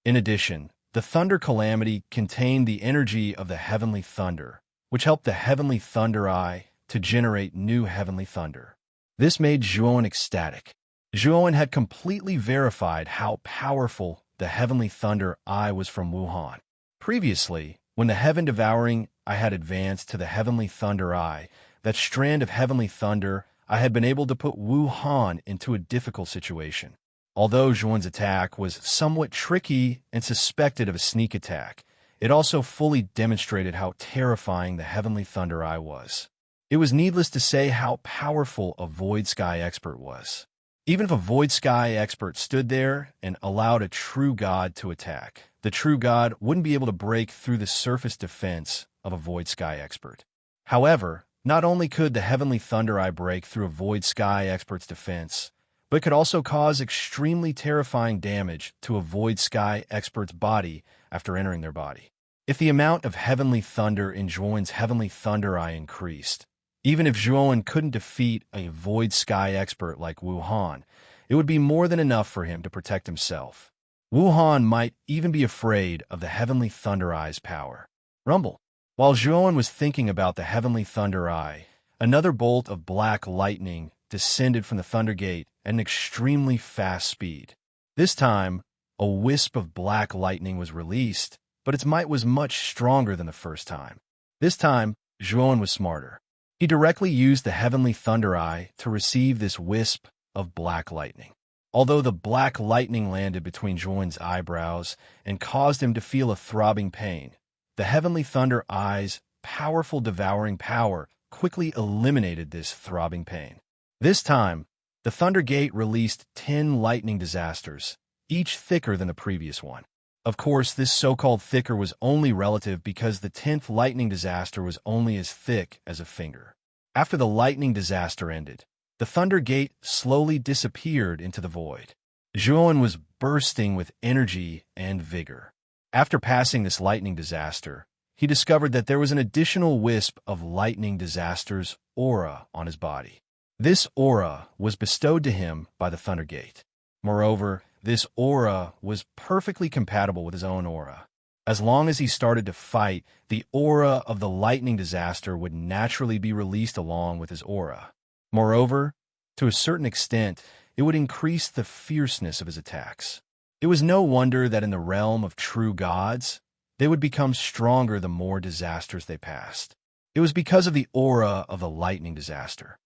In addition, the thunder calamity contained the energy of the heavenly thunder, which helped the heavenly thunder eye to generate new heavenly thunder. This made Zhuan ecstatic. Zhuan had completely verified how powerful the heavenly thunder eye was from Wuhan. Previously, when the heaven-devouring eye had advanced to the heavenly thunder eye, that strand of heavenly thunder, I had been able to put Wuhan into a difficult situation. Although Zhuan's attack was somewhat tricky and suspected of a sneak attack, it also fully demonstrated how terrifying the heavenly thunder eye was. It was needless to say how powerful a Void Sky expert was. Even if a Void Sky expert stood there and allowed a true god to attack, the true god wouldn't be able to break through the surface defense of a Void Sky expert. However, not only could the heavenly thunder eye break through a Void Sky expert's defense, but it could also cause extremely terrifying damage to a Void Sky expert's body after entering their body. If the amount of heavenly thunder in Zhuan's heavenly thunder eye increased, even if Zhuan couldn't defeat a Void Sky expert like Wuhan, it would be more than enough for him to protect himself. Wuhan might even be afraid of the heavenly thunder eye's power. Rumble. While Zhuan was thinking about the heavenly thunder eye, another bolt of black lightning descended from the thunder gate at an extremely fast speed. This time, a wisp of black lightning was released, but its might was much stronger than the first time. This time, Zhuan was smarter. He directly used the heavenly thunder eye to receive this wisp of black lightning. Although the black lightning landed between Zhuan's eyebrows and caused him to feel a throbbing pain, the heavenly thunder eye's powerful devouring power quickly eliminated this throbbing pain. This time, the Thunder Gate released 10 lightning disasters, each thicker than the previous one. Of course, this so-called thicker was only relative because the 10th lightning disaster was only as thick as a finger. After the lightning disaster ended, the Thunder Gate slowly disappeared into the void. Zhuan was bursting with energy and vigor. After passing this lightning disaster, he discovered that there was an additional wisp of lightning disaster's aura on his body. This aura was bestowed to him by the Thunder Gate. Moreover, this aura was perfectly compatible with his own aura. As long as he started to fight, the aura of the lightning disaster would naturally be released along with his aura. Moreover, to a certain extent, it would increase the fierceness of his attacks. It was no wonder that in the realm of true gods, they would become stronger the more disasters they passed. It was because of the aura of the lightning disaster.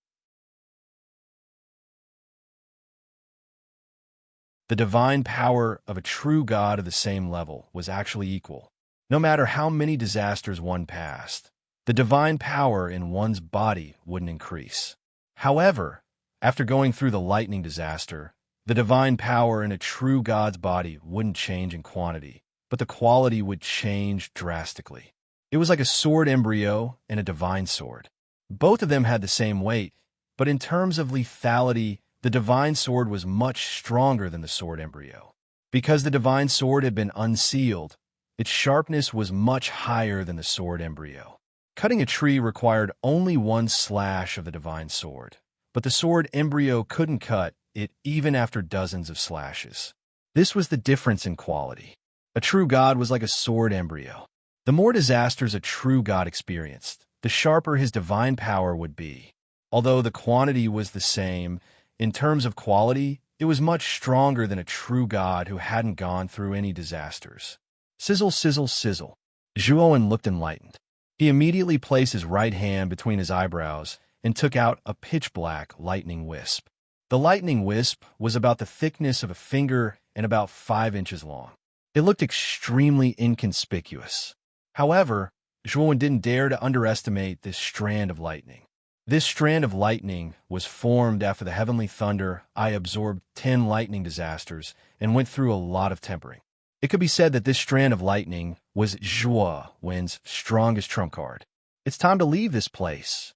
The divine power of a true god of the same level was actually equal. No matter how many disasters one passed, the divine power in one's body wouldn't increase. However, after going through the lightning disaster, the divine power in a true god's body wouldn't change in quantity, but the quality would change drastically. It was like a sword embryo and a divine sword. Both of them had the same weight, but in terms of lethality, the divine sword was much stronger than the sword embryo. Because the divine sword had been unsealed, its sharpness was much higher than the sword embryo. Cutting a tree required only one slash of the divine sword, but the sword embryo couldn't cut it even after dozens of slashes. This was the difference in quality. A true god was like a sword embryo. The more disasters a true god experienced, the sharper his divine power would be. Although the quantity was the same, in terms of quality, it was much stronger than a true god who hadn't gone through any disasters. Sizzle, sizzle, sizzle. Zhuan looked enlightened. He immediately placed his right hand between his eyebrows and took out a pitch-black lightning wisp. The lightning wisp was about the thickness of a finger and about 5 inches long. It looked extremely inconspicuous. However, Zhuan didn't dare to underestimate this strand of lightning. This strand of lightning was formed after the heavenly thunder I absorbed 10 lightning disasters and went through a lot of tempering. It could be said that this strand of lightning was Zhua Wen's strongest trump card. It's time to leave this place.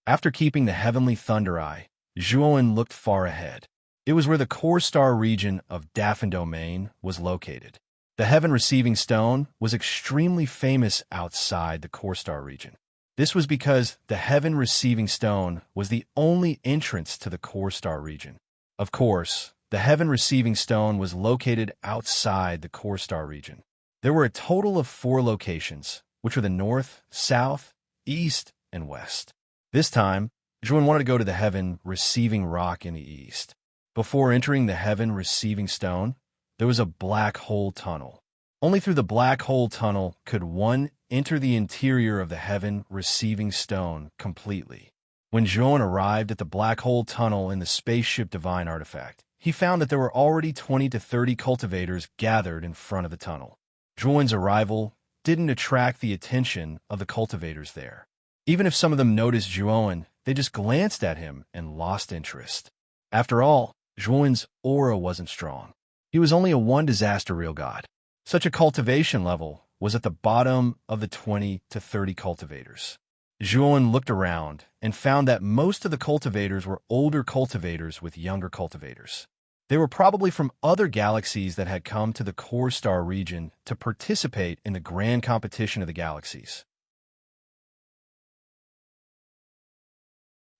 After keeping the heavenly thunder eye, Zhuan looked far ahead. It was where the core star region of Daffin Domain was located. The heaven receiving stone was extremely famous outside the core star region. This was because the heaven receiving stone was the only entrance to the core star region. Of course, the heaven receiving stone was located outside the core star region. There were a total of 4 locations, which were the north, south, east, and west. This time, Zhuan wanted to go to the heaven receiving rock in the east. Before entering the heaven receiving stone, there was a black hole tunnel. Only through the black hole tunnel could one enter the interior of the heaven receiving stone completely. When Zhuan arrived at the black hole tunnel in the spaceship divine artifact, he found that there were already 20 to 30 cultivators gathered in front of the tunnel. Zhuan's arrival didn't attract the attention of the cultivators there. Even if some of them noticed Zhuan, they just glanced at him and lost interest. After all, Zhuan's aura wasn't strong. He was only a 1 disaster real god. Such a cultivation level was at the bottom of the 20 to 30 cultivators. Zhuan looked around and found that most of the cultivators were older cultivators with younger cultivators. They were probably from other galaxies that had come to the core star region to participate in the grand competition of the galaxies.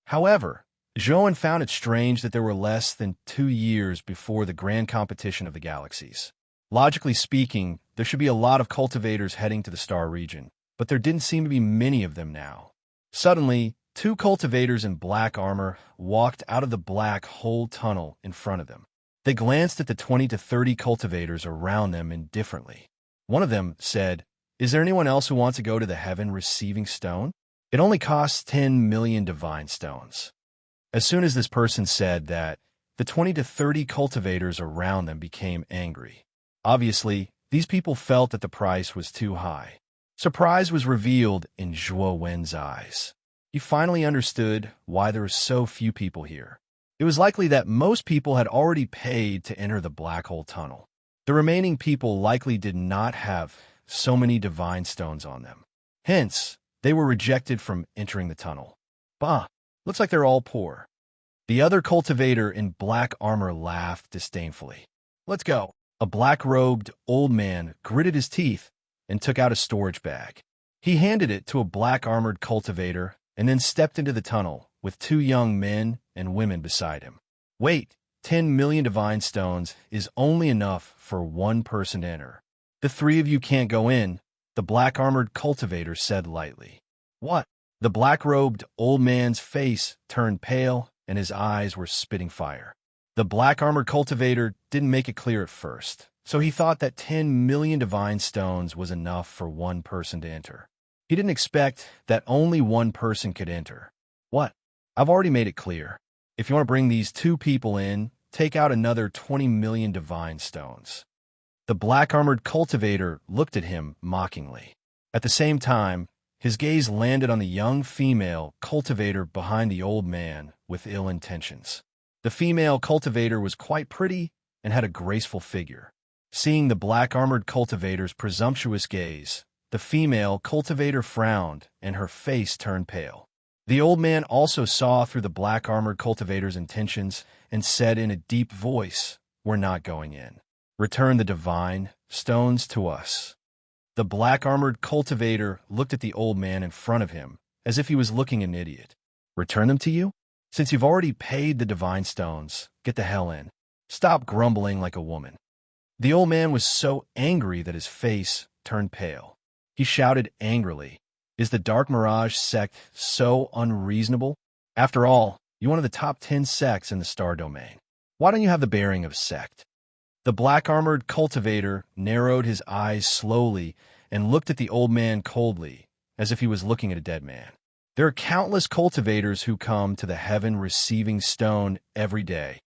However, Zhuan found it strange that there were less than 2 years before the grand competition of the galaxies. Logically speaking, there should be a lot of cultivators heading to the star region, but there didn't seem to be many of them now. Suddenly, 2 cultivators in black armor walked out of the black hole tunnel in front of them. They glanced at the 20 to 30 cultivators around them indifferently. One of them said, "Is there anyone else who wants to go to the heaven receiving stone? It only costs 10 million divine stones." As soon as this person said that, the 20 to 30 cultivators around them became angry. Obviously, these people felt that the price was too high. Surprise was revealed in Zhuo Wen's eyes. He finally understood why there were so few people here. It was likely that most people had already paid to enter the black hole tunnel. The remaining people likely did not have so many divine stones on them. Hence, they were rejected from entering the tunnel. Bah, looks like they're all poor. The other cultivator in black armor laughed disdainfully. "Let's go." A black-robed old man gritted his teeth and took out a storage bag. He handed it to a black-armored cultivator and then stepped into the tunnel with 2 young men and women beside him. "Wait, 10 million divine stones is only enough for 1 person to enter. The 3 of you can't go in," the black-armored cultivator said lightly. "What?" The black-robed old man's face turned pale and his eyes were spitting fire. The black-armored cultivator didn't make it clear at first, so he thought that 10 million divine stones was enough for 1 person to enter. He didn't expect that only 1 person could enter. "What? I've already made it clear. If you want to bring these 2 people in, take out another 20 million divine stones." The black-armored cultivator looked at him mockingly. At the same time, his gaze landed on the young female cultivator behind the old man with ill intentions. The female cultivator was quite pretty and had a graceful figure. Seeing the black-armored cultivator's presumptuous gaze, the female cultivator frowned and her face turned pale. The old man also saw through the black-armored cultivator's intentions and said in a deep voice, "We're not going in. Return the divine stones to us." The black-armored cultivator looked at the old man in front of him as if he was looking an idiot. "Return them to you? Since you've already paid the divine stones, get the hell in. Stop grumbling like a woman." The old man was so angry that his face turned pale. He shouted angrily, "Is the Dark Mirage sect so unreasonable? After all, you're one of the top 10 sects in the star domain. Why don't you have the bearing of a sect?" The black-armored cultivator narrowed his eyes slowly and looked at the old man coldly, as if he was looking at a dead man. There are countless cultivators who come to the heaven receiving stone every day.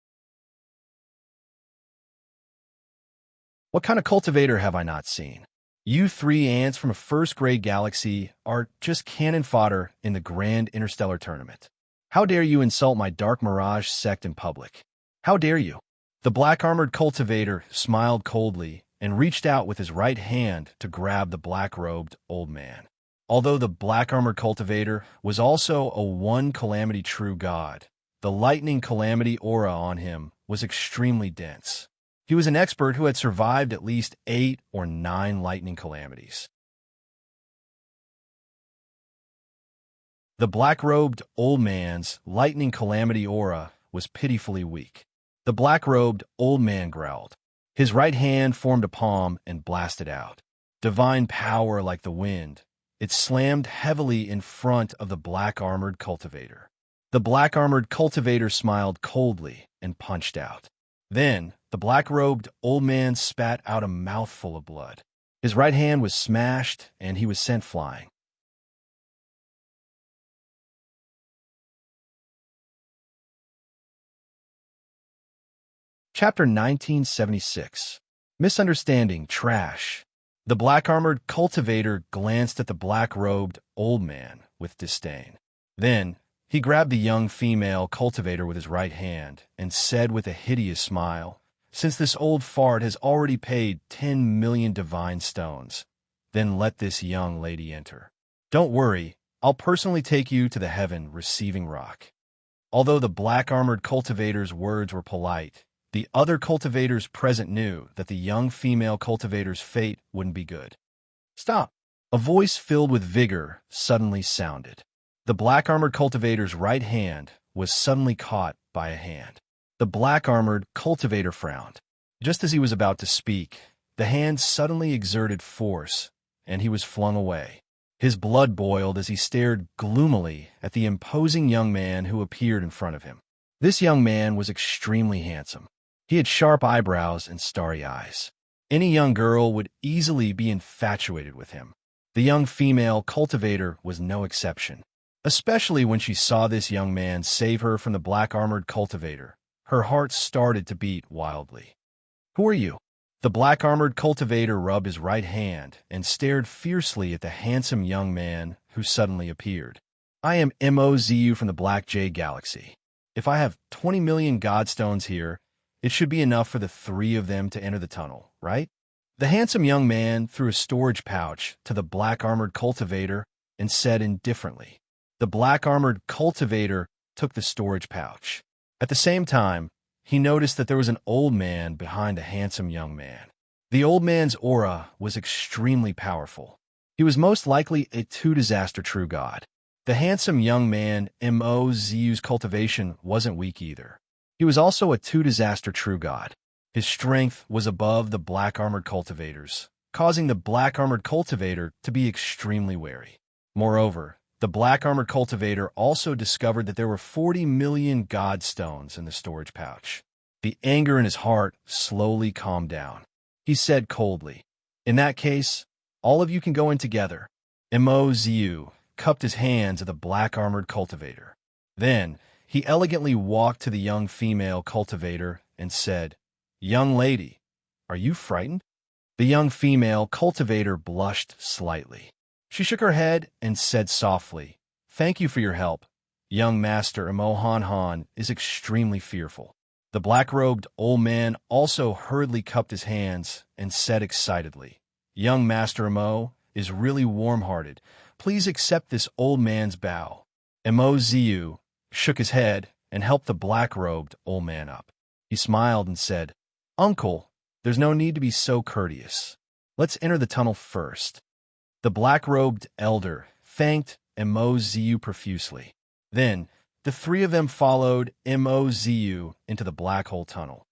What kind of cultivator have I not seen? You three ants from a first-grade galaxy are just cannon fodder in the grand interstellar tournament. How dare you insult my Dark Mirage sect in public? How dare you? The black-armored cultivator smiled coldly and reached out with his right hand to grab the black-robed old man. Although the black-armored cultivator was also a one-calamity true god, the lightning calamity aura on him was extremely dense. He was an expert who had survived at least 8 or 9 lightning calamities. The black-robed old man's lightning calamity aura was pitifully weak. The black-robed old man growled. His right hand formed a palm and blasted out. Divine power like the wind. It slammed heavily in front of the black-armored cultivator. The black-armored cultivator smiled coldly and punched out. Then, the black-robed old man spat out a mouthful of blood. His right hand was smashed, and he was sent flying. Chapter 1976. Misunderstanding Trash. The black-armored cultivator glanced at the black-robed old man with disdain. Then, he grabbed the young female cultivator with his right hand and said with a hideous smile, "Since this old fart has already paid 10 million divine stones, then let this young lady enter. Don't worry, I'll personally take you to the heaven receiving rock." Although the black-armored cultivator's words were polite, the other cultivators present knew that the young female cultivator's fate wouldn't be good. "Stop!" A voice filled with vigor suddenly sounded. The black-armored cultivator's right hand was suddenly caught by a hand. The black-armored cultivator frowned. Just as he was about to speak, the hand suddenly exerted force, and he was flung away. His blood boiled as he stared gloomily at the imposing young man who appeared in front of him. This young man was extremely handsome. He had sharp eyebrows and starry eyes. Any young girl would easily be infatuated with him. The young female cultivator was no exception. Especially when she saw this young man save her from the black-armored cultivator, her heart started to beat wildly. "Who are you?" The black-armored cultivator rubbed his right hand and stared fiercely at the handsome young man who suddenly appeared. "I am Mozu from the Black Jade Galaxy. If I have 20 million godstones here, it should be enough for the 3 of them to enter the tunnel, right?" The handsome young man threw a storage pouch to the black-armored cultivator and said indifferently. The black-armored cultivator took the storage pouch. At the same time, he noticed that there was an old man behind the handsome young man. The old man's aura was extremely powerful. He was most likely a 2-disaster true god. The handsome young man Mozu's cultivation wasn't weak either. He was also a 2-disaster true god. His strength was above the black-armored cultivators, causing the black-armored cultivator to be extremely wary. Moreover, the black-armored cultivator also discovered that there were 40 million godstones in the storage pouch. The anger in his heart slowly calmed down. He said coldly, "In that case, all of you can go in together." Mozu cupped his hands at the black-armored cultivator. Then, he elegantly walked to the young female cultivator and said, "Young lady, are you frightened?" The young female cultivator blushed slightly. She shook her head and said softly, "Thank you for your help. Young Master Imohanhan is extremely fearful." The black-robed old man also hurriedly cupped his hands and said excitedly, "Young Master Imo is really warm-hearted. Please accept this old man's bow." Mozu shook his head and helped the black-robed old man up. He smiled and said, "Uncle, there's no need to be so courteous. Let's enter the tunnel first." The black-robed elder thanked Mozu profusely. Then, the 3 of them followed Mozu into the black hole tunnel.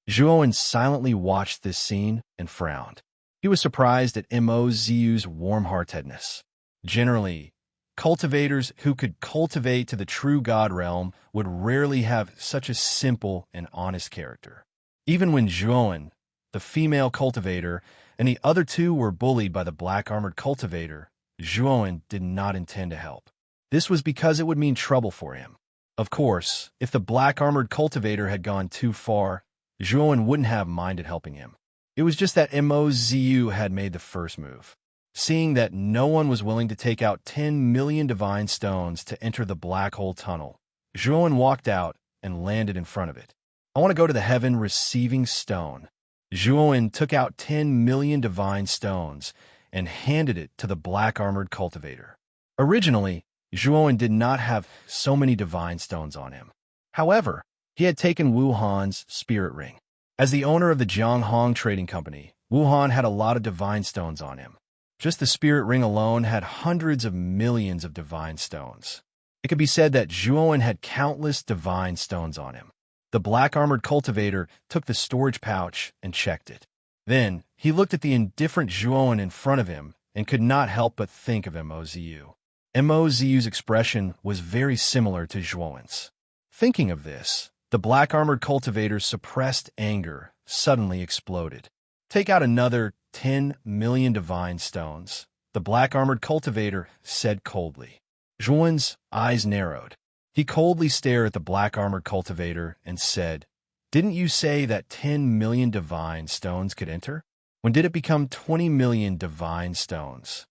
Zhuowen silently watched this scene and frowned. He was surprised at Mozu's warm-heartedness. Generally, cultivators who could cultivate to the true god realm would rarely have such a simple and honest character. Even when Zhuowen, the female cultivator, and the other 2 were bullied by the black-armored cultivator, Zhuowen did not intend to help. This was because it would mean trouble for him. Of course, if the black-armored cultivator had gone too far, Zhuowen wouldn't have minded helping him. It was just that Mozu had made the first move. Seeing that no one was willing to take out 10 million divine stones to enter the black hole tunnel, Zhuowen walked out and landed in front of it. I want to go to the heaven receiving stone. Zhuowen took out 10 million divine stones and handed it to the black-armored cultivator. Originally, Zhuowen did not have so many divine stones on him. However, he had taken Wu Han's spirit ring. As the owner of the Jianghong Trading Company, Wu Han had a lot of divine stones on him. Just the spirit ring alone had hundreds of millions of divine stones. It could be said that Zhuowen had countless divine stones on him. The black-armored cultivator took the storage pouch and checked it. Then, he looked at the indifferent Zhuowen in front of him and could not help but think of Mozu. Mozu's expression was very similar to Zhuowen's. Thinking of this, the black-armored cultivator's suppressed anger suddenly exploded. Take out another 10 million divine stones, the black-armored cultivator said coldly. Zhuowen's eyes narrowed. He coldly stared at the black-armored cultivator and said, "Didn't you say that 10 million divine stones could enter? When did it become 20 million divine stones?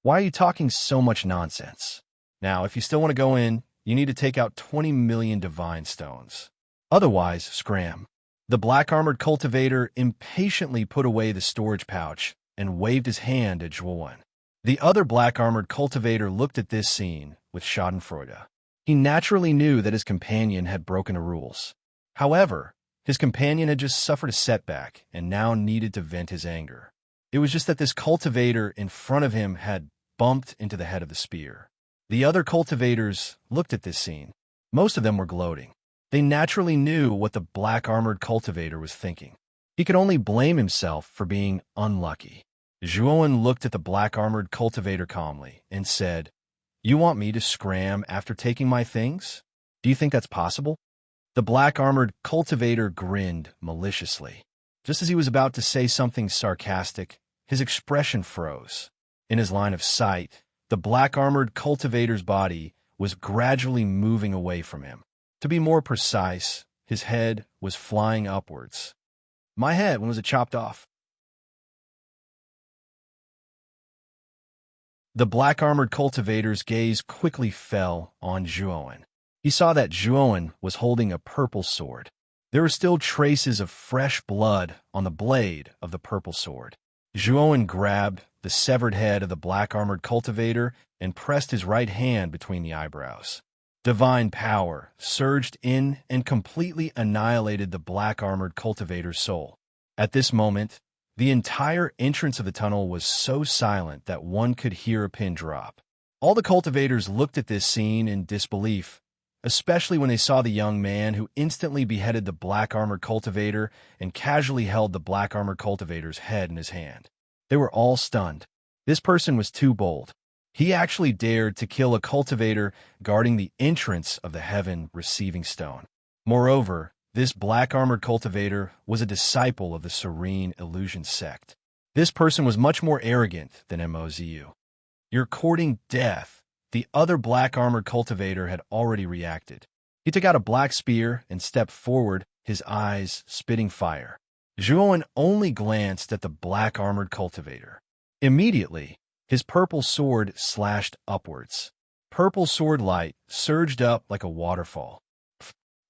Why are you talking so much nonsense? Now, if you still want to go in, you need to take out 20 million divine stones. Otherwise, scram." The black-armored cultivator impatiently put away the storage pouch and waved his hand at Zhuowen. The other black-armored cultivator looked at this scene with schadenfreude. He naturally knew that his companion had broken the rules. However, his companion had just suffered a setback and now needed to vent his anger. It was just that this cultivator in front of him had bumped into the head of the spear. The other cultivators looked at this scene. Most of them were gloating. They naturally knew what the black-armored cultivator was thinking. He could only blame himself for being unlucky. Zhuowen looked at the black-armored cultivator calmly and said, "You want me to scram after taking my things? Do you think that's possible?" The black-armored cultivator grinned maliciously. Just as he was about to say something sarcastic, his expression froze. In his line of sight, the black-armored cultivator's body was gradually moving away from him. To be more precise, his head was flying upwards. "My head, when was it chopped off?" The black-armored cultivator's gaze quickly fell on Zhuowen. He saw that Zhuowen was holding a purple sword. There were still traces of fresh blood on the blade of the purple sword. Zhuowen grabbed the severed head of the black-armored cultivator and pressed his right hand between the eyebrows. Divine power surged in and completely annihilated the black-armored cultivator's soul. At this moment, the entire entrance of the tunnel was so silent that one could hear a pin drop. All the cultivators looked at this scene in disbelief, especially when they saw the young man who instantly beheaded the black-armored cultivator and casually held the black-armored cultivator's head in his hand. They were all stunned. This person was too bold. He actually dared to kill a cultivator guarding the entrance of the heaven receiving stone. Moreover, this black-armored cultivator was a disciple of the Serene illusion sect. This person was much more arrogant than Mozu. "You're courting death." The other black-armored cultivator had already reacted. He took out a black spear and stepped forward, his eyes spitting fire. Zhuowen only glanced at the black-armored cultivator. Immediately, his purple sword slashed upwards. Purple sword light surged up like a waterfall.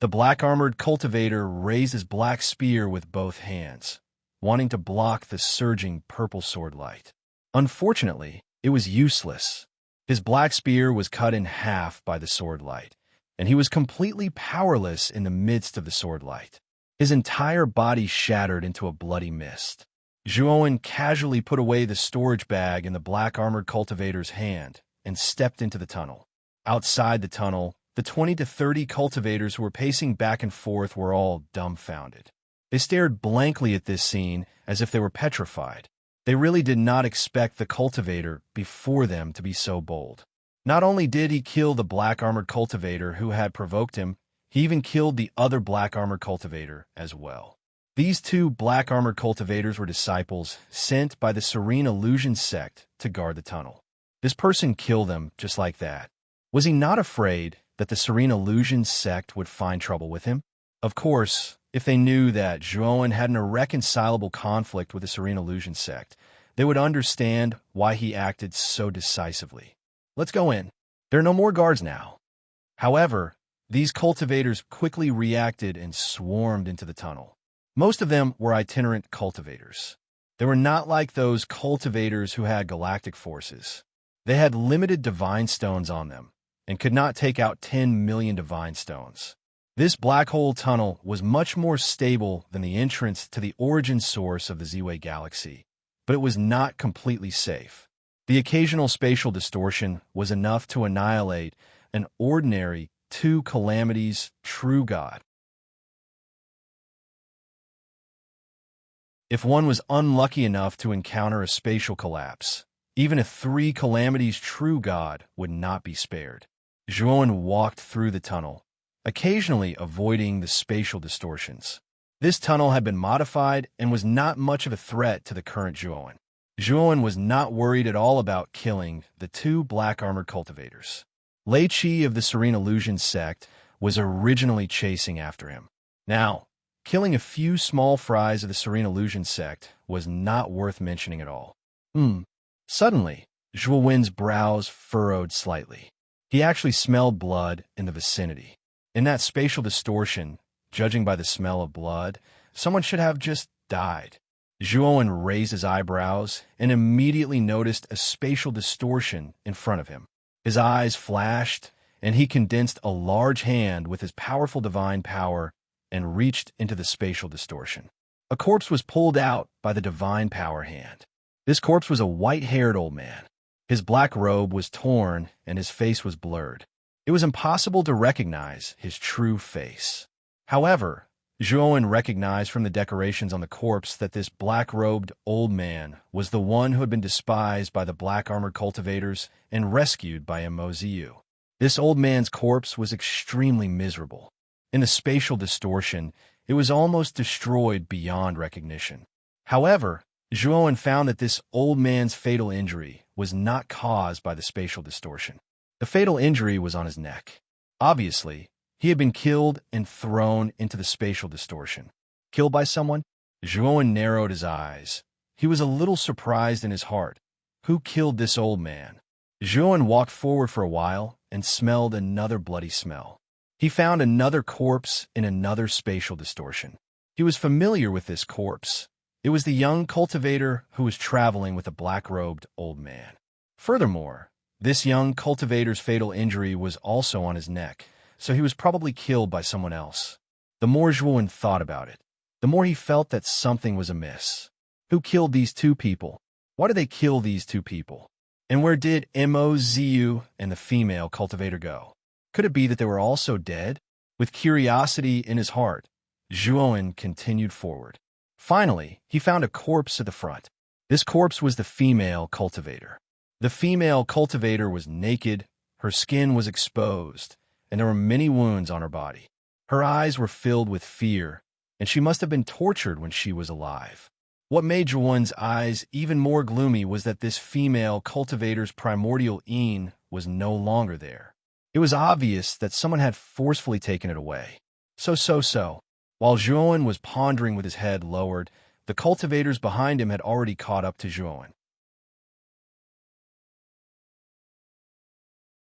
The black-armored cultivator raised his black spear with both hands, wanting to block the surging purple sword light. Unfortunately, it was useless. His black spear was cut in half by the sword light, and he was completely powerless in the midst of the sword light. His entire body shattered into a bloody mist. Zhuowen casually put away the storage bag in the black-armored cultivator's hand and stepped into the tunnel. Outside the tunnel, the 20 to 30 cultivators who were pacing back and forth were all dumbfounded. They stared blankly at this scene as if they were petrified. They really did not expect the cultivator before them to be so bold. Not only did he kill the black-armored cultivator who had provoked him, he even killed the other black-armored cultivator as well. These two black-armored cultivators were disciples sent by the Serene illusion sect to guard the tunnel. This person killed them just like that. Was he not afraid that the Serene Illusion sect would find trouble with him? Of course, if they knew that Zhuowen had an irreconcilable conflict with the Serene Illusion sect, they would understand why he acted so decisively. Let's go in. There are no more guards now. However, these cultivators quickly reacted and swarmed into the tunnel. Most of them were itinerant cultivators. They were not like those cultivators who had galactic forces. They had limited divine stones on them and could not take out 10 million divine stones. This black hole tunnel was much more stable than the entrance to the origin source of the Z-Way galaxy, but it was not completely safe. The occasional spatial distortion was enough to annihilate an ordinary two calamities true god. If one was unlucky enough to encounter a spatial collapse, even a three calamities true god would not be spared. Zhuowen walked through the tunnel, occasionally avoiding the spatial distortions. This tunnel had been modified and was not much of a threat to the current Zhuowen. Zhuowen was not worried at all about killing the two black-armored cultivators. Lei Qi of the Serene Illusion sect was originally chasing after him. Now, killing a few small fries of the Serene Illusion sect was not worth mentioning at all. Suddenly, Zhuowen's brows furrowed slightly. He actually smelled blood in the vicinity. In that spatial distortion, judging by the smell of blood, someone should have just died. Zhuowen raised his eyebrows and immediately noticed a spatial distortion in front of him. His eyes flashed, and he condensed a large hand with his powerful divine power and reached into the spatial distortion. A corpse was pulled out by the divine power hand. This corpse was a white-haired old man. His black robe was torn and his face was blurred. It was impossible to recognize his true face. However, Zhuowen recognized from the decorations on the corpse that this black-robed old man was the one who had been despised by the black-armored cultivators and rescued by Mo Ziyu. This old man's corpse was extremely miserable. In the spatial distortion, it was almost destroyed beyond recognition. However, Zhuowen found that this old man's fatal injury was not caused by the spatial distortion. The fatal injury was on his neck. Obviously, he had been killed and thrown into the spatial distortion. Killed by someone? Zhuowen narrowed his eyes. He was a little surprised in his heart. Who killed this old man? Zhuowen walked forward for a while and smelled another bloody smell. He found another corpse in another spatial distortion. He was familiar with this corpse. It was the young cultivator who was traveling with a black-robed old man. Furthermore, this young cultivator's fatal injury was also on his neck, so he was probably killed by someone else. The more Zhuowen thought about it, the more he felt that something was amiss. Who killed these two people? Why did they kill these two people? And where did Mo Ziyu and the female cultivator go? Could it be that they were also dead? With curiosity in his heart, Zhuowen continued forward. Finally, he found a corpse at the front. This corpse was the female cultivator. The female cultivator was naked, her skin was exposed, and there were many wounds on her body. Her eyes were filled with fear, and she must have been tortured when she was alive. What made Zhuowen's eyes even more gloomy was that this female cultivator's primordial yin was no longer there. It was obvious that someone had forcefully taken it away. So. While Zhuowen was pondering with his head lowered, the cultivators behind him had already caught up to Zhuowen.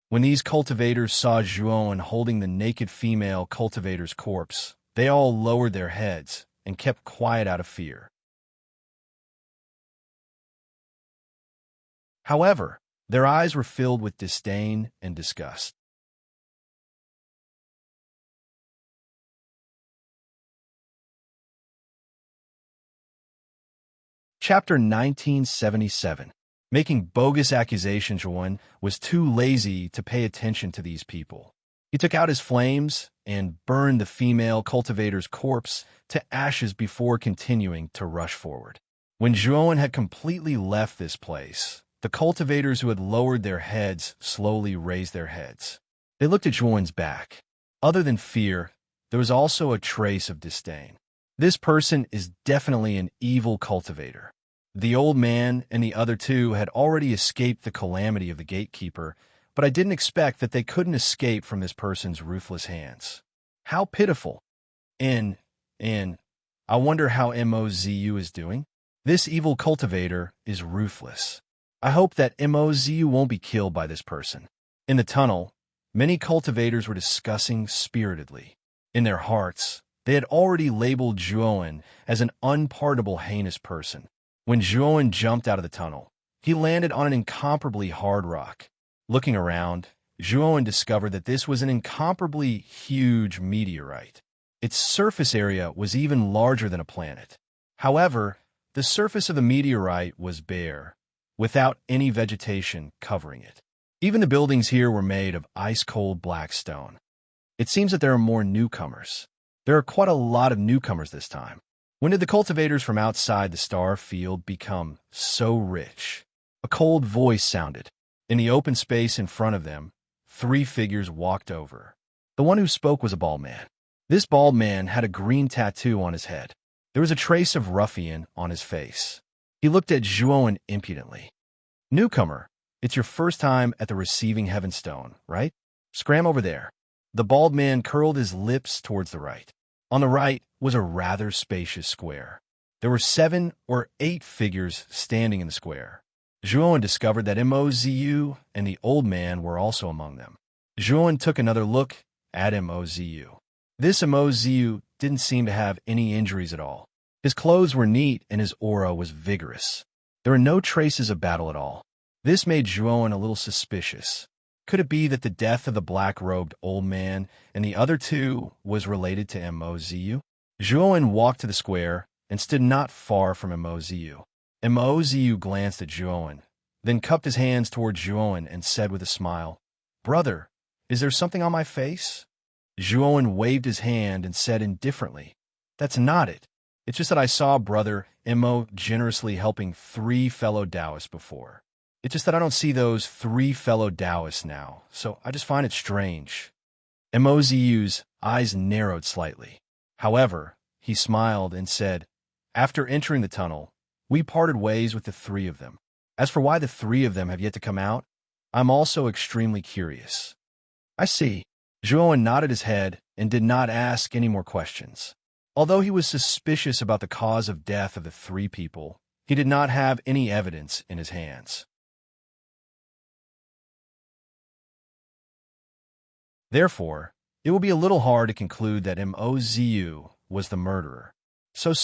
When these cultivators saw Zhuowen holding the naked female cultivator's corpse, they all lowered their heads and kept quiet out of fear. However, their eyes were filled with disdain and disgust. Chapter 1977. Making bogus accusations, Zhuowen was too lazy to pay attention to these people. He took out his flames and burned the female cultivator's corpse to ashes before continuing to rush forward. When Zhuowen had completely left this place, the cultivators who had lowered their heads slowly raised their heads. They looked at Zhuowen's back. Other than fear, there was also a trace of disdain. This person is definitely an evil cultivator. The old man and the other two had already escaped the calamity of the gatekeeper, but I didn't expect that they couldn't escape from this person's ruthless hands. How pitiful. In, I wonder how Mozu is doing. This evil cultivator is ruthless. I hope that Mozu won't be killed by this person. In the tunnel, many cultivators were discussing spiritedly. In their hearts, they had already labeled Zhuowen as an unpardonable, heinous person. When Zhuowen jumped out of the tunnel, he landed on an incomparably hard rock. Looking around, Zhuowen discovered that this was an incomparably huge meteorite. Its surface area was even larger than a planet. However, the surface of the meteorite was bare, without any vegetation covering it. Even the buildings here were made of ice-cold black stone. It seems that there are more newcomers. There are quite a lot of newcomers this time. When did the cultivators from outside the star field become so rich? A cold voice sounded. In the open space in front of them, 3 figures walked over. The one who spoke was a bald man. This bald man had a green tattoo on his head. There was a trace of ruffian on his face. He looked at Zhuowen impudently. "Newcomer, it's your first time at the receiving heaven stone, right? Scram over there." The bald man curled his lips towards the right. On the right was a rather spacious square. There were 7 or 8 figures standing in the square. Zhuowen discovered that Mozu and the old man were also among them. Zhuowen took another look at Mozu. This Mozu didn't seem to have any injuries at all. His clothes were neat and his aura was vigorous. There were no traces of battle at all. This made Zhuowen a little suspicious. Could it be that the death of the black-robed old man and the other 2 was related to Mozu? Zhuowen walked to the square and stood not far from Mozu. Mozu glanced at Zhuowen, then cupped his hands toward Zhuowen and said with a smile, "Brother, is there something on my face?" Zhuowen waved his hand and said indifferently, "That's not it. It's just that I saw Brother Mo generously helping 3 fellow Taoists before. It's just that I don't see those 3 fellow Taoists now, so I just find it strange." Mozu's eyes narrowed slightly. However, he smiled and said, "After entering the tunnel, we parted ways with the 3 of them. As for why the 3 of them have yet to come out, I'm also extremely curious." "I see." Zhuowen nodded his head and did not ask any more questions. Although he was suspicious about the cause of death of the 3 people, he did not have any evidence in his hands. Therefore, it will be a little hard to conclude that Mozu was the murderer. So.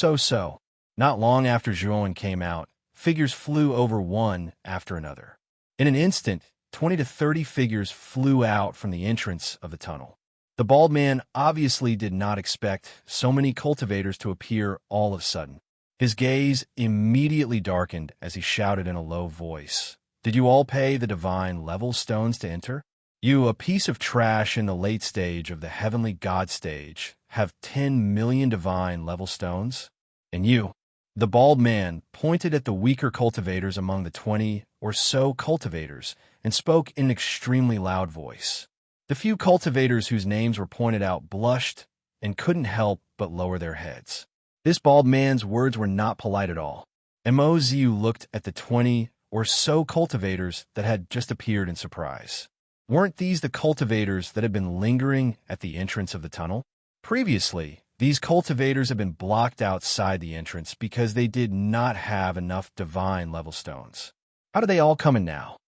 Not long after Zhuowen came out, figures flew over one after another. In an instant, 20 to 30 figures flew out from the entrance of the tunnel. The bald man obviously did not expect so many cultivators to appear all of a sudden. His gaze immediately darkened as he shouted in a low voice, "Did you all pay the divine level stones to enter? You, a piece of trash in the late stage of the heavenly god stage, have 10 million divine level stones? And you?" The bald man pointed at the weaker cultivators among the 20 or so cultivators and spoke in an extremely loud voice. The few cultivators whose names were pointed out blushed and couldn't help but lower their heads. This bald man's words were not polite at all. Mozu looked at the 20 or so cultivators that had just appeared in surprise. Weren't these the cultivators that had been lingering at the entrance of the tunnel? Previously, these cultivators had been blocked outside the entrance because they did not have enough divine level stones. How do they all come in now?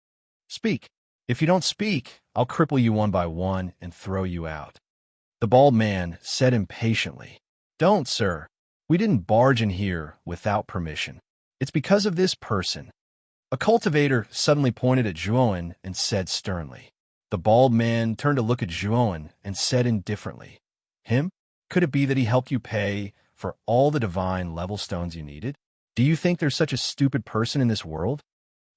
Speak. If you don't speak, I'll cripple you one by one and throw you out. The bald man said impatiently, "Don't, sir. We didn't barge in here without permission. It's because of this person." A cultivator suddenly pointed at Zhuowen and said sternly. The bald man turned to look at Zhuowen and said indifferently, "Him? Could it be that he helped you pay for all the divine level stones you needed? Do you think there's such a stupid person in this world?"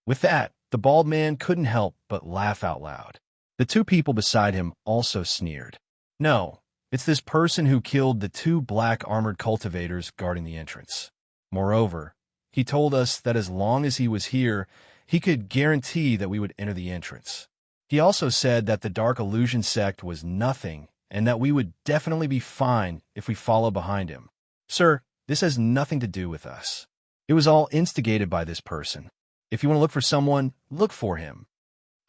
With that, the bald man couldn't help but laugh out loud. The 2 people beside him also sneered. "No, it's this person who killed the 2 black armored cultivators guarding the entrance. Moreover, he told us that as long as he was here, he could guarantee that we would enter the entrance. He also said that the Dark Illusion sect was nothing and that we would definitely be fine if we follow behind him. Sir, this has nothing to do with us. It was all instigated by this person. If you want to look for someone, look for him."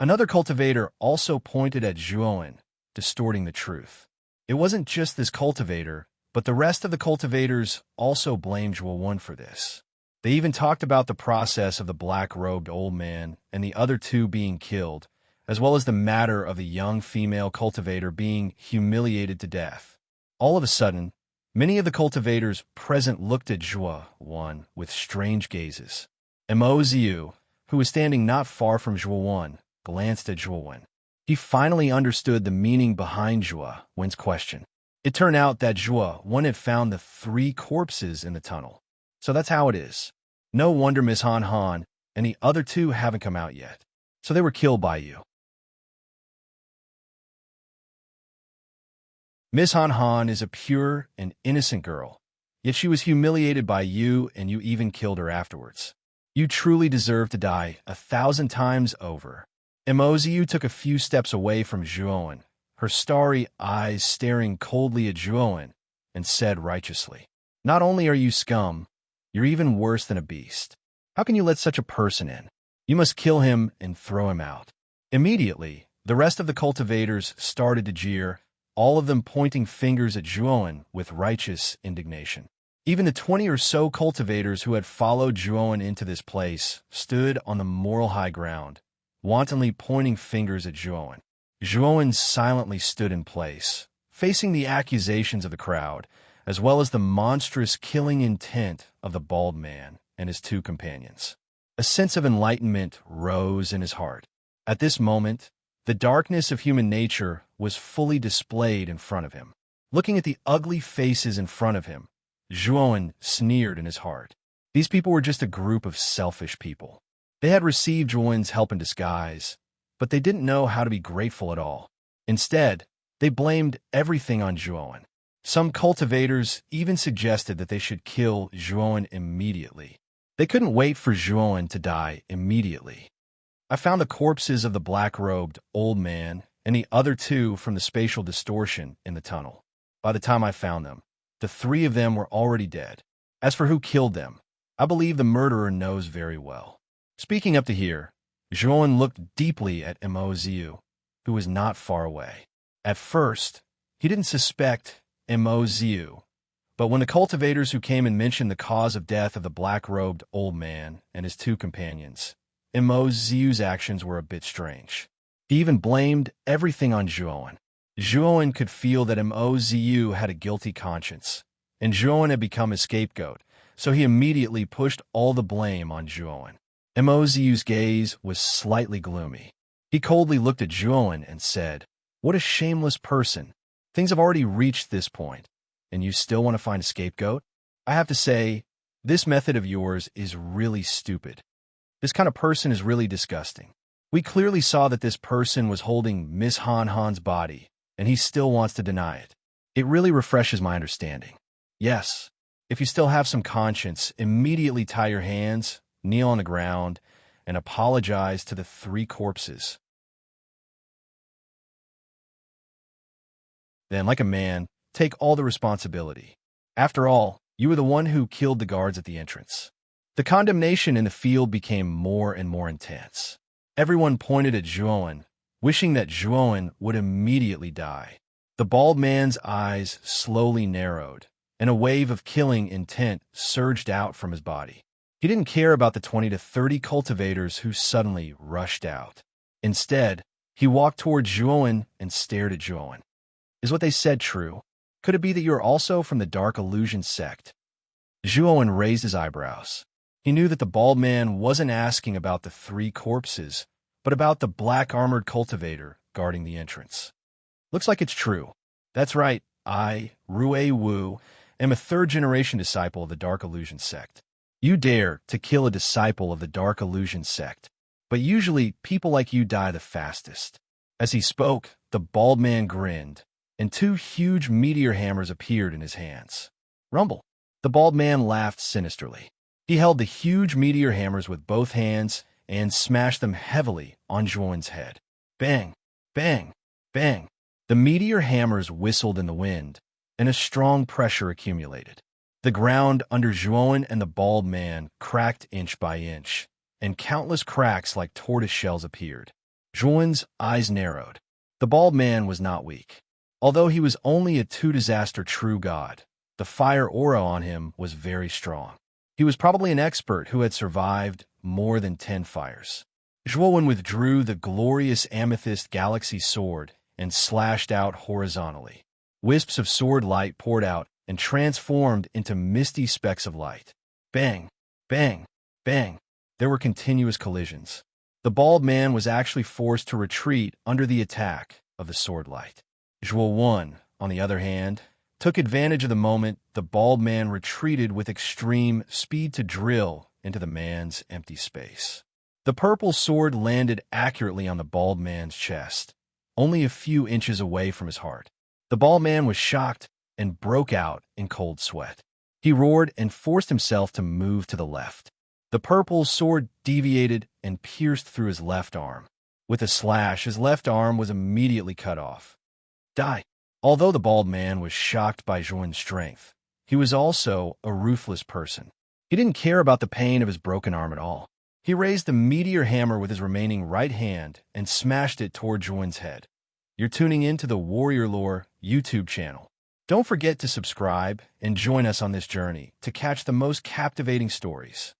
Another cultivator also pointed at Zhuowen, distorting the truth. It wasn't just this cultivator, but the rest of the cultivators also blamed Zhuowen for this. They even talked about the process of the black-robed old man and the other two being killed, as well as the matter of the young female cultivator being humiliated to death. All of a sudden, many of the cultivators present looked at Zhuowen with strange gazes. Mo Ziyu, who was standing not far from Zhuowen, glanced at Zhuowen. He finally understood the meaning behind Zhuowen's question. It turned out that Zhuowen had found the 3 corpses in the tunnel. So that's how it is. No wonder Miss Han Han and the other 2 haven't come out yet. So they were killed by you. Miss Han Han is a pure and innocent girl, yet she was humiliated by you and you even killed her afterwards. You truly deserve to die 1,000 times over. Mo Ziyu took a few steps away from Zhuowen, her starry eyes staring coldly at Zhuowen, and said righteously, "Not only are you scum, you're even worse than a beast. How can you let such a person in? You must kill him and throw him out." Immediately, the rest of the cultivators started to jeer, all of them pointing fingers at Zhuowen with righteous indignation. Even the 20 or so cultivators who had followed Zhuowen into this place stood on the moral high ground, wantonly pointing fingers at Zhuowen. Zhuowen silently stood in place, facing the accusations of the crowd, as well as the monstrous killing intent of the bald man and his 2 companions. A sense of enlightenment rose in his heart. At this moment, the darkness of human nature was fully displayed in front of him. Looking at the ugly faces in front of him, Zhuowen sneered in his heart. These people were just a group of selfish people. They had received Zhuowen's help in disguise, but they didn't know how to be grateful at all. Instead, they blamed everything on Zhuowen. Some cultivators even suggested that they should kill Zhuowen immediately. They couldn't wait for Zhuowen to die immediately. I found the corpses of the black-robed old man and the other 2 from the spatial distortion in the tunnel. By the time I found them, the 3 of them were already dead. As for who killed them, I believe the murderer knows very well. Speaking up to here, Zhuowen looked deeply at Mo Ziyu, who was not far away. At first, he didn't suspect Mo Ziyu, but when the cultivators who came and mentioned the cause of death of the black-robed old man and his 2 companions, Mo Ziyu's actions were a bit strange. He even blamed everything on Zhuowen. Zhuowen could feel that Mo Ziyu had a guilty conscience, and Zhuowen had become his scapegoat, so he immediately pushed all the blame on Zhuowen. Mo Ziyu's gaze was slightly gloomy. He coldly looked at Zhuowen and said, "What a shameless person. Things have already reached this point, and you still want to find a scapegoat? I have to say, this method of yours is really stupid. This kind of person is really disgusting. We clearly saw that this person was holding Miss Han Han's body, and he still wants to deny it. It really refreshes my understanding. Yes, if you still have some conscience, immediately tie your hands, kneel on the ground, and apologize to the 3 corpses. Then, like a man, take all the responsibility. After all, you were the one who killed the guards at the entrance." The condemnation in the field became more and more intense. Everyone pointed at Zhuowen, wishing that Zhuowen would immediately die. The bald man's eyes slowly narrowed, and a wave of killing intent surged out from his body. He didn't care about the 20 to 30 cultivators who suddenly rushed out. Instead, he walked toward Zhuowen and stared at Zhuowen. Is what they said true? Could it be that you are also from the Dark Illusion sect? Zhuowen raised his eyebrows. He knew that the bald man wasn't asking about the 3 corpses, but about the black-armored cultivator guarding the entrance. Looks like it's true. That's right, I, Rui Wu, am a 3rd-generation disciple of the Dark Illusion sect. You dare to kill a disciple of the Dark Illusion sect, but usually people like you die the fastest. As he spoke, the bald man grinned, and 2 huge meteor hammers appeared in his hands. Rumble. The bald man laughed sinisterly. He held the huge meteor hammers with both hands and smashed them heavily on Zhuowen's head. Bang, bang, bang. The meteor hammers whistled in the wind, and a strong pressure accumulated. The ground under Zhuowen and the bald man cracked inch by inch, and countless cracks like tortoise shells appeared. Juan's eyes narrowed. The bald man was not weak. Although he was only a two-disaster true god, the fire aura on him was very strong. He was probably an expert who had survived more than 10 fires. Juan withdrew the glorious amethyst galaxy sword and slashed out horizontally. Wisps of sword light poured out and transformed into misty specks of light. Bang, bang, bang. There were continuous collisions. The bald man was actually forced to retreat under the attack of the sword light. Juan, on the other hand, took advantage of the moment. The bald man retreated with extreme speed to drill into the man's empty space. The purple sword landed accurately on the bald man's chest, only a few inches away from his heart. The bald man was shocked and broke out in cold sweat. He roared and forced himself to move to the left. The purple sword deviated and pierced through his left arm. With a slash, his left arm was immediately cut off. Die. Although the bald man was shocked by Juan's strength, he was also a ruthless person. He didn't care about the pain of his broken arm at all. He raised the meteor hammer with his remaining right hand and smashed it toward Juan's head. You're tuning in to the Warrior Lore YouTube channel. Don't forget to subscribe and join us on this journey to catch the most captivating stories.